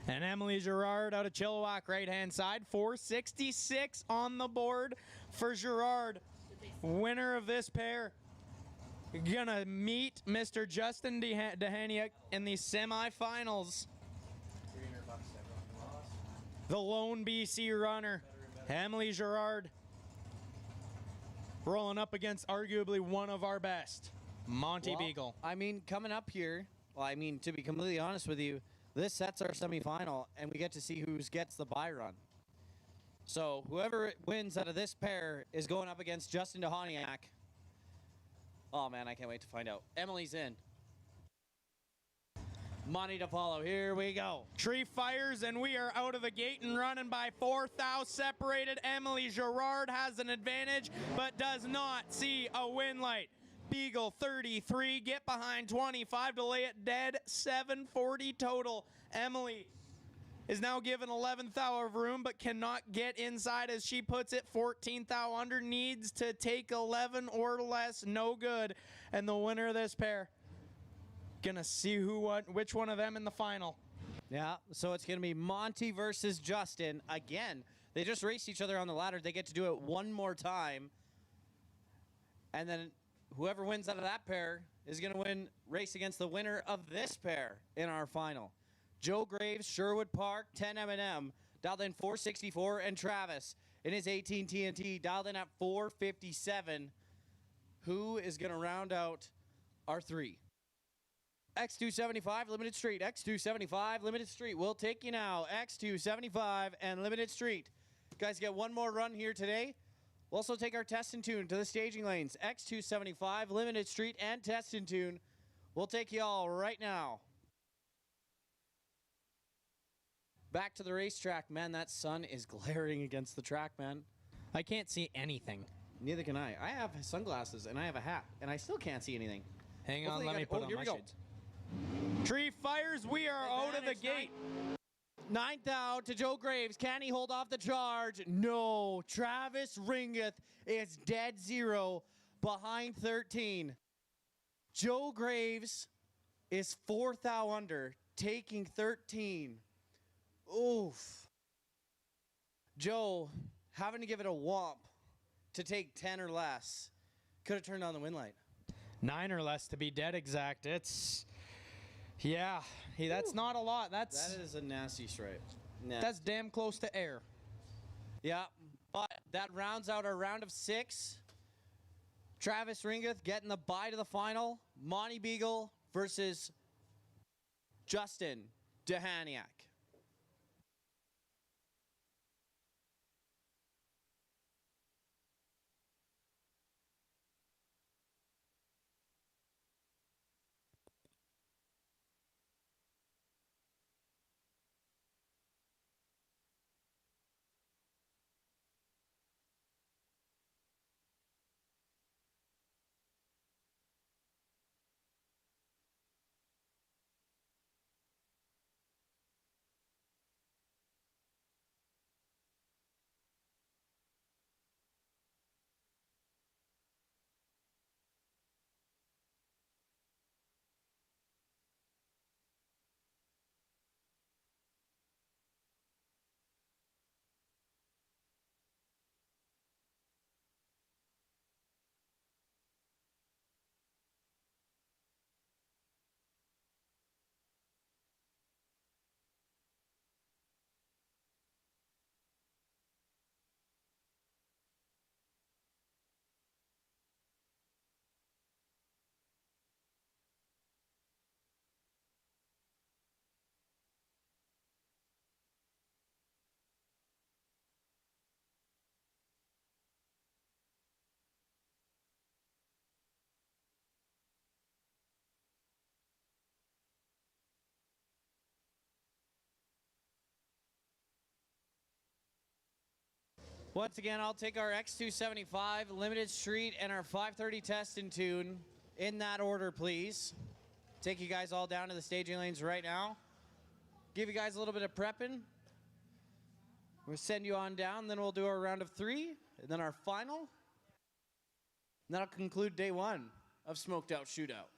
And Emily Girard out of Chilliwack, right-hand side. 466 on the board for Girard. Winner of this pair. Gonna meet Mr. Justin Dehaniak in the semifinals. The lone BC runner, Emily Girard. Rolling up against arguably one of our best, Monty Beagle. I mean, coming up here, well, I mean, to be completely honest with you, this sets our semifinal, and we get to see who gets the bye run. So whoever wins out of this pair is going up against Justin Dehaniak. Oh, man, I can't wait to find out. Emily's in. Money to follow. Here we go. Tree fires, and we are out of the gate and running by 4 thou separated. Emily Girard has an advantage, but does not see a win light. Beagle 33, get behind 25 to lay it dead, 740 total. Emily is now given 11th thou of room, but cannot get inside as she puts it. 14th thou under, needs to take 11 or less, no good. And the winner of this pair, gonna see which one of them in the final. Yeah, so it's gonna be Monty versus Justin. Again, they just raced each other on the ladder. They get to do it one more time. And then whoever wins out of that pair is going to win race against the winner of this pair in our final. Joe Graves, Sherwood Park, 10 M&M, dialed in 464, and Travis in his 18 TNT, dialed in at 457. Who is going to round out our 3? X275 Limited Street. X275 Limited Street. We'll take you now. X275 and Limited Street. Guys, get one more run here today. We'll also take our test and tune to the staging lanes. X275, Limited Street, and test and tune. We'll take you all right now. Back to the racetrack. Man, that sun is glaring against the track, man. I can't see anything. Neither can I. I have sunglasses, and I have a hat, and I still can't see anything. Hang Hopefully on, let me put on here my we go. shades. Tree fires, we are out of the gate. 9th out to Joe Graves. Can he hold off the charge? No. Travis Ringeth is dead zero behind 13. Joe Graves is 4th out under, taking 13. Oof. Joe having to give it a whomp to take 10 or less. Could have turned on the win light. 9 or less to be dead exact. Yeah, that's not a lot. That's That is a nasty stripe. Nah. that's damn close to air. Yeah, but that rounds out our round of 6. Travis Ringeth getting the bye to the final. Monty Beagle versus Justin Dehaniak. Once again, I'll take our X275 Limited Street and our 530 Test and Tune in that order, please. Take you guys all down to the staging lanes right now. Give you guys a little bit of prepping. We'll send you on down, then we'll do our round of 3, and then our final. And that'll conclude day 1 of Smoked Out Shootout.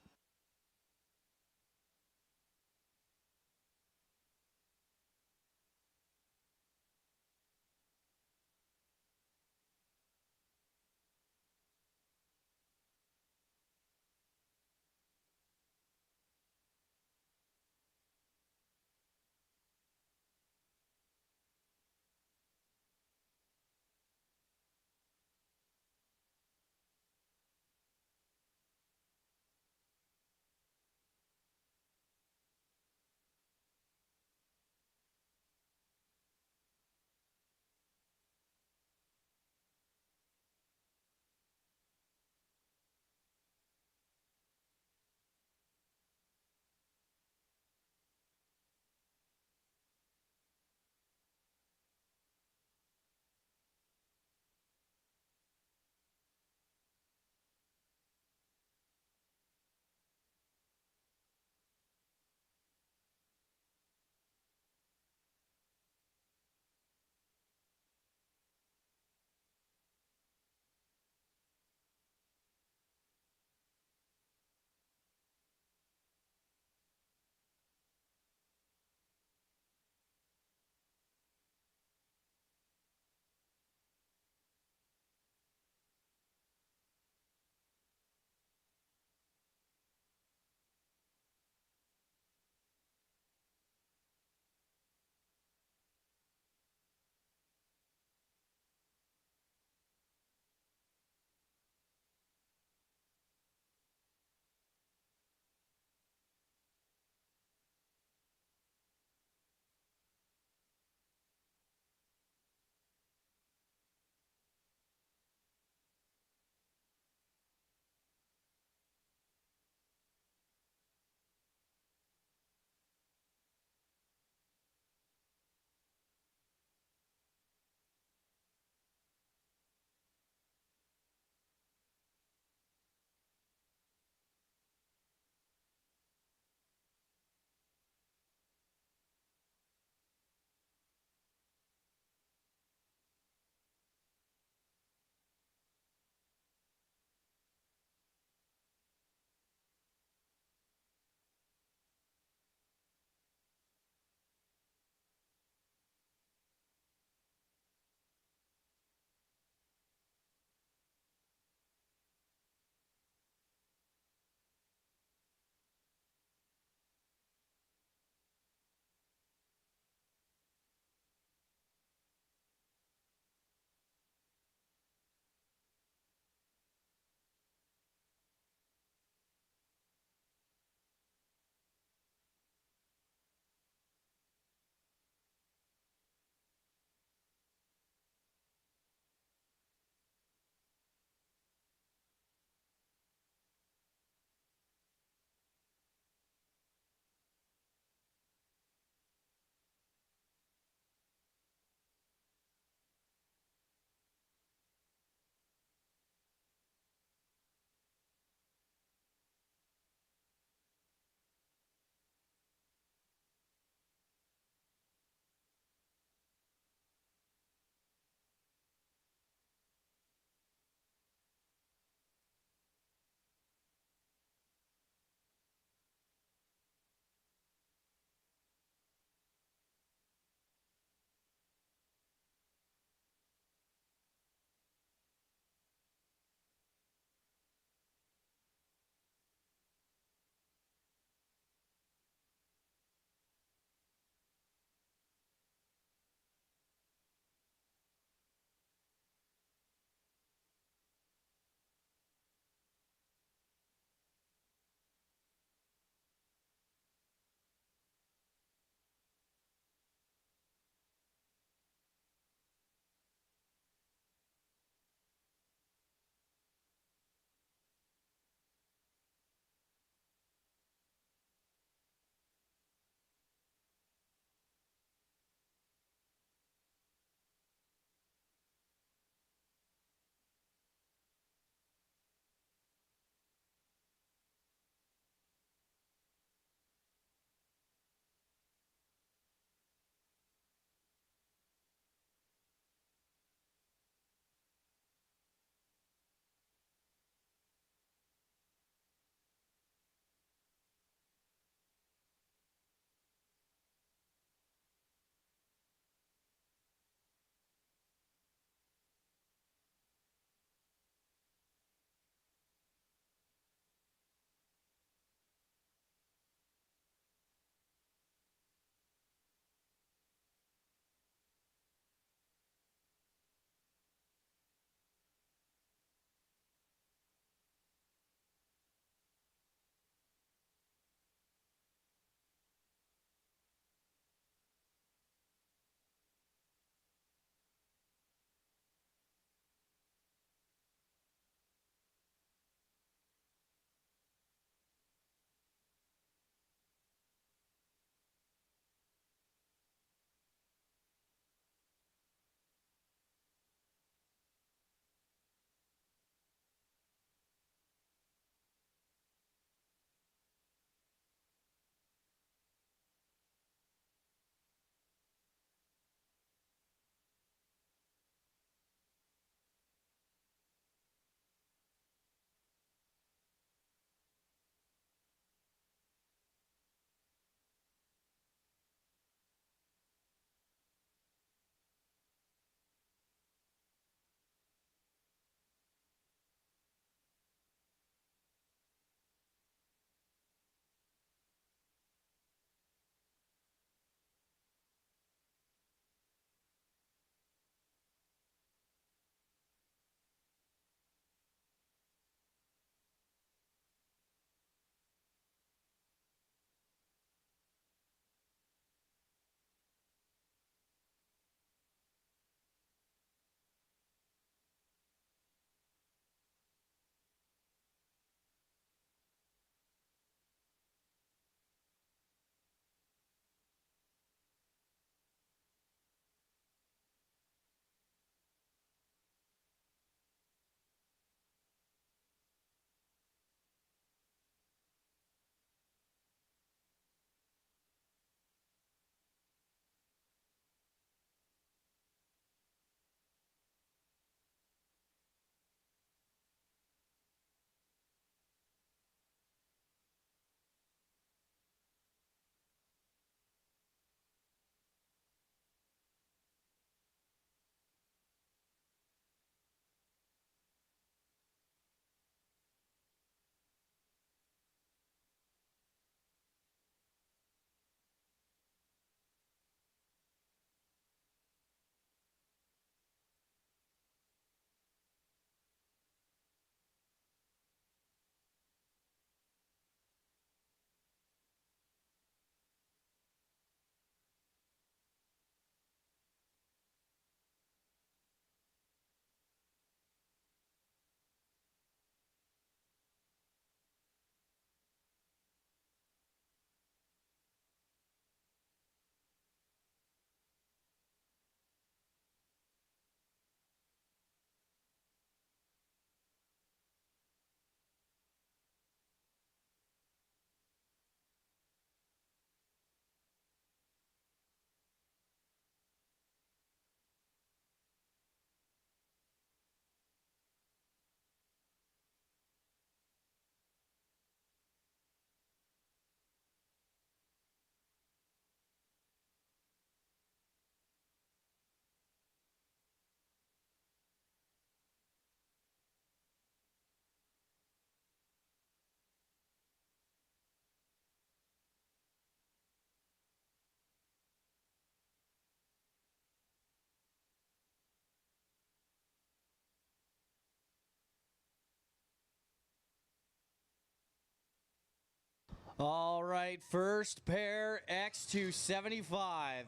All right, first pair X275.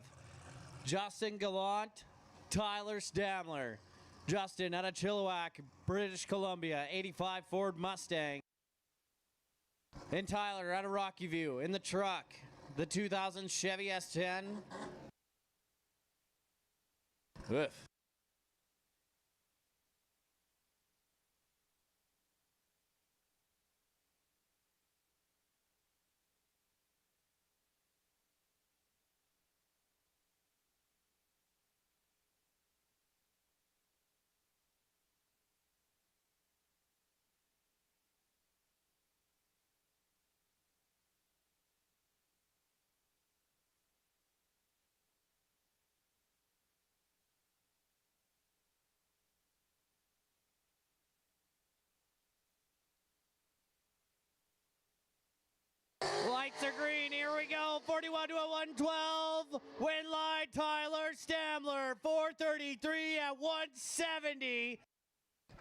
Justin Gallant, Tyler Stamler. Justin out of Chilliwack, British Columbia, 85 Ford Mustang. And Tyler out of Rocky View in the truck, the 2000 Chevy S10. Oof. Lights are green. Here we go. 41 to a 112. Win line Tyler Stamler. 433 at 170.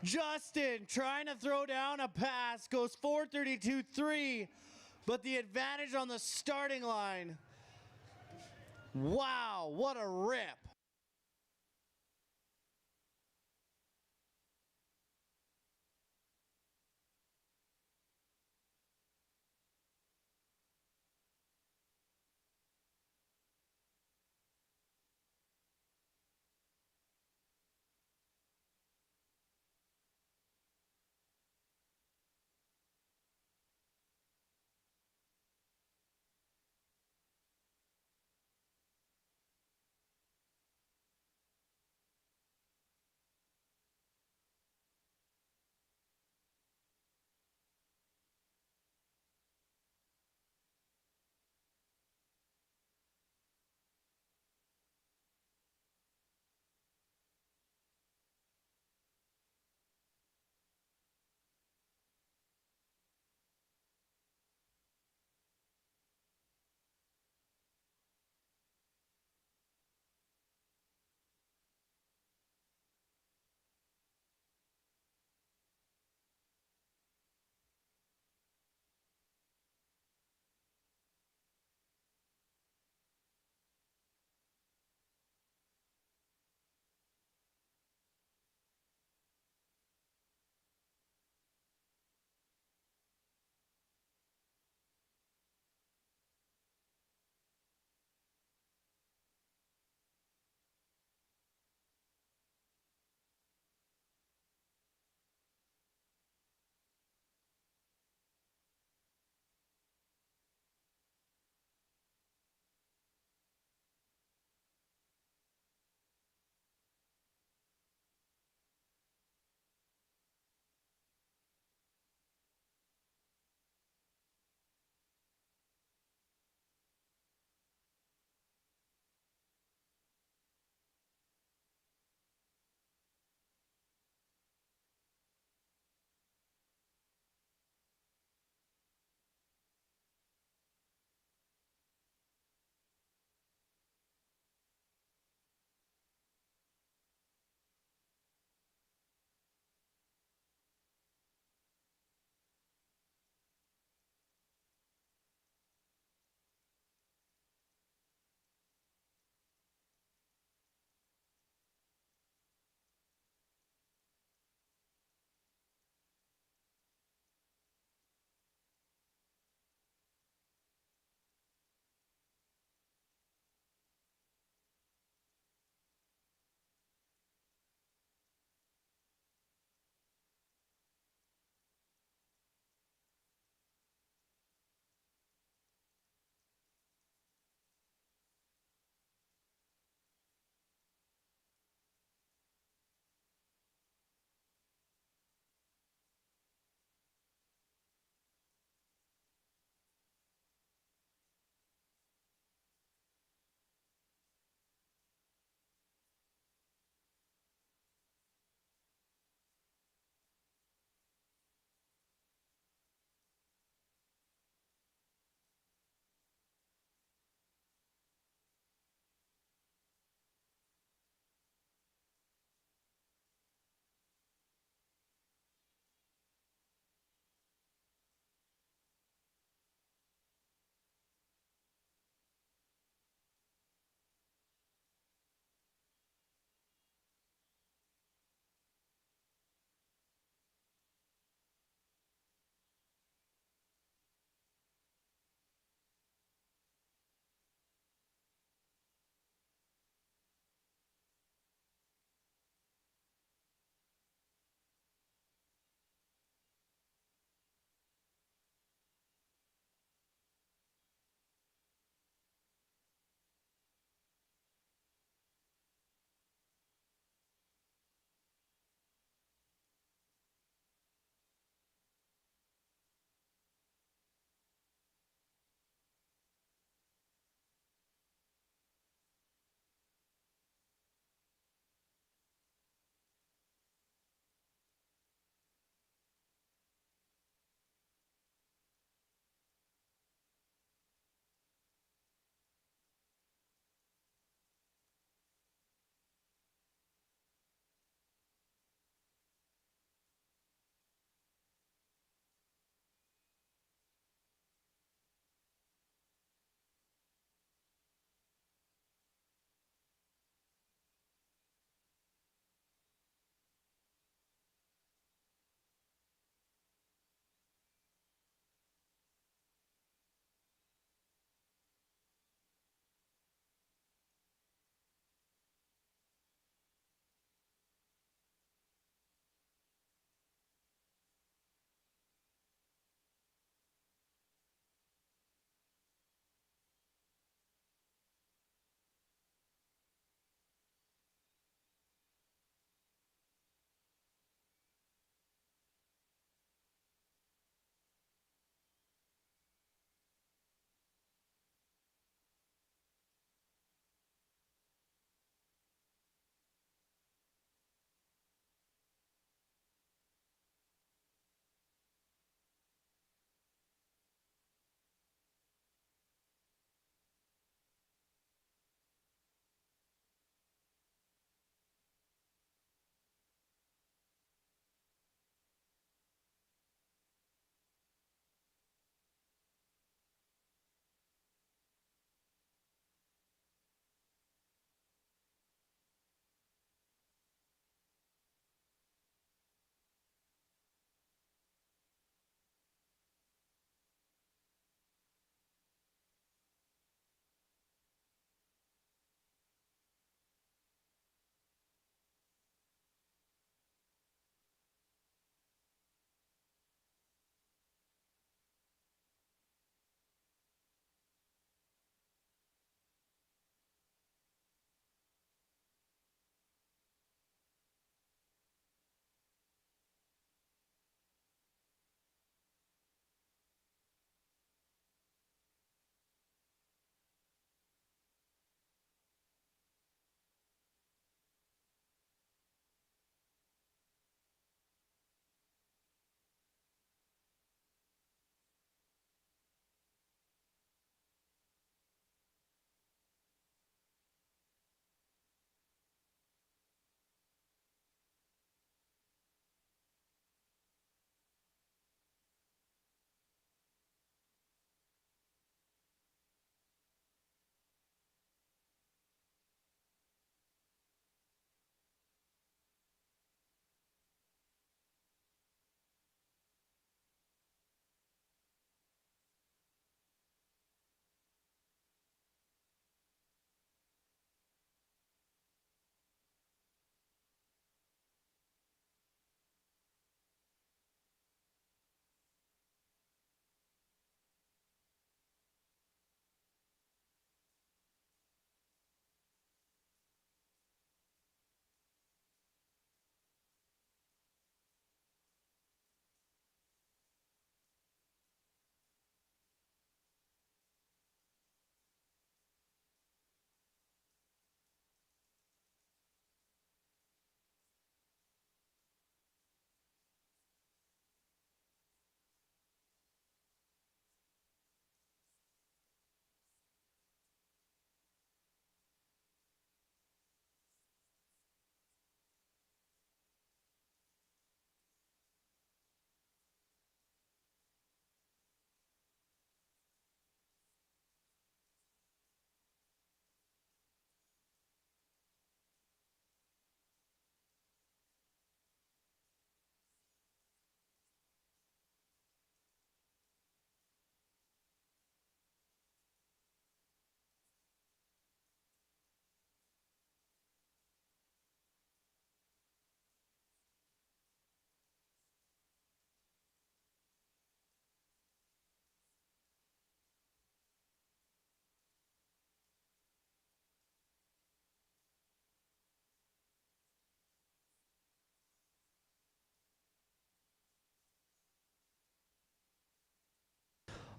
Justin trying to throw down a pass. Goes 432-3. But the advantage on the starting line. Wow, what a rip.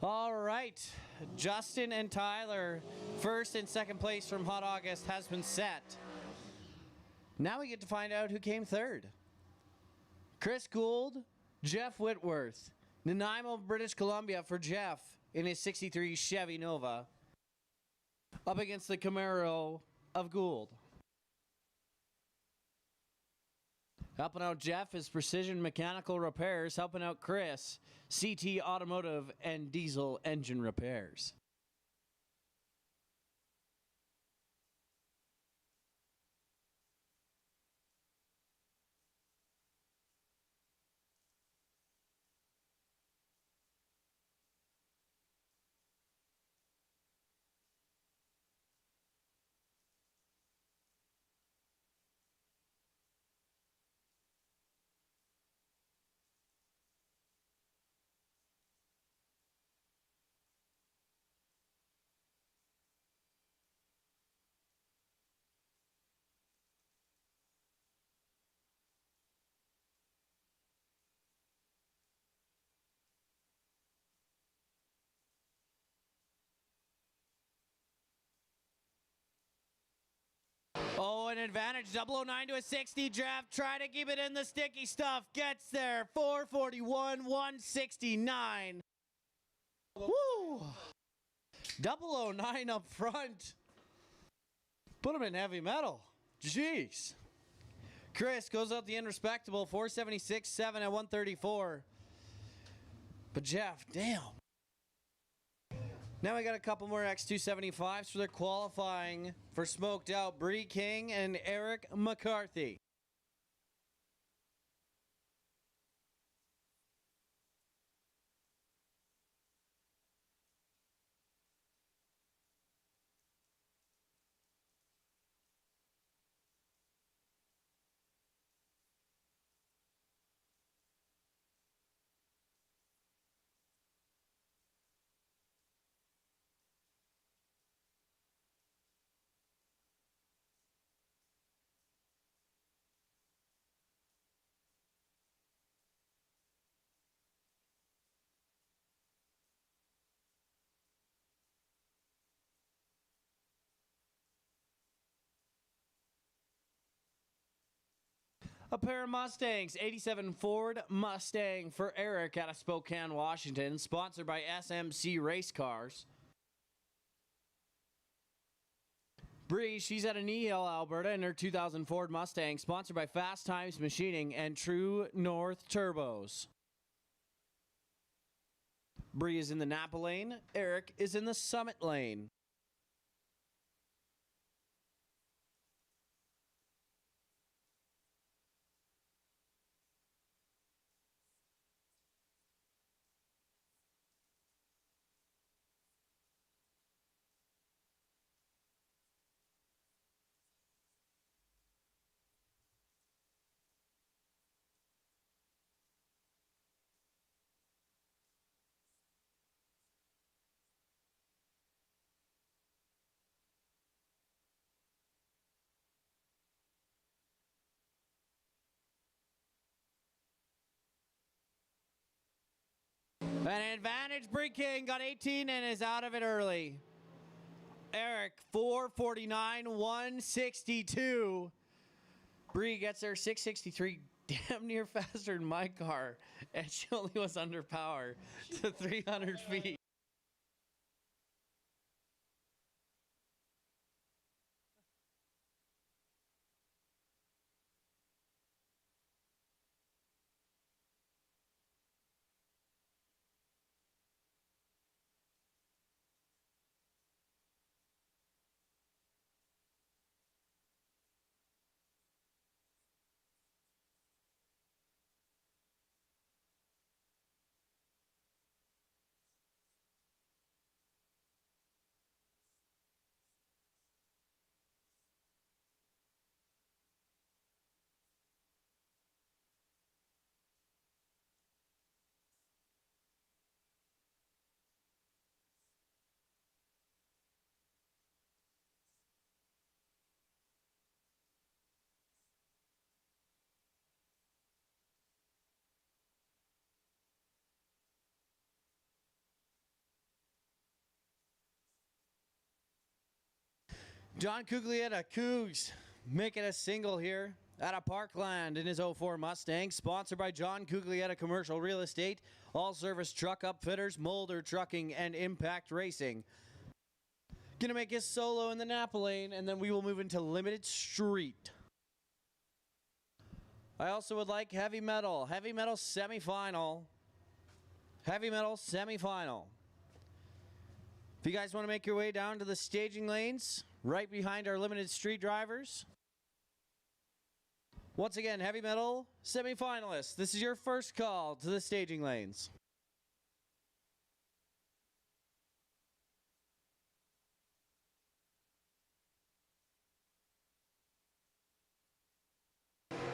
All right. Justin and Tyler, first and second place from Hot August has been set. Now we get to find out who came third. Chris Gould, Jeff Whitworth, Nanaimo, British Columbia for Jeff in his 63 Chevy Nova, up against the Camaro of Gould. Helping out Jeff is Precision Mechanical Repairs, helping out Chris, CT Automotive and Diesel Engine Repairs. Oh, an advantage. 009 to a 60 draft. Try to keep it in the sticky stuff. Gets there. 441, 169. Woo! 009 up front. Put him in heavy metal. Jeez. Chris goes out the unrespectable. 476, 7 at 134. But Jeff, damn. Now we got a couple more X275s for their qualifying for Smoked Out. Bree King and Eric McCarthy. A pair of Mustangs, 87 Ford Mustang for Eric out of Spokane, Washington, sponsored by SMC Race Cars. Bree, she's out of Nehill, Alberta, in her 2000 Ford Mustang, sponsored by Fast Times Machining and True North Turbos. Bree is in the Napa lane. Eric is in the Summit lane. An advantage, Bree King got 18 and is out of it early. Eric, 449, 162. Bree gets there 663, damn near faster than my car, and she only was under power to 300 feet. John Cuglietta, Cougs, making a single here out of Parkland in his '04 Mustang, sponsored by John Cuglietta Commercial Real Estate, All Service Truck Upfitters, Mulder Trucking, and Impact Racing. Gonna make his solo in the Napa lane, and then we will move into Limited Street. I also would like Heavy Metal semifinal. Heavy Metal semifinal. If you guys want to make your way down to the staging lanes, right behind our Limited Street drivers. Once again, Heavy Metal semifinalists, this is your first call to the staging lanes.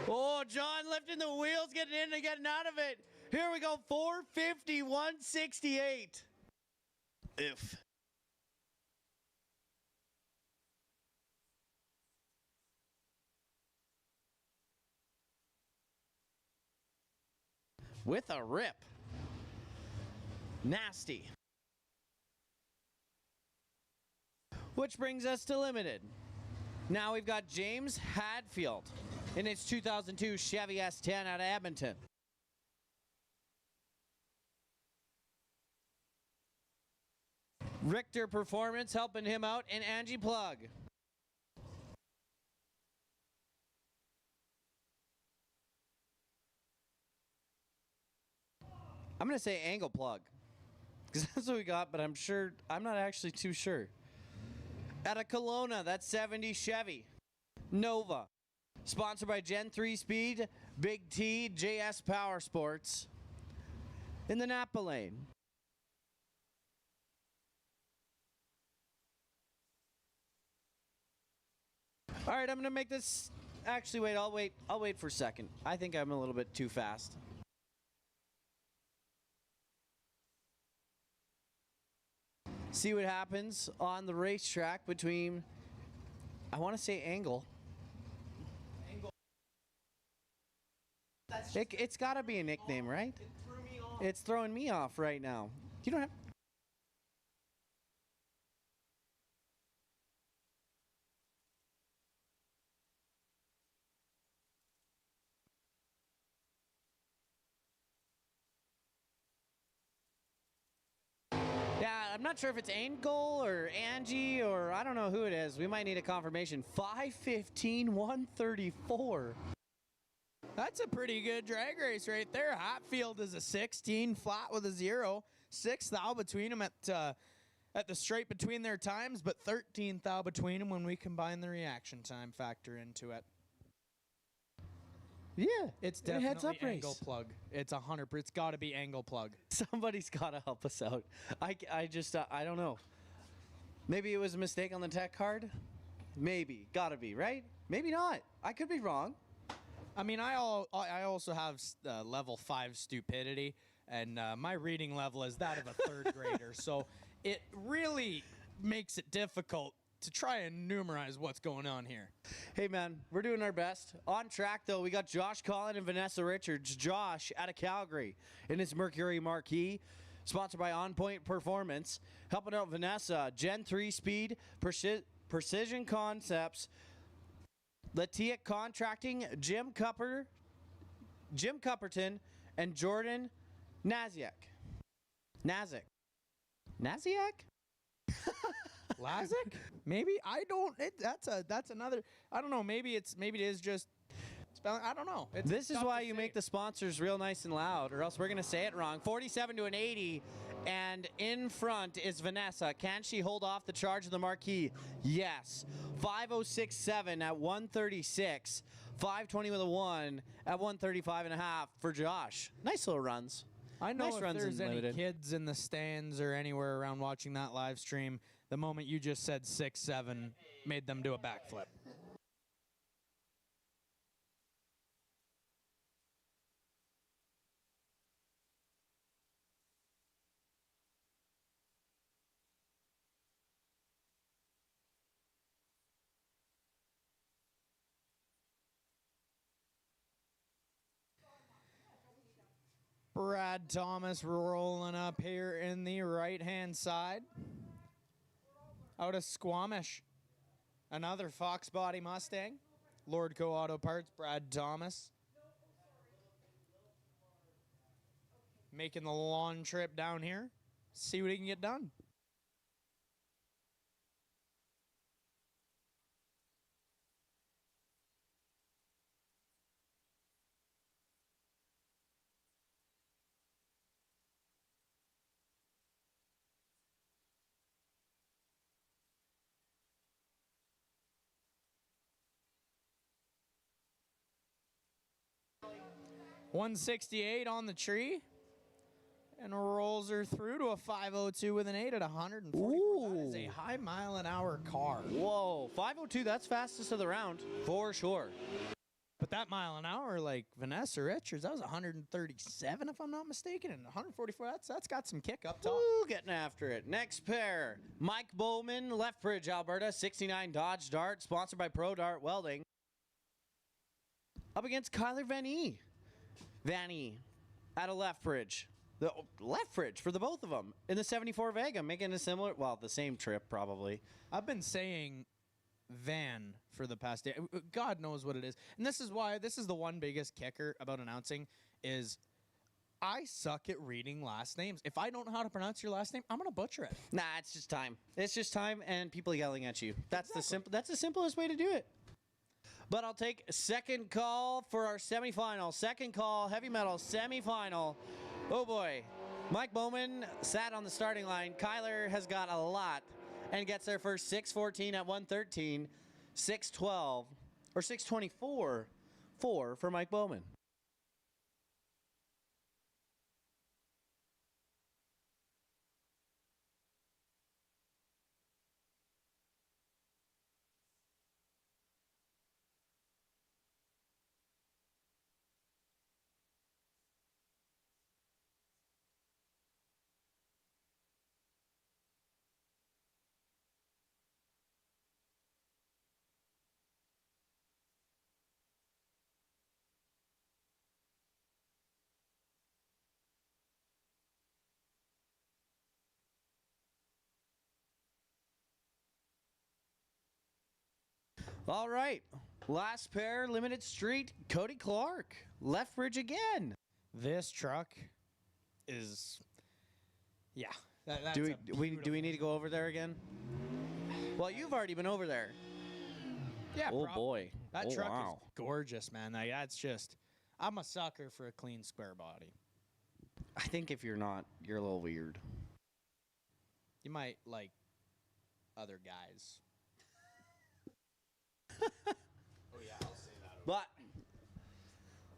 Oh, John lifting the wheels, getting in and getting out of it. Here we go, 450, 168. If. With a rip. Nasty. Which brings us to Limited. Now we've got James Hadfield in his 2002 Chevy S10 out of Edmonton. Richter Performance helping him out, and Angie Plug. I'm going to say Angle Plug, because that's what we got, but I'm not actually too sure. Out of Kelowna, that's 70 Chevy. Nova. Sponsored by Gen 3 Speed, Big T, JS Power Sports. In the Napa lane. All right, I'm going to make this... Actually, wait, I'll wait for a second. I think I'm a little bit too fast. See what happens on the racetrack between, I want to say Angle. It's got to be a nickname, right? It's throwing me off right now. You don't have... Yeah, I'm not sure if it's Angle or Angie or I don't know who it is. We might need a confirmation. 5:15, 134. That's a pretty good drag race right there. Hatfield is a 16 flat with a 0. 6th thou between them at the straight between their times, but 13th thou between them when we combine the reaction time factor into it. Yeah, It's a definitely heads-up race. Angle Plug. It's 100. It's got to be Angle Plug. Somebody's got to help us out. I just, I don't know. Maybe it was a mistake on the tech card? Maybe. Gotta be, right? Maybe not. I could be wrong. I mean, I also have level 5 stupidity, and my reading level is that of a 3rd grader. So it really makes it difficult to try and numerize what's going on here. Hey, man, we're doing our best. On track, though, we got Josh Collin and Vanessa Richards. Josh out of Calgary in his Mercury Marquee, sponsored by On Point Performance. Helping out Vanessa, Gen 3 Speed, Precision Concepts, Latiak Contracting, Jim Cupperton, and Jordan Naziak. Naziak? Lazic? Maybe I don't. That's another. I don't know. Maybe it is just spelling. I don't know. This is why you make the sponsors real nice and loud, or else we're gonna say it wrong. 47 to an 80, and in front is Vanessa. Can she hold off the charge of the marquee? Yes. 5:06.7 at 136. 5:20 with a 1 at 135.5 for Josh. Nice little runs. I know Nice if runs there's in any limited. kids in the stands or anywhere around watching that live stream, the moment you just said 6-7 made them do a backflip. Brad Thomas rolling up here in the right-hand side. Out of Squamish. Another Fox Body Mustang. Lordco Auto Parts, Brad Thomas. Making the long trip down here. See what he can get done. $168 on the tree. And rolls her through to a 502 with an 8 at 140. That is a high mile-an-hour car. Whoa, 502, that's fastest of the round, for sure. But that mile an hour, like Vanessa Richards, that was 137, if I'm not mistaken, and 144, that's got some kick up top. Woo, getting after it. Next pair, Mike Bowman, Lethbridge, Alberta, 69 Dodge Dart, sponsored by Pro Dart Welding. Up against Kyler Vanny out of Lethbridge. The Lethbridge for the both of them in the 74 Vega, making a similar, well, the same trip probably. I've been saying van for the past day. God knows what it is. And this is why, this is the one biggest kicker about announcing is I suck at reading last names. If I don't know how to pronounce your last name, I'm going to butcher it. Nah, it's just time. It's just time and people yelling at you. That's that's the simplest way to do it. But I'll take second call for our semifinal. Second call, heavy metal semifinal. Oh boy, Mike Bowman sat on the starting line. Kyler has got a lot and gets there first 6:14 at 113, 6:12, or 6:24, 4 for Mike Bowman. All right, last pair, Limited Street, Cody Clark, Lethbridge again. This truck is, yeah. That's Do we need to go over there again? Well, you've already been over there. Yeah, oh boy, that oh, truck wow. is gorgeous, man. Like, that's just, I'm a sucker for a clean square body. I think if you're not, you're a little weird. You might like other guys. Oh yeah, I'll say that. But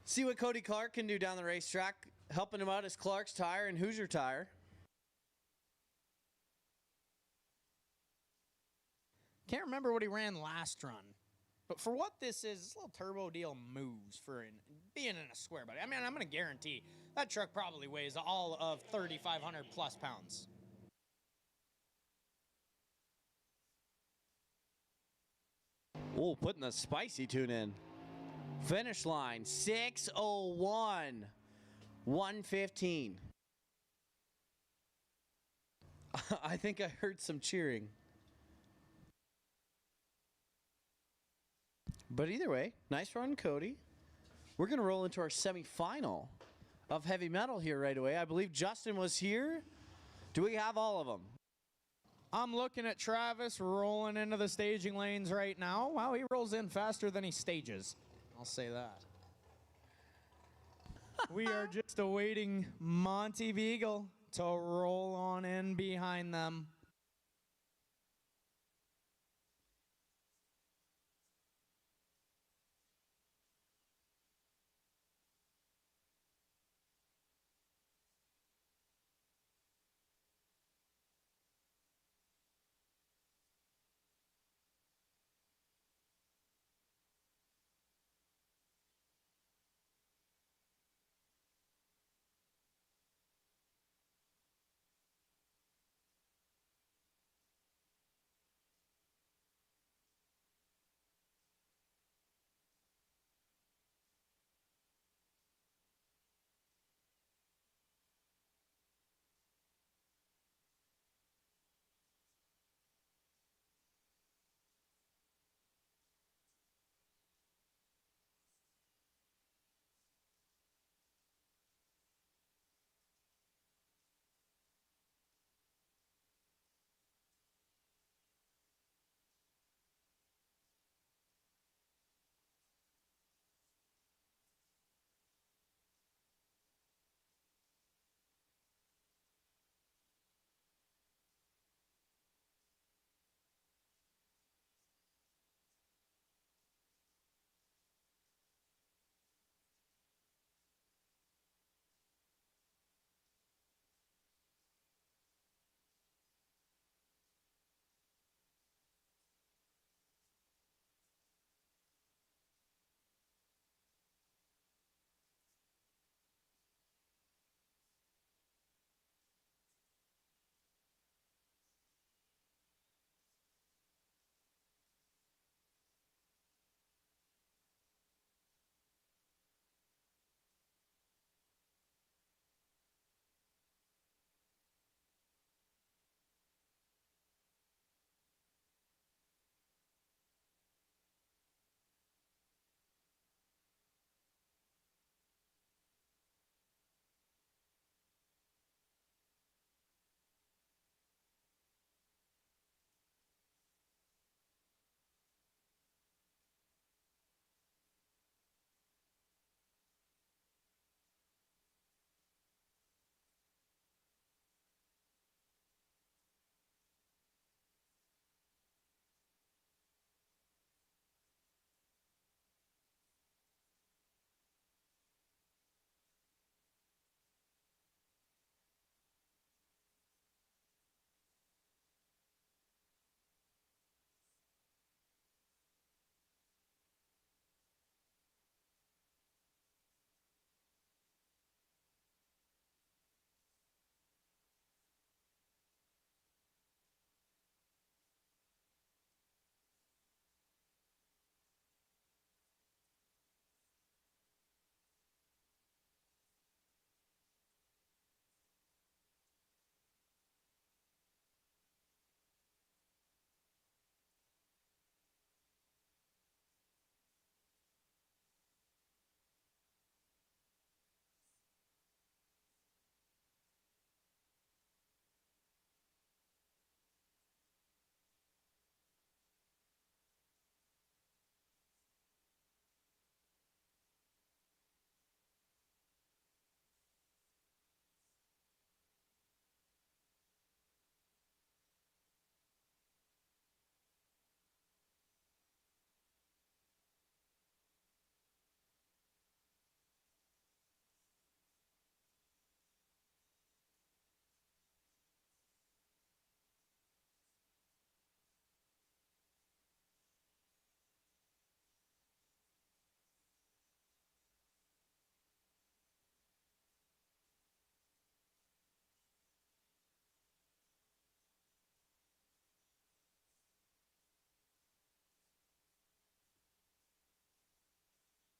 see what Cody Clark can do down the racetrack. Helping him out is Clark's Tire and Hoosier Tire. Can't remember what he ran last run. But for what this is, this little turbo deal moves for being in a square body. I mean, I'm going to guarantee that truck probably weighs all of 3,500 plus pounds. Oh, putting the spicy tune in. Finish line, 6:01, 1:15. I think I heard some cheering. But either way, nice run, Cody. We're going to roll into our semifinal of heavy metal here right away. I believe Justin was here. Do we have all of them? I'm looking at Travis rolling into the staging lanes right now. Wow, he rolls in faster than he stages. I'll say that. We are just awaiting Monty Beagle to roll on in behind them.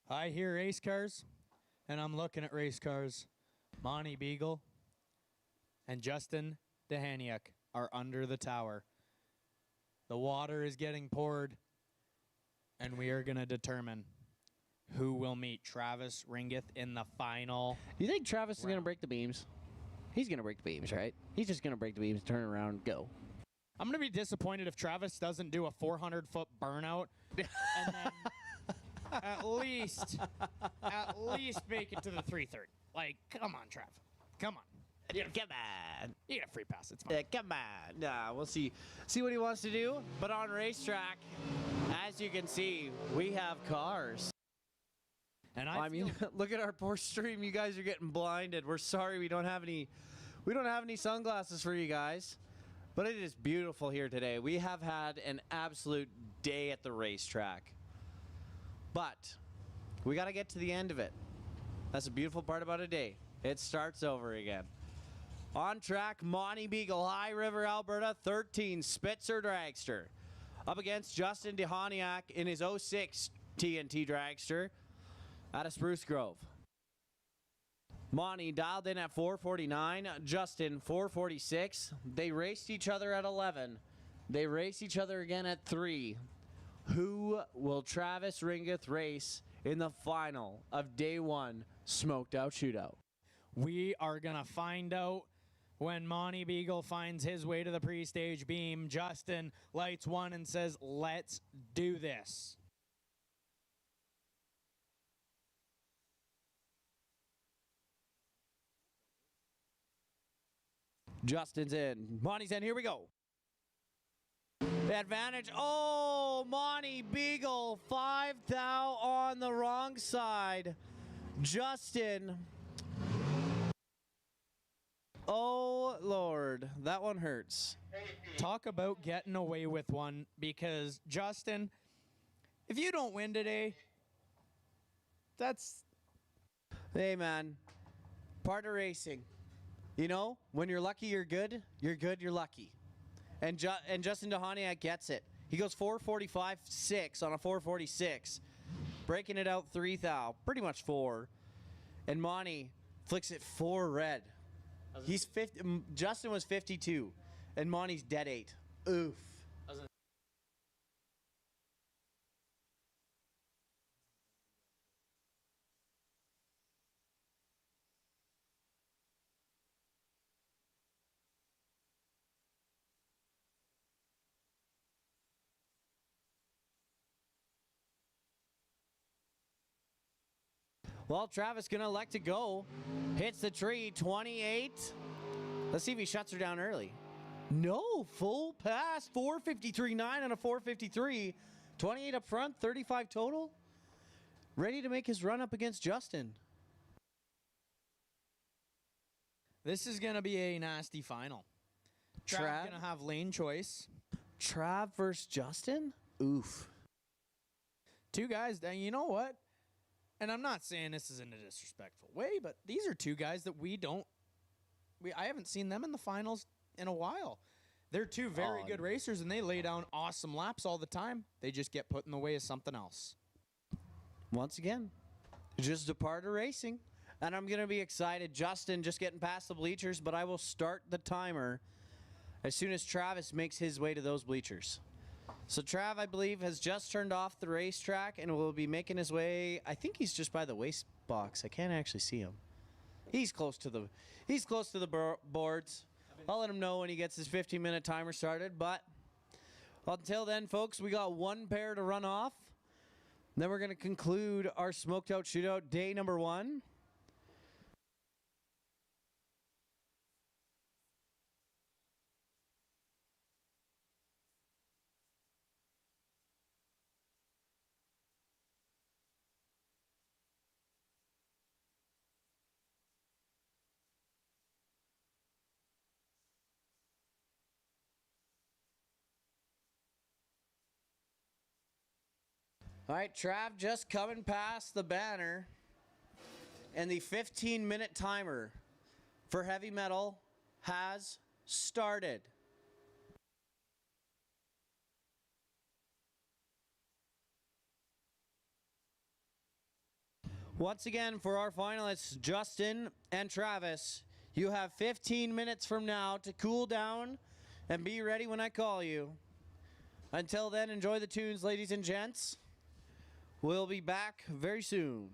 I hear race cars, and I'm looking at race cars. Monty Beagle and Justin Dehaniak are under the tower. The water is getting poured, and we are going to determine who will meet Travis Ringeth in the final. You think Travis is going to break the beams? He's going to break the beams, right? He's just going to break the beams, turn around, go. I'm going to be disappointed if Travis doesn't do a 400-foot burnout and then at least make it to the 330. Like, come on, Trav. Come on. Come on. You get a free pass. It's fine. Come on. Nah, we'll see what he wants to do. But on racetrack, as you can see, we have cars. And I mean, look at our poor stream. You guys are getting blinded. We're sorry we don't have any sunglasses for you guys. But it is beautiful here today. We have had an absolute day at the racetrack. But we got to get to the end of it. That's a beautiful part about a day. It starts over again. On track, Monty Beagle, High River, Alberta, 13, Spitzer Dragster. Up against Justin Dehaniak in his 06 TNT Dragster out of Spruce Grove. Monty dialed in at 449, Justin 446. They raced each other at 11. They raced each other again at 3. Who will Travis Ringeth race in the final of day 1 Smoked Out Shootout? We are going to find out when Monty Beagle finds his way to the pre-stage beam. Justin lights one and says, let's do this. Justin's in. Monty's in. Here we go. Advantage. Oh, Monty Beagle. 5 thou on the wrong side. Justin. Oh, Lord. That one hurts. Talk about getting away with one, because Justin, if you don't win today, that's... Hey, man. Part of racing. You know, when you're lucky, you're good. You're good, you're lucky. And Justin Dehaniak gets it. He goes 4:45.6 on a 4:46, breaking it out 3 thou, pretty much 4. And Monty flicks it 4 red. He's 50. Justin was 52, and Monty's dead 8. Oof. Well, Travis gonna elect to go. Hits the tree, 28. Let's see if he shuts her down early. No, full pass, 453.9 on a 453. 28 up front, 35 total. Ready to make his run up against Justin. This is going to be a nasty final. Trav's going to have lane choice. Trav versus Justin? Oof. 2 guys, and you know what? And I'm not saying this is in a disrespectful way, but these are 2 guys that I haven't seen them in the finals in a while. They're 2 very good racers, and they lay down awesome laps all the time. They just get put in the way of something else. Once again, just a part of racing. And I'm going to be excited. Justin just getting past the bleachers, but I will start the timer as soon as Travis makes his way to those bleachers. So Trav, I believe, has just turned off the racetrack and will be making his way. I think he's just by the waste box. I can't actually see him. He's close to the boards. I'll let him know when he gets his 15-minute timer started. But until then, folks, we got 1 pair to run off. Then we're going to conclude our Smoked Out Shootout day number 1. All right, Trav just coming past the banner, and the 15-minute timer for heavy metal has started. Once again, for our finalists, Justin and Travis, you have 15 minutes from now to cool down and be ready when I call you. Until then, enjoy the tunes, ladies and gents. We'll be back very soon.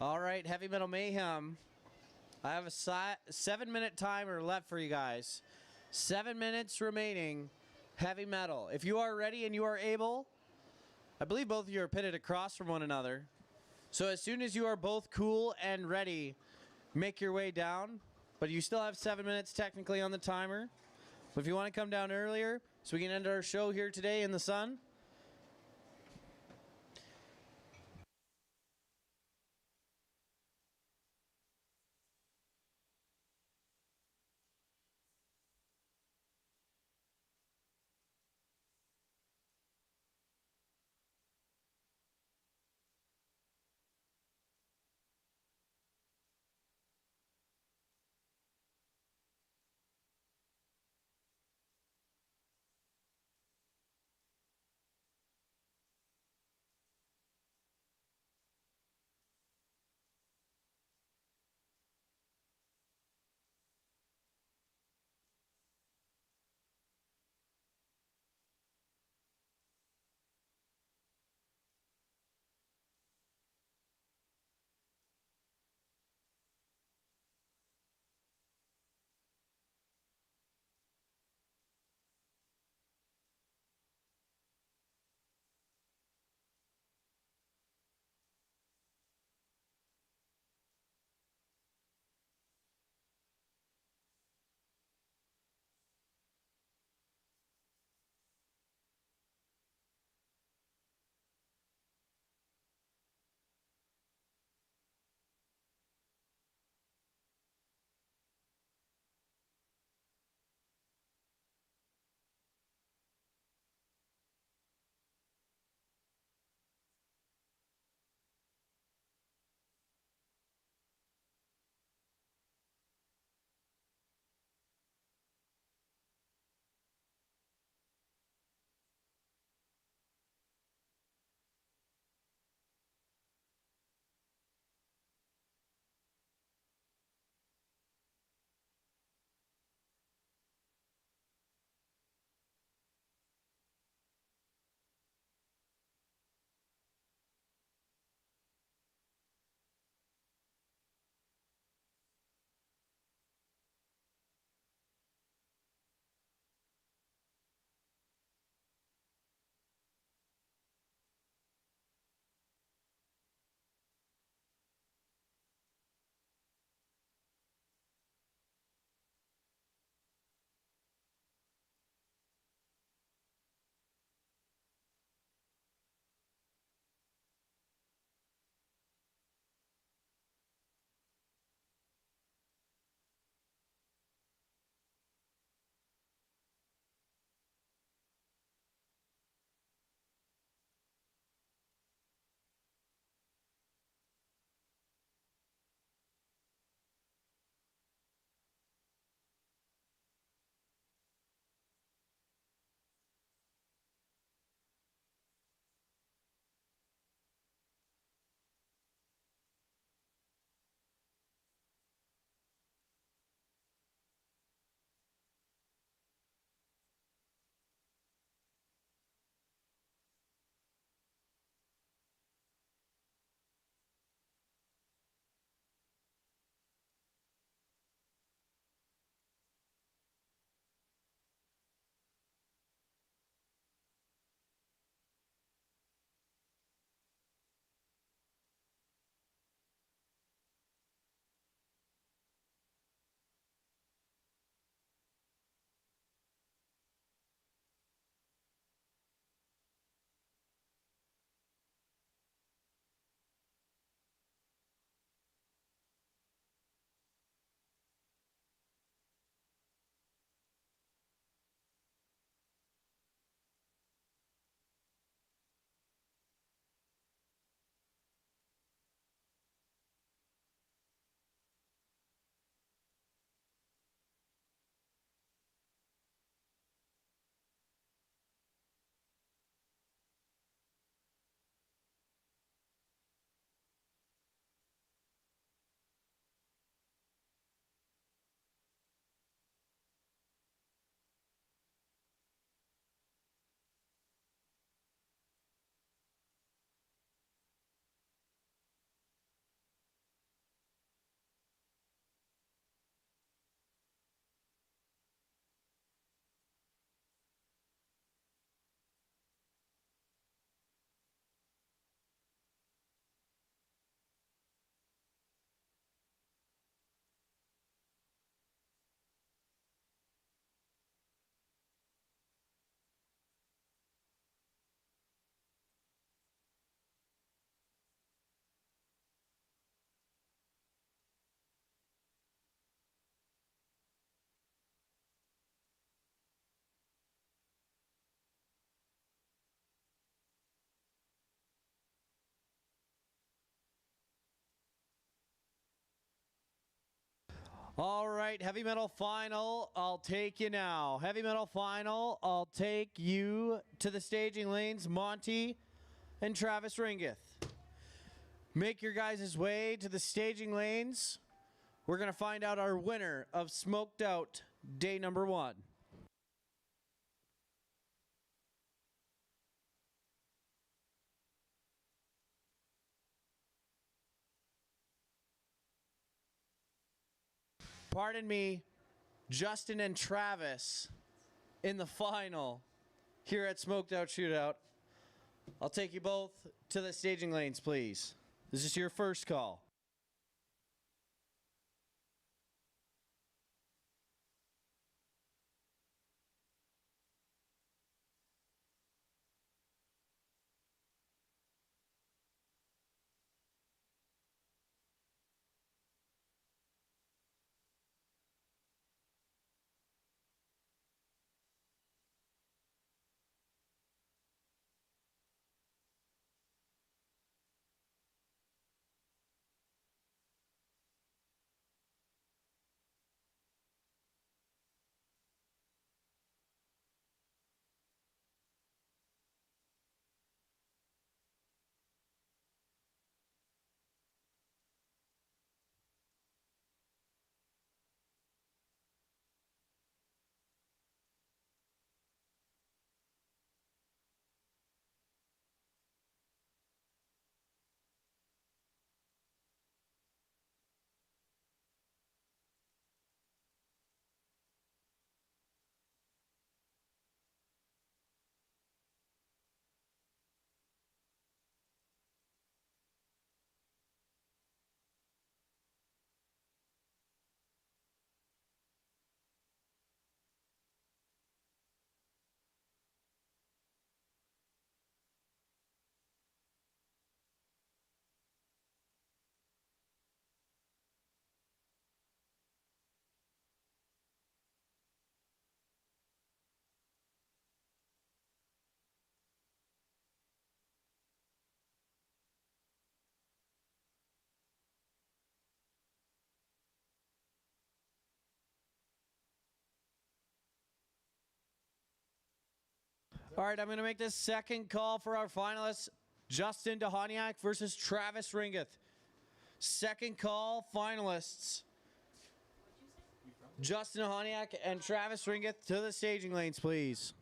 All right, Heavy Metal Mayhem. I have a 7-minute timer left for you guys. 7 minutes remaining. Heavy Metal. If you are ready and you are able, I believe both of you are pitted across from one another. So as soon as you are both cool and ready, make your way down. But you still have 7 minutes technically on the timer. But if you want to come down earlier, so we can end our show here today in the sun. All right, heavy metal final. I'll take you now. Heavy metal final. I'll take you to the staging lanes, Monty and Travis Ringeth. Make your guys' way to the staging lanes. We're going to find out our winner of Smoked Out day number 1. Pardon me, Justin and Travis in the final here at Smoked Out Shootout. I'll take you both to the staging lanes, please. This is your first call. All right, I'm going to make this second call for our finalists, Justin Dehoniak versus Travis Ringeth. Second call, finalists, Justin Dehoniak and Travis Ringeth to the staging lanes, please.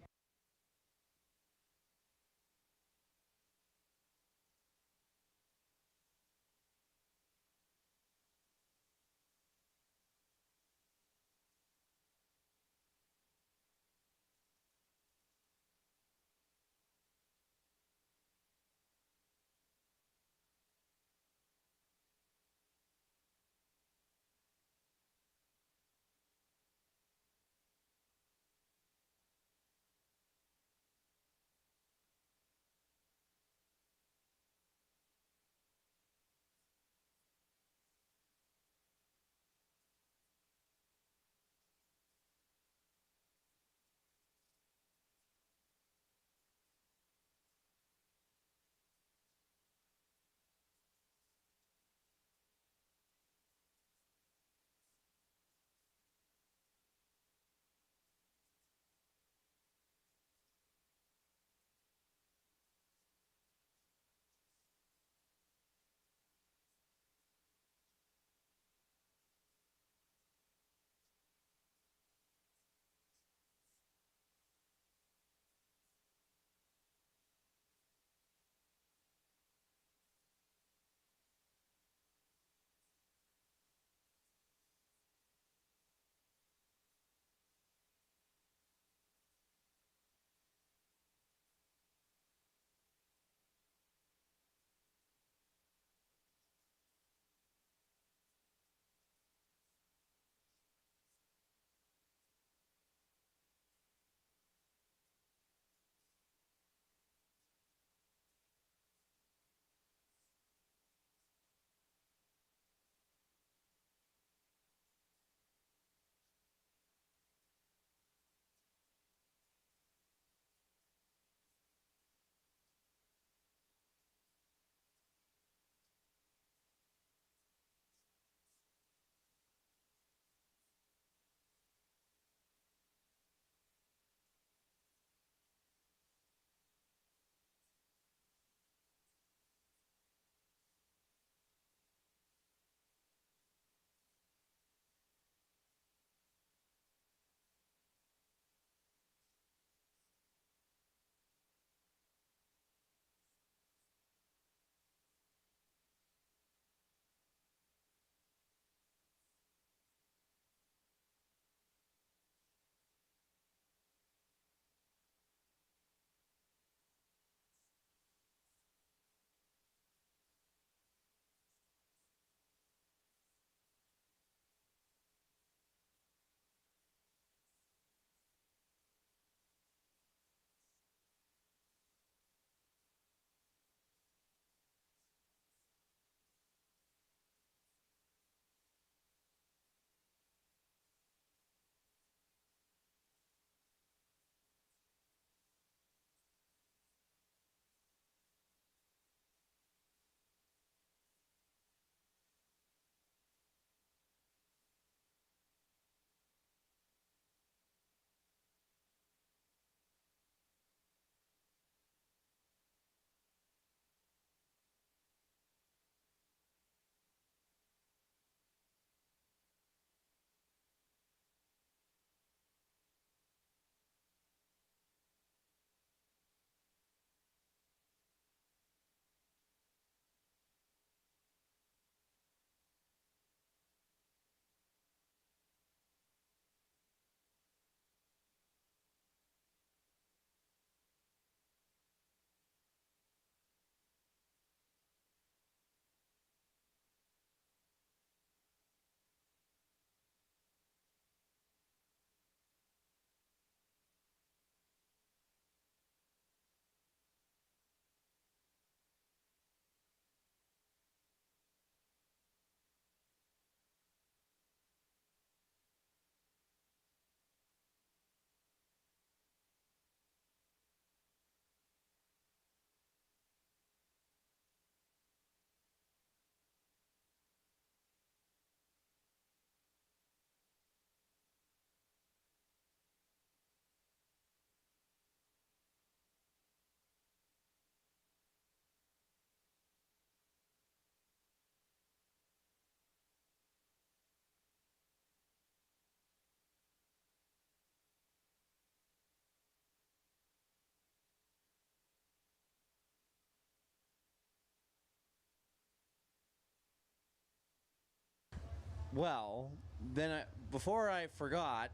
Well, then before I forgot,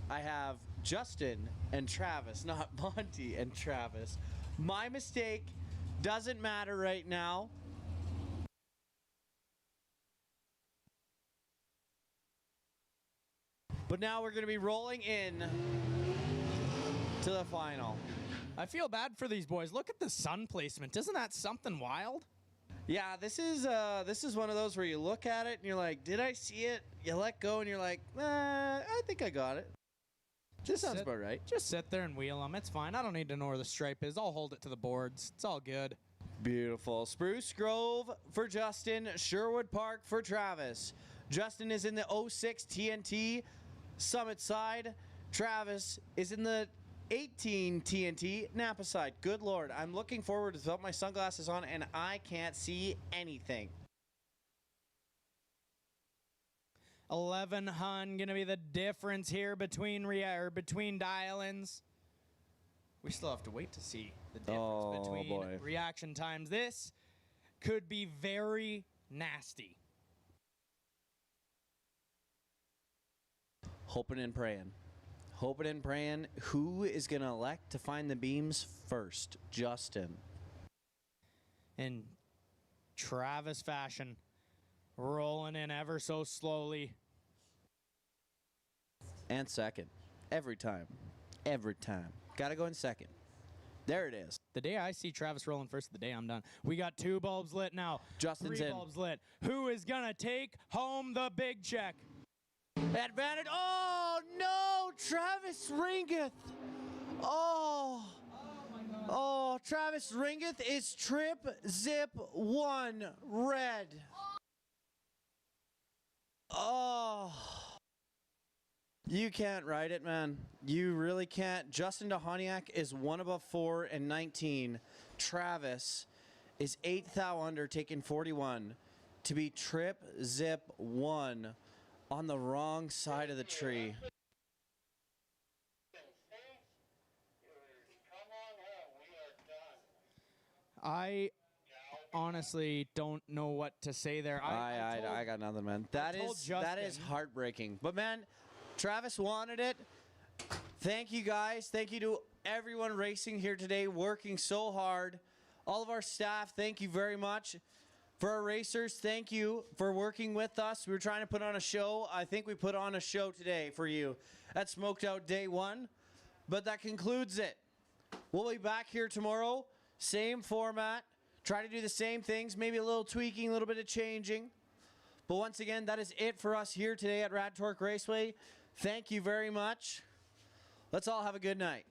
I have Justin and Travis, not Monty and Travis. My mistake, doesn't matter right now. But now we're going to be rolling in to the final. I feel bad for these boys. Look at the sun placement. Isn't that something wild? Yeah, this is one of those where you look at it and you're like, did I see it? You let go and you're like, I think I got it. This sounds about right. Just sit there and wheel them. It's fine. I don't need to know where the stripe is. I'll hold it to the boards. It's all good. Beautiful. Spruce Grove for Justin, Sherwood Park for Travis. Justin is in the 06 TNT Summit side. Travis is in the 18 TNT Napa side. Good Lord, I'm looking forward to without my sunglasses on and I can't see anything. 11 hun gonna be the difference here between between dial-ins. We still have to wait to see the difference between reaction times. This could be very nasty. Hoping and praying. Hoping and praying. Who is going to elect to find the beams first? Justin. In Travis fashion, rolling in ever so slowly. And second. Every time. Every time. Got to go in second. There it is. The day I see Travis rolling first, the day I'm done. We got 2 bulbs lit now. Justin's 3 in. bulbs lit. Who is going to take home the big check? Advantage. Oh, no. Travis Ringeth. Oh. Oh, Travis Ringeth is trip zip 1 red. Oh. You can't write it, man. You really can't. Justin DeHoniak is 1 above 4 and 19. Travis is 8 thou under, taking 41. To be trip zip 1 on the wrong side of the tree. I honestly don't know what to say there. I got nothing, man. That is heartbreaking. But man, Travis wanted it. Thank you guys. Thank you to everyone racing here today, working so hard. All of our staff, thank you very much. For our racers, thank you for working with us. We were trying to put on a show. I think we put on a show today for you at Smoked Out Day 1. But that concludes it. We'll be back here tomorrow. Same format. Try to do the same things. Maybe a little tweaking, a little bit of changing. But once again, that is it for us here today at Rad Torque Raceway. Thank you very much. Let's all have a good night.